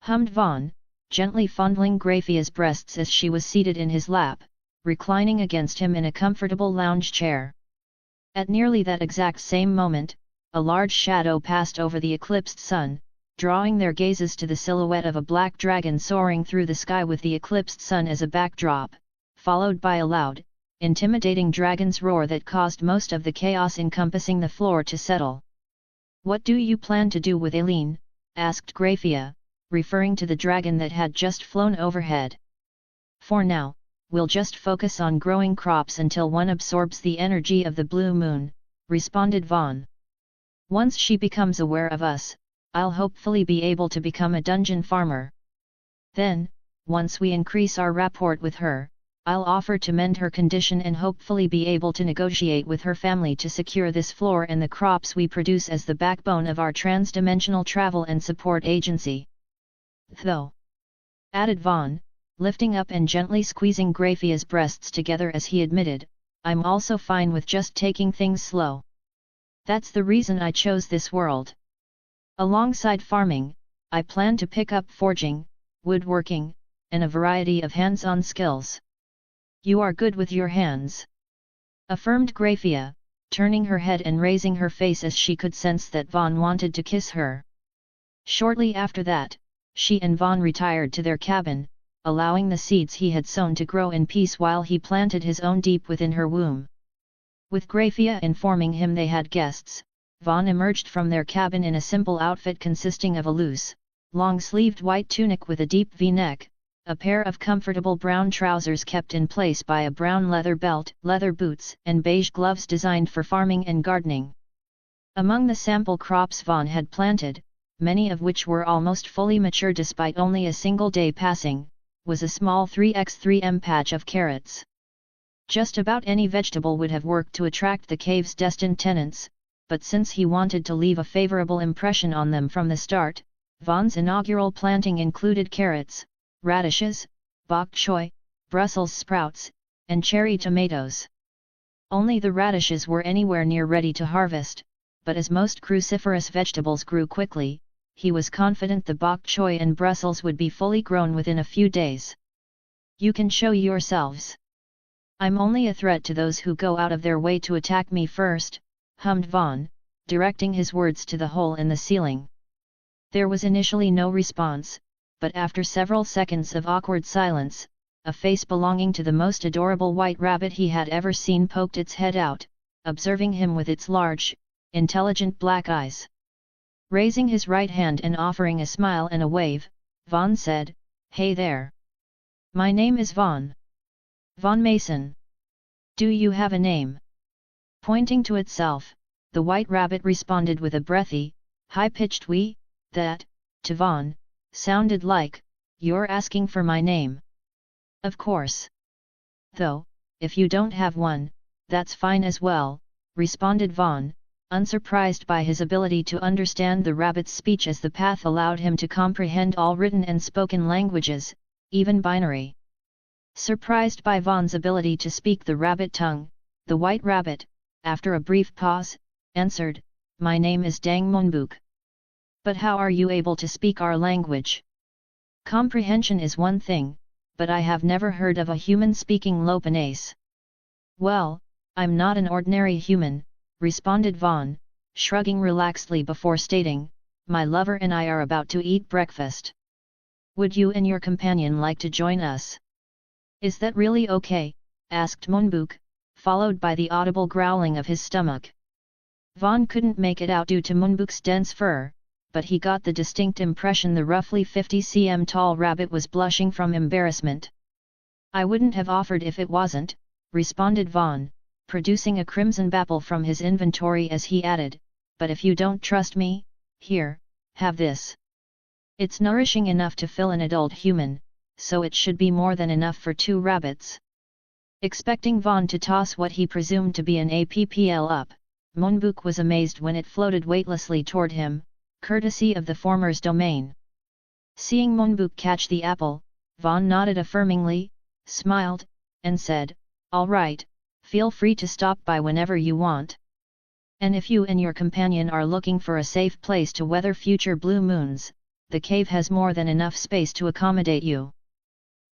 A: hummed Vaughn, gently fondling Graphia's breasts as she was seated in his lap, reclining against him in a comfortable lounge chair. At nearly that exact same moment, a large shadow passed over the eclipsed sun, drawing their gazes to the silhouette of a black dragon soaring through the sky with the eclipsed sun as a backdrop, followed by a loud, intimidating dragon's roar that caused most of the chaos encompassing the floor to settle. "What do you plan to do with Aileen?" asked Graphia, referring to the dragon that had just flown overhead. "For now, we'll just focus on growing crops until one absorbs the energy of the blue moon," responded Vaughn. "Once she becomes aware of us, I'll hopefully be able to become a dungeon farmer. Then, once we increase our rapport with her, I'll offer to mend her condition and hopefully be able to negotiate with her family to secure this floor and the crops we produce as the backbone of our trans-dimensional travel and support agency. Though," added Vaughn, lifting up and gently squeezing Graphia's breasts together as he admitted, "I'm also fine with just taking things slow. That's the reason I chose this world. Alongside farming, I plan to pick up forging, woodworking, and a variety of hands-on skills." "You are good with your hands," affirmed Graphia, turning her head and raising her face as she could sense that Vaughn wanted to kiss her. Shortly after that, she and Vaughn retired to their cabin, allowing the seeds he had sown to grow in peace while he planted his own deep within her womb. With Graphia informing him they had guests, Vaughn emerged from their cabin in a simple outfit consisting of a loose, long-sleeved white tunic with a deep V-neck, a pair of comfortable brown trousers kept in place by a brown leather belt, leather boots, and beige gloves designed for farming and gardening. Among the sample crops Vaughn had planted, many of which were almost fully mature despite only a single day passing, was a small 3x3m patch of carrots. Just about any vegetable would have worked to attract the cave's destined tenants, but since he wanted to leave a favorable impression on them from the start, Vaughn's inaugural planting included carrots, radishes, bok choy, Brussels sprouts, and cherry tomatoes. Only the radishes were anywhere near ready to harvest, but as most cruciferous vegetables grew quickly, he was confident the bok choy and Brussels would be fully grown within a few days. "You can show yourselves. I'm only a threat to those who go out of their way to attack me first," hummed Vaughn, directing his words to the hole in the ceiling. There was initially no response, but after several seconds of awkward silence, a face belonging to the most adorable white rabbit he had ever seen poked its head out, observing him with its large, intelligent black eyes. Raising his right hand and offering a smile and a wave, Vaughn said, "Hey there. My name is Vaughn. Vaughn Mason. Do you have a name?" Pointing to itself, the white rabbit responded with a breathy, high-pitched wee, that, to Vaughn, sounded like, "You're asking for my name." "Of course. Though, if you don't have one, that's fine as well," responded Vaughn, unsurprised by his ability to understand the rabbit's speech as the path allowed him to comprehend all written and spoken languages, even binary. Surprised by Vaughn's ability to speak the rabbit tongue, the white rabbit, after a brief pause, answered, "My name is Dang Monbuk. But how are you able to speak our language? Comprehension is one thing, but I have never heard of a human speaking Lopanese." "Well, I'm not an ordinary human," responded Vaughn, shrugging relaxedly before stating, "My lover and I are about to eat breakfast. Would you and your companion like to join us?" "Is that really okay?" asked Monbuk, followed by the audible growling of his stomach. Vaughn couldn't make it out due to Monbuk's dense fur, but he got the distinct impression the roughly 50 cm tall rabbit was blushing from embarrassment. "I wouldn't have offered if it wasn't," responded Vaughn, producing a crimson bapple from his inventory as he added, "but if you don't trust me, here, have this. It's nourishing enough to fill an adult human, so it should be more than enough for 2 rabbits." Expecting Vaughn to toss what he presumed to be an APPL up, Monbuk was amazed when it floated weightlessly toward him, courtesy of the former's domain. Seeing Monbuk catch the apple, Vaughn nodded affirmingly, smiled, and said, "All right, feel free to stop by whenever you want. And if you and your companion are looking for a safe place to weather future blue moons, the cave has more than enough space to accommodate you."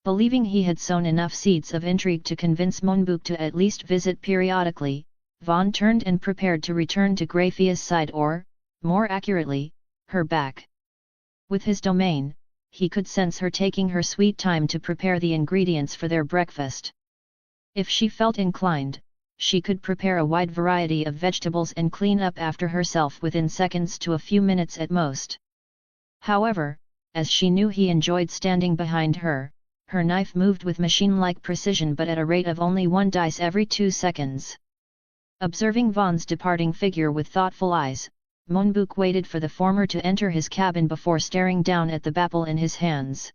A: Believing he had sown enough seeds of intrigue to convince Monbuk to at least visit periodically, Vaughn turned and prepared to return to Graphia's side or, more accurately, her back. With his domain, he could sense her taking her sweet time to prepare the ingredients for their breakfast. If she felt inclined, she could prepare a wide variety of vegetables and clean up after herself within seconds to a few minutes at most. However, as she knew he enjoyed standing behind her, her knife moved with machine-like precision but at a rate of only 1 dice every 2 seconds. Observing Vaughn's departing figure with thoughtful eyes, Monbuk waited for the former to enter his cabin before staring down at the bapple in his hands.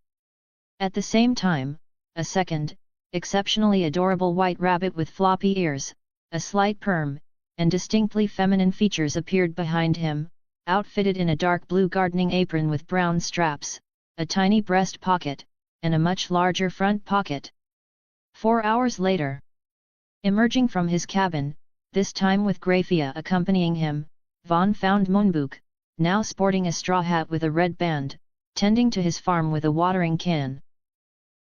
A: At the same time, a second, exceptionally adorable white rabbit with floppy ears, a slight perm, and distinctly feminine features appeared behind him, outfitted in a dark blue gardening apron with brown straps, a tiny breast pocket, and a much larger front pocket. 4 hours later, emerging from his cabin, this time with Graphia accompanying him, Vaughn found Monbuk, now sporting a straw hat with a red band, tending to his farm with a watering can.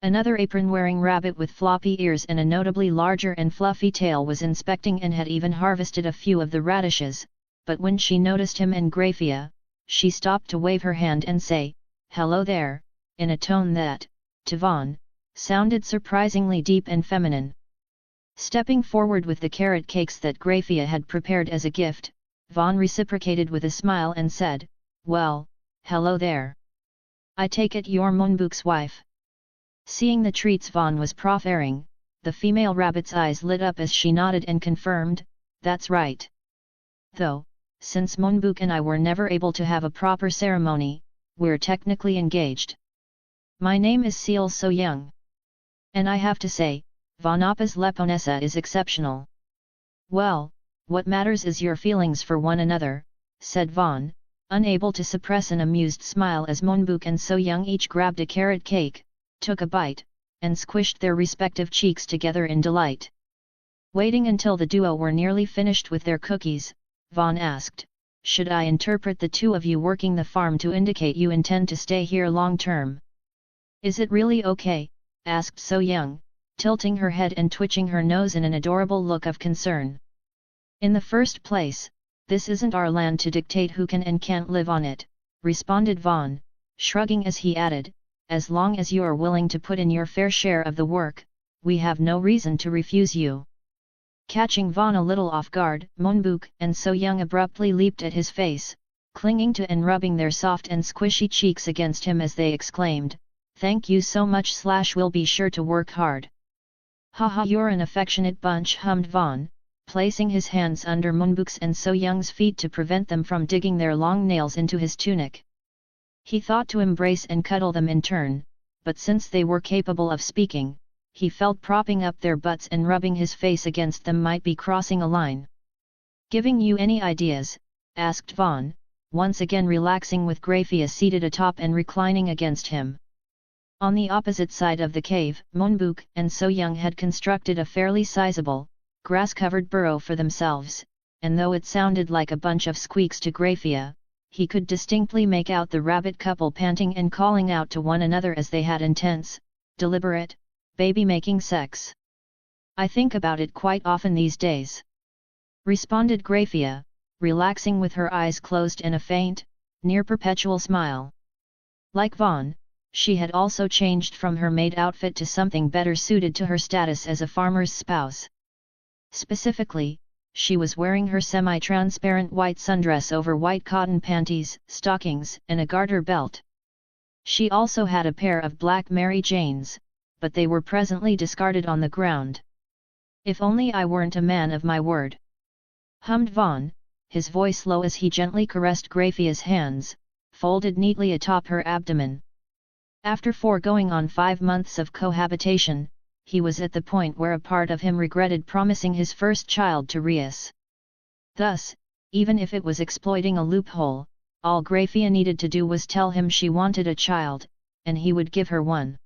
A: Another apron-wearing rabbit with floppy ears and a notably larger and fluffy tail was inspecting and had even harvested a few of the radishes, but when she noticed him and Graphia, she stopped to wave her hand and say, "Hello there," in a tone that, to Vaughn, sounded surprisingly deep and feminine. Stepping forward with the carrot cakes that Graphia had prepared as a gift, Vaughn reciprocated with a smile and said, "Well, hello there. I take it you're Monbuk's wife." Seeing the treats Vaughn was proffering, the female rabbit's eyes lit up as she nodded and confirmed, "That's right. Though, since Monbuk and I were never able to have a proper ceremony, we're technically engaged. My name is Seal So Young. And I have to say, Vanapa's Leponessa is exceptional." "Well, what matters is your feelings for one another," said Vaughn, unable to suppress an amused smile as Monbuk and So Young each grabbed a carrot cake, took a bite, and squished their respective cheeks together in delight. Waiting until the duo were nearly finished with their cookies, Vaughn asked, "Should I interpret the two of you working the farm to indicate you intend to stay here long term?" "Is it really okay?" asked So Young, tilting her head and twitching her nose in an adorable look of concern. "In the first place, this isn't our land to dictate who can and can't live on it," responded Vaughn, shrugging as he added, "As long as you are willing to put in your fair share of the work, we have no reason to refuse you." Catching Vaughn a little off guard, Monbuk and So Young abruptly leaped at his face, clinging to and rubbing their soft and squishy cheeks against him as they exclaimed, "Thank you so much / we'll be sure to work hard." "Haha, you're an affectionate bunch," hummed Vaughn, placing his hands under Monbuk's and So Young's feet to prevent them from digging their long nails into his tunic. He thought to embrace and cuddle them in turn, but since they were capable of speaking, he felt propping up their butts and rubbing his face against them might be crossing a line. "Giving you any ideas?" asked Vaughn, once again relaxing with Graphia seated atop and reclining against him. On the opposite side of the cave, Monbuk and So Young had constructed a fairly sizable, grass-covered burrow for themselves, and though it sounded like a bunch of squeaks to Graphia, he could distinctly make out the rabbit couple panting and calling out to one another as they had intense, deliberate, baby-making sex. "I think about it quite often these days," responded Graphia, relaxing with her eyes closed and a faint, near-perpetual smile. Like Vaughn, she had also changed from her maid outfit to something better suited to her status as a farmer's spouse. Specifically, she was wearing her semi-transparent white sundress over white cotton panties, stockings, and a garter belt. She also had a pair of black Mary Janes, but they were presently discarded on the ground. "If only I weren't a man of my word," hummed Vaughn, his voice low as he gently caressed Graphia's hands, folded neatly atop her abdomen. After foregoing on 5 months of cohabitation, he was at the point where a part of him regretted promising his first child to Rias. Thus, even if it was exploiting a loophole, all Graphia needed to do was tell him she wanted a child, and he would give her one.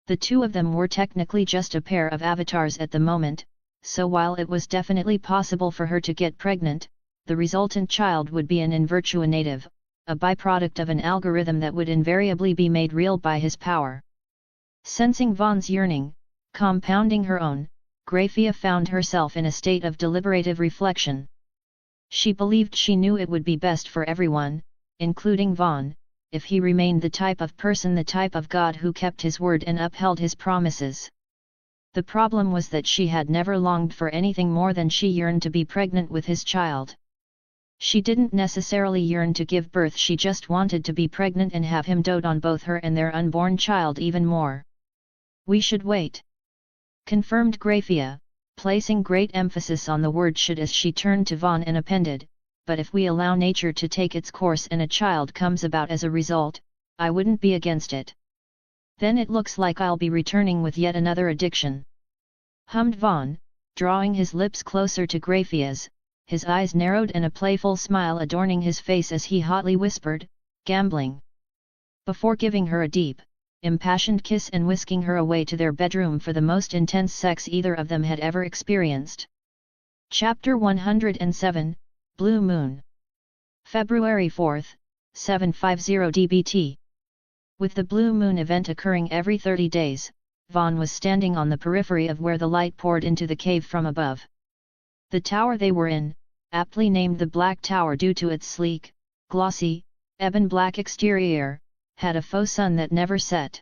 A: The two of them were technically just a pair of avatars at the moment, so while it was definitely possible for her to get pregnant, the resultant child would be an in virtua native, a byproduct of an algorithm that would invariably be made real by his power. Sensing Vaughn's yearning, compounding her own, Graphia found herself in a state of deliberative reflection. She believed she knew it would be best for everyone, including Vaughn, if he remained the type of person, the type of God who kept his word and upheld his promises. The problem was that she had never longed for anything more than she yearned to be pregnant with his child. She didn't necessarily yearn to give birth, she just wanted to be pregnant and have him dote on both her and their unborn child even more. "We should wait," confirmed Graphia, placing great emphasis on the word should as she turned to Vaughn and appended, "But if we allow nature to take its course and a child comes about as a result, I wouldn't be against it. Then it looks like I'll be returning with yet another addiction," hummed Vaughn, drawing his lips closer to Graphia's, his eyes narrowed and a playful smile adorning his face as he hotly whispered, "Gambling," before giving her a deep, impassioned kiss and whisking her away to their bedroom for the most intense sex either of them had ever experienced. Chapter 107, Blue Moon. February 4, 750 DBT. With the Blue Moon event occurring every 30 days, Vaughn was standing on the periphery of where the light poured into the cave from above. The tower they were in, aptly named the Black Tower due to its sleek, glossy, ebon-black exterior, had a faux sun that never set.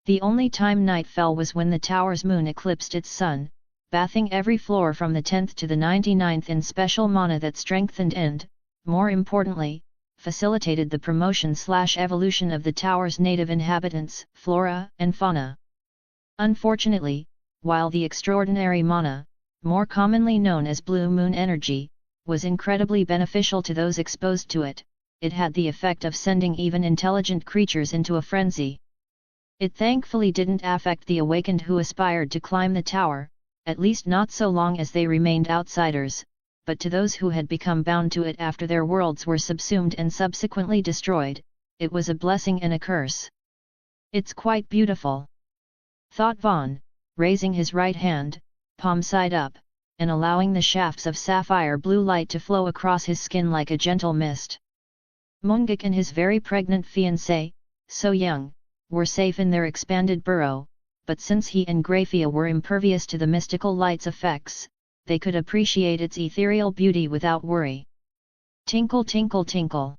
A: The only time night fell was when the tower's moon eclipsed its sun, bathing every floor from the 10th to the 99th in special mana that strengthened and, more importantly, facilitated the promotion/evolution of the tower's native inhabitants, flora and fauna. Unfortunately, while the extraordinary mana, more commonly known as blue moon energy, was incredibly beneficial to those exposed to it, it had the effect of sending even intelligent creatures into a frenzy. It thankfully didn't affect the awakened who aspired to climb the tower, at least not so long as they remained outsiders, but to those who had become bound to it after their worlds were subsumed and subsequently destroyed, it was a blessing and a curse. "It's quite beautiful," thought Vaughn, raising his right hand, palm side up, and allowing the shafts of sapphire blue light to flow across his skin like a gentle mist. Mungik and his very pregnant fiancée, so young, were safe in their expanded burrow, but since he and Graphia were impervious to the mystical light's effects, they could appreciate its ethereal beauty without worry. Tinkle tinkle tinkle.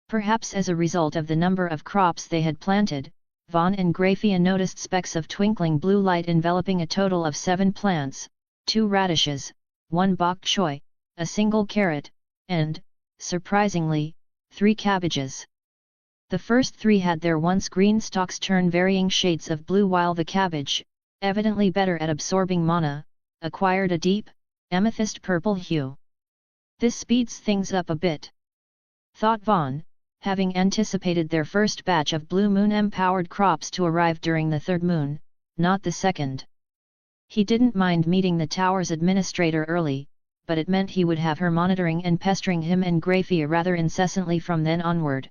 A: Perhaps as a result of the number of crops they had planted, Vaughn and Graphia noticed specks of twinkling blue light enveloping a total of 7 plants, 2 radishes, 1 bok choy, a single carrot, and, surprisingly, 3 cabbages. The first 3 had their once green stalks turn varying shades of blue while the cabbage, evidently better at absorbing mana, acquired a deep, amethyst purple hue. "This speeds things up a bit," thought Vaughn, having anticipated their first batch of blue moon-empowered crops to arrive during the 3rd moon, not the 2nd. He didn't mind meeting the tower's administrator early, but it meant he would have her monitoring and pestering him and Graphia rather incessantly from then onward.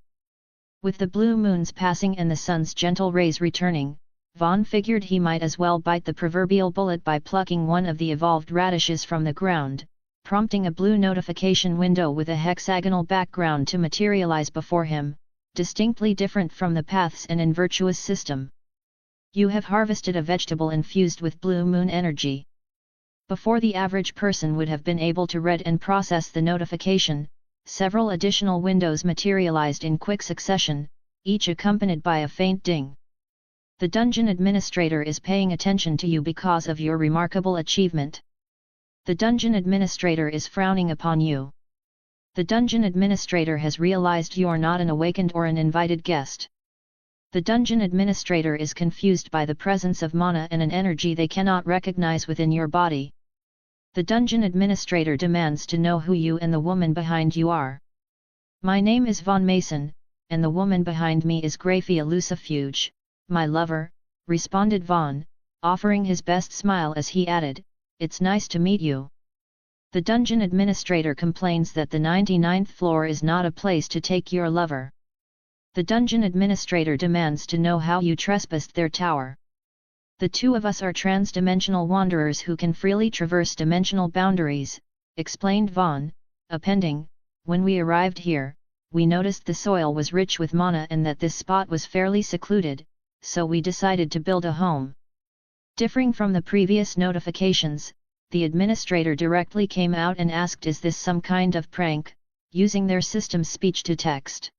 A: With the blue moons passing and the sun's gentle rays returning, Vaughn figured he might as well bite the proverbial bullet by plucking one of the evolved radishes from the ground, prompting a blue notification window with a hexagonal background to materialize before him, distinctly different from the paths and in virtuous system. "You have harvested a vegetable infused with blue moon energy." Before the average person would have been able to read and process the notification, several additional windows materialized in quick succession, each accompanied by a faint ding. "The dungeon administrator is paying attention to you because of your remarkable achievement. The dungeon administrator is frowning upon you. The dungeon administrator has realized you're not an awakened or an invited guest. The dungeon administrator is confused by the presence of mana and an energy they cannot recognize within your body. The dungeon administrator demands to know who you and the woman behind you are." "My name is Vaughn Mason, and the woman behind me is Graphia Lucifuge, my lover," responded Vaughn, offering his best smile as he added, "It's nice to meet you. The dungeon administrator complains that the 99th floor is not a place to take your lover." The dungeon administrator demands to know how you trespassed their tower. The two of us are trans-dimensional wanderers who can freely traverse dimensional boundaries, explained Vaughn, appending, when we arrived here, we noticed the soil was rich with mana and that this spot was fairly secluded, so we decided to build a home. Differing from the previous notifications, the administrator directly came out and asked, is this some kind of prank, using their system's speech-to-text.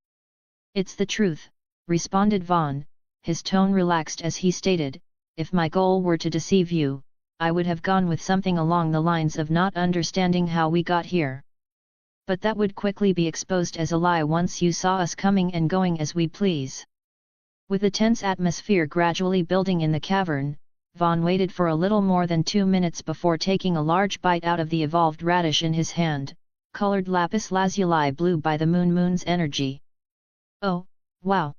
A: It's the truth, responded Vaughn, his tone relaxed as he stated, if my goal were to deceive you, I would have gone with something along the lines of not understanding how we got here. But that would quickly be exposed as a lie once you saw us coming and going as we please. With the tense atmosphere gradually building in the cavern, Vaughn waited for a little more than 2 minutes before taking a large bite out of the evolved radish in his hand, colored lapis lazuli blue by the moon's energy. Oh, wow!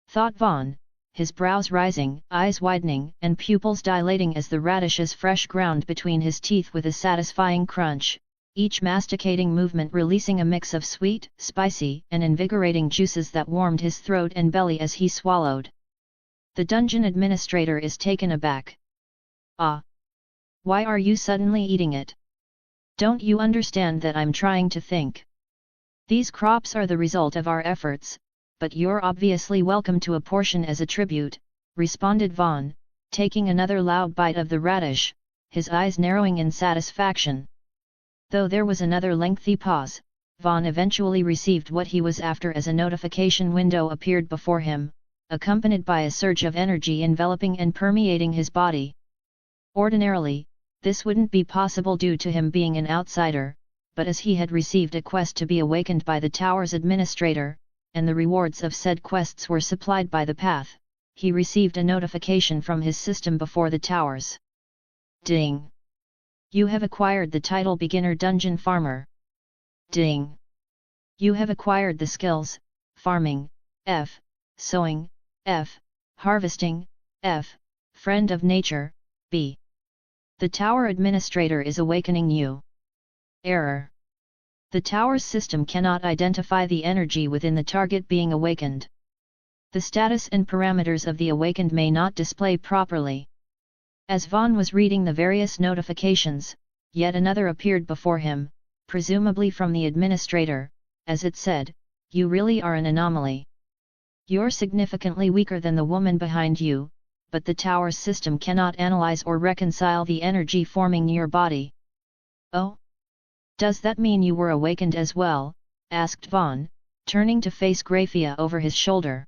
A: Thought Vaughn, his brows rising, eyes widening, and pupils dilating as the radishes fresh ground between his teeth with a satisfying crunch, each masticating movement releasing a mix of sweet, spicy, and invigorating juices that warmed his throat and belly as he swallowed. The dungeon administrator is taken aback. Ah! Why are you suddenly eating it? Don't you understand that I'm trying to think? These crops are the result of our efforts, but you're obviously welcome to a portion as a tribute, responded Vaughn, taking another loud bite of the radish, his eyes narrowing in satisfaction. Though there was another lengthy pause, Vaughn eventually received what he was after as a notification window appeared before him, accompanied by a surge of energy enveloping and permeating his body. Ordinarily, this wouldn't be possible due to him being an outsider, but as he had received a quest to be awakened by the tower's administrator, and the rewards of said quests were supplied by the path, he received a notification from his system before the towers. Ding! You have acquired the title Beginner Dungeon Farmer. Ding! You have acquired the skills, Farming, F, Sowing, F, Harvesting, F, Friend of Nature, B. The tower administrator is awakening you. Error. The tower's system cannot identify the energy within the target being awakened. The status and parameters of the awakened may not display properly. As Vaughn was reading the various notifications, yet another appeared before him, presumably from the administrator, as it said, you really are an anomaly. You're significantly weaker than the woman behind you, but the tower's system cannot analyze or reconcile the energy forming your body. Oh? Does that mean you were awakened as well? Asked Vaughn, turning to face Graphia over his shoulder.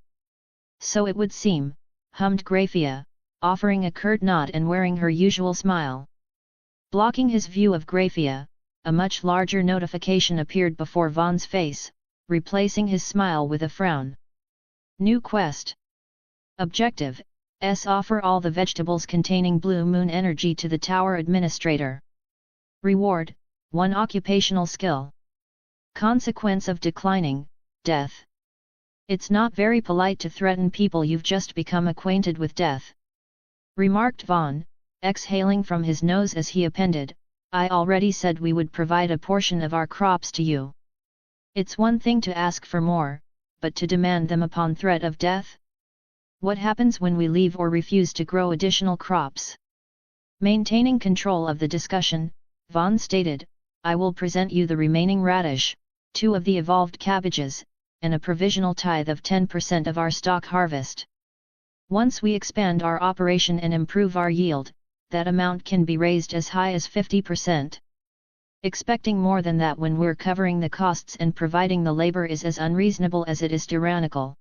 A: So it would seem, hummed Graphia, offering a curt nod and wearing her usual smile. Blocking his view of Graphia, a much larger notification appeared before Vaughn's face, replacing his smile with a frown. New quest. Objective: offer all the vegetables containing blue moon energy to the tower administrator. Reward: 1 occupational skill. Consequence of declining: death. It's not very polite to threaten people you've just become acquainted with death, remarked Vaughn, exhaling from his nose as he appended, I already said we would provide a portion of our crops to you. It's one thing to ask for more, but to demand them upon threat of death? What happens when we leave or refuse to grow additional crops? Maintaining control of the discussion, Vaughn stated, I will present you the remaining radish, 2 of the evolved cabbages, and a provisional tithe of 10% of our stock harvest. Once we expand our operation and improve our yield, that amount can be raised as high as 50%. Expecting more than that when we're covering the costs and providing the labor is as unreasonable as it is tyrannical.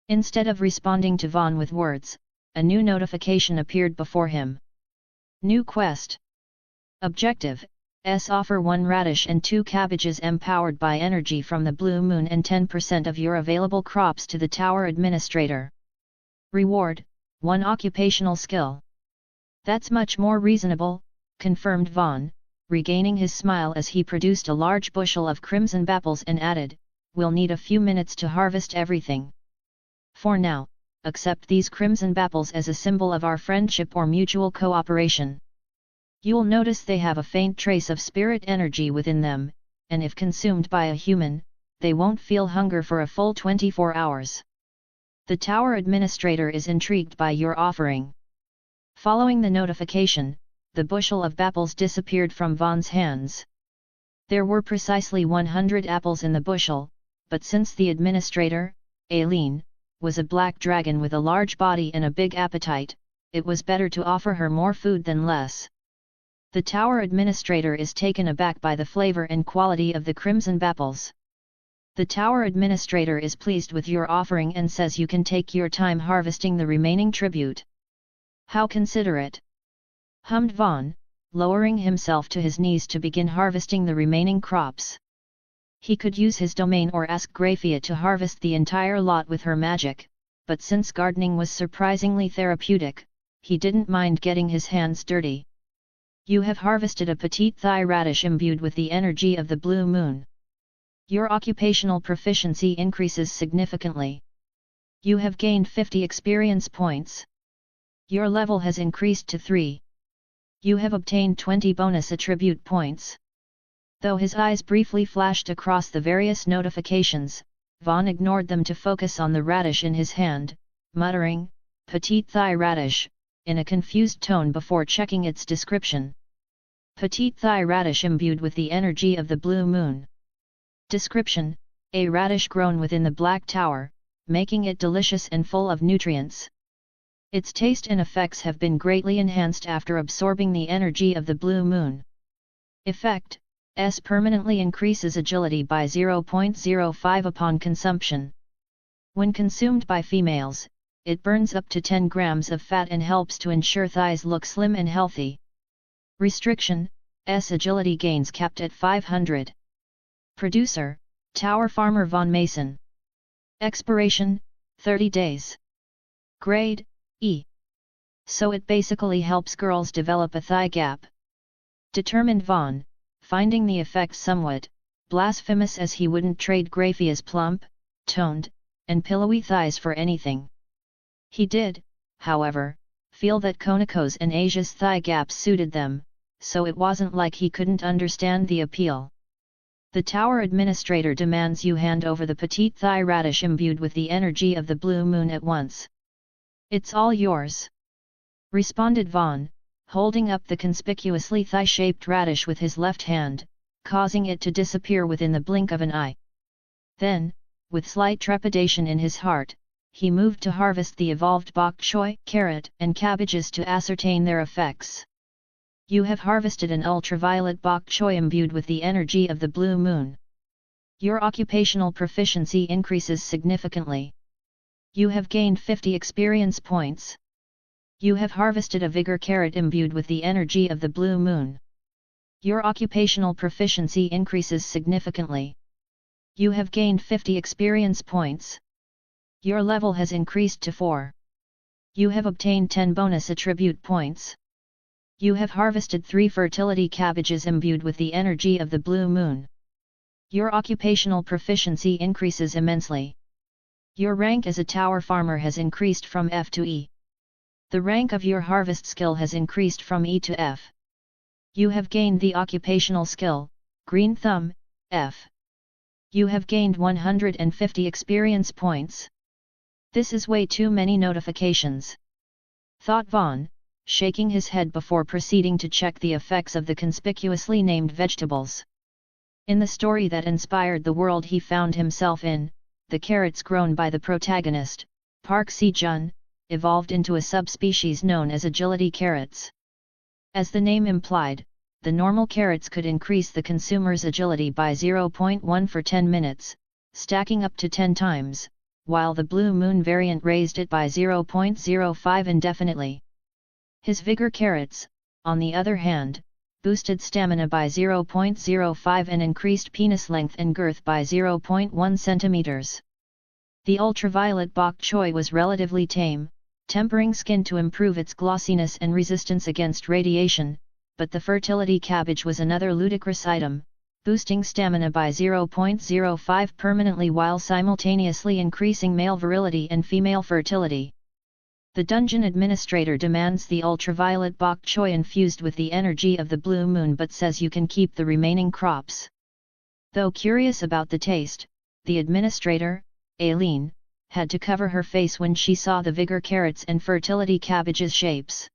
A: Instead of responding to Vaughn with words, a new notification appeared before him. New quest. Objective: offer 1 radish and 2 cabbages empowered by energy from the blue moon and 10% of your available crops to the tower administrator. Reward: 1 occupational skill. That's much more reasonable, confirmed Vaughn, regaining his smile as he produced a large bushel of crimson apples and added, we'll need a few minutes to harvest everything. For now, accept these crimson apples as a symbol of our friendship or mutual cooperation. You'll notice they have a faint trace of spirit energy within them, and if consumed by a human, they won't feel hunger for a full 24 hours. The tower administrator is intrigued by your offering. Following the notification, the bushel of apples disappeared from Vaughn's hands. There were precisely 100 apples in the bushel, but since the administrator, Aileen, was a black dragon with a large body and a big appetite, it was better to offer her more food than less. The tower administrator is taken aback by the flavor and quality of the crimson apples. The tower administrator is pleased with your offering and says you can take your time harvesting the remaining tribute. How considerate! Hummed Vaughn, lowering himself to his knees to begin harvesting the remaining crops. He could use his domain or ask Graphia to harvest the entire lot with her magic, but since gardening was surprisingly therapeutic, he didn't mind getting his hands dirty. You have harvested a petite thigh radish imbued with the energy of the blue moon. Your occupational proficiency increases significantly. You have gained 50 experience points. Your level has increased to 3. You have obtained 20 bonus attribute points. Though his eyes briefly flashed across the various notifications, Vaughn ignored them to focus on the radish in his hand, muttering, "Petite thigh radish," in a confused tone before checking its description. Petite thigh radish imbued with the energy of the blue moon. Description: a radish grown within the Black Tower, making it delicious and full of nutrients. Its taste and effects have been greatly enhanced after absorbing the energy of the blue moon. Effect: S permanently increases agility by 0.05 upon consumption. When consumed by females, it burns up to 10 grams of fat and helps to ensure thighs look slim and healthy. Restriction: S agility gains capped at 500. Producer: Tower Farmer Von Mason. Expiration: 30 days. Grade: E. So it basically helps girls develop a thigh gap. Determined Vaughn, finding the effect somewhat blasphemous as he wouldn't trade Graphia's plump, toned, and pillowy thighs for anything. He did, however, feel that Konako's and Asia's thigh gaps suited them, so it wasn't like he couldn't understand the appeal. The tower administrator demands you hand over the petite thigh radish imbued with the energy of the blue moon at once. It's all yours, responded Vaughn, holding up the conspicuously thigh-shaped radish with his left hand, causing it to disappear within the blink of an eye. Then, with slight trepidation in his heart, he moved to harvest the evolved bok choy, carrot, and cabbages to ascertain their effects. You have harvested an ultraviolet bok choy imbued with the energy of the blue moon. Your occupational proficiency increases significantly. You have gained 50 experience points. You have harvested a vigor carrot imbued with the energy of the blue moon. Your occupational proficiency increases significantly. You have gained 50 experience points. Your level has increased to 4. You have obtained 10 bonus attribute points. You have harvested 3 fertility cabbages imbued with the energy of the blue moon. Your occupational proficiency increases immensely. Your rank as a tower farmer has increased from F to E. The rank of your harvest skill has increased from E to F. You have gained the occupational skill, Green Thumb, F. You have gained 150 experience points. This is way too many notifications, thought Vaughn, shaking his head before proceeding to check the effects of the conspicuously named vegetables. In the story that inspired the world he found himself in, the carrots grown by the protagonist, Park Si-jun, evolved into a subspecies known as agility carrots. As the name implied, the normal carrots could increase the consumer's agility by 0.1 for 10 minutes, stacking up to 10 times, while the blue moon variant raised it by 0.05 indefinitely. His vigor carrots, on the other hand, boosted stamina by 0.05 and increased penis length and girth by 0.1 centimeters. The ultraviolet bok choy was relatively tame, tempering skin to improve its glossiness and resistance against radiation, but the fertility cabbage was another ludicrous item, boosting stamina by 0.05 permanently while simultaneously increasing male virility and female fertility. The dungeon administrator demands the ultraviolet bok choy infused with the energy of the blue moon but says you can keep the remaining crops. Though curious about the taste, the administrator, Aileen, had to cover her face when she saw the vigor carrots and fertility cabbages shapes.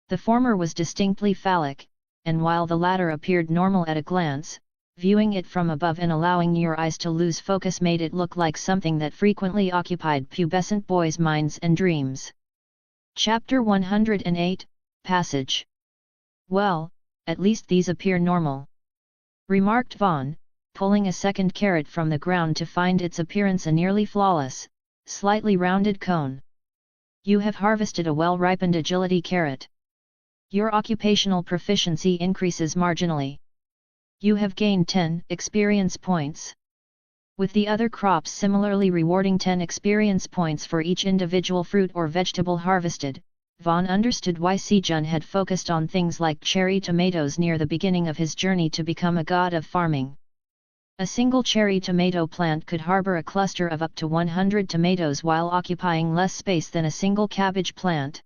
A: The former was distinctly phallic, and while the latter appeared normal at a glance, viewing it from above and allowing your eyes to lose focus made it look like something that frequently occupied pubescent boys' minds and dreams. Chapter 108, Passage. Well, at least these appear normal, remarked Vaughn, pulling a second carrot from the ground to find its appearance a nearly flawless, slightly rounded cone. You have harvested a well-ripened agility carrot. Your occupational proficiency increases marginally. You have gained 10 experience points. With the other crops similarly rewarding 10 experience points for each individual fruit or vegetable harvested, Vaughn understood why Sejun had focused on things like cherry tomatoes near the beginning of his journey to become a god of farming. A single cherry tomato plant could harbor a cluster of up to 100 tomatoes while occupying less space than a single cabbage plant.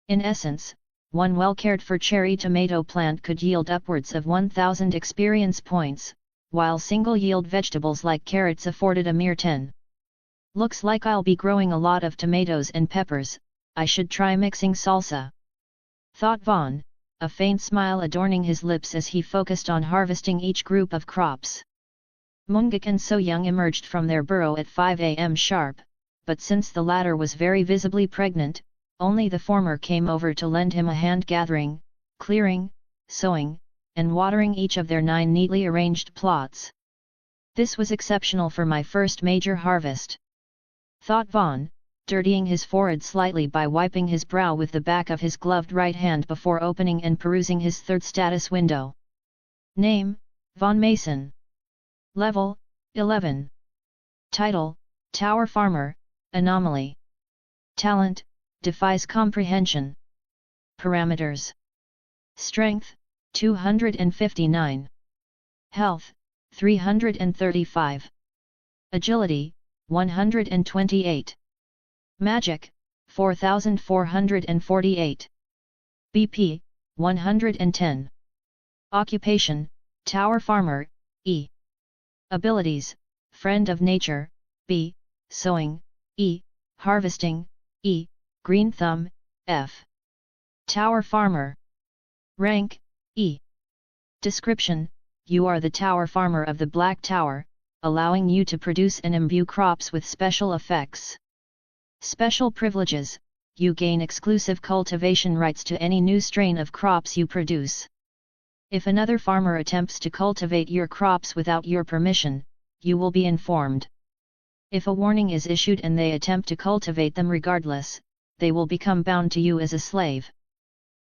A: In essence, one well-cared-for cherry tomato plant could yield upwards of 1,000 experience points, while single-yield vegetables like carrots afforded a mere 10. Looks like I'll be growing a lot of tomatoes and peppers. I should try mixing salsa, thought Vaughn, a faint smile adorning his lips as he focused on harvesting each group of crops. Mungik and So Young emerged from their burrow at 5 a.m. sharp, but since the latter was very visibly pregnant, only the former came over to lend him a hand gathering, clearing, sowing, and watering each of their 9 neatly arranged plots. This was exceptional for my first major harvest, thought Vaughn, dirtying his forehead slightly by wiping his brow with the back of his gloved right hand before opening and perusing his third status window. Name, Vaughn Mason. Level, 11. Title, Tower Farmer, Anomaly. Talent, Defies Comprehension. Parameters. Strength, 259. Health, 335. Agility, 128. Magic, 4448. BP, 110. Occupation, Tower Farmer, E. Abilities, Friend of Nature, B. Sowing, E. Harvesting, E. Green Thumb, F. Tower Farmer. Rank, E. Description: you are the Tower Farmer of the Black Tower, allowing you to produce and imbue crops with special effects. Special privileges: you gain exclusive cultivation rights to any new strain of crops you produce. If another farmer attempts to cultivate your crops without your permission, you will be informed. If a warning is issued and they attempt to cultivate them regardless, they will become bound to you as a slave.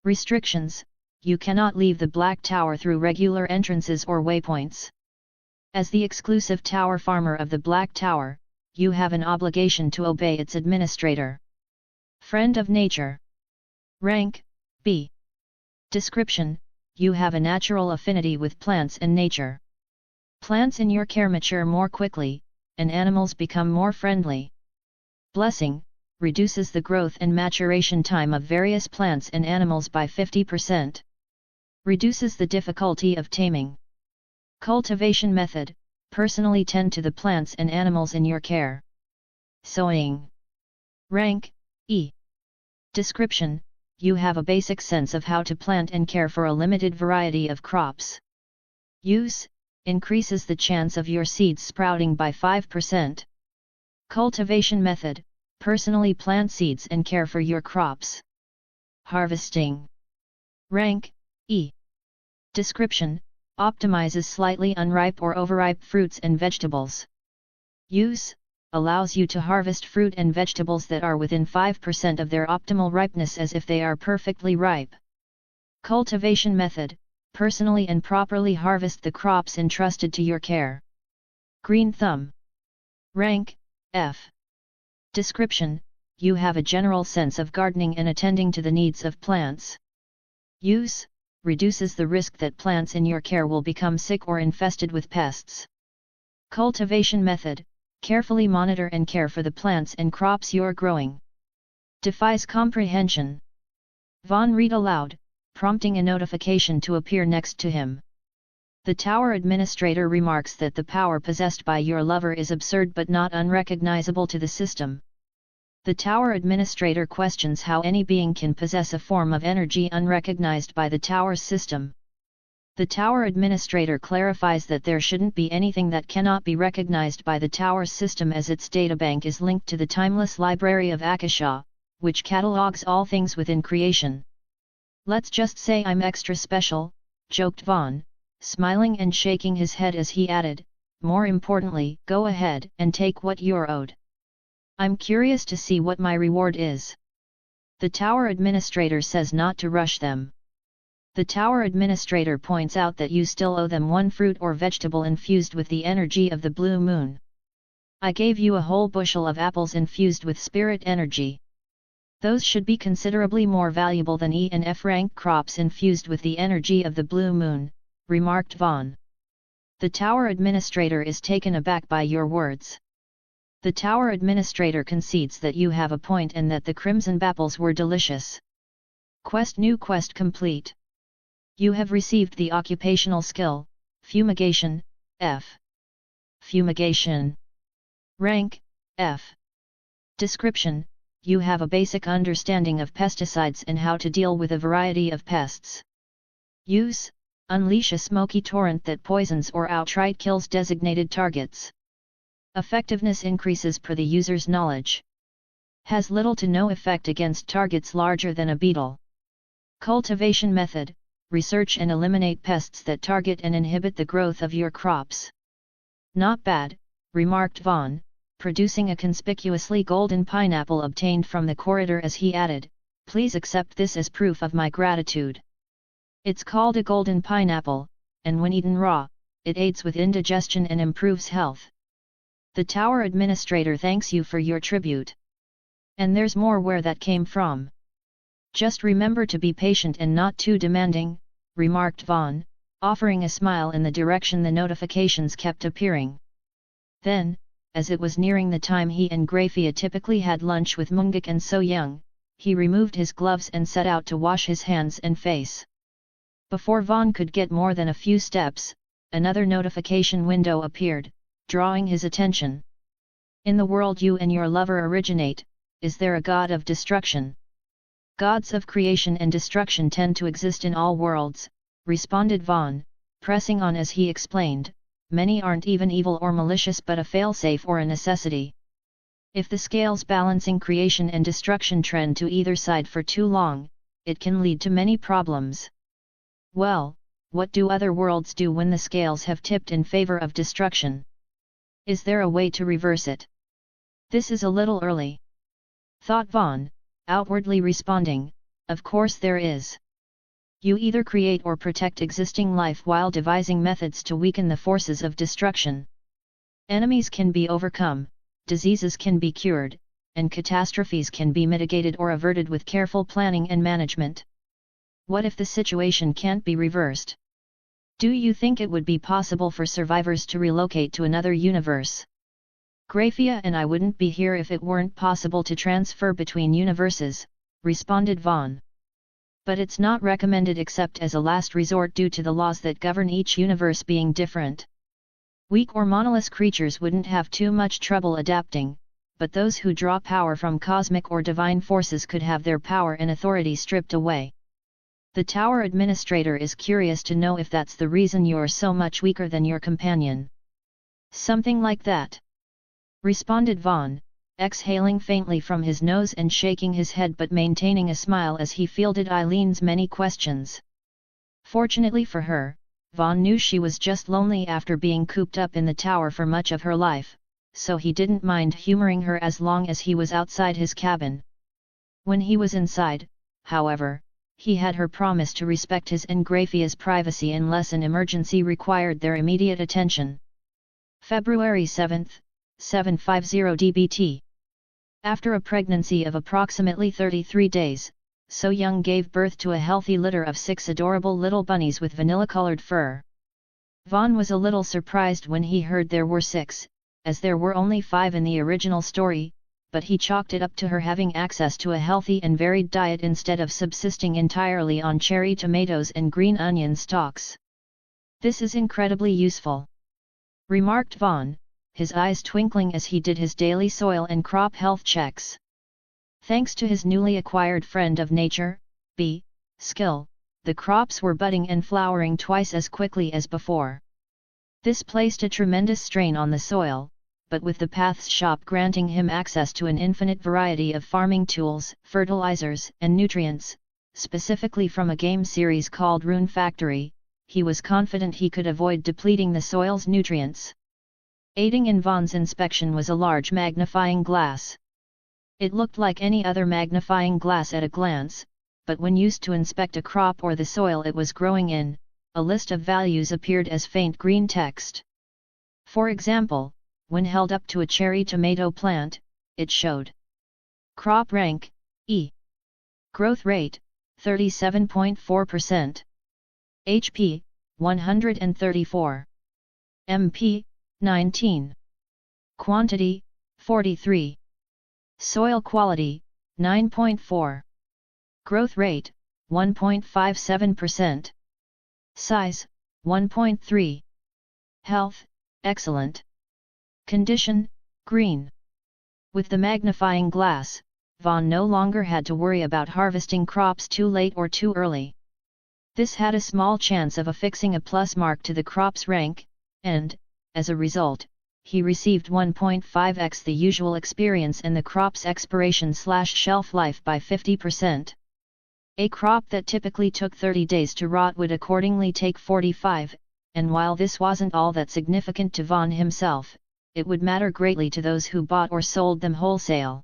A: Restrictions: you cannot leave the Black Tower through regular entrances or waypoints. As the exclusive Tower Farmer of the Black Tower, you have an obligation to obey its administrator. Friend of Nature. Rank, B. Description: you have a natural affinity with plants and nature. Plants in your care mature more quickly, and animals become more friendly. Blessing: reduces the growth and maturation time of various plants and animals by 50%. Reduces the difficulty of taming. Cultivation method: personally tend to the plants and animals in your care. Sowing. Rank, E. Description: you have a basic sense of how to plant and care for a limited variety of crops. Use: increases the chance of your seeds sprouting by 5%. Cultivation method: personally plant seeds and care for your crops. Harvesting. Rank, E. Description: optimizes slightly unripe or overripe fruits and vegetables. Use: allows you to harvest fruit and vegetables that are within 5% of their optimal ripeness as if they are perfectly ripe. Cultivation method: personally and properly harvest the crops entrusted to your care. Green Thumb. Rank, F. Description: you have a general sense of gardening and attending to the needs of plants. Use: reduces the risk that plants in your care will become sick or infested with pests. Cultivation method: carefully monitor and care for the plants and crops you're growing. Defies comprehension. Vaughn read aloud, prompting a notification to appear next to him. The tower administrator remarks that the power possessed by your lover is absurd but not unrecognizable to the system. The tower administrator questions how any being can possess a form of energy unrecognized by the tower's system. The tower administrator clarifies that there shouldn't be anything that cannot be recognized by the tower's system, as its databank is linked to the timeless library of Akasha, which catalogs all things within creation. "Let's just say I'm extra special," joked Vaughn, smiling and shaking his head as he added, "More importantly, go ahead and take what you're owed. I'm curious to see what my reward is." The tower administrator says not to rush them. The tower administrator points out that you still owe them one fruit or vegetable infused with the energy of the blue moon. "I gave you a whole bushel of apples infused with spirit energy. Those should be considerably more valuable than E and F rank crops infused with the energy of the blue moon," remarked Vaughn. The tower administrator is taken aback by your words. The tower administrator concedes that you have a point and that the crimson apples were delicious. New quest complete. You have received the occupational skill, Fumigation, F. Fumigation. Rank, F. Description: you have a basic understanding of pesticides and how to deal with a variety of pests. Use: unleash a smoky torrent that poisons or outright kills designated targets. Effectiveness increases per the user's knowledge. Has little to no effect against targets larger than a beetle. Cultivation method: research and eliminate pests that target and inhibit the growth of your crops. "Not bad," remarked Vaughn, producing a conspicuously golden pineapple obtained from the corridor as he added, "Please accept this as proof of my gratitude. It's called a golden pineapple, and when eaten raw, it aids with indigestion and improves health. The tower administrator thanks you for your tribute. And there's more where that came from. Just remember to be patient and not too demanding," remarked Vaughn, offering a smile in the direction the notifications kept appearing. Then, as it was nearing the time he and Grafia typically had lunch with Mungik and So Young, he removed his gloves and set out to wash his hands and face. Before Vaughn could get more than a few steps, another notification window appeared, drawing his attention. "In the world you and your lover originate, is there a god of destruction?" "Gods of creation and destruction tend to exist in all worlds," responded Vaughn, pressing on as he explained, "many aren't even evil or malicious but a failsafe or a necessity. If the scales balancing creation and destruction trend to either side for too long, it can lead to many problems." "Well, what do other worlds do when the scales have tipped in favor of destruction? Is there a way to reverse it?" "This is a little early," thought Vaughn, outwardly responding, "Of course there is. You either create or protect existing life while devising methods to weaken the forces of destruction. Enemies can be overcome, diseases can be cured, and catastrophes can be mitigated or averted with careful planning and management. What if the situation can't be reversed? Do you think it would be possible for survivors to relocate to another universe?" "Grafia and I wouldn't be here if it weren't possible to transfer between universes," responded Vaughn. "But it's not recommended except as a last resort due to the laws that govern each universe being different. Weak or monolith creatures wouldn't have too much trouble adapting, but those who draw power from cosmic or divine forces could have their power and authority stripped away. The tower administrator is curious to know if that's the reason you're so much weaker than your companion." "Something like that," responded Vaughn, exhaling faintly from his nose and shaking his head but maintaining a smile as he fielded Eileen's many questions. Fortunately for her, Vaughn knew she was just lonely after being cooped up in the tower for much of her life, so he didn't mind humoring her as long as he was outside his cabin. When he was inside, however, he had her promise to respect his and Grafia's privacy unless an emergency required their immediate attention. February 7, 750 DBT. After a pregnancy of approximately 33 days, So Young gave birth to a healthy litter of 6 adorable little bunnies with vanilla-colored fur. Vaughn was a little surprised when he heard there were 6, as there were only 5 in the original story, but he chalked it up to her having access to a healthy and varied diet instead of subsisting entirely on cherry tomatoes and green onion stalks. This is incredibly useful," remarked Vaughn, his eyes twinkling as he did his daily soil and crop health checks. Thanks to his newly acquired friend of nature, bee, skill, the crops were budding and flowering twice as quickly as before. This placed a tremendous strain on the soil, but with the Paths shop granting him access to an infinite variety of farming tools, fertilizers, and nutrients, specifically from a game series called Rune Factory, he was confident he could avoid depleting the soil's nutrients. Aiding in Vaughn's inspection was a large magnifying glass. It looked like any other magnifying glass at a glance, but when used to inspect a crop or the soil it was growing in, a list of values appeared as faint green text. For example, when held up to a cherry tomato plant, it showed crop rank, E. Growth rate, 37.4%. HP, 134. MP, 19. Quantity, 43. Soil quality, 9.4. Growth rate, 1.57%. Size, 1.3. Health, excellent. Condition, green. With the magnifying glass, Vaughn no longer had to worry about harvesting crops too late or too early. This had a small chance of affixing a plus mark to the crop's rank, and, as a result, he received 1.5x the usual experience in the crop's expiration/shelf life by 50%. A crop that typically took 30 days to rot would accordingly take 45, and while this wasn't all that significant to Vaughn himself, it would matter greatly to those who bought or sold them wholesale.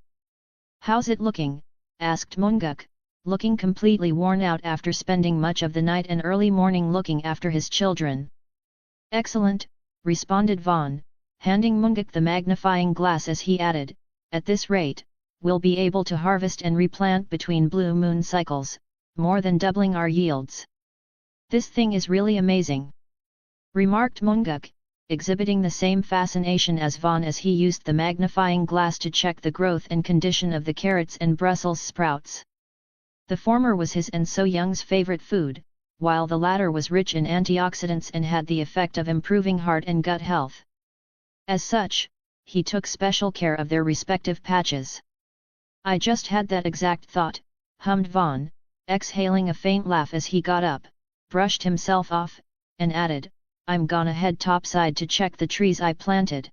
A: "How's it looking?" asked Munguk, looking completely worn out after spending much of the night and early morning looking after his children. "Excellent," responded Vaughn, handing Munguk the magnifying glass as he added, "At this rate, we'll be able to harvest and replant between blue moon cycles, more than doubling our yields." "This thing is really amazing," remarked Munguk, exhibiting the same fascination as Vaughn as he used the magnifying glass to check the growth and condition of the carrots and Brussels sprouts. The former was his and So Young's favorite food, while the latter was rich in antioxidants and had the effect of improving heart and gut health. As such, he took special care of their respective patches. "I just had that exact thought," hummed Vaughn, exhaling a faint laugh as he got up, brushed himself off, and added, "I'm gonna head topside to check the trees I planted."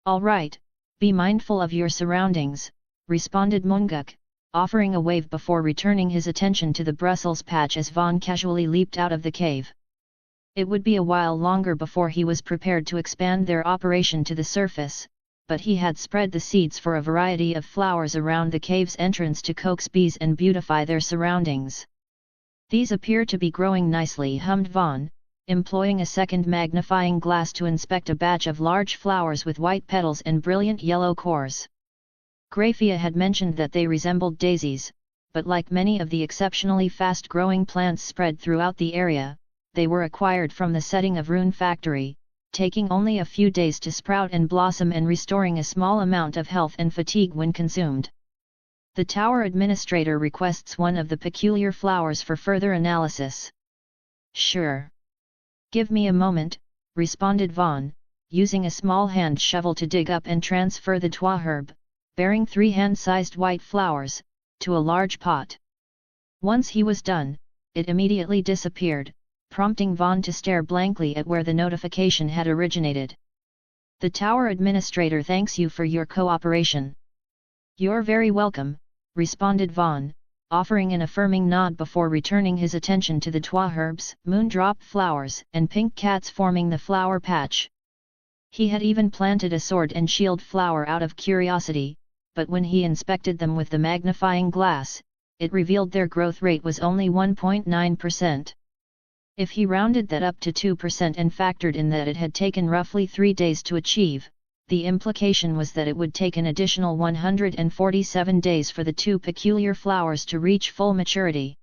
A: "All right, be mindful of your surroundings," responded Munguk, offering a wave before returning his attention to the Brussels patch as Vaughn casually leaped out of the cave. It would be a while longer before he was prepared to expand their operation to the surface, but he had spread the seeds for a variety of flowers around the cave's entrance to coax bees and beautify their surroundings. "These appear to be growing nicely," hummed Vaughn, employing a second magnifying glass to inspect a batch of large flowers with white petals and brilliant yellow cores. Graphia had mentioned that they resembled daisies, but like many of the exceptionally fast-growing plants spread throughout the area, they were acquired from the setting of Rune Factory, taking only a few days to sprout and blossom and restoring a small amount of health and fatigue when consumed. "The tower administrator requests one of the peculiar flowers for further analysis." "Sure. Give me a moment," responded Vaughn, using a small hand shovel to dig up and transfer the trois herb, bearing 3 hand-sized white flowers, to a large pot. Once he was done, it immediately disappeared, prompting Vaughn to stare blankly at where the notification had originated. "The tower administrator thanks you for your cooperation." "You're very welcome," responded Vaughn, offering an affirming nod before returning his attention to the trois herbs, moondrop flowers, and pink cats forming the flower patch. He had even planted a sword and shield flower out of curiosity, but when he inspected them with the magnifying glass, it revealed their growth rate was only 1.9%. If he rounded that up to 2% and factored in that it had taken roughly 3 days to achieve, the implication was that it would take an additional 147 days for the 2 peculiar flowers to reach full maturity.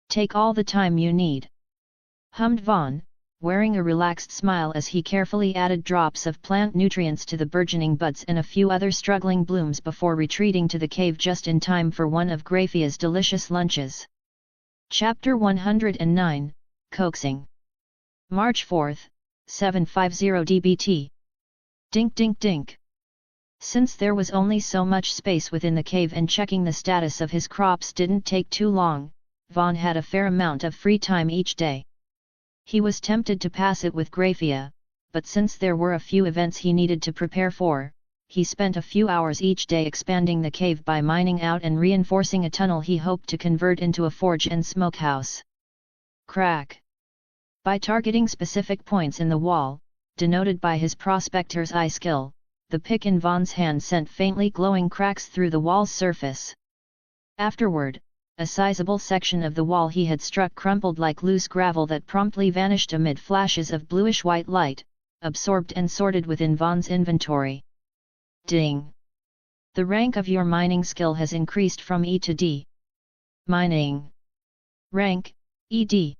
A: "Take all the time you need," hummed Vaughn, wearing a relaxed smile as he carefully added drops of plant nutrients to the burgeoning buds and a few other struggling blooms before retreating to the cave just in time for one of Graphia's delicious lunches. Chapter 109, Coaxing. March 4, 750 DBT. Dink dink dink. Since there was only so much space within the cave and checking the status of his crops didn't take too long, Vaughn had a fair amount of free time each day. He was tempted to pass it with Graphia, but since there were a few events he needed to prepare for, he spent a few hours each day expanding the cave by mining out and reinforcing a tunnel he hoped to convert into a forge and smokehouse. Crack. By targeting specific points in the wall, denoted by his prospector's eye skill, the pick in Vaughn's hand sent faintly glowing cracks through the wall's surface. Afterward, a sizable section of the wall he had struck crumpled like loose gravel that promptly vanished amid flashes of bluish-white light, absorbed and sorted within Vaughn's inventory. Ding! The rank of your mining skill has increased from E to D. Mining. Rank, ED.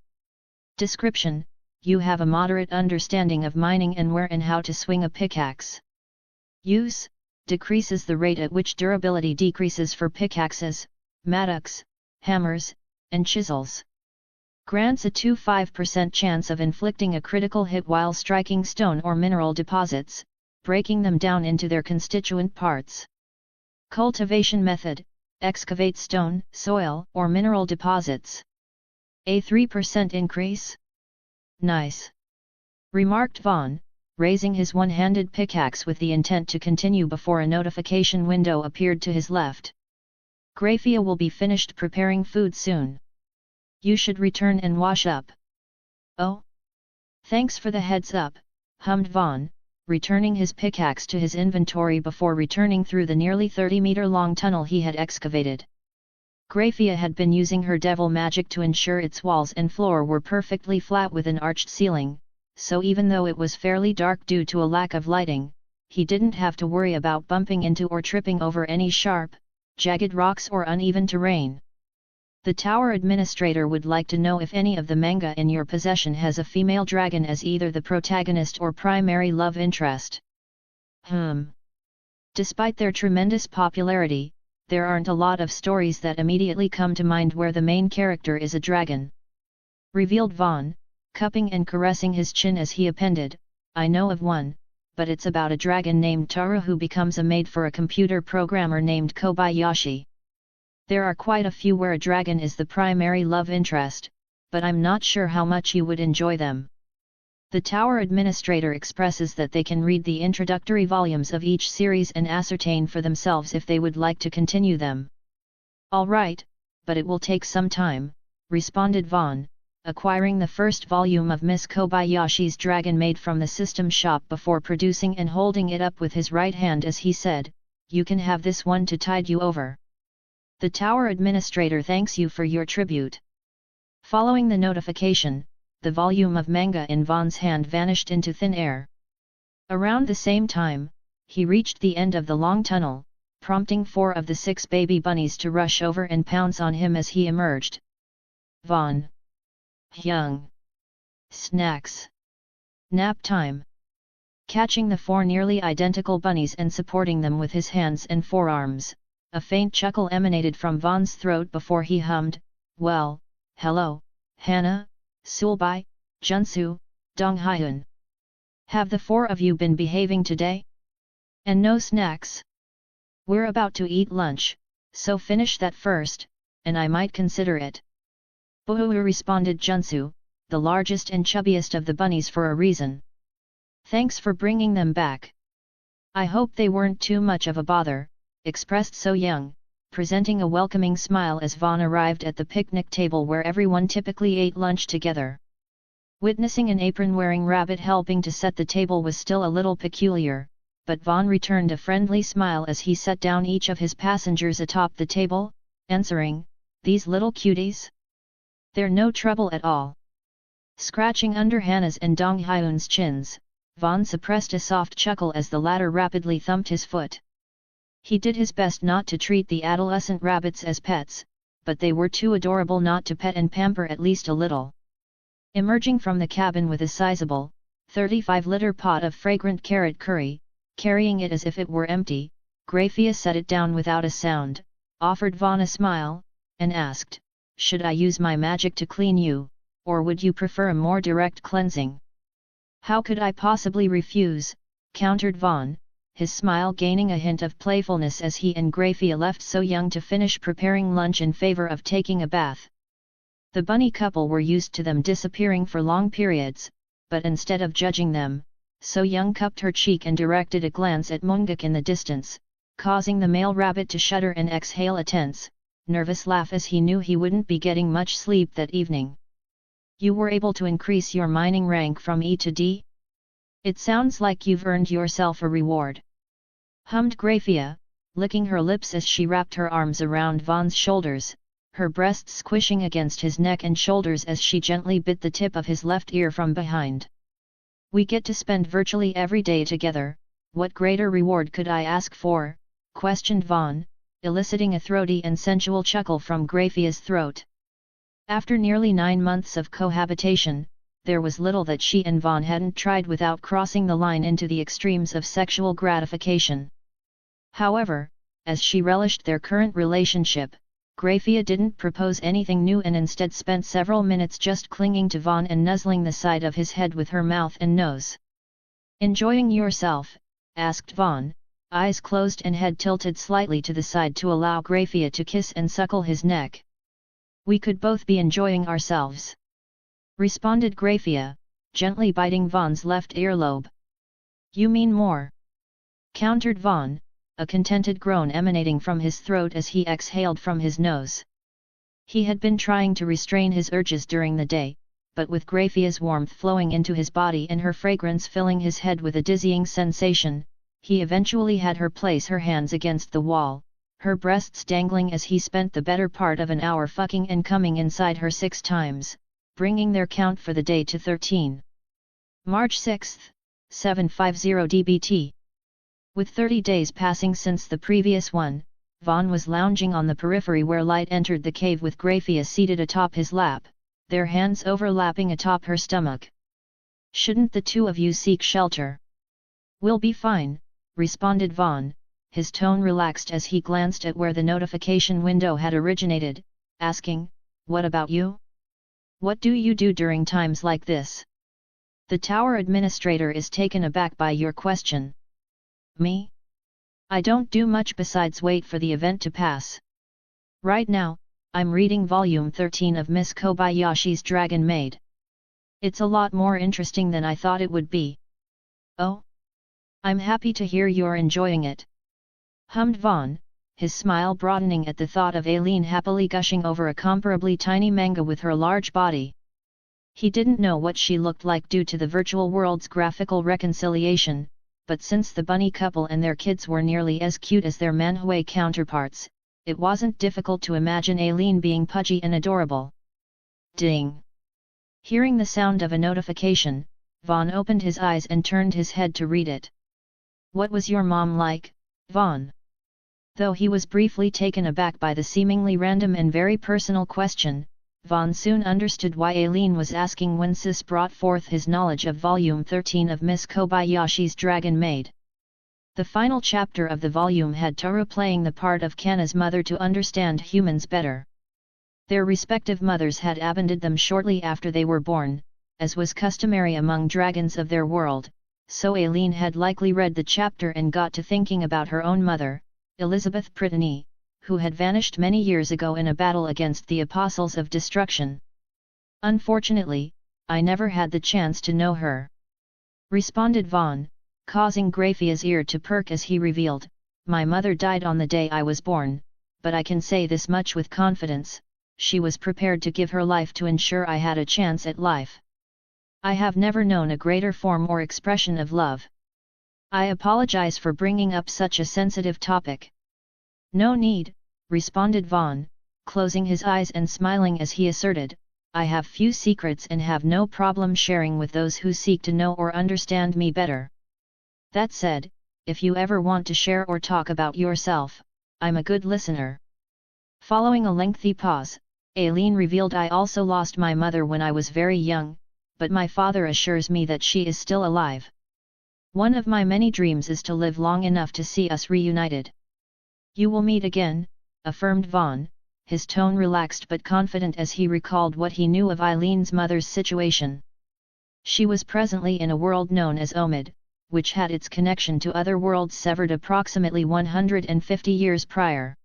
A: Description: you have a moderate understanding of mining and where and how to swing a pickaxe. Use: decreases the rate at which durability decreases for pickaxes, mattocks, hammers, and chisels. Grants a 25% chance of inflicting a critical hit while striking stone or mineral deposits, breaking them down into their constituent parts. Cultivation method: excavate stone, soil, or mineral deposits. A 3% increase? Nice! Remarked Vaughn, raising his one-handed pickaxe with the intent to continue before a notification window appeared to his left. Graphia will be finished preparing food soon. You should return and wash up. Oh? Thanks for the heads up, hummed Vaughn, returning his pickaxe to his inventory before returning through the nearly 30-meter-long tunnel he had excavated. Graphia had been using her devil magic to ensure its walls and floor were perfectly flat with an arched ceiling, so even though it was fairly dark due to a lack of lighting, he didn't have to worry about bumping into or tripping over any sharp, jagged rocks or uneven terrain. The tower administrator would like to know if any of the manga in your possession has a female dragon as either the protagonist or primary love interest. Despite their tremendous popularity, there aren't a lot of stories that immediately come to mind where the main character is a dragon. Revealed Vaughn, cupping and caressing his chin as he appended, I know of one, but it's about a dragon named Tara who becomes a maid for a computer programmer named Kobayashi. There are quite a few where a dragon is the primary love interest, but I'm not sure how much you would enjoy them. The tower administrator expresses that they can read the introductory volumes of each series and ascertain for themselves if they would like to continue them. All right, but it will take some time, responded Vaughn, acquiring the first volume of Miss Kobayashi's Dragon Maid from the system shop before producing and holding it up with his right hand as he said, you can have this one to tide you over. The tower administrator thanks you for your tribute. Following the notification, the volume of manga in Vaughn's hand vanished into thin air. Around the same time, he reached the end of the long tunnel, prompting 4 of the 6 baby bunnies to rush over and pounce on him as he emerged. Vaughn. Young. Snacks. Nap time. Catching the 4 nearly identical bunnies and supporting them with his hands and forearms, a faint chuckle emanated from Vaughn's throat before he hummed, well, hello, Hannah, Sulbai, Junsu, Donghyun. Have the 4 of you been behaving today? And no snacks? We're about to eat lunch, so finish that first, and I might consider it. Boo-hoo, responded Junsu, the largest and chubbiest of the bunnies for a reason. Thanks for bringing them back. I hope they weren't too much of a bother, expressed So Young, presenting a welcoming smile as Vaughn arrived at the picnic table where everyone typically ate lunch together. Witnessing an apron-wearing rabbit helping to set the table was still a little peculiar, but Vaughn returned a friendly smile as he set down each of his passengers atop the table, answering, these little cuties? They're no trouble at all. Scratching under Hannah's and Donghyun's chins, Vaughn suppressed a soft chuckle as the latter rapidly thumped his foot. He did his best not to treat the adolescent rabbits as pets, but they were too adorable not to pet and pamper at least a little. Emerging from the cabin with a sizable, 35-liter pot of fragrant carrot curry, carrying it as if it were empty, Graphia set it down without a sound, offered Vaughn a smile, and asked, should I use my magic to clean you, or would you prefer a more direct cleansing? How could I possibly refuse, countered Vaughn, his smile gaining a hint of playfulness as he and Graphia left So Young to finish preparing lunch in favor of taking a bath. The bunny couple were used to them disappearing for long periods, but instead of judging them, So Young cupped her cheek and directed a glance at Munguk in the distance, causing the male rabbit to shudder and exhale a tense, nervous laugh as he knew he wouldn't be getting much sleep that evening. You were able to increase your mining rank from E to D? It sounds like you've earned yourself a reward. Hummed Graphia, licking her lips as she wrapped her arms around Vaughn's shoulders, her breasts squishing against his neck and shoulders as she gently bit the tip of his left ear from behind. We get to spend virtually every day together, what greater reward could I ask for? Questioned Vaughn, eliciting a throaty and sensual chuckle from Graphia's throat. After nearly 9 months of cohabitation, there was little that she and Vaughn hadn't tried without crossing the line into the extremes of sexual gratification. However, as she relished their current relationship, Graphia didn't propose anything new and instead spent several minutes just clinging to Vaughn and nuzzling the side of his head with her mouth and nose. Enjoying yourself? Asked Vaughn, eyes closed and head tilted slightly to the side to allow Graphia to kiss and suckle his neck. We could both be enjoying ourselves, responded Graphia, gently biting Vaughn's left earlobe. You mean more? Countered Vaughn, a contented groan emanating from his throat as he exhaled from his nose. He had been trying to restrain his urges during the day, but with Graphia's warmth flowing into his body and her fragrance filling his head with a dizzying sensation, he eventually had her place her hands against the wall, her breasts dangling as he spent the better part of an hour fucking and coming inside her 6 times, bringing their count for the day to 13. March 6, 750 DBT. With 30 days passing since the previous one, Vaughn was lounging on the periphery where light entered the cave with Graphia seated atop his lap, their hands overlapping atop her stomach. Shouldn't the two of you seek shelter? We'll be fine, responded Vaughn, his tone relaxed as he glanced at where the notification window had originated, asking, what about you? What do you do during times like this? The tower administrator is taken aback by your question. Me? I don't do much besides wait for the event to pass. Right now, I'm reading volume 13 of Miss Kobayashi's Dragon Maid. It's a lot more interesting than I thought it would be. Oh? I'm happy to hear you're enjoying it. Hummed Vaughn, his smile broadening at the thought of Aileen happily gushing over a comparably tiny manga with her large body. He didn't know what she looked like due to the virtual world's graphical reconciliation, but since the bunny couple and their kids were nearly as cute as their manhwa counterparts, it wasn't difficult to imagine Aileen being pudgy and adorable. Ding! Hearing the sound of a notification, Vaughn opened his eyes and turned his head to read it. What was your mom like, Vaughn? Though he was briefly taken aback by the seemingly random and very personal question, Vaughn soon understood why Aileen was asking when Sis brought forth his knowledge of volume 13 of Miss Kobayashi's Dragon Maid. The final chapter of the volume had Toru playing the part of Kana's mother to understand humans better. Their respective mothers had abandoned them shortly after they were born, as was customary among dragons of their world, so Aileen had likely read the chapter and got to thinking about her own mother, Elizabeth Brittany, who had vanished many years ago in a battle against the Apostles of Destruction. Unfortunately, I never had the chance to know her, responded Vaughn, causing Graphia's ear to perk as he revealed, my mother died on the day I was born, but I can say this much with confidence, she was prepared to give her life to ensure I had a chance at life. I have never known a greater form or expression of love. I apologize for bringing up such a sensitive topic. No need, responded Vaughn, closing his eyes and smiling as he asserted, I have few secrets and have no problem sharing with those who seek to know or understand me better. That said, if you ever want to share or talk about yourself, I'm a good listener. Following a lengthy pause, Aileen revealed I also lost my mother when I was very young, but my father assures me that she is still alive. One of my many dreams is to live long enough to see us reunited. You will meet again, affirmed Vaughn, his tone relaxed but confident as he recalled what he knew of Eileen's mother's situation. She was presently in a world known as Omid, which had its connection to other worlds severed approximately 150 years prior.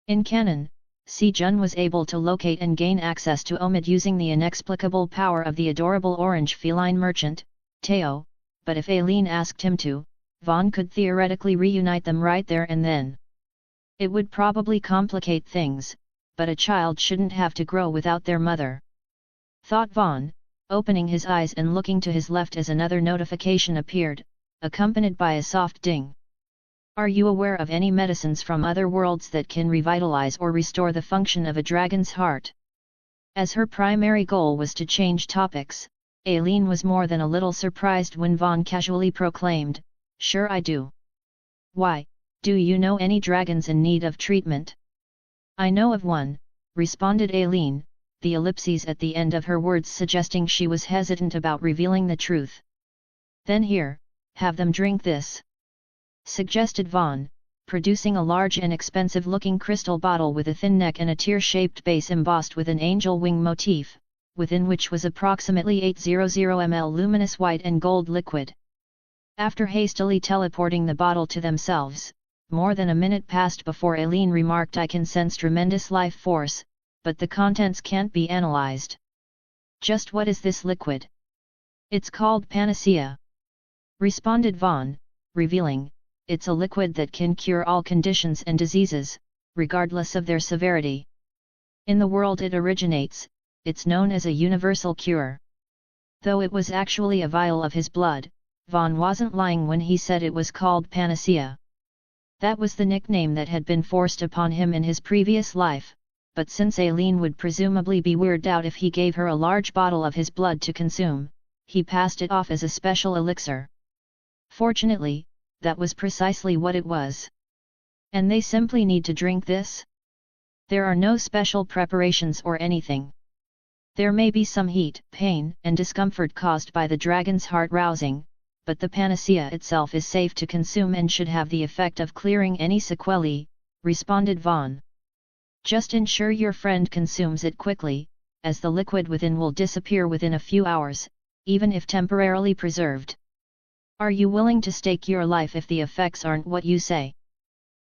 A: In canon, Si-jun was able to locate and gain access to Omid using the inexplicable power of the adorable orange feline merchant, Teo, but if Aileen asked him to, Vaughn could theoretically reunite them right there and then. It would probably complicate things, but a child shouldn't have to grow without their mother. Thought Vaughn, opening his eyes and looking to his left as another notification appeared, accompanied by a soft ding. Are you aware of any medicines from other worlds that can revitalize or restore the function of a dragon's heart? As her primary goal was to change topics, Aileen was more than a little surprised when Vaughn casually proclaimed, "Sure I do." "Why, do you know any dragons in need of treatment?" "I know of one," responded Aileen, the ellipses at the end of her words suggesting she was hesitant about revealing the truth. "Then here, have them drink this," suggested Vaughn, producing a large and expensive-looking crystal bottle with a thin neck and a tear-shaped base embossed with an angel wing motif, within which was approximately 800 ml luminous white and gold liquid. After hastily teleporting the bottle to themselves, more than a minute passed before Aileen remarked, "I can sense tremendous life force, but the contents can't be analyzed." "Just what is this liquid?" "It's called Panacea," responded Vaughn, revealing, "it's a liquid that can cure all conditions and diseases, regardless of their severity. In the world it originates, it's known as a universal cure." Though it was actually a vial of his blood, Vaughn wasn't lying when he said it was called Panacea. That was the nickname that had been forced upon him in his previous life, but since Aileen would presumably be weirded out if he gave her a large bottle of his blood to consume, he passed it off as a special elixir. Fortunately, that was precisely what it was. "And they simply need to drink this? There are no special preparations or anything. There may be some heat, pain, and discomfort caused by the dragon's heart rousing, but the panacea itself is safe to consume and should have the effect of clearing any sequelae," responded Vaughn. "Just ensure your friend consumes it quickly, as the liquid within will disappear within a few hours, even if temporarily preserved. Are you willing to stake your life if the effects aren't what you say?"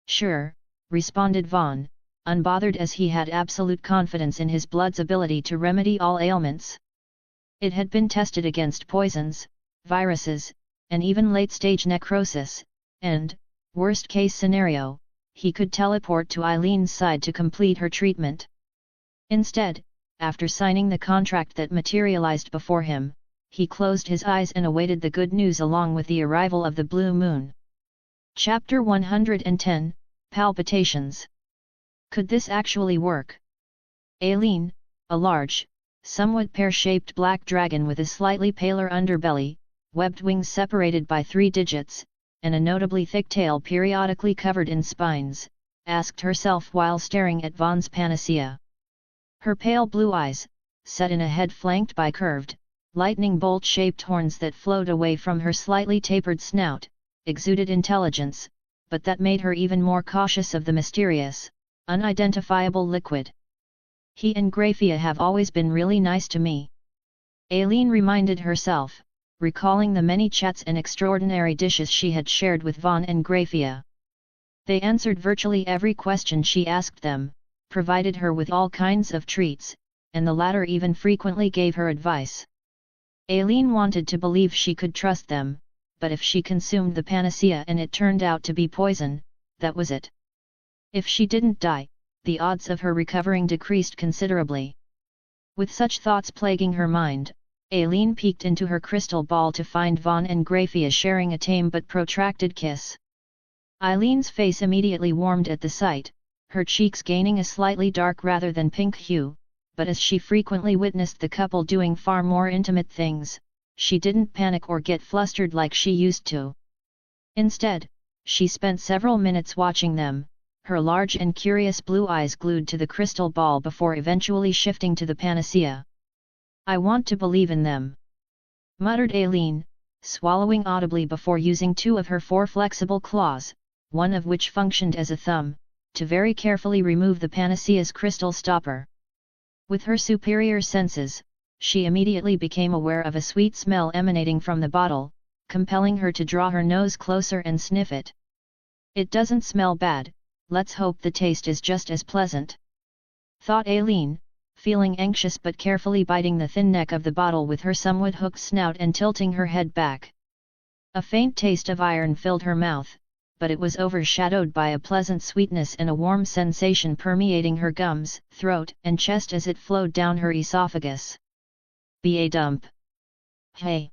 A: "Sure," responded Vaughn, unbothered as he had absolute confidence in his blood's ability to remedy all ailments. It had been tested against poisons, viruses, and even late-stage necrosis, and, worst-case scenario, he could teleport to Eileen's side to complete her treatment. Instead, after signing the contract that materialized before him, he closed his eyes and awaited the good news along with the arrival of the blue moon. Chapter 110, Palpitations. Could this actually work? Aileen, a large, somewhat pear-shaped black dragon with a slightly paler underbelly, webbed wings separated by 3 digits, and a notably thick tail periodically covered in spines, asked herself while staring at Vaughn's panacea. Her pale blue eyes, set in a head flanked by curved, lightning bolt-shaped horns that flowed away from her slightly tapered snout, exuded intelligence, but that made her even more cautious of the mysterious, unidentifiable liquid. "He and Graphia have always been really nice to me," Aileen reminded herself, recalling the many chats and extraordinary dishes she had shared with Vaughn and Graphia. They answered virtually every question she asked them, provided her with all kinds of treats, and the latter even frequently gave her advice. Aileen wanted to believe she could trust them, but if she consumed the panacea and it turned out to be poison, that was it. If she didn't die, the odds of her recovering decreased considerably. With such thoughts plaguing her mind, Aileen peeked into her crystal ball to find Vaughn and Graphia sharing a tame but protracted kiss. Eileen's face immediately warmed at the sight, her cheeks gaining a slightly dark rather than pink hue, but as she frequently witnessed the couple doing far more intimate things, she didn't panic or get flustered like she used to. Instead, she spent several minutes watching them, her large and curious blue eyes glued to the crystal ball before eventually shifting to the panacea. "I want to believe in them," muttered Aileen, swallowing audibly before using 2 of her 4 flexible claws, one of which functioned as a thumb, to very carefully remove the panacea's crystal stopper. With her superior senses, she immediately became aware of a sweet smell emanating from the bottle, compelling her to draw her nose closer and sniff it. It doesn't smell bad, let's hope the taste is just as pleasant, thought Aileen, feeling anxious but carefully biting the thin neck of the bottle with her somewhat hooked snout and tilting her head back. A faint taste of iron filled her mouth, but it was overshadowed by a pleasant sweetness and a warm sensation permeating her gums, throat and chest as it flowed down her esophagus. Ba dump. Hey!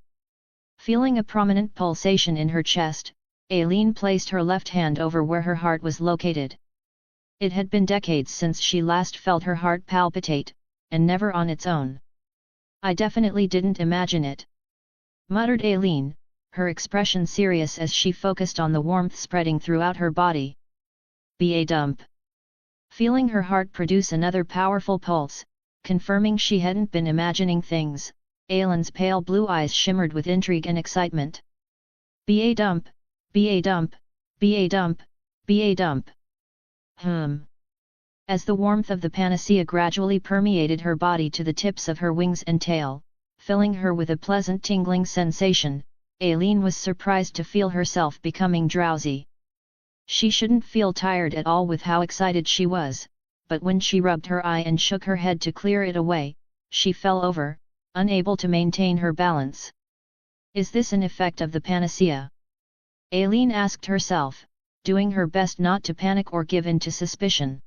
A: Feeling a prominent pulsation in her chest, Aileen placed her left hand over where her heart was located. It had been decades since she last felt her heart palpitate, and never on its own. I definitely didn't imagine it, muttered Aileen, her expression serious as she focused on the warmth spreading throughout her body. Ba dump. Feeling her heart produce another powerful pulse, confirming she hadn't been imagining things, Aileen's pale blue eyes shimmered with intrigue and excitement. Ba dump, ba dump, ba dump, ba dump. As the warmth of the panacea gradually permeated her body to the tips of her wings and tail, filling her with a pleasant tingling sensation, Aileen was surprised to feel herself becoming drowsy. She shouldn't feel tired at all with how excited she was, but when she rubbed her eye and shook her head to clear it away, she fell over, unable to maintain her balance. Is this an effect of the panacea? Aileen asked herself, doing her best not to panic or give in to suspicion.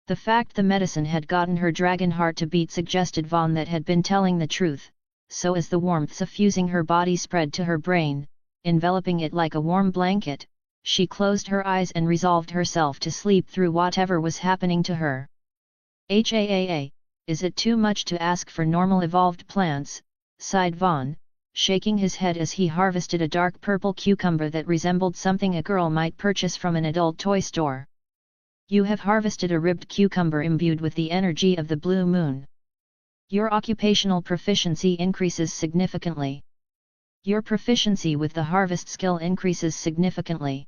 A: The fact the medicine had gotten her dragon heart to beat suggested Vaughn that had been telling the truth, so as the warmth suffusing her body spread to her brain, enveloping it like a warm blanket, she closed her eyes and resolved herself to sleep through whatever was happening to her. Is it too much to ask for normal evolved plants, sighed Vaughn, shaking his head as he harvested a dark purple cucumber that resembled something a girl might purchase from an adult toy store. You have harvested a ribbed cucumber imbued with the energy of the blue moon. Your occupational proficiency increases significantly. Your proficiency with the harvest skill increases significantly.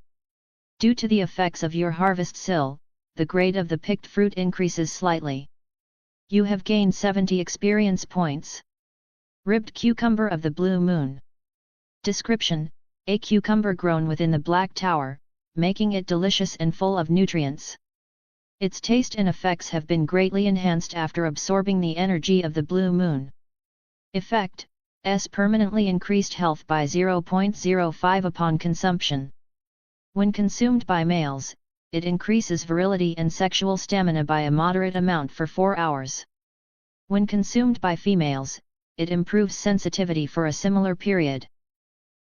A: Due to the effects of your harvest skill, the grade of the picked fruit increases slightly. You have gained 70 experience points. Ribbed cucumber of the blue moon. Description: a cucumber grown within the Black Tower, making it delicious and full of nutrients. Its taste and effects have been greatly enhanced after absorbing the energy of the blue moon. Effect: permanently increased health by 0.05 upon consumption. When consumed by males, it increases virility and sexual stamina by a moderate amount for 4 hours. When consumed by females, it improves sensitivity for a similar period.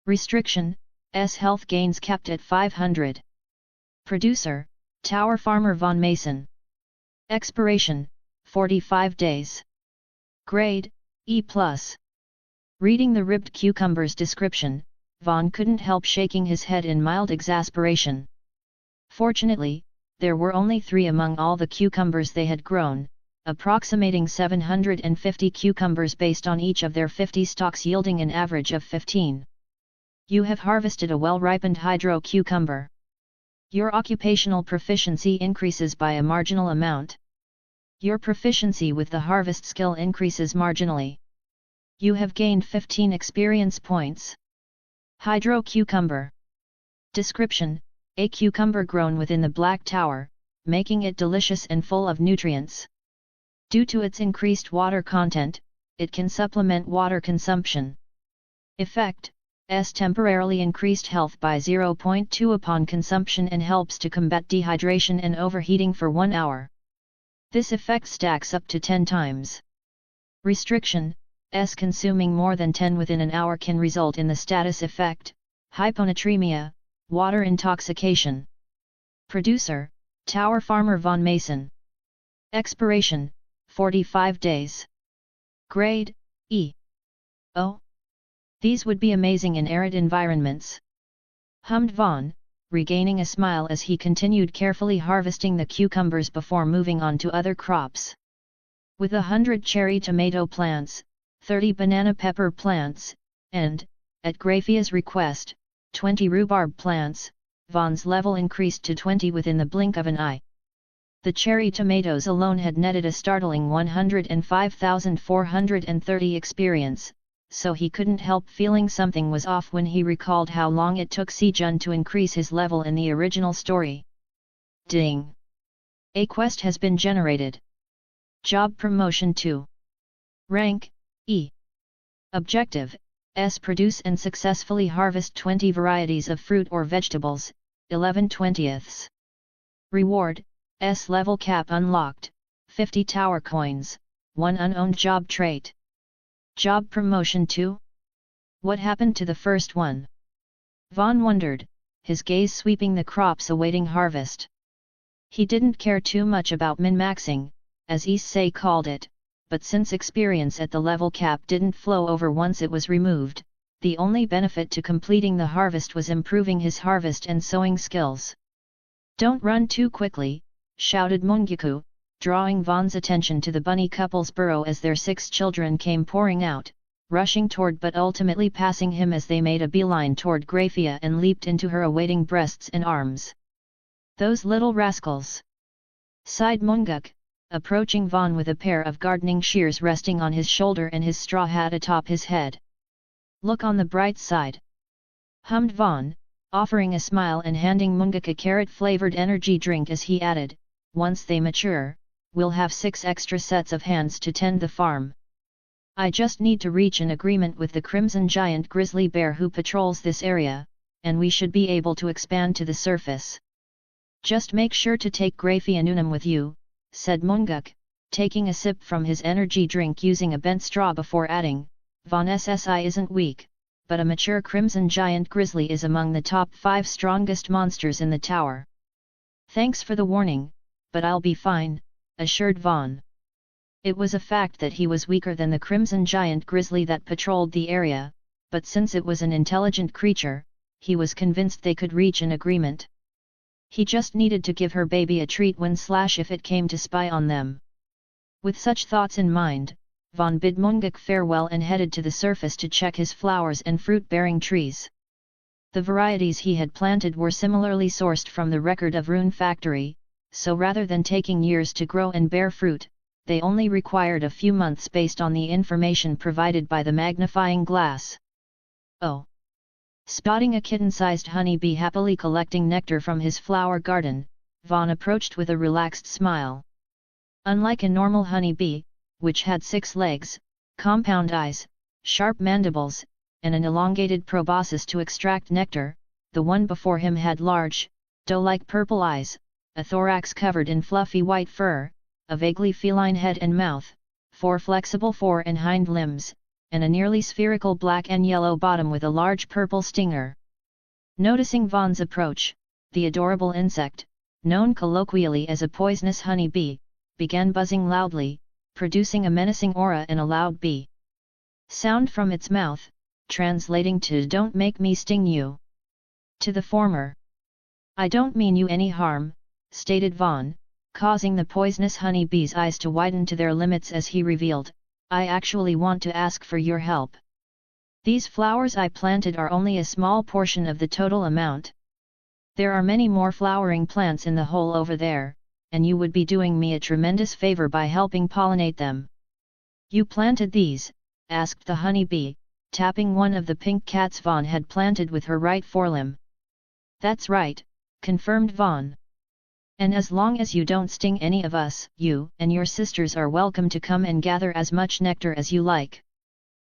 A: Restriction: health gains capped at 500. Producer: Tower Farmer Von Mason. Expiration: 45 days. Grade: E+. Reading the ribbed cucumber's description, Vaughn couldn't help shaking his head in mild exasperation. Fortunately, there were only 3 among all the cucumbers they had grown, approximating 750 cucumbers based on each of their 50 stalks yielding an average of 15. You have harvested a well-ripened hydro cucumber. Your occupational proficiency increases by a marginal amount. Your proficiency with the harvest skill increases marginally. You have gained 15 experience points. Hydro cucumber. Description: a cucumber grown within the Black Tower, making it delicious and full of nutrients. Due to its increased water content, it can supplement water consumption. Effect: temporarily increased health by 0.2 upon consumption and helps to combat dehydration and overheating for 1 hour. This effect stacks up to 10 times. Restriction: consuming more than 10 within an hour can result in the status effect, hyponatremia, water intoxication. Producer: Tower Farmer Von Mason. Expiration: 45 days. Grade: E. Oh! These would be amazing in arid environments. Hummed Vaughn, regaining a smile as he continued carefully harvesting the cucumbers before moving on to other crops. With 100 cherry tomato plants, 30 banana pepper plants, and, at Graphia's request, 20 rhubarb plants, Vaughn's level increased to 20 within the blink of an eye. The cherry tomatoes alone had netted a startling 105,430 experience, so he couldn't help feeling something was off when he recalled how long it took Sejun to increase his level in the original story. Ding! A quest has been generated. Job promotion 2. Rank, E. Objective, S. Produce and successfully harvest 20 varieties of fruit or vegetables, 11/20. Reward, S. Level cap unlocked, 50 tower coins, 1 unowned job trait. Job promotion 2? What happened to the first one? Vaughn wondered, his gaze sweeping the crops awaiting harvest. He didn't care too much about min-maxing, as Issei called it, but since experience at the level cap didn't flow over once it was removed, the only benefit to completing the harvest was improving his harvest and sowing skills. Don't run too quickly, shouted Mungiku, drawing Vaughn's attention to the bunny couple's burrow as their 6 children came pouring out, rushing toward but ultimately passing him as they made a beeline toward Graphia and leaped into her awaiting breasts and arms. Those little rascals! Sighed Munguk, approaching Vaughn with a pair of gardening shears resting on his shoulder and his straw hat atop his head. Look on the bright side, hummed Vaughn, offering a smile and handing Munguk a carrot-flavored energy drink as he added, once they mature, we'll have 6 extra sets of hands to tend the farm. I just need to reach an agreement with the Crimson Giant Grizzly Bear who patrols this area, and we should be able to expand to the surface. Just make sure to take Graphia Nunam with you, said Munguk, taking a sip from his energy drink using a bent straw before adding, Von SSI isn't weak, but a mature Crimson Giant Grizzly is among the top 5 strongest monsters in the tower. Thanks for the warning, but I'll be fine, assured Vaughn. It was a fact that he was weaker than the Crimson Giant Grizzly that patrolled the area, but since it was an intelligent creature, he was convinced they could reach an agreement. He just needed to give her baby a treat if it came to spy on them. With such thoughts in mind, Vaughn bid Munguk farewell and headed to the surface to check his flowers and fruit-bearing trees. The varieties he had planted were similarly sourced from the record of Rune Factory, so rather than taking years to grow and bear fruit, they only required a few months based on the information provided by the magnifying glass. Oh! Spotting a kitten-sized honeybee happily collecting nectar from his flower garden, Vaughn approached with a relaxed smile. Unlike a normal honeybee, which had 6 legs, compound eyes, sharp mandibles, and an elongated proboscis to extract nectar, the one before him had large, doe-like purple eyes, a thorax covered in fluffy white fur, a vaguely feline head and mouth, 4 flexible fore and hind limbs, and a nearly spherical black and yellow bottom with a large purple stinger. Noticing Vaughn's approach, the adorable insect, known colloquially as a poisonous honeybee, began buzzing loudly, producing a menacing aura and a loud bee sound from its mouth, translating to "Don't make me sting you." To the former, "I don't mean you any harm," stated Vaughn, causing the poisonous honeybee's eyes to widen to their limits as he revealed, "I actually want to ask for your help. These flowers I planted are only a small portion of the total amount. There are many more flowering plants in the hole over there, and you would be doing me a tremendous favor by helping pollinate them." "You planted these?" asked the honeybee, tapping one of the pink cats Vaughn had planted with her right forelimb. "That's right," confirmed Vaughn. "And as long as you don't sting any of us, you and your sisters are welcome to come and gather as much nectar as you like."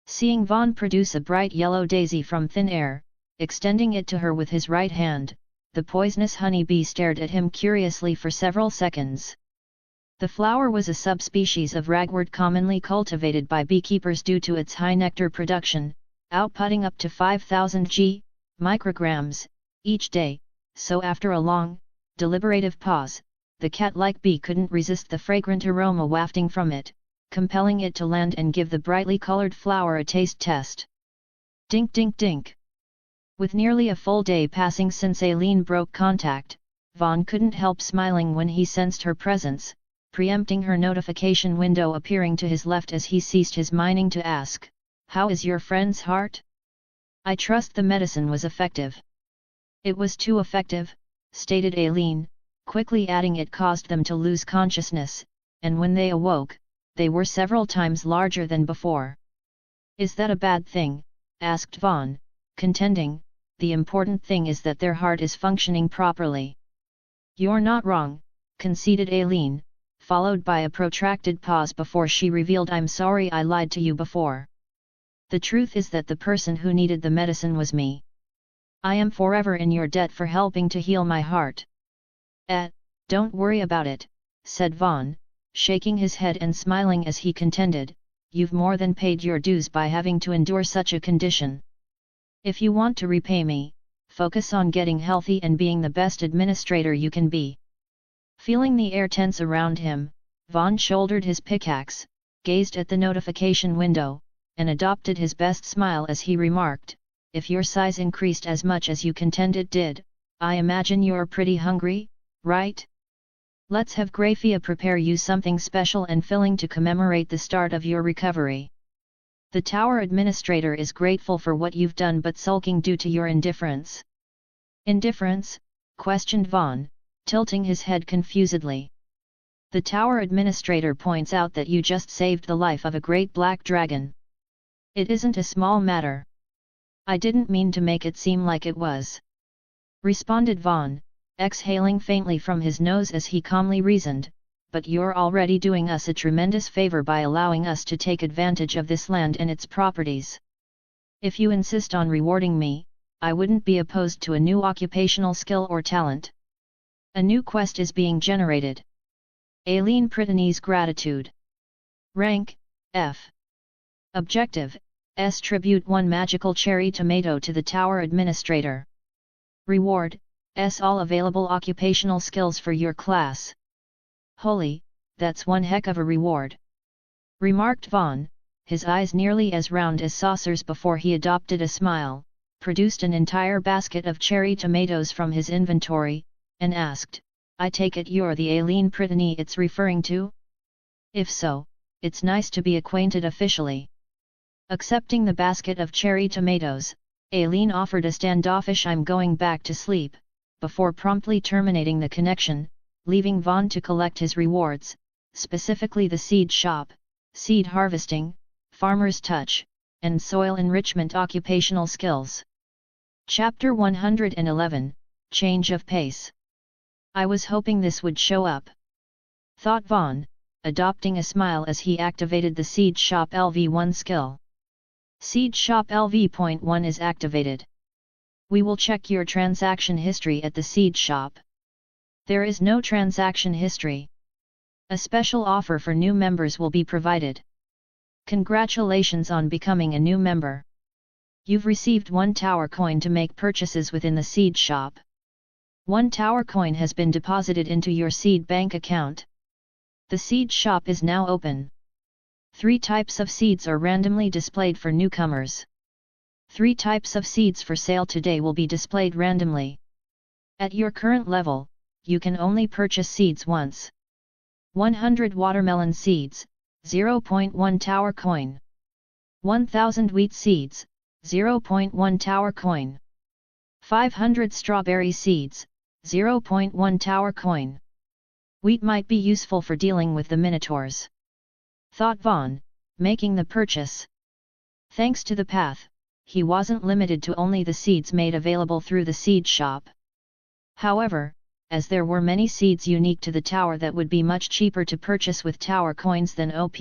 A: Seeing Vaughn produce a bright yellow daisy from thin air, extending it to her with his right hand, the poisonous honeybee stared at him curiously for several seconds. The flower was a subspecies of ragwort commonly cultivated by beekeepers due to its high nectar production, outputting up to 5,000 micrograms each day, so after a long, deliberative pause, the cat-like bee couldn't resist the fragrant aroma wafting from it, compelling it to land and give the brightly colored flower a taste test. Dink dink dink! With nearly a full day passing since Aileen broke contact, Vaughn couldn't help smiling when he sensed her presence, preempting her notification window appearing to his left as he ceased his mining to ask, "How is your friend's heart? I trust the medicine was effective." "It was too effective," stated Aileen, quickly adding it caused them to lose consciousness, and when they awoke, they were several times larger than before. Is that a bad thing? Asked Vaughn, contending, the important thing is that their heart is functioning properly. You're not wrong, conceded Aileen, followed by a protracted pause before she revealed, I'm sorry I lied to you before. The truth is that the person who needed the medicine was me. I am forever in your debt for helping to heal my heart. Don't worry about it, said Vaughn, shaking his head and smiling as he contended, you've more than paid your dues by having to endure such a condition. If you want to repay me, focus on getting healthy and being the best administrator you can be. Feeling the air tense around him, Vaughn shouldered his pickaxe, gazed at the notification window, and adopted his best smile as he remarked, if your size increased as much as you contend it did, I imagine you're pretty hungry, right? Let's have Grafia prepare you something special and filling to commemorate the start of your recovery. The tower administrator is grateful for what you've done but sulking due to your indifference. Indifference? Questioned Vaughn, tilting his head confusedly. The tower administrator points out that you just saved the life of a great black dragon. It isn't a small matter. I didn't mean to make it seem like it was. Responded Vaughn, exhaling faintly from his nose as he calmly reasoned, but you're already doing us a tremendous favor by allowing us to take advantage of this land and its properties. If you insist on rewarding me, I wouldn't be opposed to a new occupational skill or talent. A new quest is being generated. Aileen Pritani's gratitude. Rank, F. Objective, S. Tribute 1 magical cherry tomato to the tower administrator. Reward, S. All available occupational skills for your class. Holy, that's one heck of a reward. Remarked Vaughn, his eyes nearly as round as saucers before he adopted a smile, produced an entire basket of cherry tomatoes from his inventory, and asked, I take it you're the Aileen Pritani it's referring to? If so, it's nice to be acquainted officially. Accepting the basket of cherry tomatoes, Aileen offered a standoffish I'm going back to sleep, before promptly terminating the connection, leaving Vaughn to collect his rewards, specifically the seed shop, seed harvesting, farmer's touch, and soil enrichment occupational skills. Chapter 111, Change of Pace. I was hoping this would show up, thought Vaughn, adopting a smile as he activated the Seed Shop LV1 skill. Seed Shop LV.1 is activated. We will check your transaction history at the Seed Shop. There is no transaction history. A special offer for new members will be provided. Congratulations on becoming a new member. You've received 1 tower coin to make purchases within the Seed Shop. 1 tower coin has been deposited into your seed bank account. The Seed Shop is now open. 3 types of seeds are randomly displayed for newcomers. 3 types of seeds for sale today will be displayed randomly. At your current level, you can only purchase seeds once. 100 watermelon seeds, 0.1 tower coin. 1000 wheat seeds, 0.1 tower coin. 500 strawberry seeds, 0.1 tower coin. Wheat might be useful for dealing with the minotaurs, thought Vaughn, making the purchase. Thanks to the path, he wasn't limited to only the seeds made available through the Seed Shop. However, as there were many seeds unique to the tower that would be much cheaper to purchase with tower coins than OP,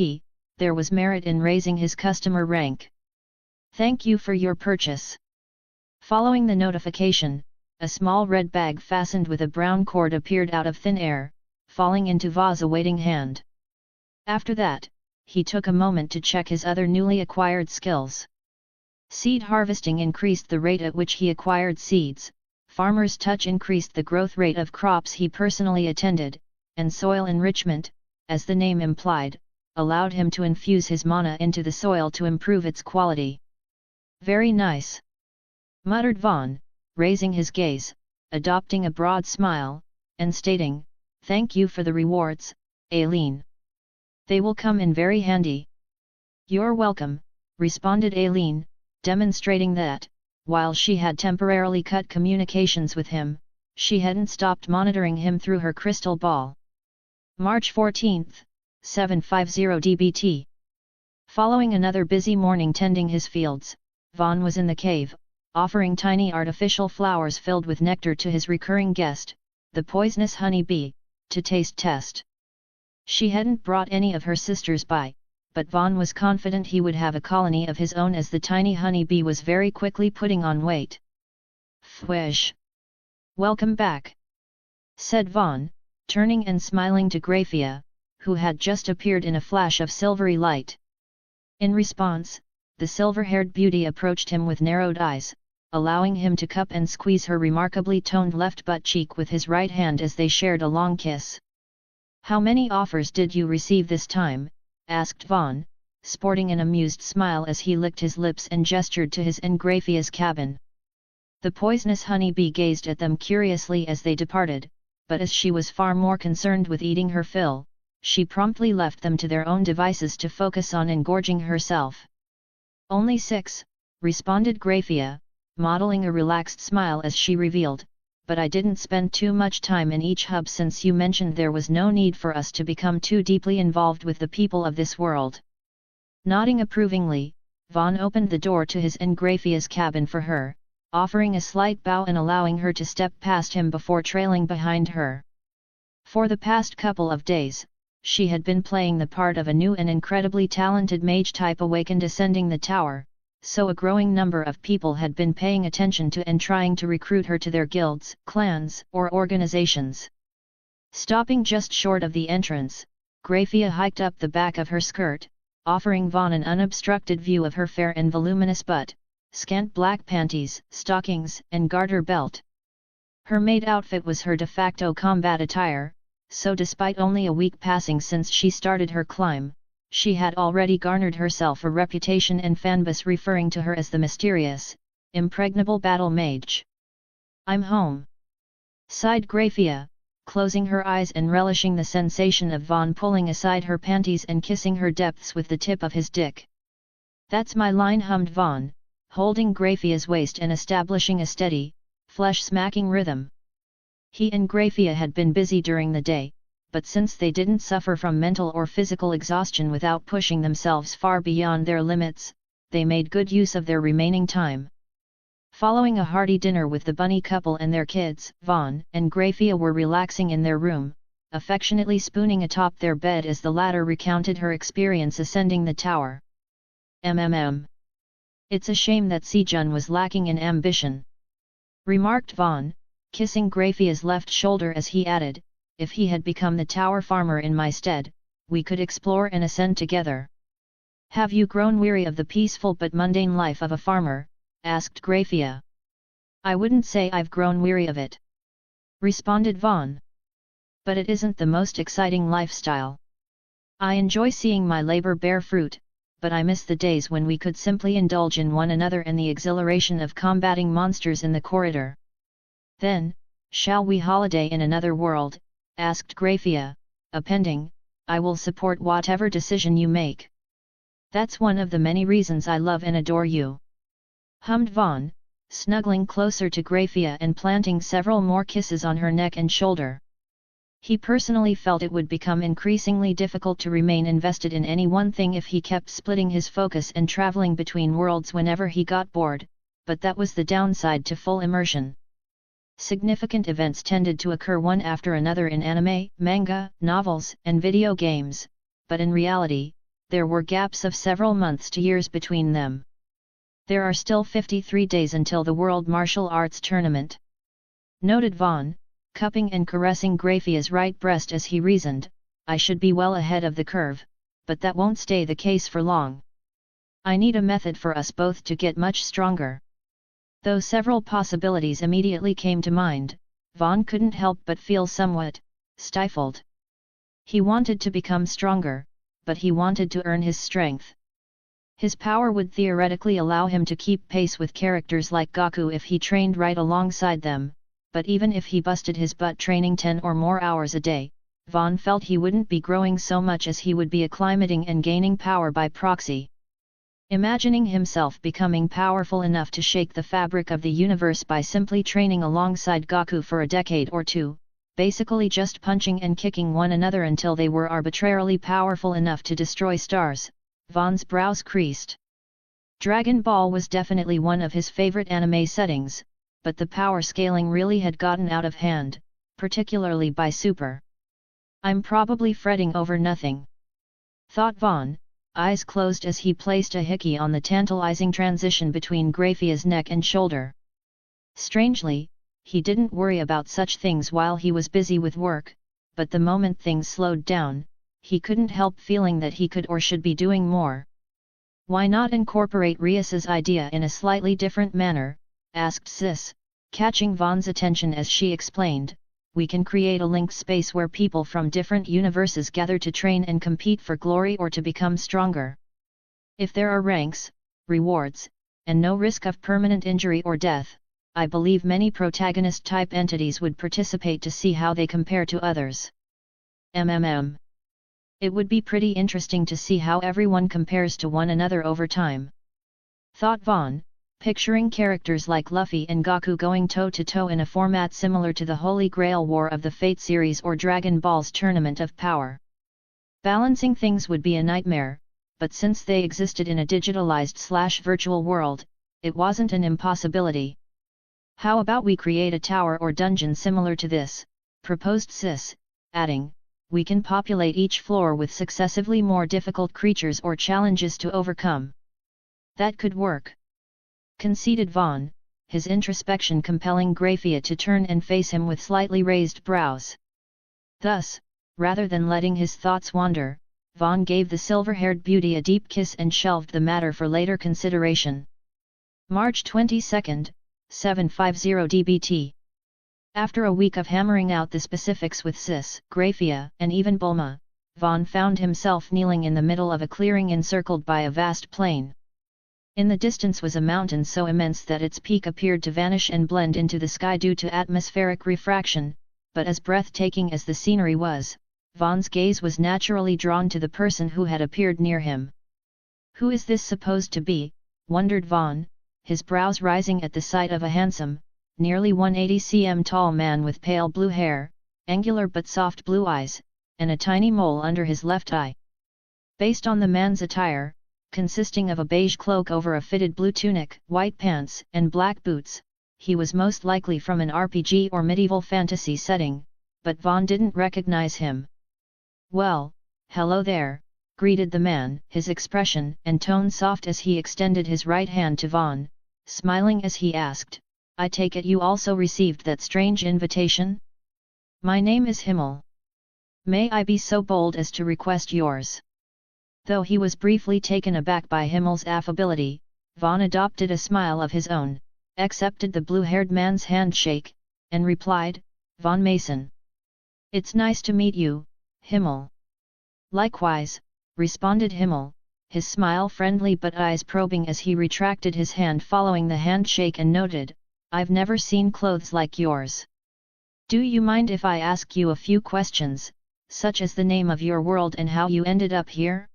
A: there was merit in raising his customer rank. Thank you for your purchase. Following the notification, a small red bag fastened with a brown cord appeared out of thin air, falling into Va's awaiting hand. After that, he took a moment to check his other newly acquired skills. Seed harvesting increased the rate at which he acquired seeds, farmer's touch increased the growth rate of crops he personally attended, and soil enrichment, as the name implied, allowed him to infuse his mana into the soil to improve its quality. Very nice, muttered Vaughn, raising his gaze, adopting a broad smile, and stating, thank you for the rewards, Aileen. They will come in very handy. You're welcome, responded Aileen, demonstrating that, while she had temporarily cut communications with him, she hadn't stopped monitoring him through her crystal ball. March 14, 750 DBT. Following another busy morning tending his fields, Vaughn was in the cave, offering tiny artificial flowers filled with nectar to his recurring guest, the poisonous honey bee, to taste test. She hadn't brought any of her sisters by, but Vaughn was confident he would have a colony of his own as the tiny honey bee was very quickly putting on weight. "Fwesh! Welcome back," said Vaughn, turning and smiling to Graphia, who had just appeared in a flash of silvery light. In response, the silver-haired beauty approached him with narrowed eyes, allowing him to cup and squeeze her remarkably toned left butt cheek with his right hand as they shared a long kiss. "How many offers did you receive this time?" asked Vaughn, sporting an amused smile as he licked his lips and gestured to his and Graphia's cabin. The poisonous honey bee gazed at them curiously as they departed, but as she was far more concerned with eating her fill, she promptly left them to their own devices to focus on engorging herself. "Only 6, responded Graphia, modeling a relaxed smile as she revealed, "but I didn't spend too much time in each hub since you mentioned there was no need for us to become too deeply involved with the people of this world." Nodding approvingly, Vaughn opened the door to his and Graphia's cabin for her, offering a slight bow and allowing her to step past him before trailing behind her. For the past couple of days, she had been playing the part of a new and incredibly talented mage type awakened ascending the tower, so a growing number of people had been paying attention to and trying to recruit her to their guilds, clans, or organizations. Stopping just short of the entrance, Graphia hiked up the back of her skirt, offering Vaughn an unobstructed view of her fair and voluminous butt, scant black panties, stockings, and garter belt. Her maid outfit was her de facto combat attire, so despite only a week passing since she started her climb, she had already garnered herself a reputation and fanbase referring to her as the mysterious, impregnable battle mage. "I'm home," sighed Graphia, closing her eyes and relishing the sensation of Vaughn pulling aside her panties and kissing her depths with the tip of his dick. "That's my line," hummed Vaughn, holding Graphia's waist and establishing a steady, flesh-smacking rhythm. He and Graphia had been busy during the day, but since they didn't suffer from mental or physical exhaustion without pushing themselves far beyond their limits, they made good use of their remaining time. Following a hearty dinner with the bunny couple and their kids, Vaughn and Graphia were relaxing in their room, affectionately spooning atop their bed as the latter recounted her experience ascending the tower. It's a shame that Sejun was lacking in ambition," remarked Vaughn, kissing Graphia's left shoulder as he added, "If he had become the tower farmer in my stead, we could explore and ascend together." "Have you grown weary of the peaceful but mundane life of a farmer?" asked Graphia. "I wouldn't say I've grown weary of it," responded Vaughn. "But it isn't the most exciting lifestyle. I enjoy seeing my labor bear fruit, but I miss the days when we could simply indulge in one another and the exhilaration of combating monsters in the corridor." "Then, shall we holiday in another world?" asked Graphia, appending, "I will support whatever decision you make." "That's one of the many reasons I love and adore you," hummed Vaughn, snuggling closer to Graphia and planting several more kisses on her neck and shoulder. He personally felt it would become increasingly difficult to remain invested in any one thing if he kept splitting his focus and traveling between worlds whenever he got bored, but that was the downside to full immersion. Significant events tended to occur one after another in anime, manga, novels, and video games, but in reality, there were gaps of several months to years between them. "There are still 53 days until the World Martial Arts Tournament," noted Vaughn, cupping and caressing Graphia's right breast as he reasoned, "I should be well ahead of the curve, but that won't stay the case for long. I need a method for us both to get much stronger." Though several possibilities immediately came to mind, Vaughn couldn't help but feel somewhat stifled. He wanted to become stronger, but he wanted to earn his strength. His power would theoretically allow him to keep pace with characters like Goku if he trained right alongside them, but even if he busted his butt training 10 or more hours a day, Vaughn felt he wouldn't be growing so much as he would be acclimating and gaining power by proxy. Imagining himself becoming powerful enough to shake the fabric of the universe by simply training alongside Goku for a decade or two, basically just punching and kicking one another until they were arbitrarily powerful enough to destroy stars, Vaughn's brows creased. Dragon Ball was definitely one of his favorite anime settings, but the power scaling really had gotten out of hand, particularly by Super. I'm probably fretting over nothing, thought Vaughn, eyes closed as he placed a hickey on the tantalizing transition between Graphia's neck and shoulder. Strangely, he didn't worry about such things while he was busy with work, but the moment things slowed down, he couldn't help feeling that he could or should be doing more. Why not incorporate Rias's idea in a slightly different manner, asked Sis, catching Vaughn's attention as she explained. We can create a linked space where people from different universes gather to train and compete for glory or to become stronger. If there are ranks, rewards, and no risk of permanent injury or death, I believe many protagonist-type entities would participate to see how they compare to others. It would be pretty interesting to see how everyone compares to one another over time, thought Vaughn, picturing characters like Luffy and Goku going toe-to-toe in a format similar to the Holy Grail War of the Fate series or Dragon Ball's Tournament of Power. Balancing things would be a nightmare, but since they existed in a digitalized/virtual world, it wasn't an impossibility. How about we create a tower or dungeon similar to this, proposed Sis, adding, we can populate each floor with successively more difficult creatures or challenges to overcome. That could work, conceded Vaughn, his introspection compelling Graphia to turn and face him with slightly raised brows. Thus, rather than letting his thoughts wander, Vaughn gave the silver-haired beauty a deep kiss and shelved the matter for later consideration. March 22, 750 DBT. After a week of hammering out the specifics with Sis, Graphia, and even Bulma, Vaughn found himself kneeling in the middle of a clearing encircled by a vast plain. In the distance was a mountain so immense that its peak appeared to vanish and blend into the sky due to atmospheric refraction, but as breathtaking as the scenery was, Vaughn's gaze was naturally drawn to the person who had appeared near him. Who is this supposed to be, wondered Vaughn, his brows rising at the sight of a handsome, nearly 180 cm tall man with pale blue hair, angular but soft blue eyes, and a tiny mole under his left eye. Based on the man's attire, consisting of a beige cloak over a fitted blue tunic, white pants, and black boots, he was most likely from an RPG or medieval fantasy setting, but Vaughn didn't recognize him. Well, hello there, greeted the man, his expression and tone soft as he extended his right hand to Vaughn, smiling as he asked, I take it you also received that strange invitation? My name is Himmel. May I be so bold as to request yours? Though he was briefly taken aback by Himmel's affability, Vaughn adopted a smile of his own, accepted the blue-haired man's handshake, and replied, Von Mason. It's nice to meet you, Himmel. Likewise, responded Himmel, his smile friendly but eyes probing as he retracted his hand following the handshake and noted, I've never seen clothes like yours. Do you mind if I ask you a few questions, such as the name of your world and how you ended up here?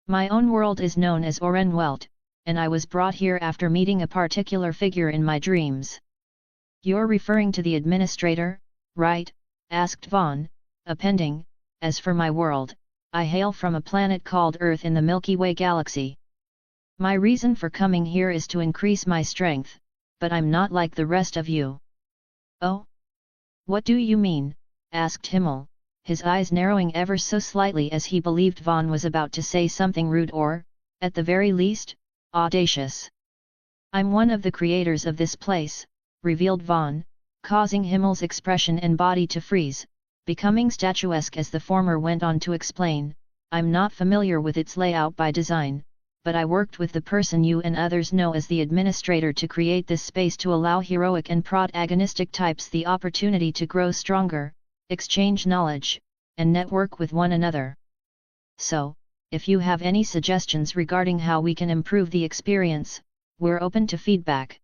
A: My own world is known as Orenwelt, and I was brought here after meeting a particular figure in my dreams. You're referring to the administrator, right? Asked Vaughn, appending, as for my world, I hail from a planet called Earth in the Milky Way galaxy. My reason for coming here is to increase my strength, but I'm not like the rest of you. Oh? What do you mean? Asked Himmel, his eyes narrowing ever so slightly as he believed Vaughn was about to say something rude or, at the very least, audacious. I'm one of the creators of this place, revealed Vaughn, causing Himmel's expression and body to freeze, becoming statuesque as the former went on to explain, I'm not familiar with its layout by design, but I worked with the person you and others know as the administrator to create this space to allow heroic and protagonistic types the opportunity to grow stronger, exchange knowledge, and network with one another. So, if you have any suggestions regarding how we can improve the experience, we're open to feedback.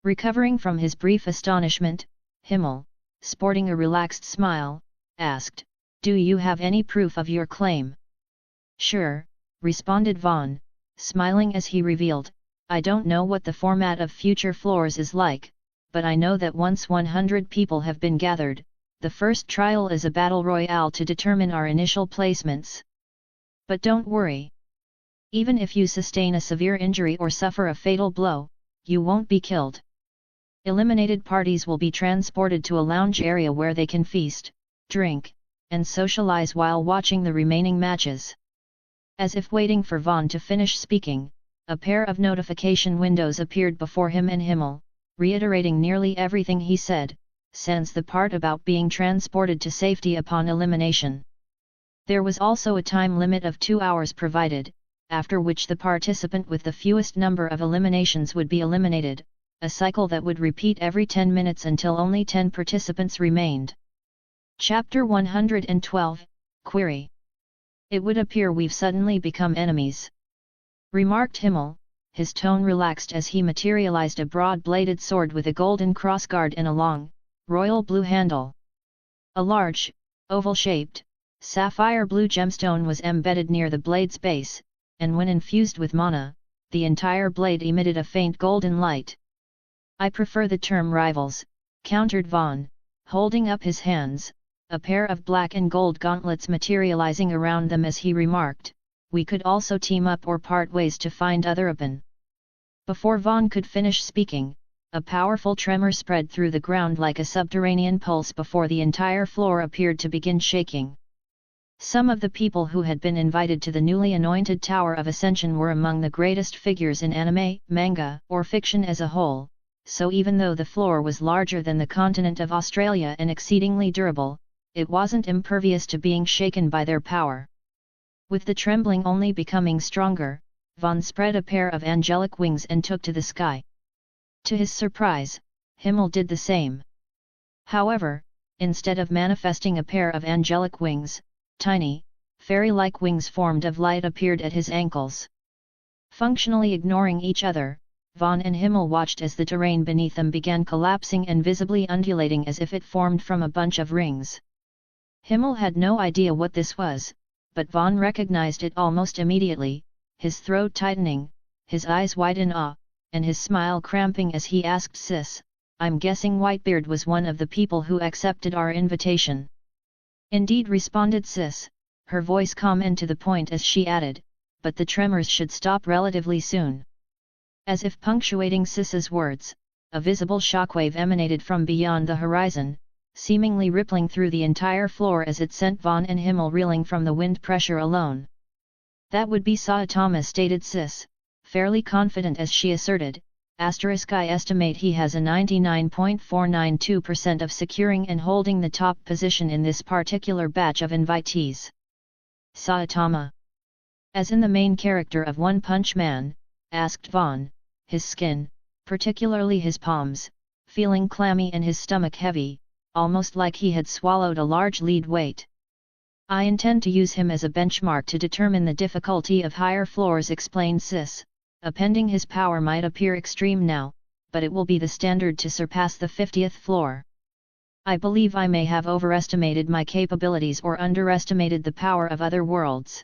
A: Recovering from his brief astonishment, Himmel, sporting a relaxed smile, asked, Do you have any proof of your claim? Sure, responded Vaughn, smiling as he revealed, I don't know what the format of future floors is like, but I know that once 100 people have been gathered, the first trial is a battle royale to determine our initial placements. But don't worry. Even if you sustain a severe injury or suffer a fatal blow, you won't be killed. Eliminated parties will be transported to a lounge area where they can feast, drink, and socialize while watching the remaining matches. As if waiting for Vaughn to finish speaking, a pair of notification windows appeared before him and Himmel, reiterating nearly everything he said, sans the part about being transported to safety upon elimination. There was also a time limit of 2 hours provided, after which the participant with the fewest number of eliminations would be eliminated, a cycle that would repeat every 10 minutes until only 10 participants remained. Chapter 112, Query. It would appear we've suddenly become enemies, remarked Himmel, his tone relaxed as he materialized a broad-bladed sword with a golden crossguard and a long, royal blue handle. A large, oval-shaped, sapphire blue gemstone was embedded near the blade's base, and when infused with mana, the entire blade emitted a faint golden light. I prefer the term rivals, countered Vaughn, holding up his hands, a pair of black and gold gauntlets materializing around them as he remarked, we could also team up or part ways to find other weapon. Before Vaughn could finish speaking, a powerful tremor spread through the ground like a subterranean pulse before the entire floor appeared to begin shaking. Some of the people who had been invited to the newly anointed Tower of Ascension were among the greatest figures in anime, manga, or fiction as a whole, so even though the floor was larger than the continent of Australia and exceedingly durable, it wasn't impervious to being shaken by their power. With the trembling only becoming stronger, Vaughn spread a pair of angelic wings and took to the sky. To his surprise, Himmel did the same. However, instead of manifesting a pair of angelic wings, tiny, fairy-like wings formed of light appeared at his ankles. Functionally ignoring each other, Vaughn and Himmel watched as the terrain beneath them began collapsing and visibly undulating as if it formed from a bunch of rings. Himmel had no idea what this was, but Vaughn recognized it almost immediately, his throat tightening, his eyes wide in awe, and his smile cramping as he asked Sis, I'm guessing Whitebeard was one of the people who accepted our invitation. Indeed, responded Sis, her voice calm and to the point as she added, but the tremors should stop relatively soon. As if punctuating Sis's words, a visible shockwave emanated from beyond the horizon, seemingly rippling through the entire floor as it sent Vaughn and Himmel reeling from the wind pressure alone. That would be Saitama, stated Sis, fairly confident as she asserted, I estimate he has a 99.492% of securing and holding the top position in this particular batch of invitees. Saitama. As in the main character of One Punch Man, asked Vaughn, his skin, particularly his palms, feeling clammy and his stomach heavy, almost like he had swallowed a large lead weight. I intend to use him as a benchmark to determine the difficulty of higher floors, explained Sis. Appending his power might appear extreme now, but it will be the standard to surpass the 50th floor. I believe I may have overestimated my capabilities or underestimated the power of other worlds,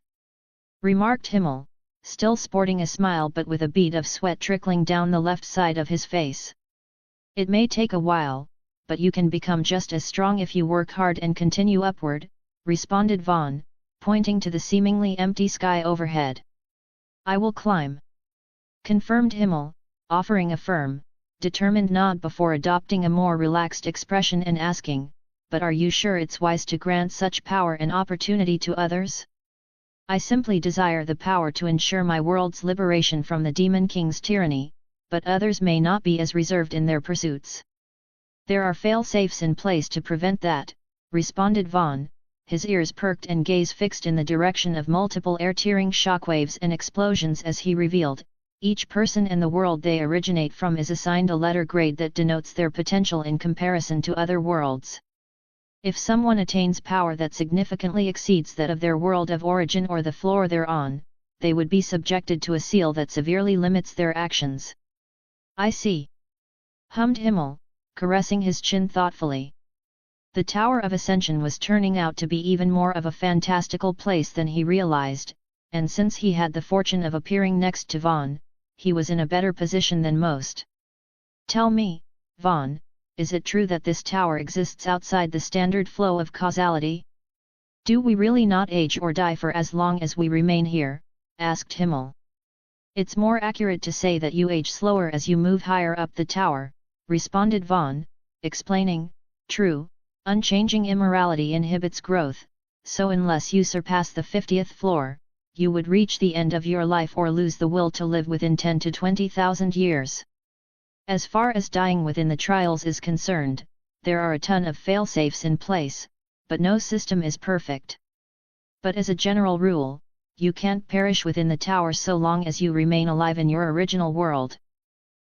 A: remarked Himmel, still sporting a smile but with a bead of sweat trickling down the left side of his face. It may take a while, but you can become just as strong if you work hard and continue upward, responded Vaughn, pointing to the seemingly empty sky overhead. I will climb, confirmed Himmel, offering a firm, determined nod before adopting a more relaxed expression and asking, but are you sure it's wise to grant such power and opportunity to others? I simply desire the power to ensure my world's liberation from the Demon King's tyranny, but others may not be as reserved in their pursuits. There are fail-safes in place to prevent that, responded Vaughn, his ears perked and gaze fixed in the direction of multiple air-tearing shockwaves and explosions as he revealed, each person and the world they originate from is assigned a letter grade that denotes their potential in comparison to other worlds. If someone attains power that significantly exceeds that of their world of origin or the floor they're on, they would be subjected to a seal that severely limits their actions. I see, hummed Himmel, caressing his chin thoughtfully. The Tower of Ascension was turning out to be even more of a fantastical place than he realized, and since he had the fortune of appearing next to Vaughn, he was in a better position than most. "Tell me, Vaughn, is it true that this tower exists outside the standard flow of causality? Do we really not age or die for as long as we remain here?" asked Himmel. "It's more accurate to say that you age slower as you move higher up the tower," responded Vaughn, explaining, "True, unchanging immorality inhibits growth, so unless you surpass the 50th floor, you would reach the end of your life or lose the will to live within 10 to 20,000 years. As far as dying within the trials is concerned, there are a ton of failsafes in place, but no system is perfect. But as a general rule, you can't perish within the tower so long as you remain alive in your original world.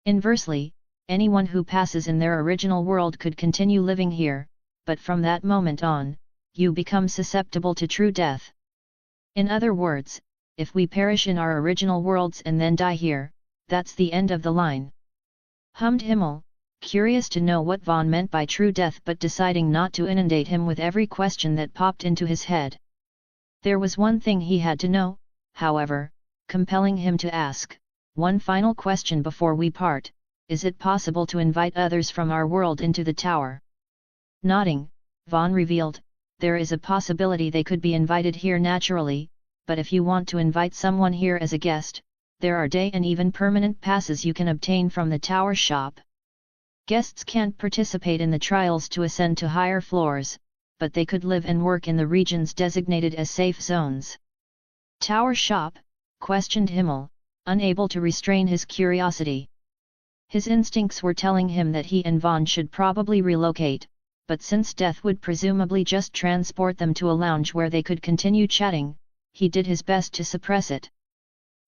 A: Inversely, anyone who passes in their original world could continue living here, but from that moment on, you become susceptible to true death. In other words, if we perish in our original worlds and then die here, that's the end of the line," hummed Himmel, curious to know what Vaughn meant by true death but deciding not to inundate him with every question that popped into his head. There was one thing he had to know, however, compelling him to ask, "One final question before we part, is it possible to invite others from our world into the tower?" Nodding, Vaughn revealed, "There is a possibility they could be invited here naturally, but if you want to invite someone here as a guest, there are day and even permanent passes you can obtain from the tower shop. Guests can't participate in the trials to ascend to higher floors, but they could live and work in the regions designated as safe zones." "Tower shop?" questioned Himmel, unable to restrain his curiosity. His instincts were telling him that he and Vaughn should probably relocate, but since death would presumably just transport them to a lounge where they could continue chatting, he did his best to suppress it.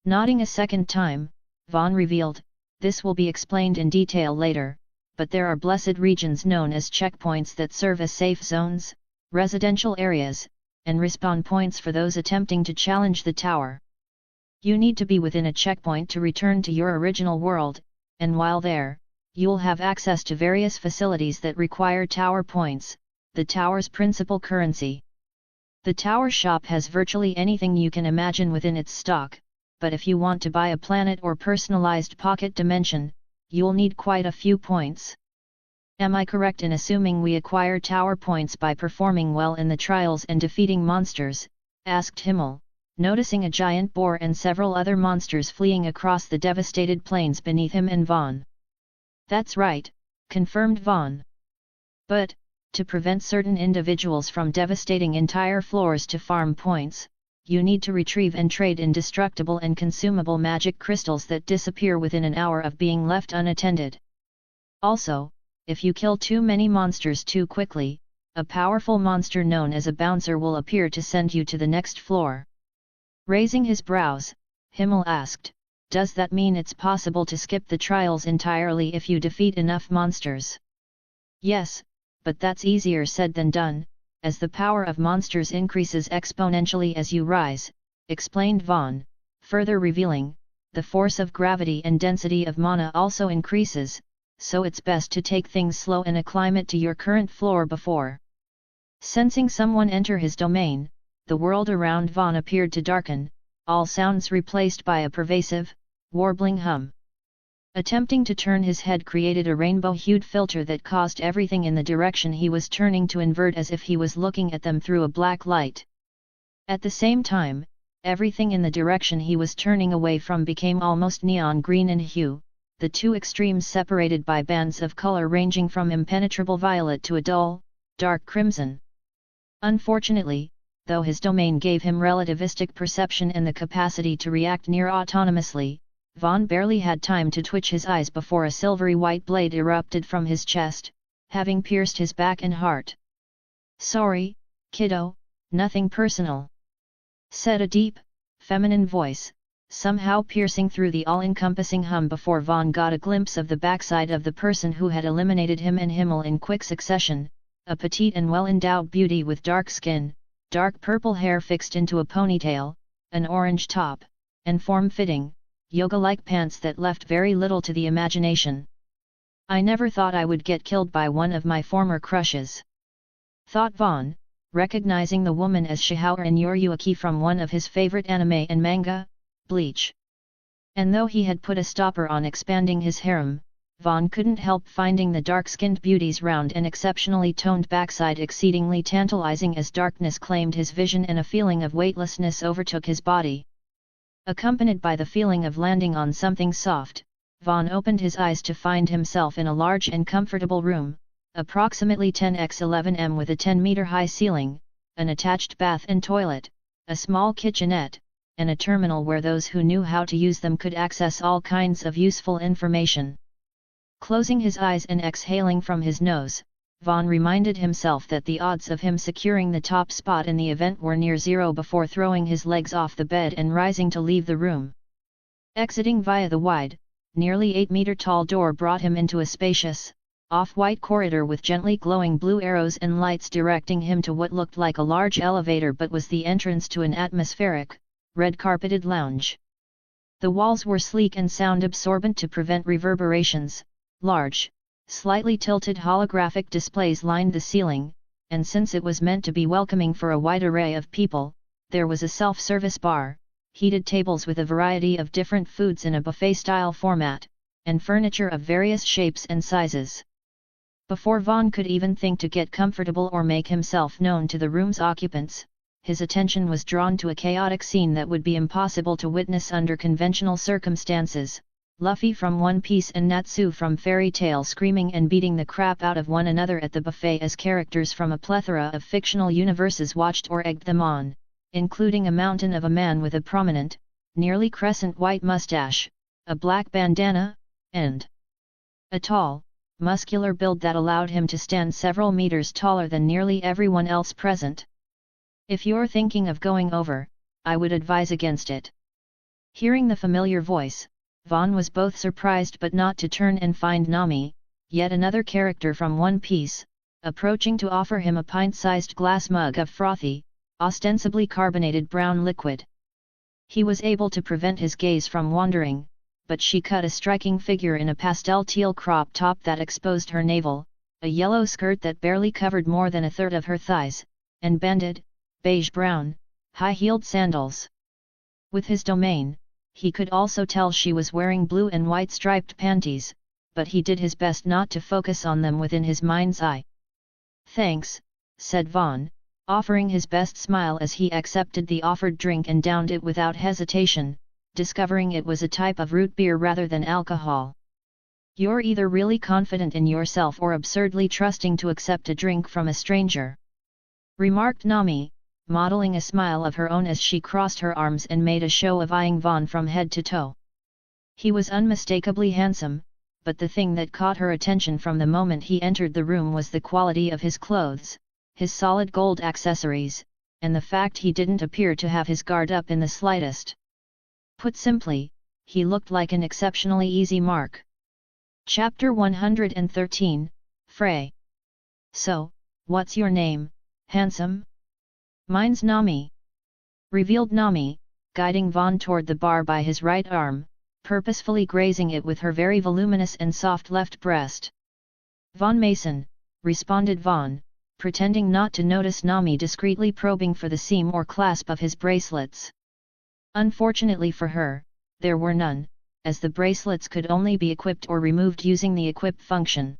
A: Nodding a second time, Vaughn revealed, "This will be explained in detail later, but there are blessed regions known as checkpoints that serve as safe zones, residential areas, and respawn points for those attempting to challenge the tower. You need to be within a checkpoint to return to your original world, and while there, you'll have access to various facilities that require tower points, the tower's principal currency. The tower shop has virtually anything you can imagine within its stock, but if you want to buy a planet or personalized pocket dimension, you'll need quite a few points. Am I correct in assuming we acquire tower points by performing well in the trials and defeating monsters?" asked Himmel, noticing a giant boar and several other monsters fleeing across the devastated plains beneath him and Vaughn. "That's right," confirmed Vaughn. "But, to prevent certain individuals from devastating entire floors to farm points, you need to retrieve and trade indestructible and consumable magic crystals that disappear within an hour of being left unattended. Also, if you kill too many monsters too quickly, a powerful monster known as a bouncer will appear to send you to the next floor." Raising his brows, Himmel asked, "Does that mean it's possible to skip the trials entirely if you defeat enough monsters?" "Yes, but that's easier said than done, as the power of monsters increases exponentially as you rise," explained Vaughn, further revealing, "the force of gravity and density of mana also increases, so it's best to take things slow and acclimate to your current floor before." Sensing someone enter his domain, the world around Vaughn appeared to darken, all sounds replaced by a pervasive, warbling hum. Attempting to turn his head created a rainbow-hued filter that caused everything in the direction he was turning to invert as if he was looking at them through a black light. At the same time, everything in the direction he was turning away from became almost neon green in hue, the two extremes separated by bands of color ranging from impenetrable violet to a dull, dark crimson. Unfortunately, though his domain gave him relativistic perception and the capacity to react near autonomously, Vaughn barely had time to twitch his eyes before a silvery white blade erupted from his chest, having pierced his back and heart. "Sorry, kiddo, nothing personal," said a deep, feminine voice, somehow piercing through the all-encompassing hum before Vaughn got a glimpse of the backside of the person who had eliminated him and Himmel in quick succession, a petite and well-endowed beauty with dark skin, dark purple hair fixed into a ponytail, an orange top, and form-fitting, yoga-like pants that left very little to the imagination. "I never thought I would get killed by one of my former crushes," thought Vaughn, recognizing the woman as Shihour Yoriyuki from one of his favorite anime and manga, Bleach. And though he had put a stopper on expanding his harem, Vaughn couldn't help finding the dark-skinned beauty's round and exceptionally toned backside exceedingly tantalizing as darkness claimed his vision and a feeling of weightlessness overtook his body. Accompanied by the feeling of landing on something soft, Vaughn opened his eyes to find himself in a large and comfortable room, approximately 10x11 with a 10-meter-high ceiling, an attached bath and toilet, a small kitchenette, and a terminal where those who knew how to use them could access all kinds of useful information. Closing his eyes and exhaling from his nose, Vaughn reminded himself that the odds of him securing the top spot in the event were near zero before throwing his legs off the bed and rising to leave the room. Exiting via the wide, nearly 8-meter-tall door brought him into a spacious, off-white corridor with gently glowing blue arrows and lights directing him to what looked like a large elevator but was the entrance to an atmospheric, red-carpeted lounge. The walls were sleek and sound-absorbent to prevent reverberations. Large, slightly tilted holographic displays lined the ceiling, and since it was meant to be welcoming for a wide array of people, there was a self-service bar, heated tables with a variety of different foods in a buffet-style format, and furniture of various shapes and sizes. Before Vaughn could even think to get comfortable or make himself known to the room's occupants, his attention was drawn to a chaotic scene that would be impossible to witness under conventional circumstances. Luffy from One Piece and Natsu from Fairy Tail screaming and beating the crap out of one another at the buffet as characters from a plethora of fictional universes watched or egged them on, including a mountain of a man with a prominent, nearly crescent white mustache, a black bandana, and a tall, muscular build that allowed him to stand several meters taller than nearly everyone else present. If you're thinking of going over, I would advise against it. Hearing the familiar voice, Vaughn was both surprised but not to turn and find Nami, yet another character from One Piece, approaching to offer him a pint-sized glass mug of frothy, ostensibly carbonated brown liquid. He was able to prevent his gaze from wandering, but she cut a striking figure in a pastel teal crop top that exposed her navel, a yellow skirt that barely covered more than a third of her thighs, and banded, beige-brown, high-heeled sandals. With his domain, he could also tell she was wearing blue and white striped panties, but he did his best not to focus on them within his mind's eye. "Thanks," said Vaughn, offering his best smile as he accepted the offered drink and downed it without hesitation, discovering it was a type of root beer rather than alcohol. "You're either really confident in yourself or absurdly trusting to accept a drink from a stranger," remarked Nami, modeling a smile of her own as she crossed her arms and made a show of eyeing Vaughn from head to toe. He was unmistakably handsome, but the thing that caught her attention from the moment he entered the room was the quality of his clothes, his solid gold accessories, and the fact he didn't appear to have his guard up in the slightest. Put simply, he looked like an exceptionally easy mark. Chapter 113, Frey. "So, what's your name, handsome?" "Mine's Nami," revealed Nami, guiding Vaughn toward the bar by his right arm, purposefully grazing it with her very voluminous and soft left breast. "Vaughn Mason," responded Vaughn, pretending not to notice Nami discreetly probing for the seam or clasp of his bracelets. Unfortunately for her, there were none, as the bracelets could only be equipped or removed using the equip function.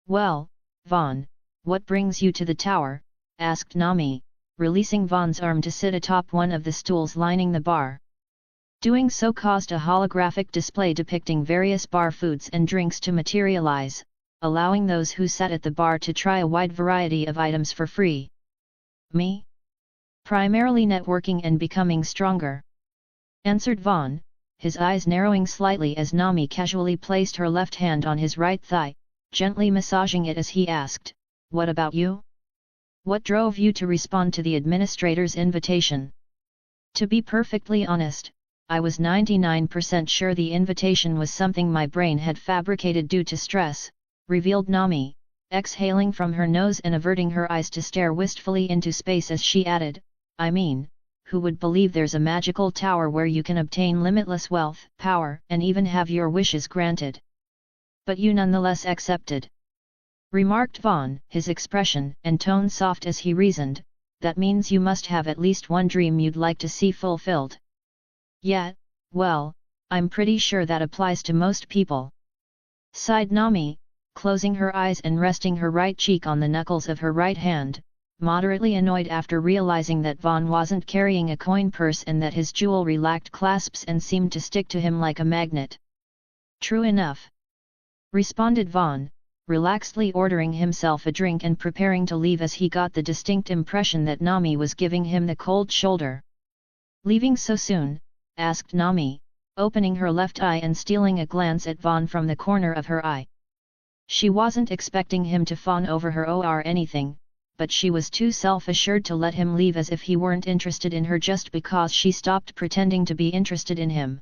A: "Well, Vaughn, what brings you to the tower?" asked Nami, releasing Vaughn's arm to sit atop one of the stools lining the bar. Doing so caused a holographic display depicting various bar foods and drinks to materialize, allowing those who sat at the bar to try a wide variety of items for free. "Me? Primarily networking and becoming stronger," answered Vaughn, his eyes narrowing slightly as Nami casually placed her left hand on his right thigh, gently massaging it as he asked, "What about you? What drove you to respond to the administrator's invitation?" "To be perfectly honest, I was 99% sure the invitation was something my brain had fabricated due to stress," revealed Nami, exhaling from her nose and averting her eyes to stare wistfully into space as she added, "I mean, who would believe there's a magical tower where you can obtain limitless wealth, power, and even have your wishes granted? But you nonetheless accepted," remarked Vaughn, his expression and tone soft as he reasoned, that means you must have at least one dream you'd like to see fulfilled. Yeah, well, I'm pretty sure that applies to most people. Sighed Nami, closing her eyes and resting her right cheek on the knuckles of her right hand, moderately annoyed after realizing that Vaughn wasn't carrying a coin purse and that his jewelry lacked clasps and seemed to stick to him like a magnet. True enough, responded Vaughn, relaxedly ordering himself a drink and preparing to leave as he got the distinct impression that Nami was giving him the cold shoulder. Leaving so soon? Asked Nami, opening her left eye and stealing a glance at Vaughn from the corner of her eye. She wasn't expecting him to fawn over her or anything, but she was too self-assured to let him leave as if he weren't interested in her just because she stopped pretending to be interested in him.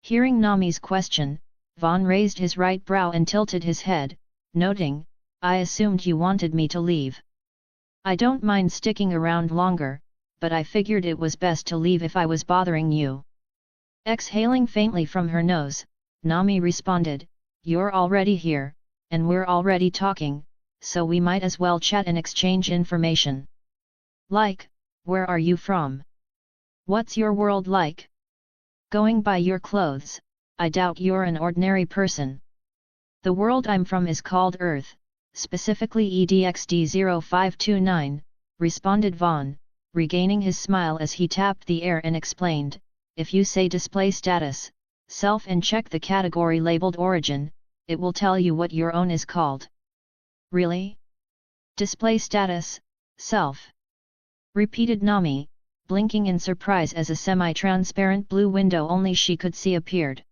A: Hearing Nami's question, Vaughn raised his right brow and tilted his head, noting, "I assumed you wanted me to leave. I don't mind sticking around longer, but I figured it was best to leave if I was bothering you." Exhaling faintly from her nose, Nami responded, "You're already here, and we're already talking, so we might as well chat and exchange information. Like, where are you from? What's your world like? Going by your clothes, I doubt you're an ordinary person." "The world I'm from is called Earth, specifically EDXD0529, responded Vaughn, regaining his smile as he tapped the air and explained, "If you say display status, self and check the category labeled origin, it will tell you what your own is called." "Really? Display status, self?" repeated Nami, blinking in surprise as a semi-transparent blue window only she could see appeared.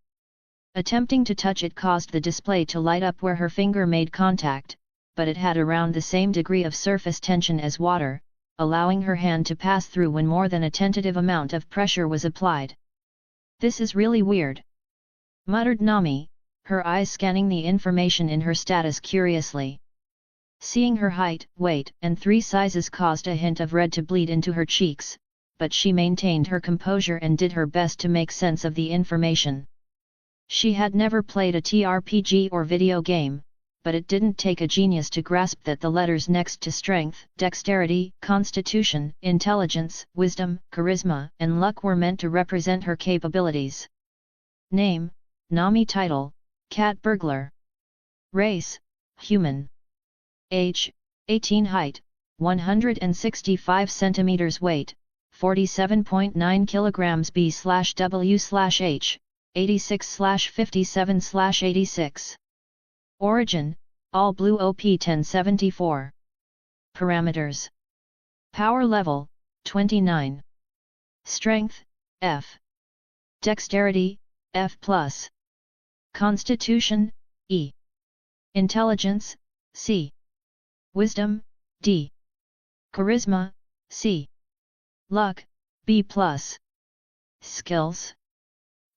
A: Attempting to touch it caused the display to light up where her finger made contact, but it had around the same degree of surface tension as water, allowing her hand to pass through when more than a tentative amount of pressure was applied. "This is really weird," muttered Nami, her eyes scanning the information in her status curiously. Seeing her height, weight, and 3 sizes caused a hint of red to bleed into her cheeks, but she maintained her composure and did her best to make sense of the information. She had never played a TRPG or video game, but it didn't take a genius to grasp that the letters next to strength, dexterity, constitution, intelligence, wisdom, charisma, and luck were meant to represent her capabilities. Name, Nami. Title, Cat Burglar. Race, human. Age, 18. Height, 165 cm. Weight, 47.9 kg. B/W/H, 86/57/86. Origin, all blue. OP 1074. Parameters. Power level, 29. Strength, F. Dexterity, F+. Constitution, E. Intelligence, C. Wisdom, D. Charisma, C. Luck, B+. Skills.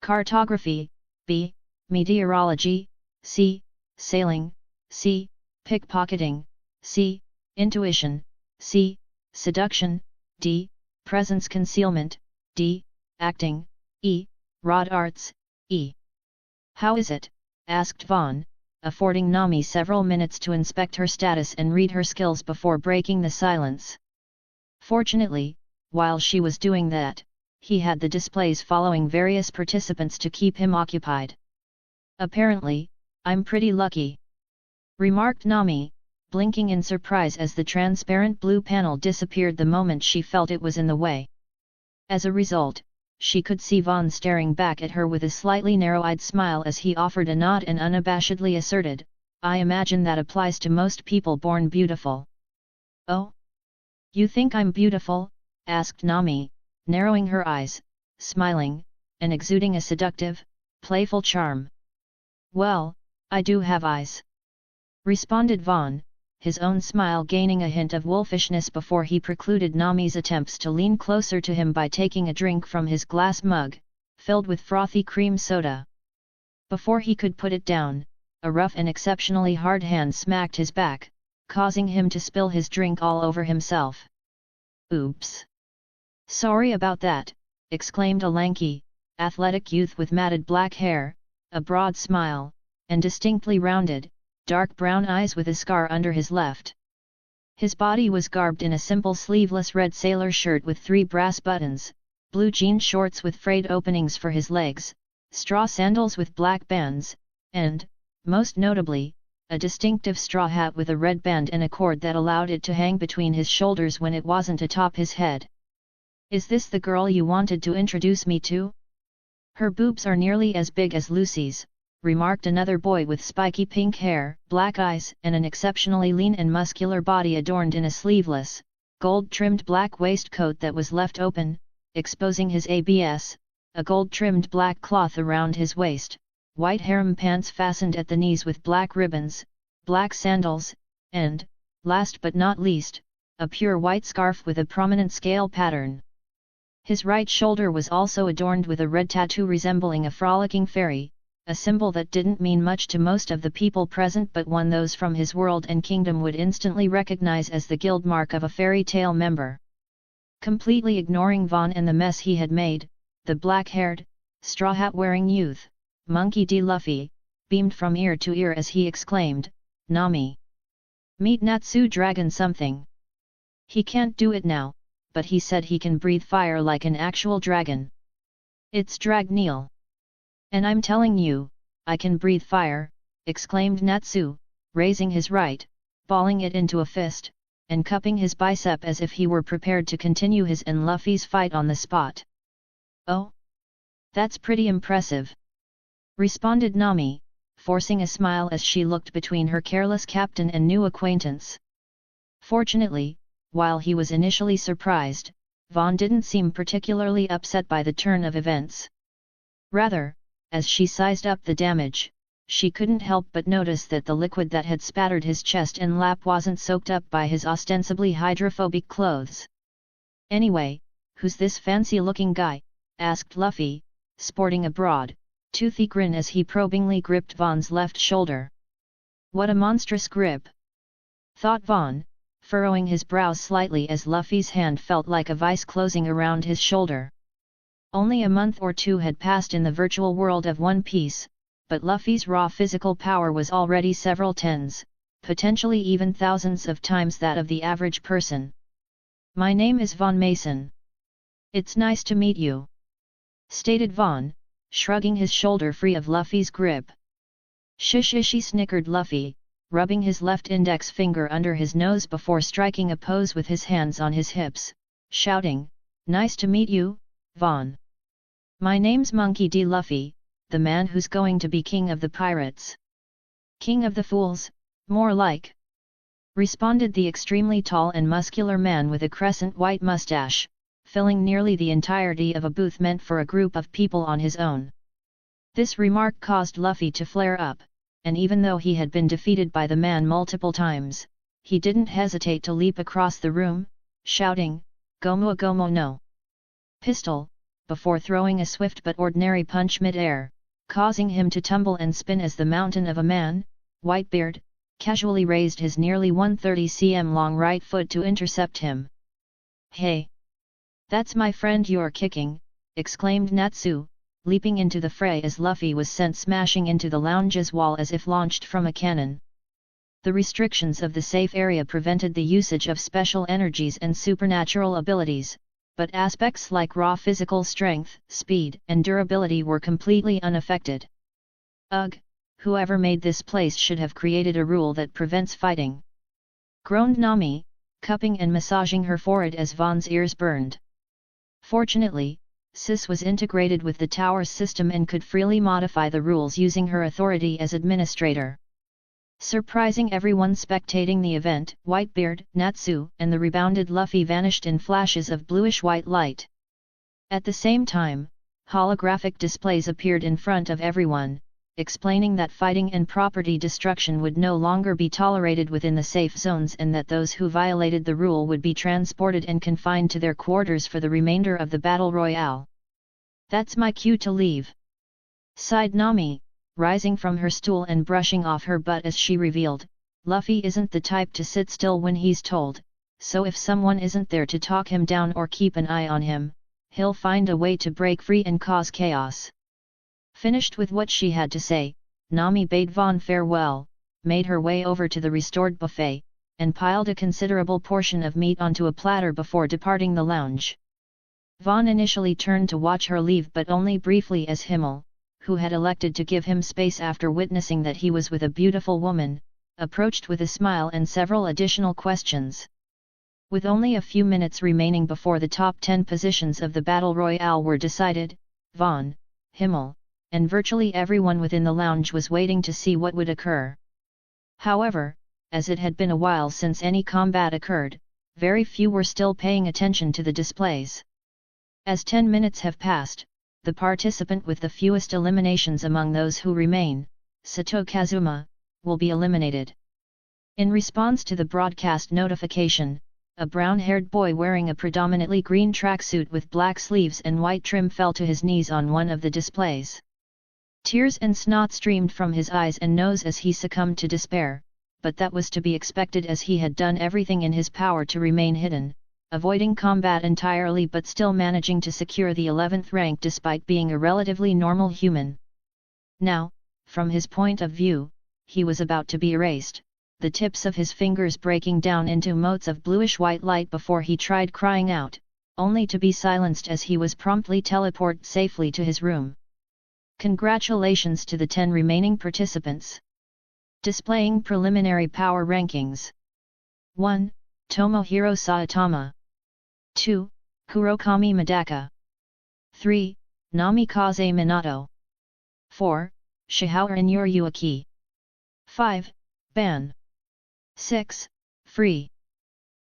A: Cartography, B. Meteorology, C. Sailing, C. Pickpocketing, C. Intuition, C. Seduction, D. Presence concealment, D. Acting, E. Rod arts, E. "How is it?" asked Vaughn, affording Nami several minutes to inspect her status and read her skills before breaking the silence. Fortunately, while she was doing that, he had the displays following various participants to keep him occupied. "Apparently, I'm pretty lucky," remarked Nami, blinking in surprise as the transparent blue panel disappeared the moment she felt it was in the way. As a result, she could see Vaughn staring back at her with a slightly narrow-eyed smile as he offered a nod and unabashedly asserted, "I imagine that applies to most people born beautiful." "Oh? You think I'm beautiful?" asked Nami, narrowing her eyes, smiling, and exuding a seductive, playful charm. "Well, I do have eyes," responded Vaughn, his own smile gaining a hint of wolfishness before he precluded Nami's attempts to lean closer to him by taking a drink from his glass mug, filled with frothy cream soda. Before he could put it down, a rough and exceptionally hard hand smacked his back, causing him to spill his drink all over himself. "Oops! Sorry about that," exclaimed a lanky, athletic youth with matted black hair, a broad smile, and distinctly rounded, dark brown eyes with a scar under his left His body was garbed in a simple sleeveless red sailor shirt with 3 brass buttons, blue jean shorts with frayed openings for his legs, straw sandals with black bands, and, most notably, a distinctive straw hat with a red band and a cord that allowed it to hang between his shoulders when it wasn't atop his head. "Is this the girl you wanted to introduce me to? Her boobs are nearly as big as Lucy's," remarked another boy with spiky pink hair, black eyes and an exceptionally lean and muscular body adorned in a sleeveless, gold-trimmed black waistcoat that was left open, exposing his abs, a gold-trimmed black cloth around his waist, white harem pants fastened at the knees with black ribbons, black sandals, and, last but not least, a pure white scarf with a prominent scale pattern. His right shoulder was also adorned with a red tattoo resembling a frolicking fairy, a symbol that didn't mean much to most of the people present but one those from his world and kingdom would instantly recognize as the guild mark of a fairy tale member. Completely ignoring Vaughn and the mess he had made, the black-haired, straw hat-wearing youth, Monkey D. Luffy, beamed from ear to ear as he exclaimed, "Nami! Meet Natsu Dragon something! He can't do it now, but he said he can breathe fire like an actual dragon. It's Dragneel. And I'm telling you, I can breathe fire," exclaimed Natsu, raising his right, balling it into a fist, and cupping his bicep as if he were prepared to continue his and Luffy's fight on the spot. "Oh? That's pretty impressive," responded Nami, forcing a smile as she looked between her careless captain and new acquaintance. Fortunately, while he was initially surprised, Vaughn didn't seem particularly upset by the turn of events. Rather, as she sized up the damage, she couldn't help but notice that the liquid that had spattered his chest and lap wasn't soaked up by his ostensibly hydrophobic clothes. "Anyway, who's this fancy-looking guy?" asked Luffy, sporting a broad, toothy grin as he probingly gripped Vaughn's left shoulder. "What a monstrous grip!" thought Vaughn, furrowing his brows slightly as Luffy's hand felt like a vice closing around his shoulder. Only a month or two had passed in the virtual world of One Piece, but Luffy's raw physical power was already several tens, potentially even thousands of times that of the average person. "My name is Vaughn Mason. It's nice to meet you," stated Vaughn, shrugging his shoulder free of Luffy's grip. "Shishishi," snickered Luffy, rubbing his left index finger under his nose before striking a pose with his hands on his hips, shouting, "Nice to meet you, Vaughn. My name's Monkey D. Luffy, the man who's going to be king of the pirates." "King of the fools, more like," responded the extremely tall and muscular man with a crescent white mustache, filling nearly the entirety of a booth meant for a group of people on his own. This remark caused Luffy to flare up, and even though he had been defeated by the man multiple times, he didn't hesitate to leap across the room, shouting, "Gomu Gomu no Pistol," before throwing a swift but ordinary punch mid-air, causing him to tumble and spin as the mountain of a man, Whitebeard, casually raised his nearly 130 cm long right foot to intercept him. "Hey! That's my friend you're kicking," exclaimed Natsu, leaping into the fray as Luffy was sent smashing into the lounge's wall as if launched from a cannon. The restrictions of the safe area prevented the usage of special energies and supernatural abilities, but aspects like raw physical strength, speed, and durability were completely unaffected. "Ugh, whoever made this place should have created a rule that prevents fighting," groaned Nami, cupping and massaging her forehead as Vaughn's ears burned. Fortunately, Sis was integrated with the tower's system and could freely modify the rules using her authority as administrator. Surprising everyone spectating the event, Whitebeard, Natsu, and the rebounded Luffy vanished in flashes of bluish-white light. At the same time, holographic displays appeared in front of everyone, explaining that fighting and property destruction would no longer be tolerated within the safe zones and that those who violated the rule would be transported and confined to their quarters for the remainder of the battle royale. "That's my cue to leave," sighed Nami, rising from her stool and brushing off her butt as she revealed, "Luffy isn't the type to sit still when he's told, so if someone isn't there to talk him down or keep an eye on him, he'll find a way to break free and cause chaos." Finished with what she had to say, Nami bade Vaughn farewell, made her way over to the restored buffet, and piled a considerable portion of meat onto a platter before departing the lounge. Vaughn initially turned to watch her leave, but only briefly, as Himmel, who had elected to give him space after witnessing that he was with a beautiful woman, approached with a smile and several additional questions. With only a few minutes remaining before the top 10 positions of the Battle Royale were decided, Vaughn, Himmel, and virtually everyone within the lounge was waiting to see what would occur. However, as it had been a while since any combat occurred, very few were still paying attention to the displays. As 10 minutes have passed, the participant with the fewest eliminations among those who remain, Sato Kazuma, will be eliminated. In response to the broadcast notification, a brown-haired boy wearing a predominantly green tracksuit with black sleeves and white trim fell to his knees on one of the displays. Tears and snot streamed from his eyes and nose as he succumbed to despair, but that was to be expected as he had done everything in his power to remain hidden, avoiding combat entirely but still managing to secure the 11th rank despite being a relatively normal human. Now, from his point of view, he was about to be erased, the tips of his fingers breaking down into motes of bluish-white light before he tried crying out, only to be silenced as he was promptly teleported safely to his room. Congratulations to the 10 remaining participants. Displaying preliminary power rankings. 1. Tomohiro Saitama. 2. Kurokami Madaka. 3. Namikaze Minato. 4. Shiharu Yuaki. 5. Ban. 6. Free.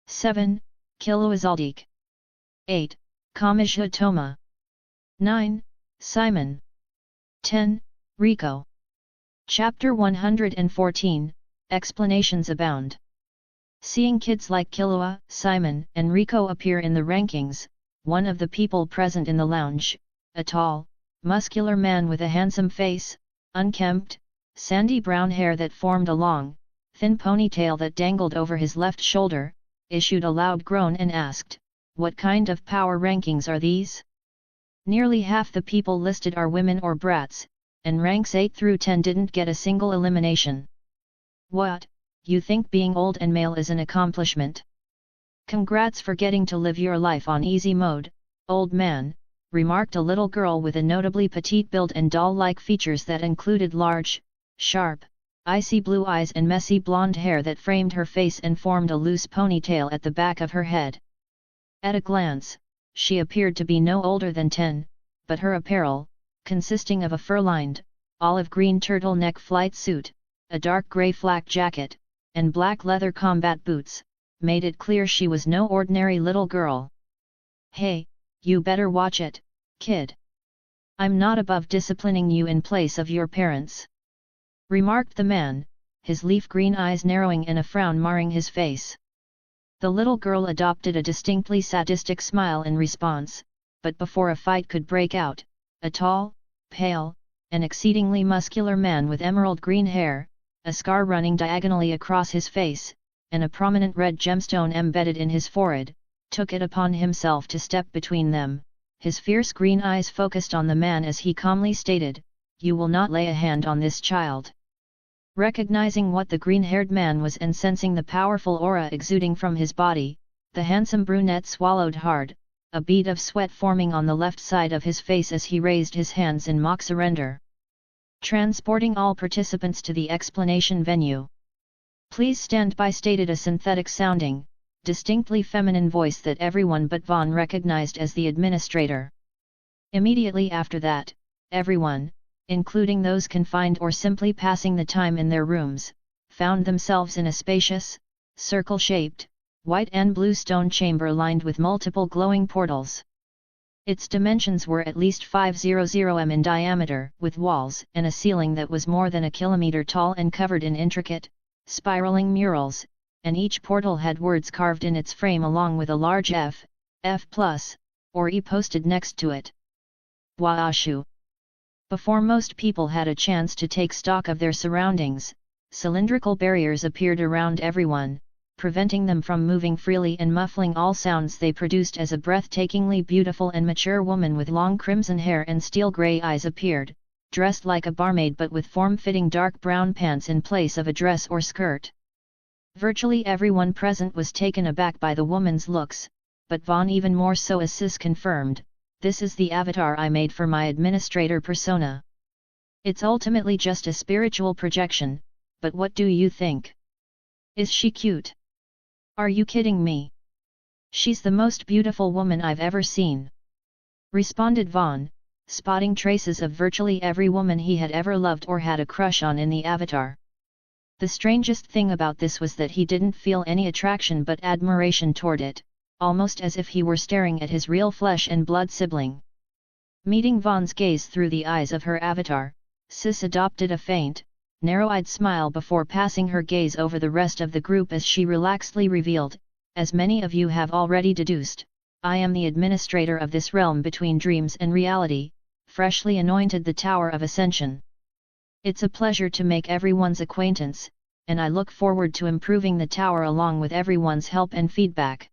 A: 7. Kiloizaldik. 8. Kamija Toma. 9. Simon. 10. Rico. Chapter 114, Explanations abound. Seeing kids like Killua, Simon, and Rico appear in the rankings, one of the people present in the lounge, a tall, muscular man with a handsome face, unkempt, sandy brown hair that formed a long, thin ponytail that dangled over his left shoulder, issued a loud groan and asked, "What kind of power rankings are these? Nearly half the people listed are women or brats, and ranks 8 through 10 didn't get a single elimination. What, you think being old and male is an accomplishment? Congrats for getting to live your life on easy mode, old man," remarked a little girl with a notably petite build and doll-like features that included large, sharp, icy blue eyes and messy blonde hair that framed her face and formed a loose ponytail at the back of her head. At a glance, she appeared to be no older than 10, but her apparel, consisting of a fur-lined, olive-green turtleneck flight suit, a dark grey flak jacket, and black leather combat boots, made it clear she was no ordinary little girl. "Hey, you better watch it, kid. I'm not above disciplining you in place of your parents," remarked the man, his leaf-green eyes narrowing and a frown marring his face. The little girl adopted a distinctly sadistic smile in response, but before a fight could break out, a tall, pale, and exceedingly muscular man with emerald green hair, a scar running diagonally across his face, and a prominent red gemstone embedded in his forehead, took it upon himself to step between them, his fierce green eyes focused on the man as he calmly stated, "You will not lay a hand on this child." Recognizing what the green-haired man was and sensing the powerful aura exuding from his body, the handsome brunette swallowed hard, a bead of sweat forming on the left side of his face as he raised his hands in mock surrender. Transporting all participants to the explanation venue. "Please stand by," stated a synthetic-sounding, distinctly feminine voice that everyone but Vaughn recognized as the administrator. Immediately after that, everyone, including those confined or simply passing the time in their rooms, found themselves in a spacious, circle-shaped, white and blue stone chamber lined with multiple glowing portals. Its dimensions were at least 500 m in diameter, with walls and a ceiling that was more than a kilometer tall and covered in intricate, spiraling murals, and each portal had words carved in its frame along with a large F, F+, or E posted next to it. Waashu. Before most people had a chance to take stock of their surroundings, cylindrical barriers appeared around everyone, preventing them from moving freely and muffling all sounds they produced as a breathtakingly beautiful and mature woman with long crimson hair and steel-grey eyes appeared, dressed like a barmaid but with form-fitting dark brown pants in place of a dress or skirt. Virtually everyone present was taken aback by the woman's looks, but Vaughn even more so, as Sis confirmed, "This is the avatar I made for my administrator persona. It's ultimately just a spiritual projection, but what do you think? Is she cute? Are you kidding me? She's the most beautiful woman I've ever seen," responded Vaughn, spotting traces of virtually every woman he had ever loved or had a crush on in the avatar. The strangest thing about this was that he didn't feel any attraction but admiration toward it, almost as if he were staring at his real flesh and blood sibling. Meeting Vaughn's gaze through the eyes of her avatar, Sis adopted a faint, narrow-eyed smile before passing her gaze over the rest of the group as she relaxedly revealed, "As many of you have already deduced, I am the administrator of this realm between dreams and reality, freshly anointed the Tower of Ascension. It's a pleasure to make everyone's acquaintance, and I look forward to improving the tower along with everyone's help and feedback."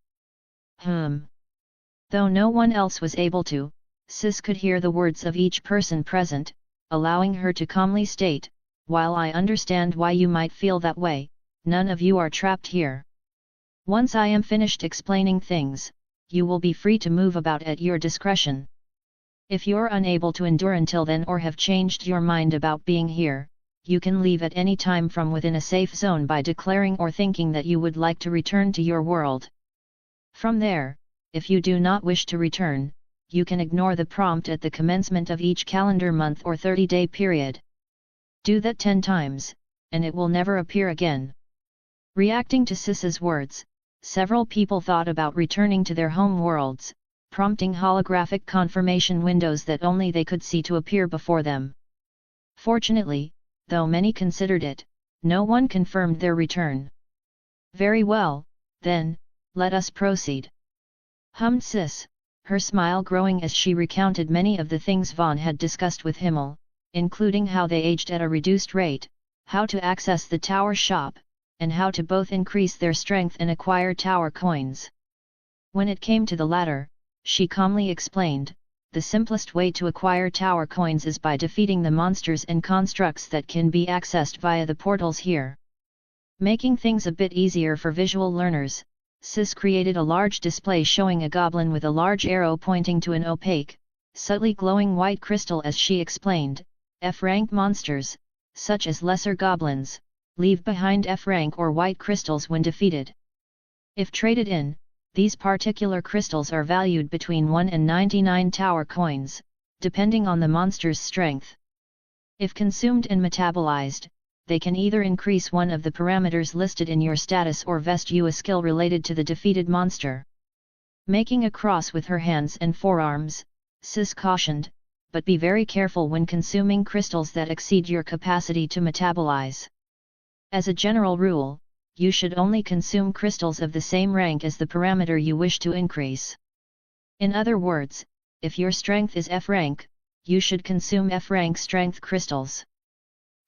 A: Though no one else was able to, Sis could hear the words of each person present, allowing her to calmly state, "While I understand why you might feel that way, none of you are trapped here. Once I am finished explaining things, you will be free to move about at your discretion. If you're unable to endure until then or have changed your mind about being here, you can leave at any time from within a safe zone by declaring or thinking that you would like to return to your world. From there, if you do not wish to return, you can ignore the prompt at the commencement of each calendar month or 30-day period. Do that 10 times, and it will never appear again." Reacting to Sis's words, several people thought about returning to their home worlds, prompting holographic confirmation windows that only they could see to appear before them. Fortunately, though many considered it, no one confirmed their return. "Very well, then, let us proceed," hummed Sis, her smile growing as she recounted many of the things Vaughn had discussed with Himmel, including how they aged at a reduced rate, how to access the tower shop, and how to both increase their strength and acquire tower coins. When it came to the latter, she calmly explained, "The simplest way to acquire tower coins is by defeating the monsters and constructs that can be accessed via the portals here." Making things a bit easier for visual learners, Sis created a large display showing a goblin with a large arrow pointing to an opaque, subtly glowing white crystal as she explained, "F-rank monsters, such as lesser goblins, leave behind F-rank or white crystals when defeated. If traded in, these particular crystals are valued between 1 and 99 tower coins, depending on the monster's strength. If consumed and metabolized, they can either increase one of the parameters listed in your status or vest you a skill related to the defeated monster." Making a cross with her hands and forearms, Sis cautioned, "But be very careful when consuming crystals that exceed your capacity to metabolize. As a general rule, you should only consume crystals of the same rank as the parameter you wish to increase. In other words, if your strength is F rank, you should consume F rank strength crystals.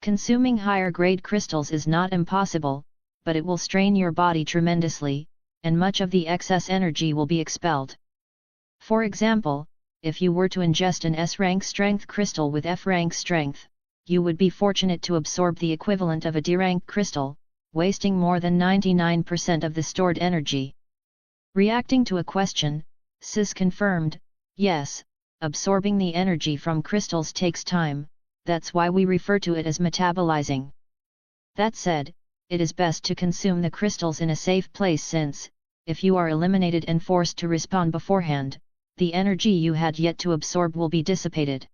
A: Consuming higher grade crystals is not impossible, but it will strain your body tremendously, and much of the excess energy will be expelled. For example, if you were to ingest an S-rank strength crystal with F-rank strength, you would be fortunate to absorb the equivalent of a D-rank crystal, wasting more than 99% of the stored energy." Reacting to a question, Sis confirmed, "Yes, absorbing the energy from crystals takes time, that's why we refer to it as metabolizing. That said, it is best to consume the crystals in a safe place since, if you are eliminated and forced to respawn beforehand, the energy you had yet to absorb will be dissipated."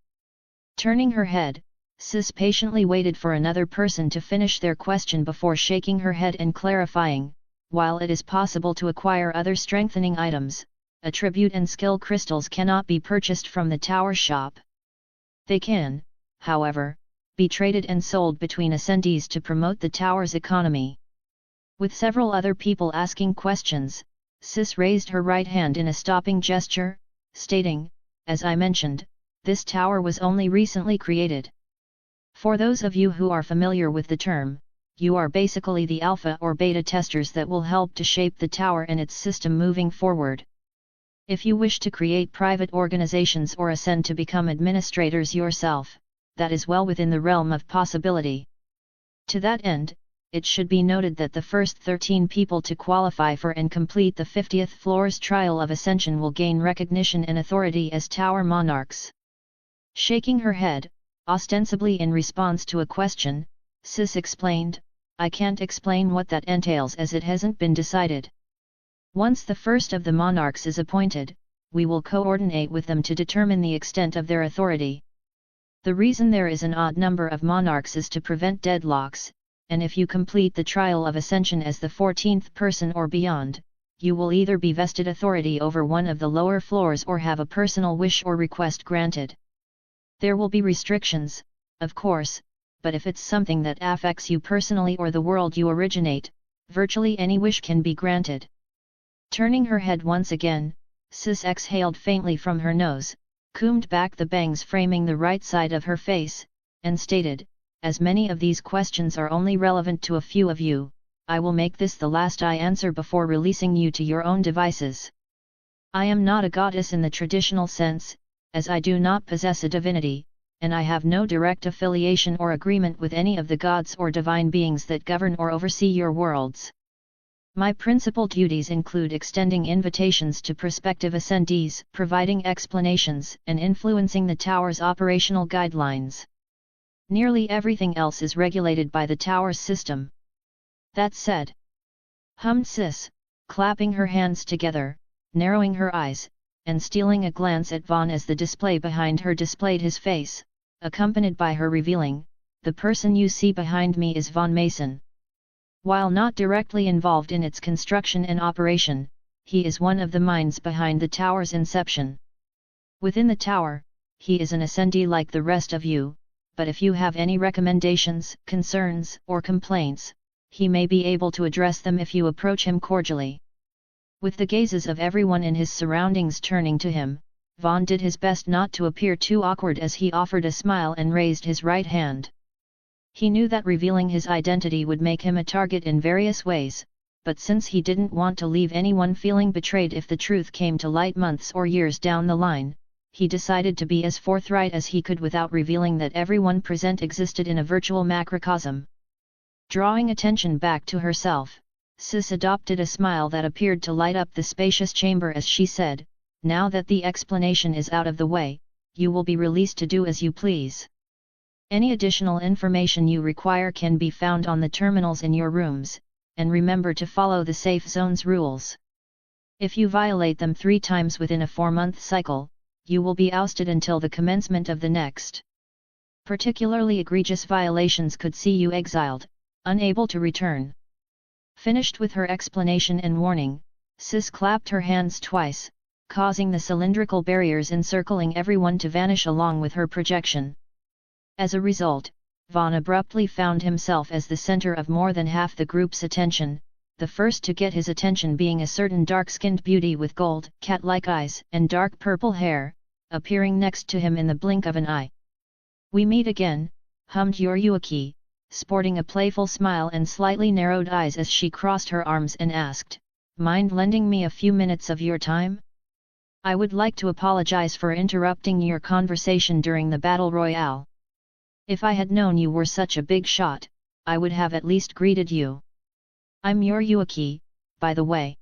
A: Turning her head, Sis patiently waited for another person to finish their question before shaking her head and clarifying, "While it is possible to acquire other strengthening items, attribute and skill crystals cannot be purchased from the tower shop. They can, however, be traded and sold between ascendees to promote the tower's economy." With several other people asking questions, Sis raised her right hand in a stopping gesture, stating, "As I mentioned, this tower was only recently created. For those of you who are familiar with the term, you are basically the alpha or beta testers that will help to shape the tower and its system moving forward. If you wish to create private organizations or ascend to become administrators yourself, that is well within the realm of possibility. To that end, it should be noted that the first 13 people to qualify for and complete the 50th floor's trial of ascension will gain recognition and authority as tower monarchs. Shaking her head, ostensibly in response to a question, Sis explained, I can't explain what that entails as it hasn't been decided. Once the first of the monarchs is appointed, we will coordinate with them to determine the extent of their authority. The reason there is an odd number of monarchs is to prevent deadlocks, and if you complete the trial of ascension as the 14th person or beyond, you will either be vested authority over one of the lower floors or have a personal wish or request granted. There will be restrictions, of course, but if it's something that affects you personally or the world you originate, virtually any wish can be granted. Turning her head once again, Sis exhaled faintly from her nose, combed back the bangs framing the right side of her face, and stated, as many of these questions are only relevant to a few of you, I will make this the last I answer before releasing you to your own devices. I am not a goddess in the traditional sense, as I do not possess a divinity, and I have no direct affiliation or agreement with any of the gods or divine beings that govern or oversee your worlds. My principal duties include extending invitations to prospective ascendees, providing explanations, and influencing the tower's operational guidelines. Nearly everything else is regulated by the tower's system. That said, hummed Sis, clapping her hands together, narrowing her eyes, and stealing a glance at Vaughn as the display behind her displayed his face, accompanied by her revealing, the person you see behind me is Vaughn Mason. While not directly involved in its construction and operation, he is one of the minds behind the tower's inception. Within the tower, he is an ascendee like the rest of you, but if you have any recommendations, concerns, or complaints, he may be able to address them if you approach him cordially. With the gazes of everyone in his surroundings turning to him, Vaughn did his best not to appear too awkward as he offered a smile and raised his right hand. He knew that revealing his identity would make him a target in various ways, but since he didn't want to leave anyone feeling betrayed if the truth came to light months or years down the line, he decided to be as forthright as he could without revealing that everyone present existed in a virtual macrocosm. Drawing attention back to herself, Sis adopted a smile that appeared to light up the spacious chamber as she said, now that the explanation is out of the way, you will be released to do as you please. Any additional information you require can be found on the terminals in your rooms, and remember to follow the safe zone's rules. If you violate them 3 times within a 4-month cycle, you will be ousted until the commencement of the next. Particularly egregious violations could see you exiled, unable to return. Finished with her explanation and warning, Sis clapped her hands twice, causing the cylindrical barriers encircling everyone to vanish along with her projection. As a result, Vaughn abruptly found himself as the center of more than half the group's attention, the first to get his attention being a certain dark-skinned beauty with gold, cat-like eyes and dark purple hair, appearing next to him in the blink of an eye. "We meet again," hummed Yoryuki, sporting a playful smile and slightly narrowed eyes as she crossed her arms and asked, "Mind lending me a few minutes of your time? I would like to apologize for interrupting your conversation during the battle royale. If I had known you were such a big shot, I would have at least greeted you. I'm Yoryuki, by the way."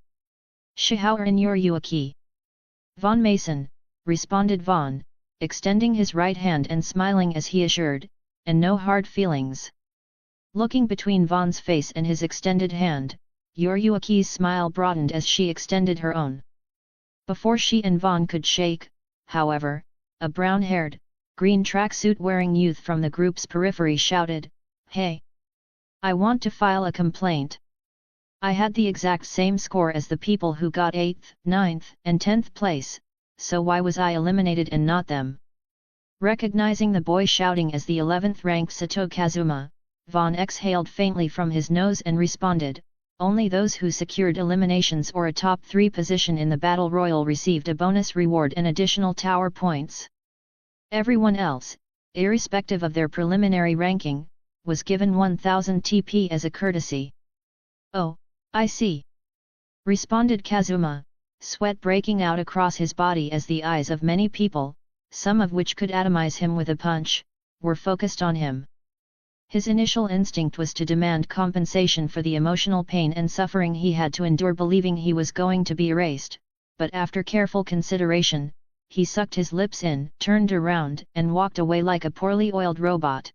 A: "Shihaurin Yoryuki." "Vaughn Mason," responded Vaughn, extending his right hand and smiling as he assured, "and no hard feelings." Looking between Vaughn's face and his extended hand, Yoryuki's smile broadened as she extended her own. Before she and Vaughn could shake, however, a brown-haired, green tracksuit-wearing youth from the group's periphery shouted, "Hey! I want to file a complaint. I had the exact same score as the people who got 8th, 9th, and 10th place, so why was I eliminated and not them?" Recognizing the boy shouting as the 11th-ranked Sato Kazuma, Vaughn exhaled faintly from his nose and responded, "Only those who secured eliminations or a top 3 position in the Battle Royal received a bonus reward and additional tower points. Everyone else, irrespective of their preliminary ranking, was given 1000 TP as a courtesy." "Oh, I see," responded Kazuma, sweat breaking out across his body as the eyes of many people, some of which could atomize him with a punch, were focused on him. His initial instinct was to demand compensation for the emotional pain and suffering he had to endure believing he was going to be erased, but after careful consideration, he sucked his lips in, turned around, and walked away like a poorly oiled robot.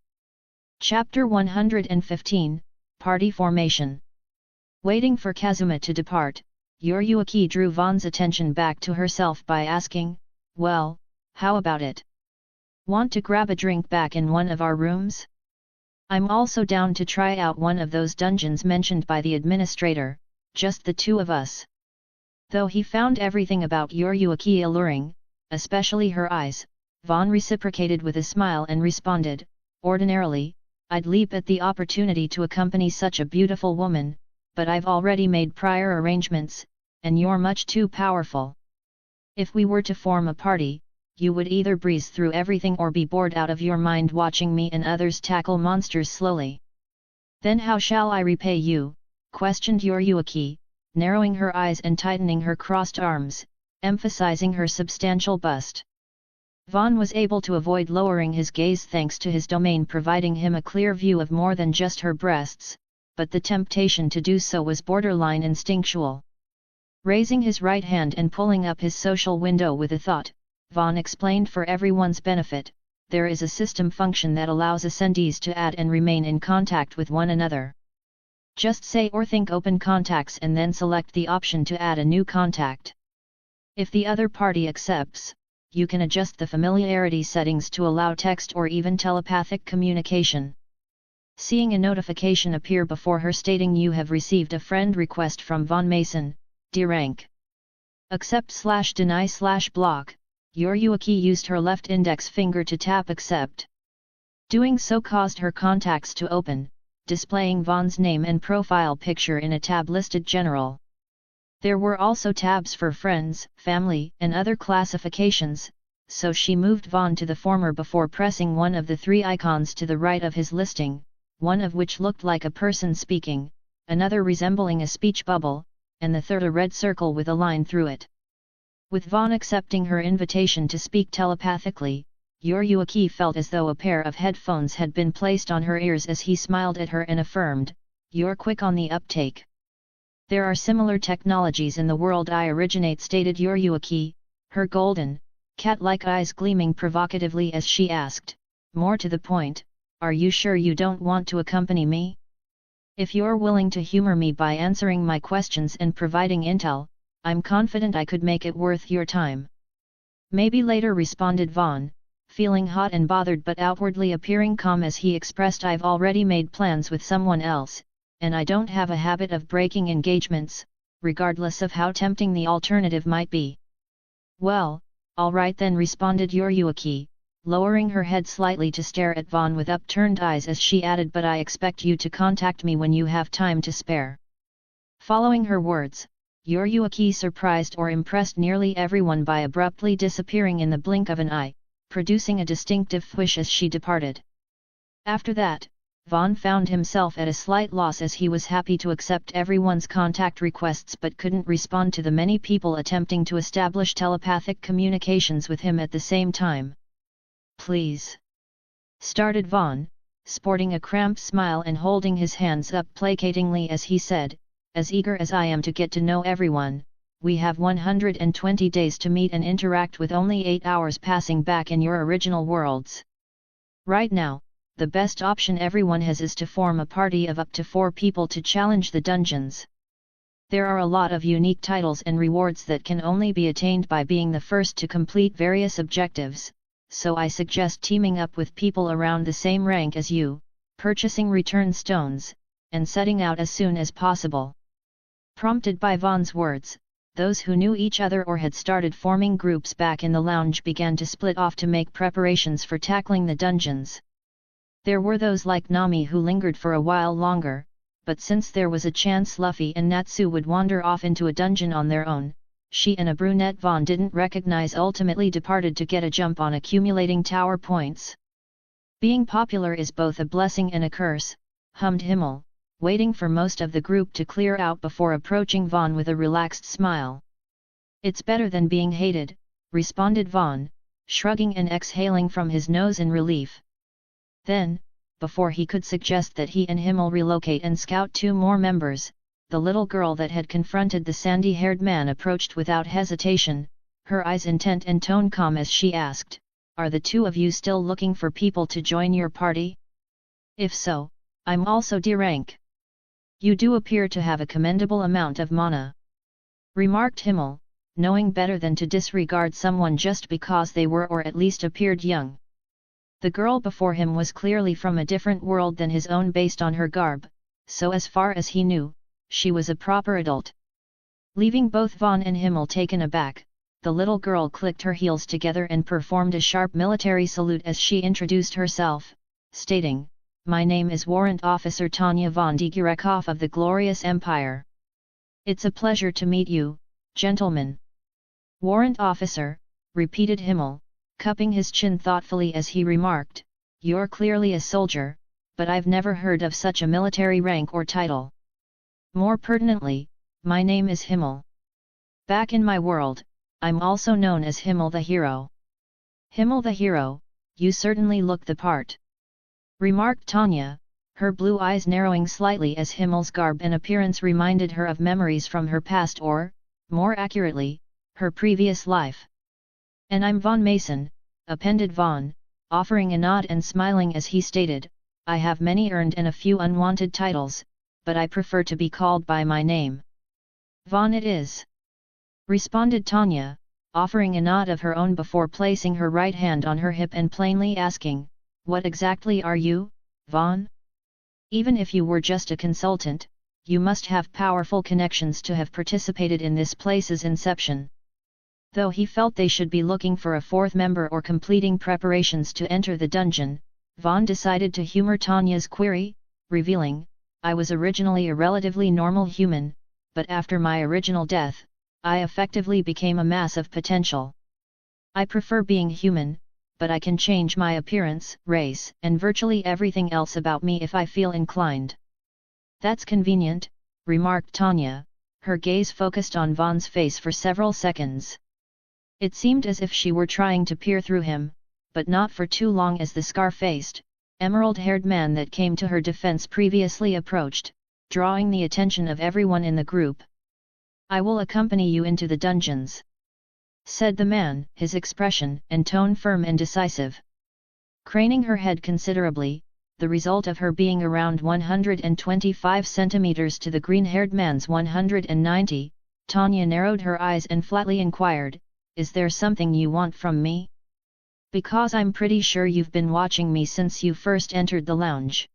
A: Chapter 115, Party Formation. Waiting for Kazuma to depart, Yoryuki drew Von's attention back to herself by asking, "Well, how about it? Want to grab a drink back in one of our rooms? I'm also down to try out one of those dungeons mentioned by the administrator, just the two of us." Though he found everything about Yoryuki alluring, especially her eyes, Von reciprocated with a smile and responded, "Ordinarily, I'd leap at the opportunity to accompany such a beautiful woman, but I've already made prior arrangements, and you're much too powerful. If we were to form a party, you would either breeze through everything or be bored out of your mind watching me and others tackle monsters slowly." "Then how shall I repay you?" questioned Yoryuki, narrowing her eyes and tightening her crossed arms, emphasizing her substantial bust. Von was able to avoid lowering his gaze thanks to his domain providing him a clear view of more than just her breasts, but the temptation to do so was borderline instinctual. Raising his right hand and pulling up his social window with a thought, Von explained for everyone's benefit, there is a system function that allows attendees to add and remain in contact with one another. Just say or think open contacts and then select the option to add a new contact. If the other party accepts, you can adjust the familiarity settings to allow text or even telepathic communication. Seeing a notification appear before her stating you have received a friend request from Von Mason, D rank. Accept/deny/block, Yoryuki used her left index finger to tap accept. Doing so caused her contacts to open, displaying Von's name and profile picture in a tab listed General. There were also tabs for friends, family, and other classifications, so she moved Von to the former before pressing one of the three icons to the right of his listing, one of which looked like a person speaking, another resembling a speech bubble, and the third a red circle with a line through it. With Von accepting her invitation to speak telepathically, Yoryuki felt as though a pair of headphones had been placed on her ears as he smiled at her and affirmed, "You're quick on the uptake." "There are similar technologies in the world I originate," stated Yoryuki, her golden, cat-like eyes gleaming provocatively as she asked, more to the point, "Are you sure you don't want to accompany me? If you're willing to humor me by answering my questions and providing intel, I'm confident I could make it worth your time." "Maybe later," responded Von, feeling hot and bothered but outwardly appearing calm as he expressed, "I've already made plans with someone else, and I don't have a habit of breaking engagements, regardless of how tempting the alternative might be." "Well, all right then," responded Yoryuki, lowering her head slightly to stare at Von with upturned eyes as she added, "But I expect you to contact me when you have time to spare." Following her words, Yoryuki surprised or impressed nearly everyone by abruptly disappearing in the blink of an eye, producing a distinctive whoosh as she departed. After that, Von found himself at a slight loss as he was happy to accept everyone's contact requests but couldn't respond to the many people attempting to establish telepathic communications with him at the same time. "Please," started Von, sporting a cramped smile and holding his hands up placatingly as he said, "As eager as I am to get to know everyone, we have 120 days to meet and interact with only 8 hours passing back in your original worlds. Right now, the best option everyone has is to form a party of up to 4 people to challenge the dungeons. There are a lot of unique titles and rewards that can only be attained by being the first to complete various objectives, so I suggest teaming up with people around the same rank as you, purchasing return stones, and setting out as soon as possible." Prompted by Von's words, those who knew each other or had started forming groups back in the lounge began to split off to make preparations for tackling the dungeons. There were those like Nami who lingered for a while longer, but since there was a chance Luffy and Natsu would wander off into a dungeon on their own, she and a brunette Von didn't recognize ultimately departed to get a jump on accumulating tower points. "Being popular is both a blessing and a curse," hummed Himmel, waiting for most of the group to clear out before approaching Von with a relaxed smile. "It's better than being hated," responded Von, shrugging and exhaling from his nose in relief. Then, before he could suggest that he and Himmel relocate and scout 2 more members, the little girl that had confronted the sandy-haired man approached without hesitation, her eyes intent and tone calm as she asked, "Are the 2 of you still looking for people to join your party? If so, I'm also D rank. You do appear to have a commendable amount of mana," remarked Himmel, knowing better than to disregard someone just because they were or at least appeared young. The girl before him was clearly from a different world than his own based on her garb, so as far as he knew, she was a proper adult. Leaving both Vaughn and Himmel taken aback, the little girl clicked her heels together and performed a sharp military salute as she introduced herself, stating, "My name is Warrant Officer Tanya von de Gurekhoff of the Glorious Empire. It's a pleasure to meet you, gentlemen." "Warrant Officer," repeated Himmel, cupping his chin thoughtfully as he remarked, "You're clearly a soldier, but I've never heard of such a military rank or title. More pertinently, my name is Himmel. Back in my world, I'm also known as Himmel the Hero." "Himmel the Hero, you certainly look the part," remarked Tanya, her blue eyes narrowing slightly as Himmel's garb and appearance reminded her of memories from her past or, more accurately, her previous life. "And I'm von Mason," appended Vaughn, offering a nod and smiling as he stated, "I have many earned and a few unwanted titles, but I prefer to be called by my name." "Vaughn it is," responded Tanya, offering a nod of her own before placing her right hand on her hip and plainly asking, "What exactly are you, Vaughn? Even if you were just a consultant, you must have powerful connections to have participated in this place's inception." Though he felt they should be looking for a 4th member or completing preparations to enter the dungeon, Vaughn decided to humor Tanya's query, revealing, "I was originally a relatively normal human, but after my original death, I effectively became a mass of potential. I prefer being human, but I can change my appearance, race, and virtually everything else about me if I feel inclined." "That's convenient," remarked Tanya, her gaze focused on Vaughn's face for several seconds. It seemed as if she were trying to peer through him, but not for too long as the scar-faced, emerald-haired man that came to her defense previously approached, drawing the attention of everyone in the group. "I will accompany you into the dungeons," said the man, his expression and tone firm and decisive. Craning her head considerably, the result of her being around 125 centimeters to the green-haired man's 190, Tanya narrowed her eyes and flatly inquired, "Is there something you want from me? Because I'm pretty sure you've been watching me since you first entered the lounge.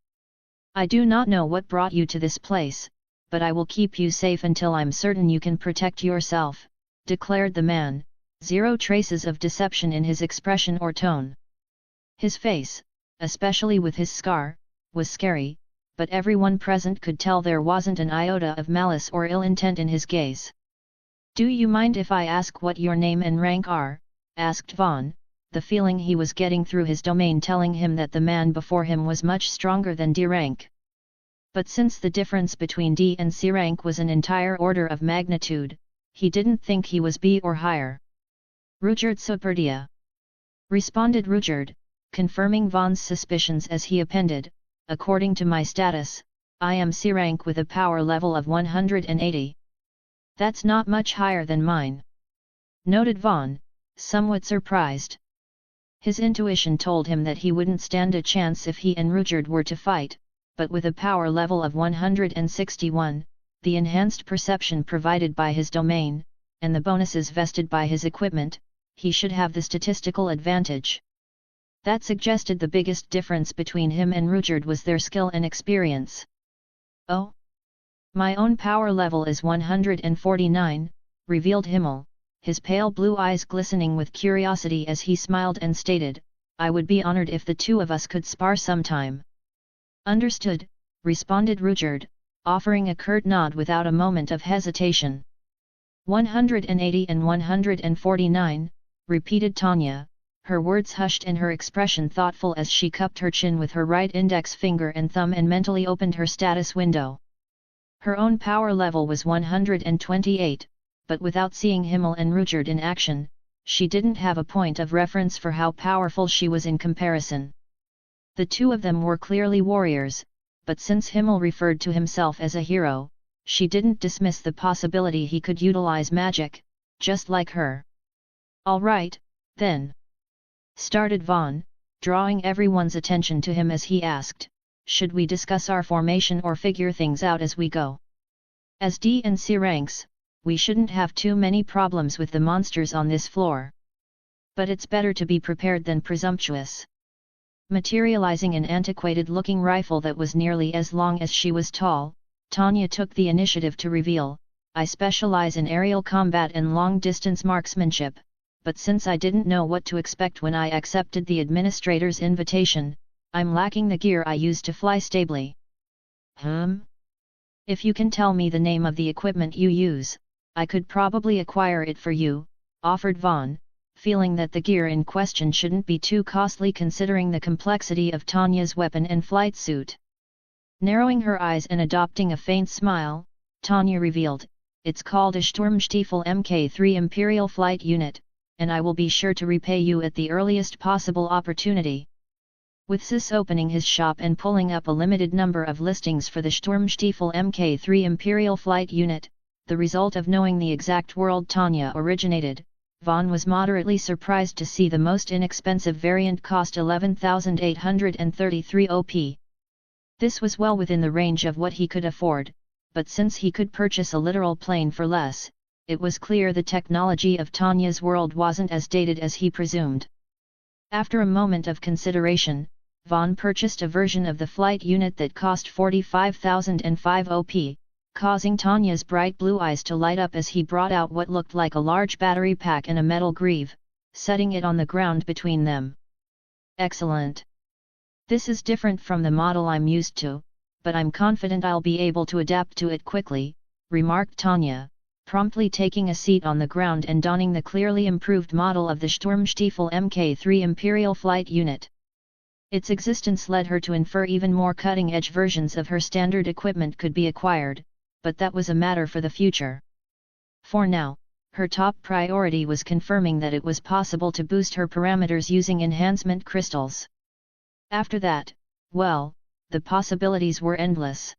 A: I do not know what brought you to this place, but I will keep you safe until I'm certain you can protect yourself," declared the man, zero traces of deception in his expression or tone. His face, especially with his scar, was scary, but everyone present could tell there wasn't an iota of malice or ill intent in his gaze. "Do you mind if I ask what your name and rank are?" asked Vaughn, the feeling he was getting through his domain telling him that the man before him was much stronger than D rank. But since the difference between D and C rank was an entire order of magnitude, he didn't think he was B or higher. "Ruchard Superdia," responded Ruchard, confirming Vaughn's suspicions as he appended, "According to my status, I am C rank with a power level of 180. That's not much higher than mine," noted Vaughn, somewhat surprised. His intuition told him that he wouldn't stand a chance if he and Ruchard were to fight, but with a power level of 161, the enhanced perception provided by his domain, and the bonuses vested by his equipment, he should have the statistical advantage. That suggested the biggest difference between him and Ruchard was their skill and experience. "Oh? My own power level is 149, revealed Himmel, his pale blue eyes glistening with curiosity as he smiled and stated, "I would be honored if the 2 of us could spar sometime." "Understood," responded Ruchard, offering a curt nod without a moment of hesitation. 180 and 149, repeated Tanya, her words hushed and her expression thoughtful as she cupped her chin with her right index finger and thumb and mentally opened her status window. Her own power level was 128, but without seeing Himmel and Ruchard in action, she didn't have a point of reference for how powerful she was in comparison. The two of them were clearly warriors, but since Himmel referred to himself as a hero, she didn't dismiss the possibility he could utilize magic, just like her. "All right, then," started Vaughn, drawing everyone's attention to him as he asked, "Should we discuss our formation or figure things out as we go? As D and C ranks, we shouldn't have too many problems with the monsters on this floor. But it's better to be prepared than presumptuous." Materializing an antiquated-looking rifle that was nearly as long as she was tall, Tanya took the initiative to reveal, "I specialize in aerial combat and long-distance marksmanship, but since I didn't know what to expect when I accepted the administrator's invitation, I'm lacking the gear I use to fly stably." "If you can tell me the name of the equipment you use, I could probably acquire it for you," offered Vaughn, feeling that the gear in question shouldn't be too costly considering the complexity of Tanya's weapon and flight suit. Narrowing her eyes and adopting a faint smile, Tanya revealed, "It's called a Sturmstiefel Mk3 Imperial Flight Unit, and I will be sure to repay you at the earliest possible opportunity." With Sis opening his shop and pulling up a limited number of listings for the Sturmstiefel Mk3 Imperial Flight Unit, the result of knowing the exact world Tanya originated, Vaughn was moderately surprised to see the most inexpensive variant cost 11,833 OP. This was well within the range of what he could afford, but since he could purchase a literal plane for less, it was clear the technology of Tanya's world wasn't as dated as he presumed. After a moment of consideration, Vaughn purchased a version of the flight unit that cost 45,005 OP, causing Tanya's bright blue eyes to light up as he brought out what looked like a large battery pack and a metal greave, setting it on the ground between them. "Excellent. This is different from the model I'm used to, but I'm confident I'll be able to adapt to it quickly," remarked Tanya, promptly taking a seat on the ground and donning the clearly improved model of the Sturmstiefel Mk3 Imperial Flight Unit. Its existence led her to infer even more cutting-edge versions of her standard equipment could be acquired, but that was a matter for the future. For now, her top priority was confirming that it was possible to boost her parameters using enhancement crystals. After that, well, the possibilities were endless.